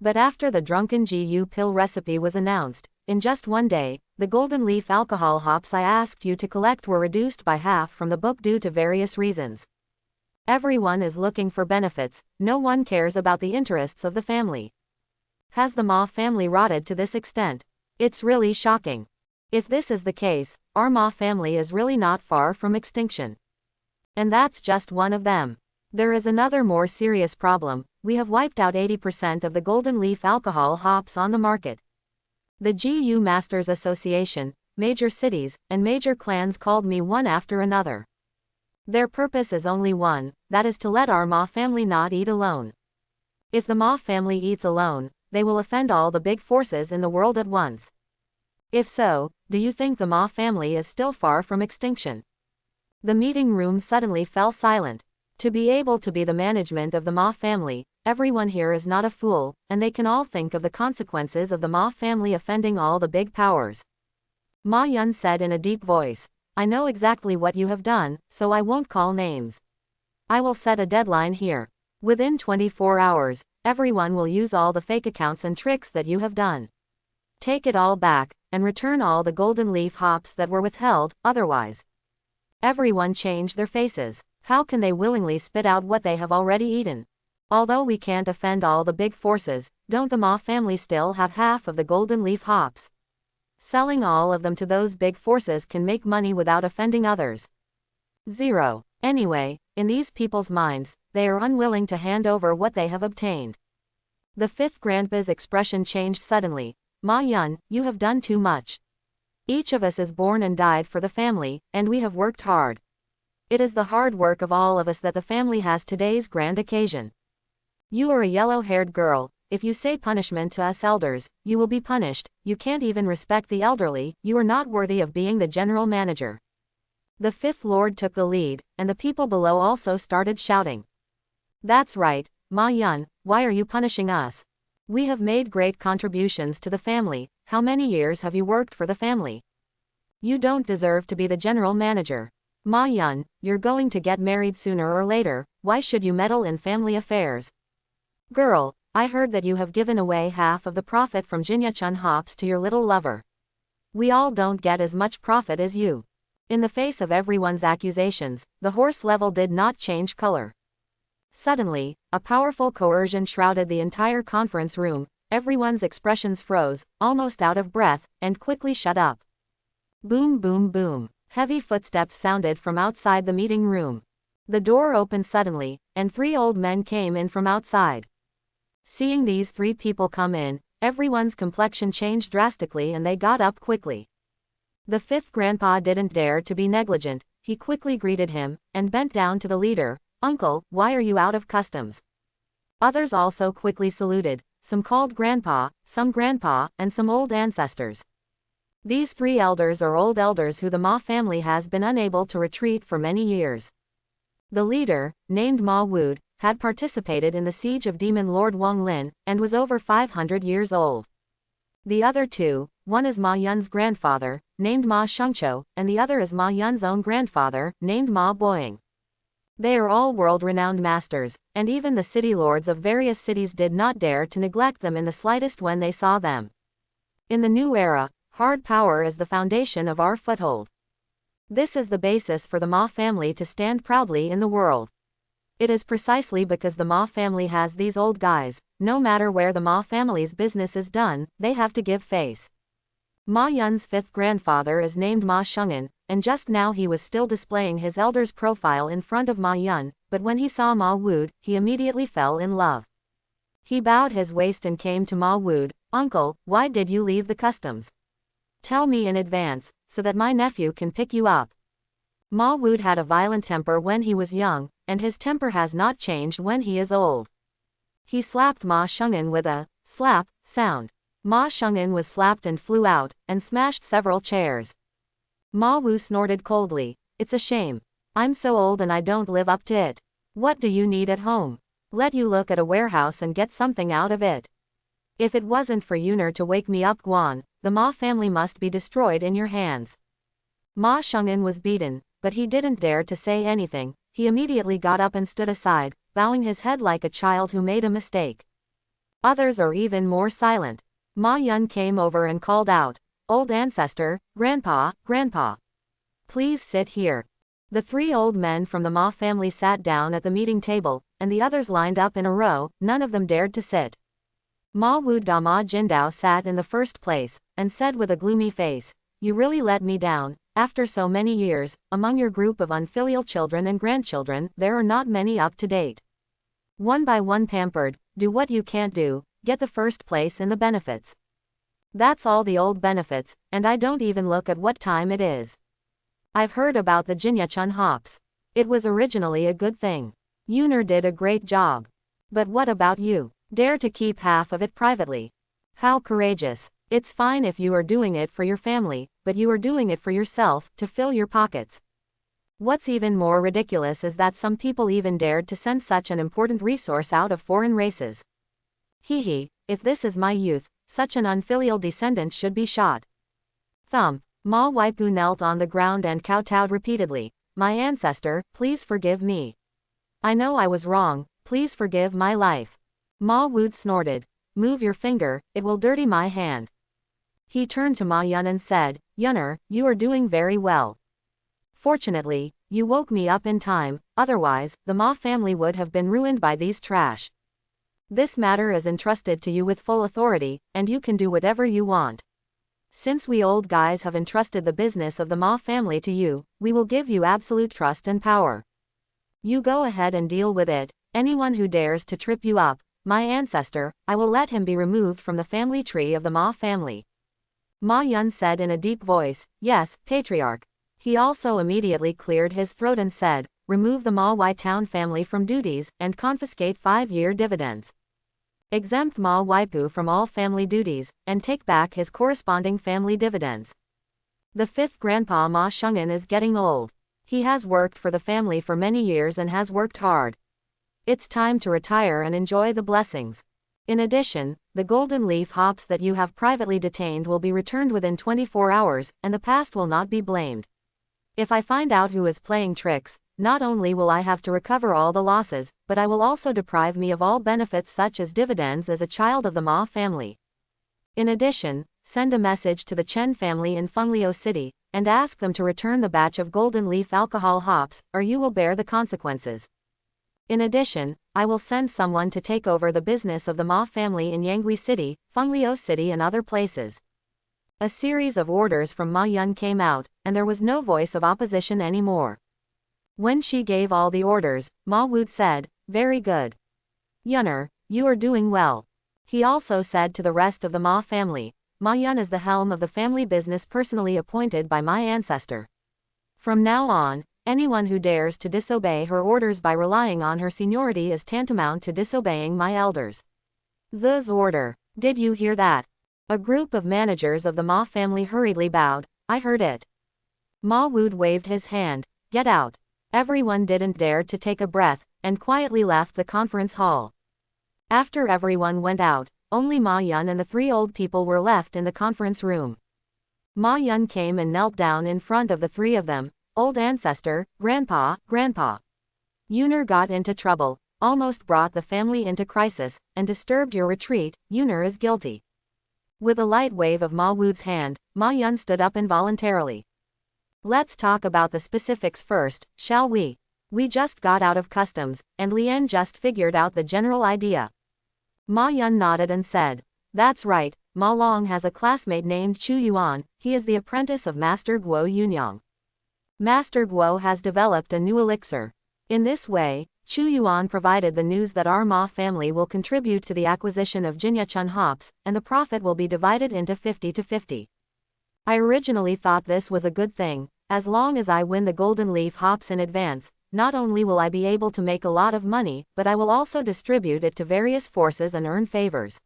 But after the drunken GU pill recipe was announced, in just one day, the golden leaf alcohol hops I asked you to collect were reduced by half from the book due to various reasons. Everyone is looking for benefits, no one cares about the interests of the family. Has the Ma family rotted to this extent? It's really shocking. If this is the case, our Ma family is really not far from extinction. And that's just one of them. There is another more serious problem. We have wiped out 80% of the golden leaf alcohol hops on the market. The GU Masters Association, major cities, and major clans called me one after another. Their purpose is only one, that is to let our Ma family not eat alone. If the Ma family eats alone, they will offend all the big forces in the world at once. If so, do you think the Ma family is still far from extinction? The meeting room suddenly fell silent. To be able to be the management of the Ma family, everyone here is not a fool, and they can all think of the consequences of the Ma family offending all the big powers. Ma Yun said in a deep voice, I know exactly what you have done, so I won't call names. I will set a deadline here. Within 24 hours, everyone will use all the fake accounts and tricks that you have done. Take it all back, and return all the golden leaf hops that were withheld, otherwise. Everyone change their faces. How can they willingly spit out what they have already eaten? Although we can't offend all the big forces, don't the Ma family still have half of the golden leaf hops? Selling all of them to those big forces can make money without offending others. 0. Anyway, in these people's minds, they are unwilling to hand over what they have obtained. The fifth grandpa's expression changed suddenly. Ma Yun, you have done too much. Each of us is born and died for the family, and we have worked hard. It is the hard work of all of us that the family has today's grand occasion. You are a yellow-haired girl. If you say punishment to us elders, you will be punished. You can't even respect the elderly. You are not worthy of being the general manager. The fifth lord took the lead, and the people below also started shouting. That's right, Ma Yun, why are you punishing us? We have made great contributions to the family. How many years have you worked for the family? You don't deserve to be the general manager. Ma Yun, you're going to get married sooner or later, why should you meddle in family affairs? Girl, I heard that you have given away half of the profit from Jinyachun hops to your little lover. We all don't get as much profit as you. In the face of everyone's accusations, the horse level did not change color. Suddenly, a powerful coercion shrouded the entire conference room. Everyone's expressions froze, almost out of breath, and quickly shut up. Boom, boom, boom. Heavy footsteps sounded from outside the meeting room. The door opened suddenly, and 3 old men came in from outside. Seeing these 3 people come in, everyone's complexion changed drastically and they got up quickly. The fifth grandpa didn't dare to be negligent. He quickly greeted him, and bent down to the leader. "Uncle, why are you out of customs?" Others also quickly saluted, some called grandpa, and some old ancestors. These three elders are old elders who the Ma family has been unable to retreat for many years. The leader, named Ma Wood, had participated in the siege of Demon Lord Wang Lin, and was over 500 years old. The other two, one is Ma Yun's grandfather, named Ma Shengqiu, and the other is Ma Yun's own grandfather, named Ma Boying. They are all world-renowned masters, and even the city lords of various cities did not dare to neglect them in the slightest when they saw them. In the new era, hard power is the foundation of our foothold. This is the basis for the Ma family to stand proudly in the world. It is precisely because the Ma family has these old guys, no matter where the Ma family's business is done, they have to give face. Ma Yun's fifth grandfather is named Ma Sheng'an, and just now he was still displaying his elder's profile in front of Ma Yun, but when he saw Ma Wood, he immediately fell in love. He bowed his waist and came to Ma Wood. "Uncle, why did you leave the customs? Tell me in advance, so that my nephew can pick you up." Ma Wood had a violent temper when he was young, and his temper has not changed when he is old. He slapped Ma Sheng'an with a slap sound. Ma Sheng'an was slapped and flew out, and smashed several chairs. Ma Wu snorted coldly. "It's a shame. I'm so old and I don't live up to it. What do you need at home? Let you look at a warehouse and get something out of it. If it wasn't for Yuner to wake me up, Guan, the Ma family must be destroyed in your hands." Ma Sheng'an was beaten, but he didn't dare to say anything. He immediately got up and stood aside, bowing his head like a child who made a mistake. Others are even more silent. Ma Yun came over and called out, "Old ancestor, grandpa, please sit here." The three old men from the Ma family sat down at the meeting table, and the others lined up in a row. None of them dared to sit. Ma Wu Da Ma Jindao sat in the first place, and said with a gloomy face, "You really let me down. After so many years, among your group of unfilial children and grandchildren, there are not many up to date. One by one pampered, do what you can't do, get the first place in the benefits. That's all the old benefits, and I don't even look at what time it is. I've heard about the Jinyachun hops. It was originally a good thing. Yuner did a great job. But what about you? Dare to keep half of it privately. How courageous. It's fine if you are doing it for your family, but you are doing it for yourself, to fill your pockets. What's even more ridiculous is that some people even dared to send such an important resource out of foreign races. Hee, if this is my youth, such an unfilial descendant should be shot." Thump. Ma Waipu knelt on the ground and kowtowed repeatedly. "My ancestor, please forgive me. I know I was wrong, please forgive my life." Ma Wood snorted. "Move your finger, it will dirty my hand." He turned to Ma Yun and said, "Yuner, you are doing very well. Fortunately, you woke me up in time, otherwise, the Ma family would have been ruined by these trash. This matter is entrusted to you with full authority, and you can do whatever you want. Since we old guys have entrusted the business of the Ma family to you, we will give you absolute trust and power. You go ahead and deal with it. Anyone who dares to trip you up, my ancestor, I will let him be removed from the family tree of the Ma family." Ma Yun said in a deep voice, "Yes, Patriarch." He also immediately cleared his throat and said, "Remove the Ma Wai Town family from duties, and confiscate 5-year dividends. Exempt Ma Waipu from all family duties, and take back his corresponding family dividends. The fifth grandpa Ma Sheng'an is getting old. He has worked for the family for many years and has worked hard. It's time to retire and enjoy the blessings. In addition, the golden leaf hops that you have privately detained will be returned within 24 hours, and the past will not be blamed. If I find out who is playing tricks, not only will I have to recover all the losses, but I will also deprive me of all benefits such as dividends as a child of the Ma family. In addition, send a message to the Chen family in Fengliu City, and ask them to return the batch of golden leaf alcohol hops, or you will bear the consequences. In addition, I will send someone to take over the business of the Ma family in Yangui City, Fengliu City and other places." A series of orders from Ma Yun came out, and there was no voice of opposition anymore. When she gave all the orders, Ma Wood said, "Very good. Yuner, you are doing well." He also said to the rest of the Ma family, "Ma Yun is the helm of the family business personally appointed by my ancestor. From now on, Anyone who dares to disobey her orders by relying on her seniority is tantamount to disobeying my elders. Z's order. Did you hear that? A group of managers of the Ma family hurriedly bowed. I heard it. Ma Wood waved his hand. Get out. Everyone didn't dare to take a breath, and quietly left the conference hall. After everyone went out, only Ma Yun and the three old people were left in the conference room. Ma Yun came and knelt down in front of the three of them. Old ancestor, grandpa. Yuner got into trouble, almost brought the family into crisis, and disturbed your retreat. Yuner is guilty. With a light wave of Ma Wood's hand, Ma Yun stood up involuntarily. Let's talk about the specifics first, shall we? We just got out of customs, and Lian just figured out the general idea. Ma Yun nodded and said, that's right, Ma Long has a classmate named Chu Yuan. He is the apprentice of Master Guo Yunyang. Master Guo has developed a new elixir. In this way, Chu Yuan provided the news that our Ma family will contribute to the acquisition of Jinyachun hops, and the profit will be divided into 50-50. I originally thought this was a good thing. As long as I win the golden leaf hops in advance, not only will I be able to make a lot of money, but I will also distribute it to various forces and earn favors.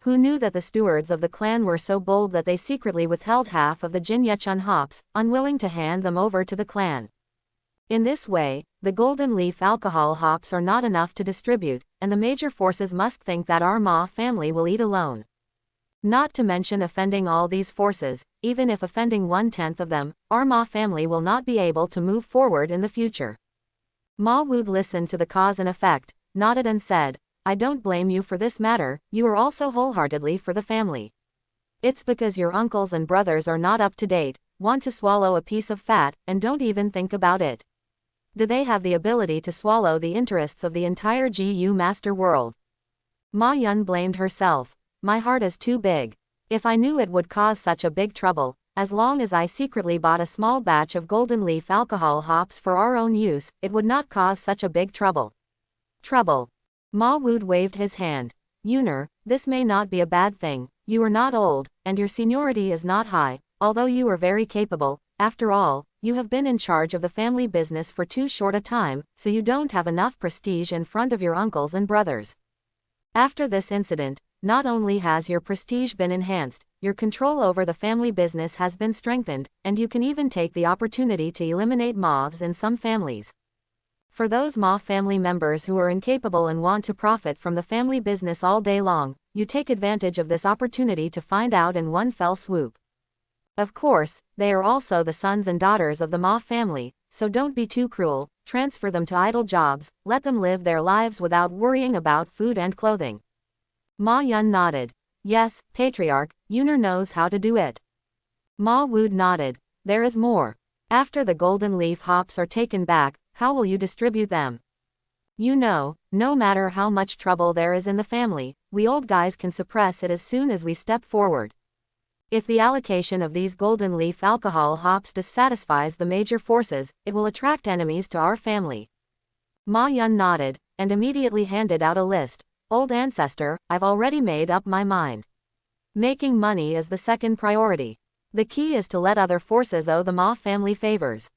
Who knew that the stewards of the clan were so bold that they secretly withheld half of the Jinyachun hops, unwilling to hand them over to the clan? In this way, the golden leaf alcohol hops are not enough to distribute, and the major forces must think that our Ma family will eat alone. Not to mention offending all these forces, even if offending 1/10 of them, our Ma family will not be able to move forward in the future. Ma Wood listened to the cause and effect, nodded and said, I don't blame you for this matter, you are also wholeheartedly for the family. It's because your uncles and brothers are not up to date, want to swallow a piece of fat, and don't even think about it. Do they have the ability to swallow the interests of the entire GU master world? Ma Yun blamed herself. My heart is too big. If I knew it would cause such a big trouble, as long as I secretly bought a small batch of golden leaf alcohol hops for our own use, it would not cause such a big trouble. Trouble. Ma Wood waved his hand. Yuner, this may not be a bad thing. You are not old, and your seniority is not high, although you are very capable. After all, you have been in charge of the family business for too short a time, so you don't have enough prestige in front of your uncles and brothers. After this incident, not only has your prestige been enhanced, your control over the family business has been strengthened, and you can even take the opportunity to eliminate moths in some families. For those Ma family members who are incapable and want to profit from the family business all day long, you take advantage of this opportunity to find out in one fell swoop. Of course, they are also the sons and daughters of the Ma family, so don't be too cruel, transfer them to idle jobs, let them live their lives without worrying about food and clothing. Ma Yun nodded. Yes, Patriarch, Yuner knows how to do it. Ma Wood nodded. There is more. After the golden leaf hops are taken back, how will you distribute them? You know, no matter how much trouble there is in the family, we old guys can suppress it as soon as we step forward. If the allocation of these golden leaf alcohol hops dissatisfies the major forces, it will attract enemies to our family. Ma Yun nodded, and immediately handed out a list. Old ancestor, I've already made up my mind. Making money is the second priority. The key is to let other forces owe the Ma family favors.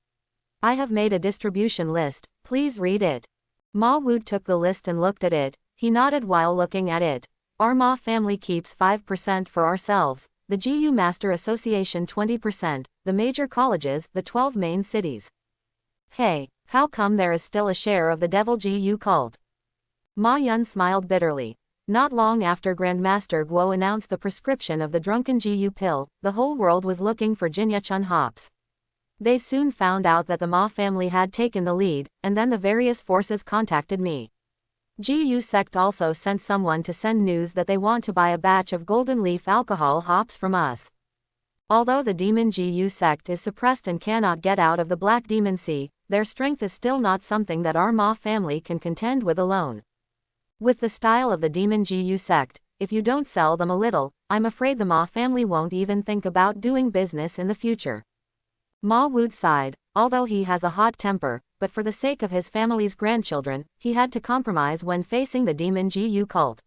I have made a distribution list, please read it. Ma Wood took the list and looked at it. He nodded while looking at it. Our Ma family keeps 5% for ourselves, the GU Master Association 20%, the major colleges, the 12 main cities. Hey, how come there is still a share of the devil GU cult? Ma Yun smiled bitterly. Not long after Grandmaster Guo announced the prescription of the drunken GU pill, the whole world was looking for Jinyachun hops. They soon found out that the Ma family had taken the lead, and then the various forces contacted me. GU sect also sent someone to send news that they want to buy a batch of golden leaf alcohol hops from us. Although the demon GU sect is suppressed and cannot get out of the Black Demon Sea, their strength is still not something that our Ma family can contend with alone. With the style of the demon GU sect, if you don't sell them a little, I'm afraid the Ma family won't even think about doing business in the future. Ma Wood sighed, although he has a hot temper, but for the sake of his family's grandchildren, he had to compromise when facing the demon GU cult.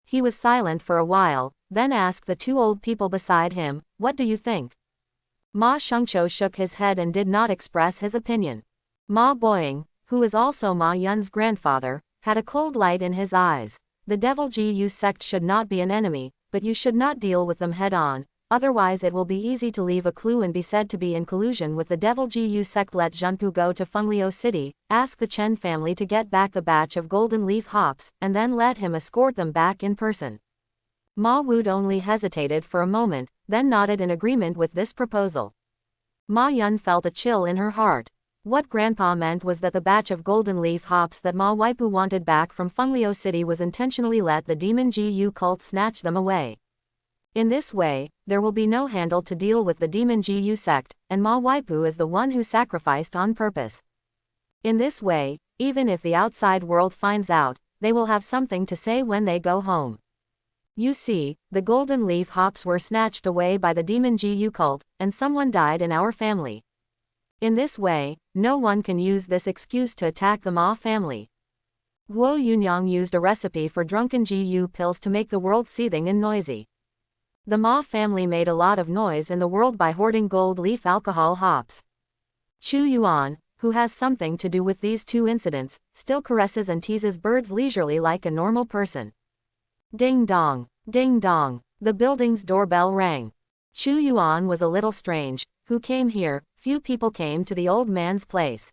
He was silent for a while, then asked the two old people beside him, what do you think? Ma Shengqiu shook his head and did not express his opinion. Ma Boying, who is also Ma Yun's grandfather, had a cold light in his eyes. The devil Gu sect should not be an enemy, but you should not deal with them head on, otherwise it will be easy to leave a clue and be said to be in collusion with the devil Gu sect. Let Zhenpu go to Fengliu City, ask the Chen family to get back the batch of golden leaf hops, and then let him escort them back in person. Ma Wood only hesitated for a moment, then nodded in agreement with this proposal. Ma Yun felt a chill in her heart. What Grandpa meant was that the batch of golden leaf hops that Ma Waipu wanted back from Fengliu City was intentionally let the demon Gu cult snatch them away. In this way, there will be no handle to deal with the demon Gu sect, and Ma Waipu is the one who sacrificed on purpose. In this way, even if the outside world finds out, they will have something to say when they go home. You see, the golden leaf hops were snatched away by the demon Gu cult, and someone died in our family. In this way, no one can use this excuse to attack the Ma family. Guo Yunyang used a recipe for drunken Gu pills to make the world seething and noisy. The Ma family made a lot of noise in the world by hoarding gold leaf alcohol hops. Chu Yuan, who has something to do with these two incidents, still caresses and teases birds leisurely like a normal person. Ding dong, ding dong, the building's doorbell rang. Chu Yuan was a little strange. Who came here? Few people came to the old man's place.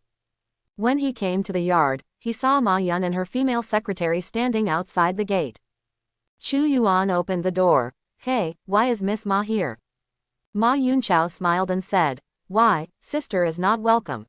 When he came to the yard, he saw Ma Yun and her female secretary standing outside the gate. Chu Yuan opened the door. Hey, why is Miss Ma here? Ma Yunqiao smiled and said, why, sister is not welcome.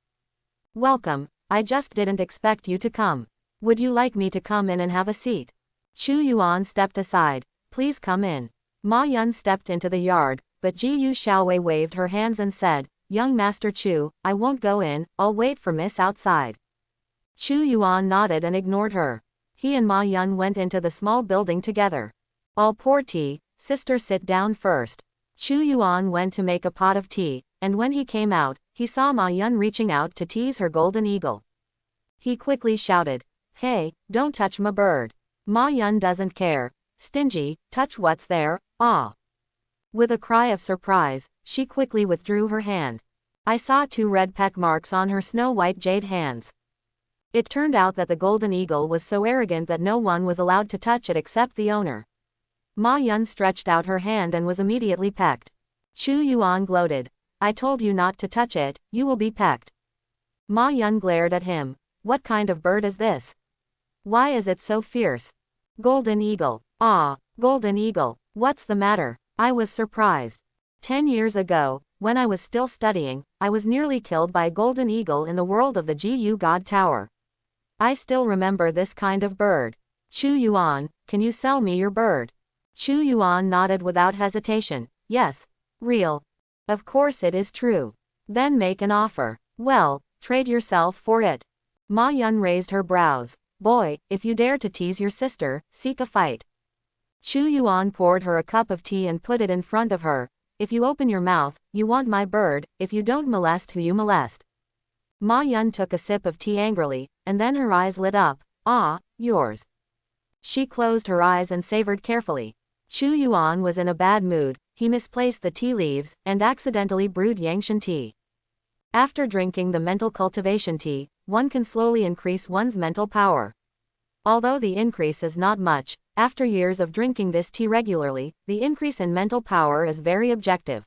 Welcome, I just didn't expect you to come. Would you like me to come in and have a seat? Chu Yuan stepped aside. Please come in. Ma Yun stepped into the yard, but Jiyu Xiaowei waved her hands and said, young Master Chu, I won't go in, I'll wait for Miss outside. Chu Yuan nodded and ignored her. He and Ma Yun went into the small building together. I'll pour tea, sister sit down first. Chu Yuan went to make a pot of tea, and when he came out, he saw Ma Yun reaching out to tease her golden eagle. He quickly shouted, hey, don't touch my bird. Ma Yun doesn't care. Stingy, touch what's there, ah. With a cry of surprise, she quickly withdrew her hand. I saw 2 red peck marks on her snow-white jade hands. It turned out that the golden eagle was so arrogant that no one was allowed to touch it except the owner. Ma Yun stretched out her hand and was immediately pecked. Chu Yuan gloated. I told you not to touch it, you will be pecked. Ma Yun glared at him. What kind of bird is this? Why is it so fierce? Golden eagle. Ah, golden eagle, what's the matter? I was surprised. 10 years ago, when I was still studying, I was nearly killed by a golden eagle in the world of the Gu God Tower. I still remember this kind of bird. Chu Yuan, can you sell me your bird? Chu Yuan nodded without hesitation. Yes. Real. Of course it is true. Then make an offer. Well, trade yourself for it. Ma Yun raised her brows. Boy, if you dare to tease your sister, seek a fight. Chu Yuan poured her a cup of tea and put it in front of her. If you open your mouth, you want my bird, if you don't molest who you molest. Ma Yun took a sip of tea angrily, and then her eyes lit up. Ah, yours. She closed her eyes and savored carefully. Chu Yuan was in a bad mood, he misplaced the tea leaves, and accidentally brewed Yangshan tea. After drinking the mental cultivation tea, one can slowly increase one's mental power. Although the increase is not much, after years of drinking this tea regularly, the increase in mental power is very objective.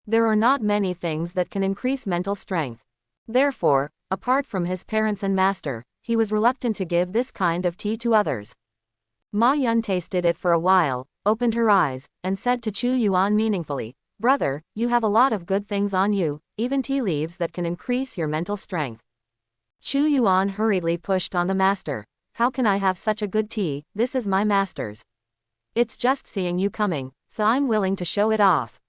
There are not many things that can increase mental strength. Therefore, apart from his parents and master, he was reluctant to give this kind of tea to others. Ma Yun tasted it for a while, opened her eyes, and said to Chu Yuan meaningfully, brother, you have a lot of good things on you, even tea leaves that can increase your mental strength. Chu Yuan hurriedly pushed on the master. How can I have such a good tea? This is my master's. It's just seeing you coming, so I'm willing to show it off.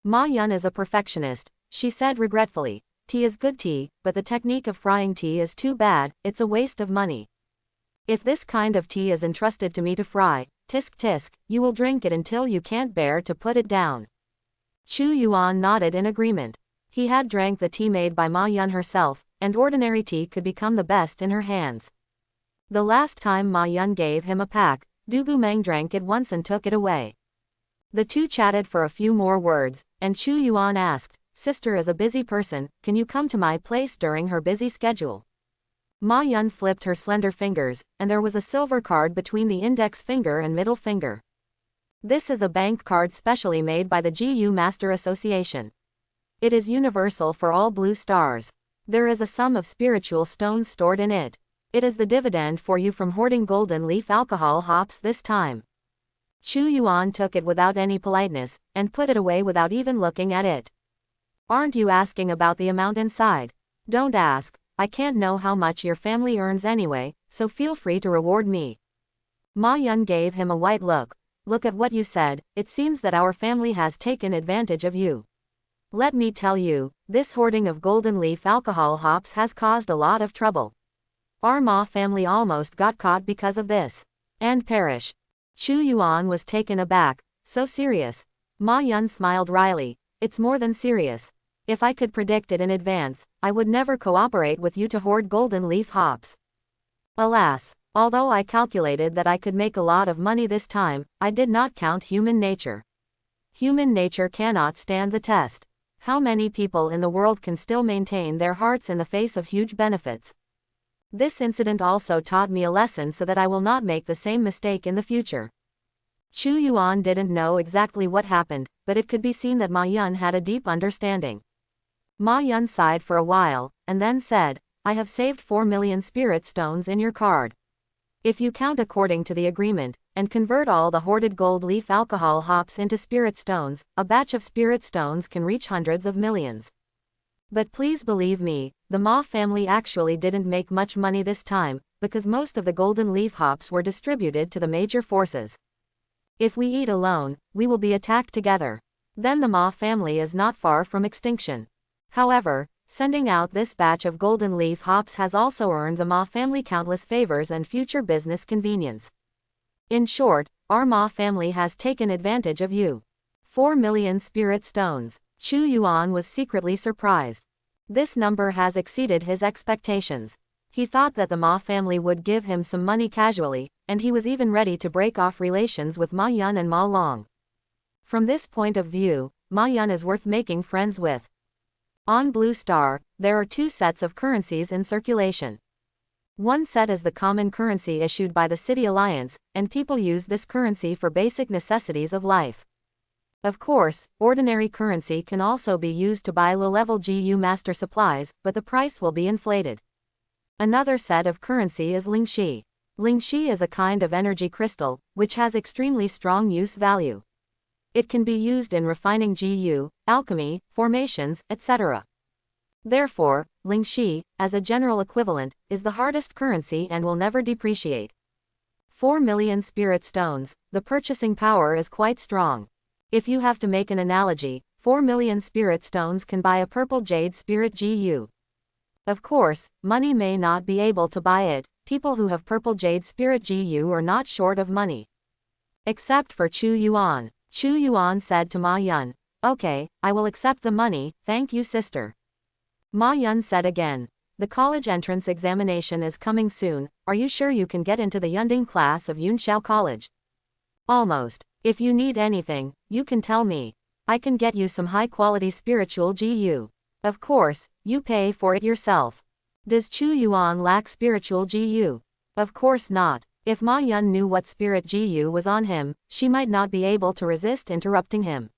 Ma Yun is a perfectionist, she said regretfully. Tea is good tea, but the technique of frying tea is too bad, it's a waste of money. If this kind of tea is entrusted to me to fry, tisk tisk, you will drink it until you can't bear to put it down. Chu Yuan nodded in agreement. He had drank the tea made by Ma Yun herself, and ordinary tea could become the best in her hands. The last time Ma Yun gave him a pack, Dugu Mang drank it once and took it away. The two chatted for a few more words, and Chu Yuan asked, sister is a busy person, can you come to my place during her busy schedule? Ma Yun flipped her slender fingers, and there was a silver card between the index finger and middle finger. This is a bank card specially made by the GU Master Association. It is universal for all blue stars. There is a sum of spiritual stones stored in it. It is the dividend for you from hoarding golden leaf alcohol hops this time. Chu Yuan took it without any politeness, and put it away without even looking at it. Aren't you asking about the amount inside? Don't ask, I can't know how much your family earns anyway, so feel free to reward me. Ma Yun gave him a white look. Look at what you said, it seems that our family has taken advantage of you. Let me tell you, this hoarding of golden leaf alcohol hops has caused a lot of trouble. Our Ma family almost got caught because of this. And perish. Chu Yuan was taken aback. So serious? Ma Yun smiled wryly. It's more than serious. If I could predict it in advance, I would never cooperate with you to hoard golden leaf hops. Alas, although I calculated that I could make a lot of money this time, I did not count human nature. Human nature cannot stand the test. How many people in the world can still maintain their hearts in the face of huge benefits? This incident also taught me a lesson so that I will not make the same mistake in the future. Chu Yuan didn't know exactly what happened, but it could be seen that Ma Yun had a deep understanding. Ma Yun sighed for a while, and then said, I have saved 4 million spirit stones in your card. If you count according to the agreement, and convert all the hoarded gold leaf alcohol hops into spirit stones, a batch of spirit stones can reach hundreds of millions. But please believe me, the Ma family actually didn't make much money this time, because most of the golden leaf hops were distributed to the major forces. If we eat alone, we will be attacked together. Then the Ma family is not far from extinction. However, sending out this batch of golden leaf hops has also earned the Ma family countless favors and future business convenience. In short, our Ma family has taken advantage of you. 4 million spirit stones. Chu Yuan was secretly surprised. This number has exceeded his expectations. He thought that the Ma family would give him some money casually, and he was even ready to break off relations with Ma Yun and Ma Long. From this point of view, Ma Yun is worth making friends with. On Blue Star, there are 2 sets of currencies in circulation. One set is the common currency issued by the City Alliance, and people use this currency for basic necessities of life. Of course, ordinary currency can also be used to buy low-level GU master supplies, but the price will be inflated. Another set of currency is Lingxi. Lingxi is a kind of energy crystal, which has extremely strong use value. It can be used in refining GU, alchemy, formations, etc. Therefore, Lingxi, as a general equivalent, is the hardest currency and will never depreciate. 4 million spirit stones, the purchasing power is quite strong. If you have to make an analogy, 4 million spirit stones can buy a purple jade spirit GU. Of course, money may not be able to buy it, people who have purple jade spirit GU are not short of money. Except for Chu Yuan. Chu Yuan said to Ma Yun, okay, I will accept the money, thank you sister. Ma Yun said again, the college entrance examination is coming soon, are you sure you can get into the Yunding class of Yunshao College? Almost. If you need anything, you can tell me. I can get you some high-quality spiritual GU. Of course, you pay for it yourself. Does Chu Yuan lack spiritual GU? Of course not. If Ma Yun knew what spirit GU was on him, she might not be able to resist interrupting him.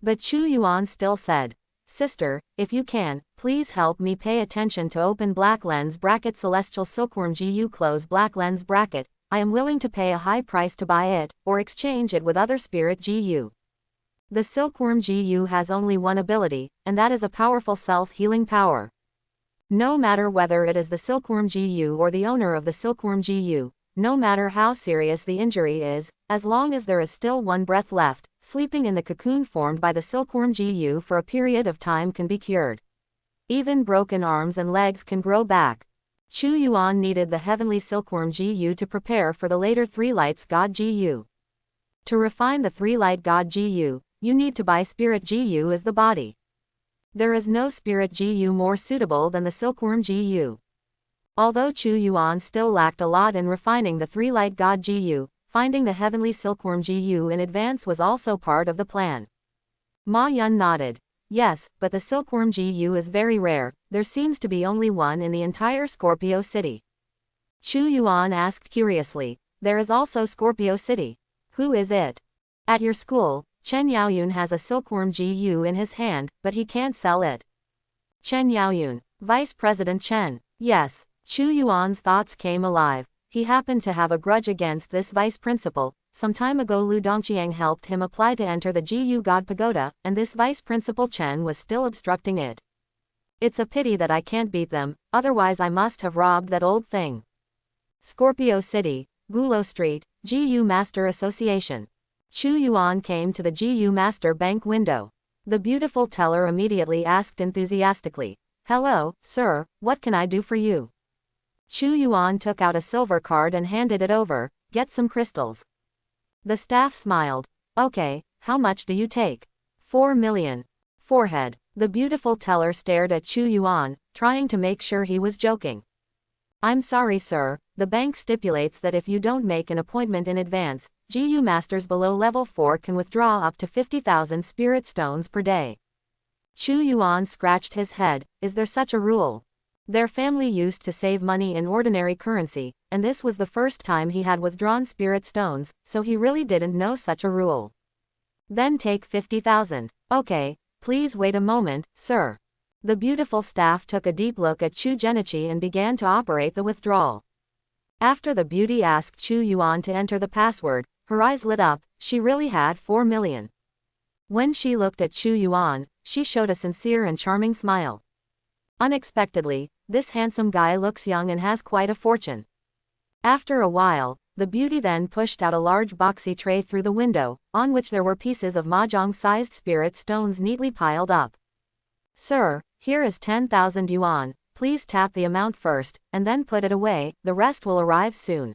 But Chu Yuan still said, sister, if you can, please help me pay attention to open black lens bracket celestial silkworm GU close black lens bracket. I am willing to pay a high price to buy it, or exchange it with other spirit GU. The silkworm GU has only one ability, and that is a powerful self-healing power. No matter whether it is the silkworm GU or the owner of the silkworm GU, no matter how serious the injury is, as long as there is still one breath left, sleeping in the cocoon formed by the silkworm GU for a period of time can be cured. Even broken arms and legs can grow back. Chu Yuan needed the heavenly silkworm GU to prepare for the later 3 lights god GU. To refine the 3 light god GU, you need to buy spirit GU as the body. There is no spirit GU more suitable than the silkworm GU. Although Chu Yuan still lacked a lot in refining the 3 light god GU, finding the heavenly silkworm GU in advance was also part of the plan. Ma Yun nodded. Yes, but the silkworm GU is very rare, there seems to be only one in the entire Scorpio City. Chu Yuan asked curiously. There is also Scorpio City. Who is it? At your school, Chen Yaoyun has a silkworm GU in his hand, but he can't sell it. Chen Yaoyun, Vice President Chen. Yes. Chu Yuan's thoughts came alive. He happened to have a grudge against this vice principal. Some time ago Lu Dongqiang helped him apply to enter the GU God Pagoda, and this vice principal Chen was still obstructing it. It's a pity that I can't beat them, otherwise I must have robbed that old thing. Scorpio City, Gulo Street, GU Master Association. Chu Yuan came to the GU Master Bank window. The beautiful teller immediately asked enthusiastically, "Hello, sir, what can I do for you?" Chu Yuan took out a silver card and handed it over. "Get some crystals." The staff smiled. "Okay, how much do you take?" 4 million. Forehead. The beautiful teller stared at Chu Yuan, trying to make sure he was joking. "I'm sorry, sir, the bank stipulates that if you don't make an appointment in advance, GU masters below level 4 can withdraw up to 50,000 spirit stones per day." Chu Yuan scratched his head. Is there such a rule? Their family used to save money in ordinary currency, and this was the first time he had withdrawn spirit stones, so he really didn't know such a rule. "Then take 50,000. Okay, please wait a moment, sir." The beautiful staff took a deep look at Chu Genichi and began to operate the withdrawal. After the beauty asked Chu Yuan to enter the password, her eyes lit up. She really had 4 million. When she looked at Chu Yuan, she showed a sincere and charming smile. Unexpectedly, this handsome guy looks young and has quite a fortune. After a while, the beauty then pushed out a large boxy tray through the window, on which there were pieces of mahjong-sized spirit stones neatly piled up. "Sir, here is 10,000 yuan, please tap the amount first, and then put it away, the rest will arrive soon."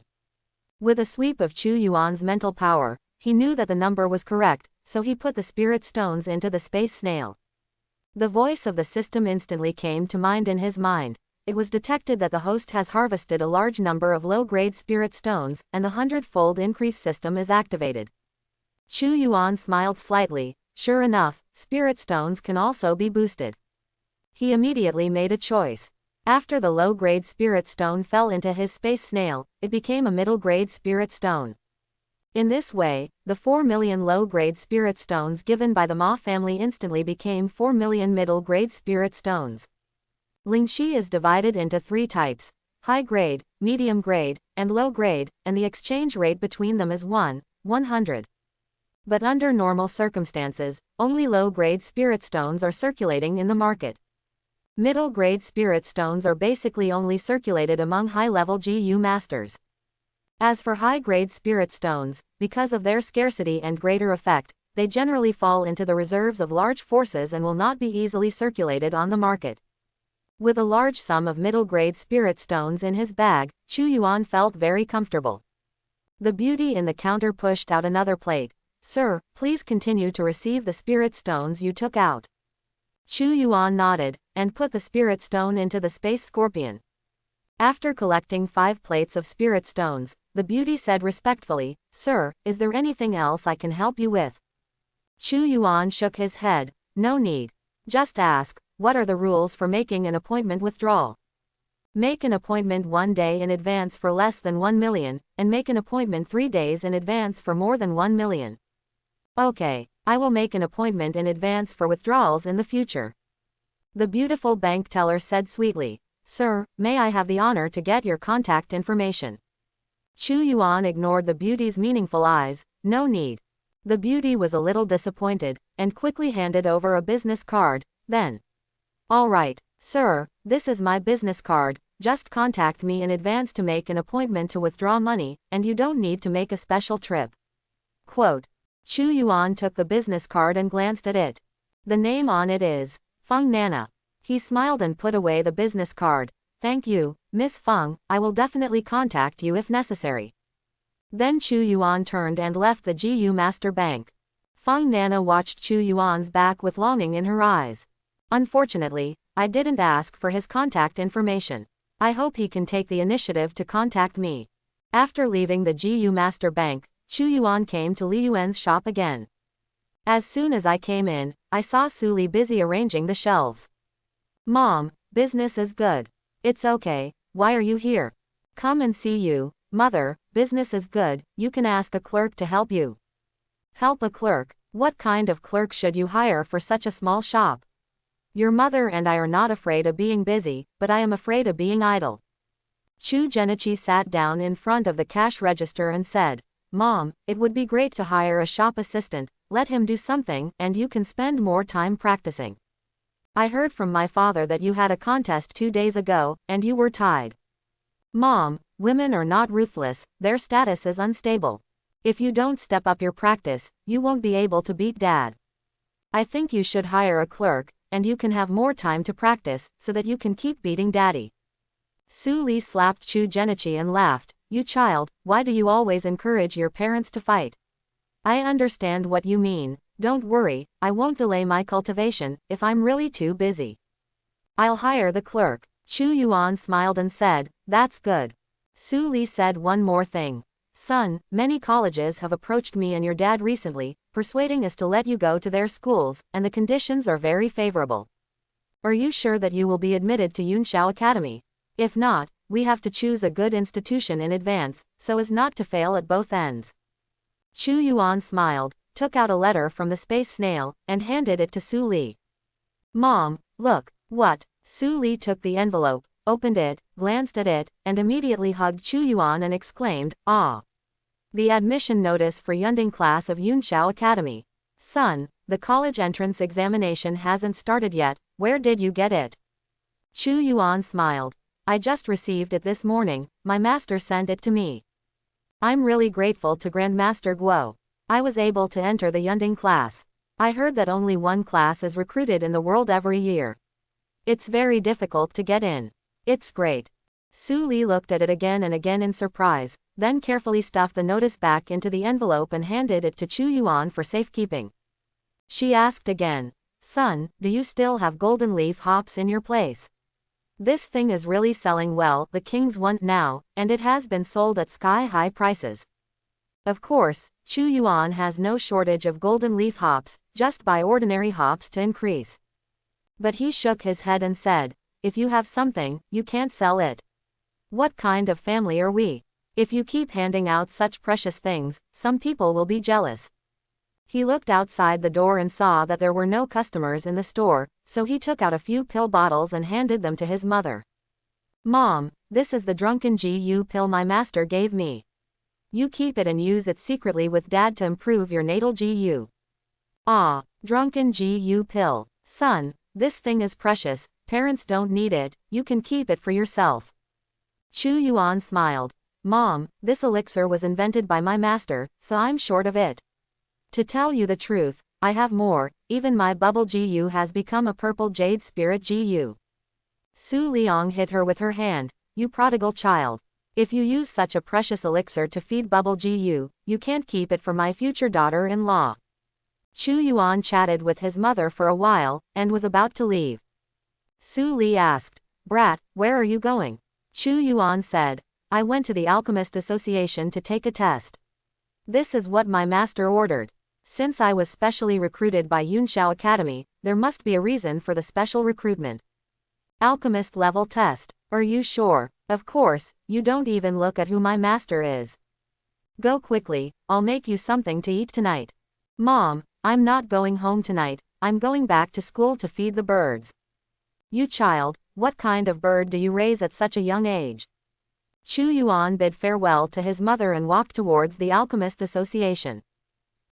With a sweep of Chu Yuan's mental power, he knew that the number was correct, so he put the spirit stones into the space snail. The voice of the system instantly came to mind in his mind. It was detected that the host has harvested a large number of low-grade spirit stones, and the 100-fold increase system is activated. Chu Yuan smiled slightly. Sure enough, spirit stones can also be boosted. He immediately made a choice. After the low-grade spirit stone fell into his space snail, it became a middle-grade spirit stone. In this way, the 4 million low-grade spirit stones given by the Ma family instantly became 4 million middle-grade spirit stones. Lingxi is divided into 3 types: high-grade, medium-grade, and low-grade, and the exchange rate between them is 1:100. But under normal circumstances, only low-grade spirit stones are circulating in the market. Middle-grade spirit stones are basically only circulated among high-level GU masters. As for high-grade spirit stones, because of their scarcity and greater effect, they generally fall into the reserves of large forces and will not be easily circulated on the market. With a large sum of middle-grade spirit stones in his bag, Chu Yuan felt very comfortable. The beauty in the counter pushed out another plate. "Sir, please continue to receive the spirit stones you took out." Chu Yuan nodded, and put the spirit stone into the space scorpion. After collecting 5 plates of spirit stones, the beauty said respectfully, "Sir, is there anything else I can help you with?" Chu Yuan shook his head. "No need. Just ask, what are the rules for making an appointment withdrawal? Make an appointment 1 day in advance for less than 1 million, and make an appointment 3 days in advance for more than 1 million. Okay, I will make an appointment in advance for withdrawals in the future." The beautiful bank teller said sweetly, "Sir, may I have the honor to get your contact information?" Chu Yuan ignored the beauty's meaningful eyes. "No need." The beauty was a little disappointed, and quickly handed over a business card. Then, "All right, sir, this is my business card, just contact me in advance to make an appointment to withdraw money, and you don't need to make a special trip." Quote. Chu Yuan took the business card and glanced at it. The name on it is Feng Nana. He smiled and put away the business card. "Thank you, Miss Feng, I will definitely contact you if necessary." Then Chu Yuan turned and left the GU Master Bank. Feng Nana watched Chu Yuan's back with longing in her eyes. "Unfortunately, I didn't ask for his contact information. I hope he can take the initiative to contact me." After leaving the GU Master Bank, Chu Yuan came to Li Yuan's shop again. As soon as I came in, I saw Suli busy arranging the shelves. Mom, business is good. It's okay, why are you here? Come and see you. Mother, business is good, you can ask a clerk to help you. Help a clerk? What kind of clerk should you hire for such a small shop? Your mother and I are not afraid of being busy, but I am afraid of being idle. Chu Genichi sat down in front of the cash register and said, Mom, it would be great to hire a shop assistant, let him do something, and you can spend more time practicing. I heard from my father that you had a contest 2 days ago, and you were tied. Mom, women are not ruthless, their status is unstable. If you don't step up your practice, you won't be able to beat Dad. I think you should hire a clerk, and you can have more time to practice, so that you can keep beating Daddy. Suli slapped Chu Genichi and laughed. You child, why do you always encourage your parents to fight? I understand what you mean. Don't worry, I won't delay my cultivation, if I'm really too busy. I'll hire the clerk. Chu Yuan smiled and said, that's good. Suli said one more thing. Son, many colleges have approached me and your dad recently, persuading us to let you go to their schools, and the conditions are very favorable. Are you sure that you will be admitted to Yunshao Academy? If not, we have to choose a good institution in advance, so as not to fail at both ends. Chu Yuan smiled, took out a letter from the space snail, and handed it to Suli. Mom, look, what? Suli took the envelope, opened it, glanced at it, and immediately hugged Chu Yuan and exclaimed, ah! The admission notice for Yunding class of Yunshao Academy. Son, the college entrance examination hasn't started yet, where did you get it? Chu Yuan smiled. I just received it this morning, my master sent it to me. I'm really grateful to Grandmaster Guo. I was able to enter the Yunding class. I heard that only one class is recruited in the world every year. It's very difficult to get in. It's great. Suli looked at it again and again in surprise, then carefully stuffed the notice back into the envelope and handed it to Chu Yuan for safekeeping. She asked again, Son, do you still have golden leaf hops in your place? This thing is really selling well, the kings want now, and it has been sold at sky-high prices. Of course, Chu Yuan has no shortage of golden leaf hops, just buy ordinary hops to increase. But he shook his head and said, if you have something, you can't sell it. What kind of family are we? If you keep handing out such precious things, some people will be jealous. He looked outside the door and saw that there were no customers in the store, so he took out a few pill bottles and handed them to his mother. Mom, this is the drunken GU pill my master gave me. You keep it and use it secretly with Dad to improve your natal GU. Ah, drunken GU pill. Son, this thing is precious, parents don't need it, you can keep it for yourself. Chu Yuan smiled. Mom, this elixir was invented by my master, so I'm short of it. To tell you the truth, I have more, even my bubble GU has become a purple jade spirit GU. Su Liang hit her with her hand, you prodigal child. If you use such a precious elixir to feed bubble GU, you can't keep it for my future daughter-in-law. Chu Yuan chatted with his mother for a while, and was about to leave. Su Li asked, Brat, where are you going? Chu Yuan said, I went to the Alchemist Association to take a test. This is what my master ordered. Since I was specially recruited by Yunshao Academy, there must be a reason for the special recruitment. Alchemist level test. Are you sure? Of course, you don't even look at who my master is. Go quickly, I'll make you something to eat tonight. Mom, I'm not going home tonight, I'm going back to school to feed the birds. You child, what kind of bird do you raise at such a young age? Chu Yuan bid farewell to his mother and walked towards the Alchemist Association.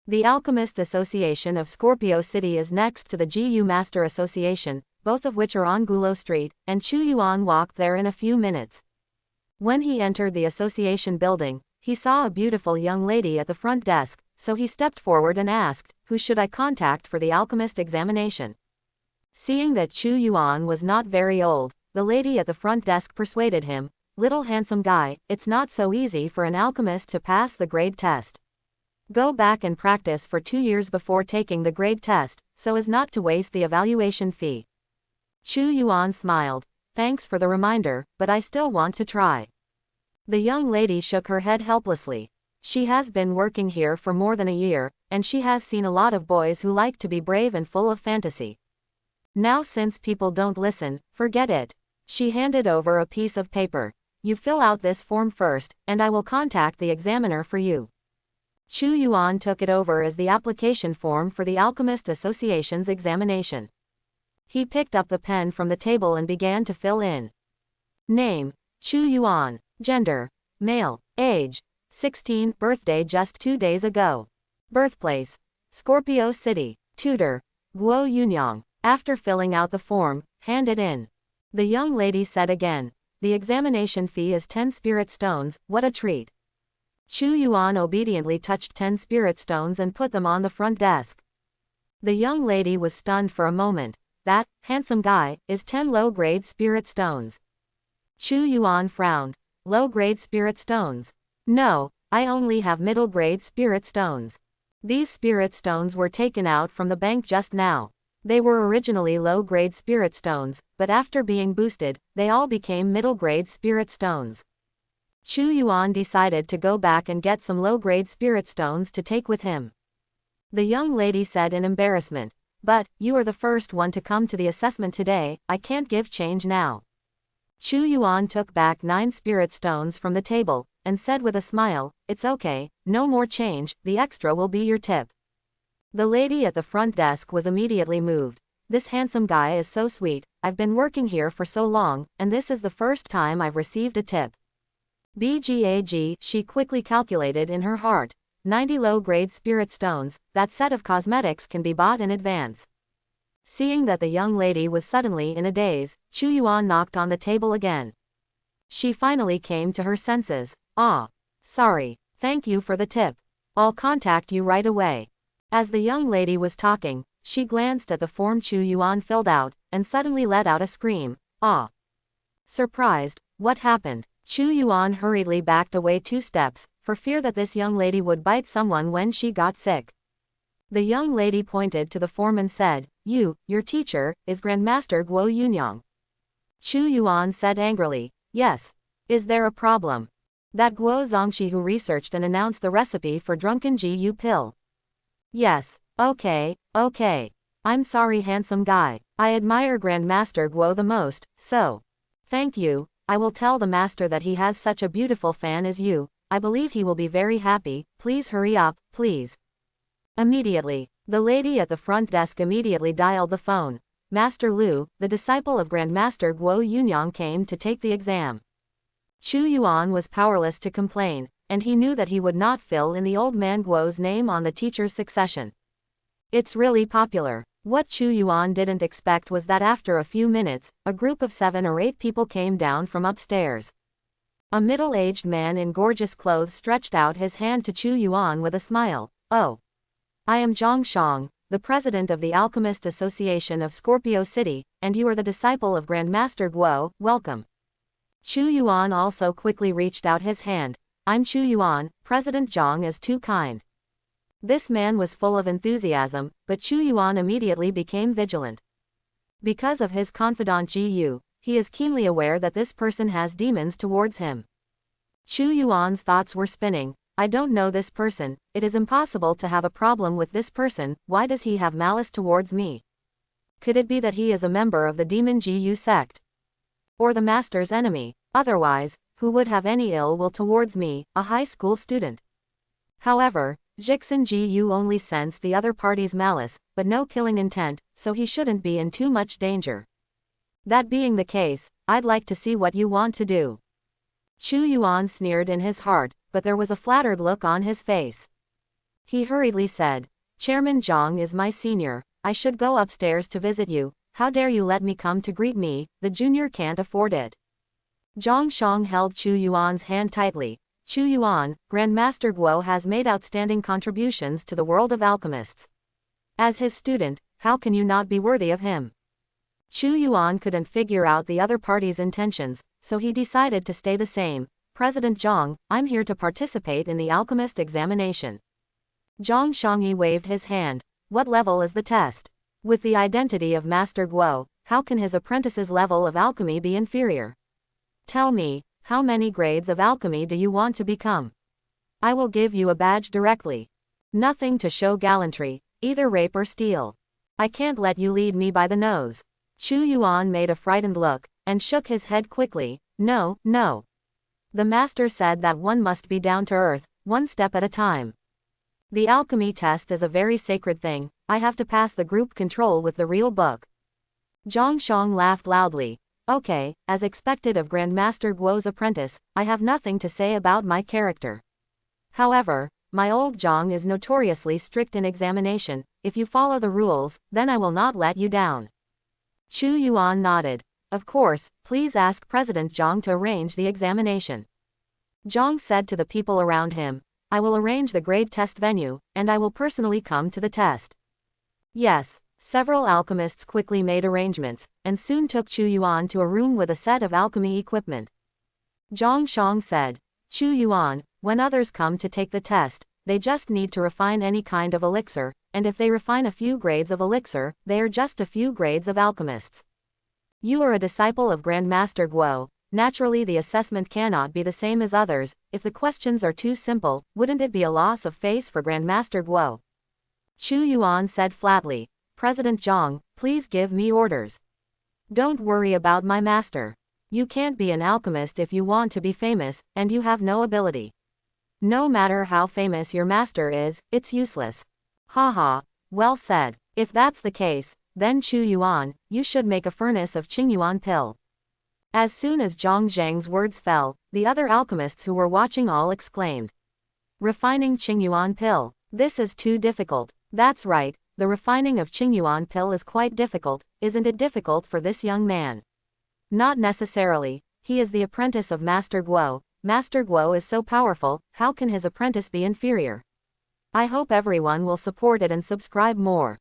The Alchemist Association of Scorpio City is next to the GU Master Association, both of which are on Gulo Street, and Chu Yuan walked there in a few minutes. When he entered the association building, he saw a beautiful young lady at the front desk, so he stepped forward and asked, who should I contact for the alchemist examination? Seeing that Chu Yuan was not very old, the lady at the front desk persuaded him, little handsome guy, it's not so easy for an alchemist to pass the grade test. Go back and practice for 2 years before taking the grade test, so as not to waste the evaluation fee. Chu Yuan smiled, thanks for the reminder, but I still want to try. The young lady shook her head helplessly. She has been working here for more than a year, and she has seen a lot of boys who like to be brave and full of fantasy. Now since people don't listen, forget it. She handed over a piece of paper. You fill out this form first, and I will contact the examiner for you. Chu Yuan took it over as the application form for the Alchemist Association's examination. He picked up the pen from the table and began to fill in. Name, Chu Yuan. Gender, male. Age, 16. Birthday just 2 days ago. Birthplace, Scorpio City. Tutor, Guo Yunyang. After filling out the form, hand it in. The young lady said again, the examination fee is 10 spirit stones, what a treat. Chu Yuan obediently touched 10 spirit stones and put them on the front desk. The young lady was stunned for a moment. That, handsome guy, is 10 low-grade spirit stones. Chu Yuan frowned. Low-grade spirit stones? No, I only have middle-grade spirit stones. These spirit stones were taken out from the bank just now. They were originally low-grade spirit stones, but after being boosted, they all became middle-grade spirit stones. Chu Yuan decided to go back and get some low-grade spirit stones to take with him. The young lady said in embarrassment, but, you are the first one to come to the assessment today, I can't give change now. Chu Yuan took back 9 spirit stones from the table, and said with a smile, it's okay, no more change, the extra will be your tip. The lady at the front desk was immediately moved. This handsome guy is so sweet, I've been working here for so long, and this is the first time I've received a tip. BGAG, she quickly calculated in her heart. 90 low-grade spirit stones, that set of cosmetics can be bought in advance. Seeing that the young lady was suddenly in a daze, Chu Yuan knocked on the table again. She finally came to her senses. Ah. Sorry. Thank you for the tip. I'll contact you right away. As the young lady was talking, she glanced at the form Chu Yuan filled out, and suddenly let out a scream. Ah. Surprised, what happened? Chu Yuan hurriedly backed away 2 steps, for fear that this young lady would bite someone when she got sick. The young lady pointed to the form and said, your teacher, is Grandmaster Guo Yunyang. Chu Yuan said angrily, yes. Is there a problem? That Guo Zongxi who researched and announced the recipe for drunken Gu pill. Yes, okay. I'm sorry handsome guy. I admire Grandmaster Guo the most, so. Thank you, I will tell the master that he has such a beautiful fan as you, I believe he will be very happy, please hurry up, please. Immediately, the lady at the front desk immediately dialed the phone. Master Lu, the disciple of Grandmaster Guo Yunyang came to take the exam. Chu Yuan was powerless to complain, and he knew that he would not fill in the old man Guo's name on the teacher's succession. It's really popular. What Chu Yuan didn't expect was that after a few minutes, a group of 7 or 8 people came down from upstairs. A middle-aged man in gorgeous clothes stretched out his hand to Chu Yuan with a smile. Oh. I am Zhang Shang, the president of the Alchemist Association of Scorpio City, and you are the disciple of Grandmaster Guo, welcome. Chu Yuan also quickly reached out his hand. I'm Chu Yuan, President Zhang is too kind. This man was full of enthusiasm, but Chu Yuan immediately became vigilant. Because of his confidant Gu, he is keenly aware that this person has demons towards him. Chu Yuan's thoughts were spinning. I don't know this person, it is impossible to have a problem with this person, why does he have malice towards me? Could it be that he is a member of the demon Gu sect? Or the master's enemy? Otherwise, who would have any ill will towards me, a high school student? However, Jixin Gu only sensed the other party's malice, but no killing intent, so he shouldn't be in too much danger. That being the case, I'd like to see what you want to do. Chu Yuan sneered in his heart, but there was a flattered look on his face. He hurriedly said, Chairman Zhang is my senior, I should go upstairs to visit you, how dare you let me come to greet me, the junior can't afford it. Zhang Shang held Chu Yuan's hand tightly. Chu Yuan, Grandmaster Guo has made outstanding contributions to the world of alchemists. As his student, how can you not be worthy of him? Chu Yuan couldn't figure out the other party's intentions, so he decided to stay the same. President Zhang, I'm here to participate in the alchemist examination. Zhang Shangyi waved his hand. What level is the test? With the identity of Master Guo, how can his apprentice's level of alchemy be inferior? Tell me, how many grades of alchemy do you want to become? I will give you a badge directly. Nothing to show gallantry, either rape or steal. I can't let you lead me by the nose. Chu Yuan made a frightened look, and shook his head quickly. No, no. The master said that one must be down to earth, one step at a time. The alchemy test is a very sacred thing, I have to pass the group control with the real book. Zhang Shang laughed loudly. Okay, as expected of Grandmaster Guo's apprentice, I have nothing to say about my character. However, my old Zhang is notoriously strict in examination. If you follow the rules, then I will not let you down. Chu Yuan nodded. Of course, please ask President Zhang to arrange the examination. Zhang said to the people around him, I will arrange the grade test venue, and I will personally come to the test. Yes, several alchemists quickly made arrangements, and soon took Chu Yuan to a room with a set of alchemy equipment. Zhang Shang said, Chu Yuan, when others come to take the test, they just need to refine any kind of elixir, and if they refine a few grades of elixir, they are just a few grades of alchemists. You are a disciple of Grandmaster Guo. Naturally the assessment cannot be the same as others. If the questions are too simple, wouldn't it be a loss of face for Grandmaster Guo? Chu Yuan said flatly, President Zhang, please give me orders. Don't worry about my master. You can't be an alchemist if you want to be famous, and you have no ability. No matter how famous your master is, it's useless. Haha, well said. If that's the case, then Chu Yuan, you should make a furnace of Qingyuan pill. As soon as Zhang Zhang's words fell, the other alchemists who were watching all exclaimed. Refining Qingyuan pill. This is too difficult. That's right, the refining of Qingyuan pill is quite difficult. Isn't it difficult for this young man? Not necessarily. He is the apprentice of Master Guo. Master Guo is so powerful, how can his apprentice be inferior? I hope everyone will support it and subscribe more.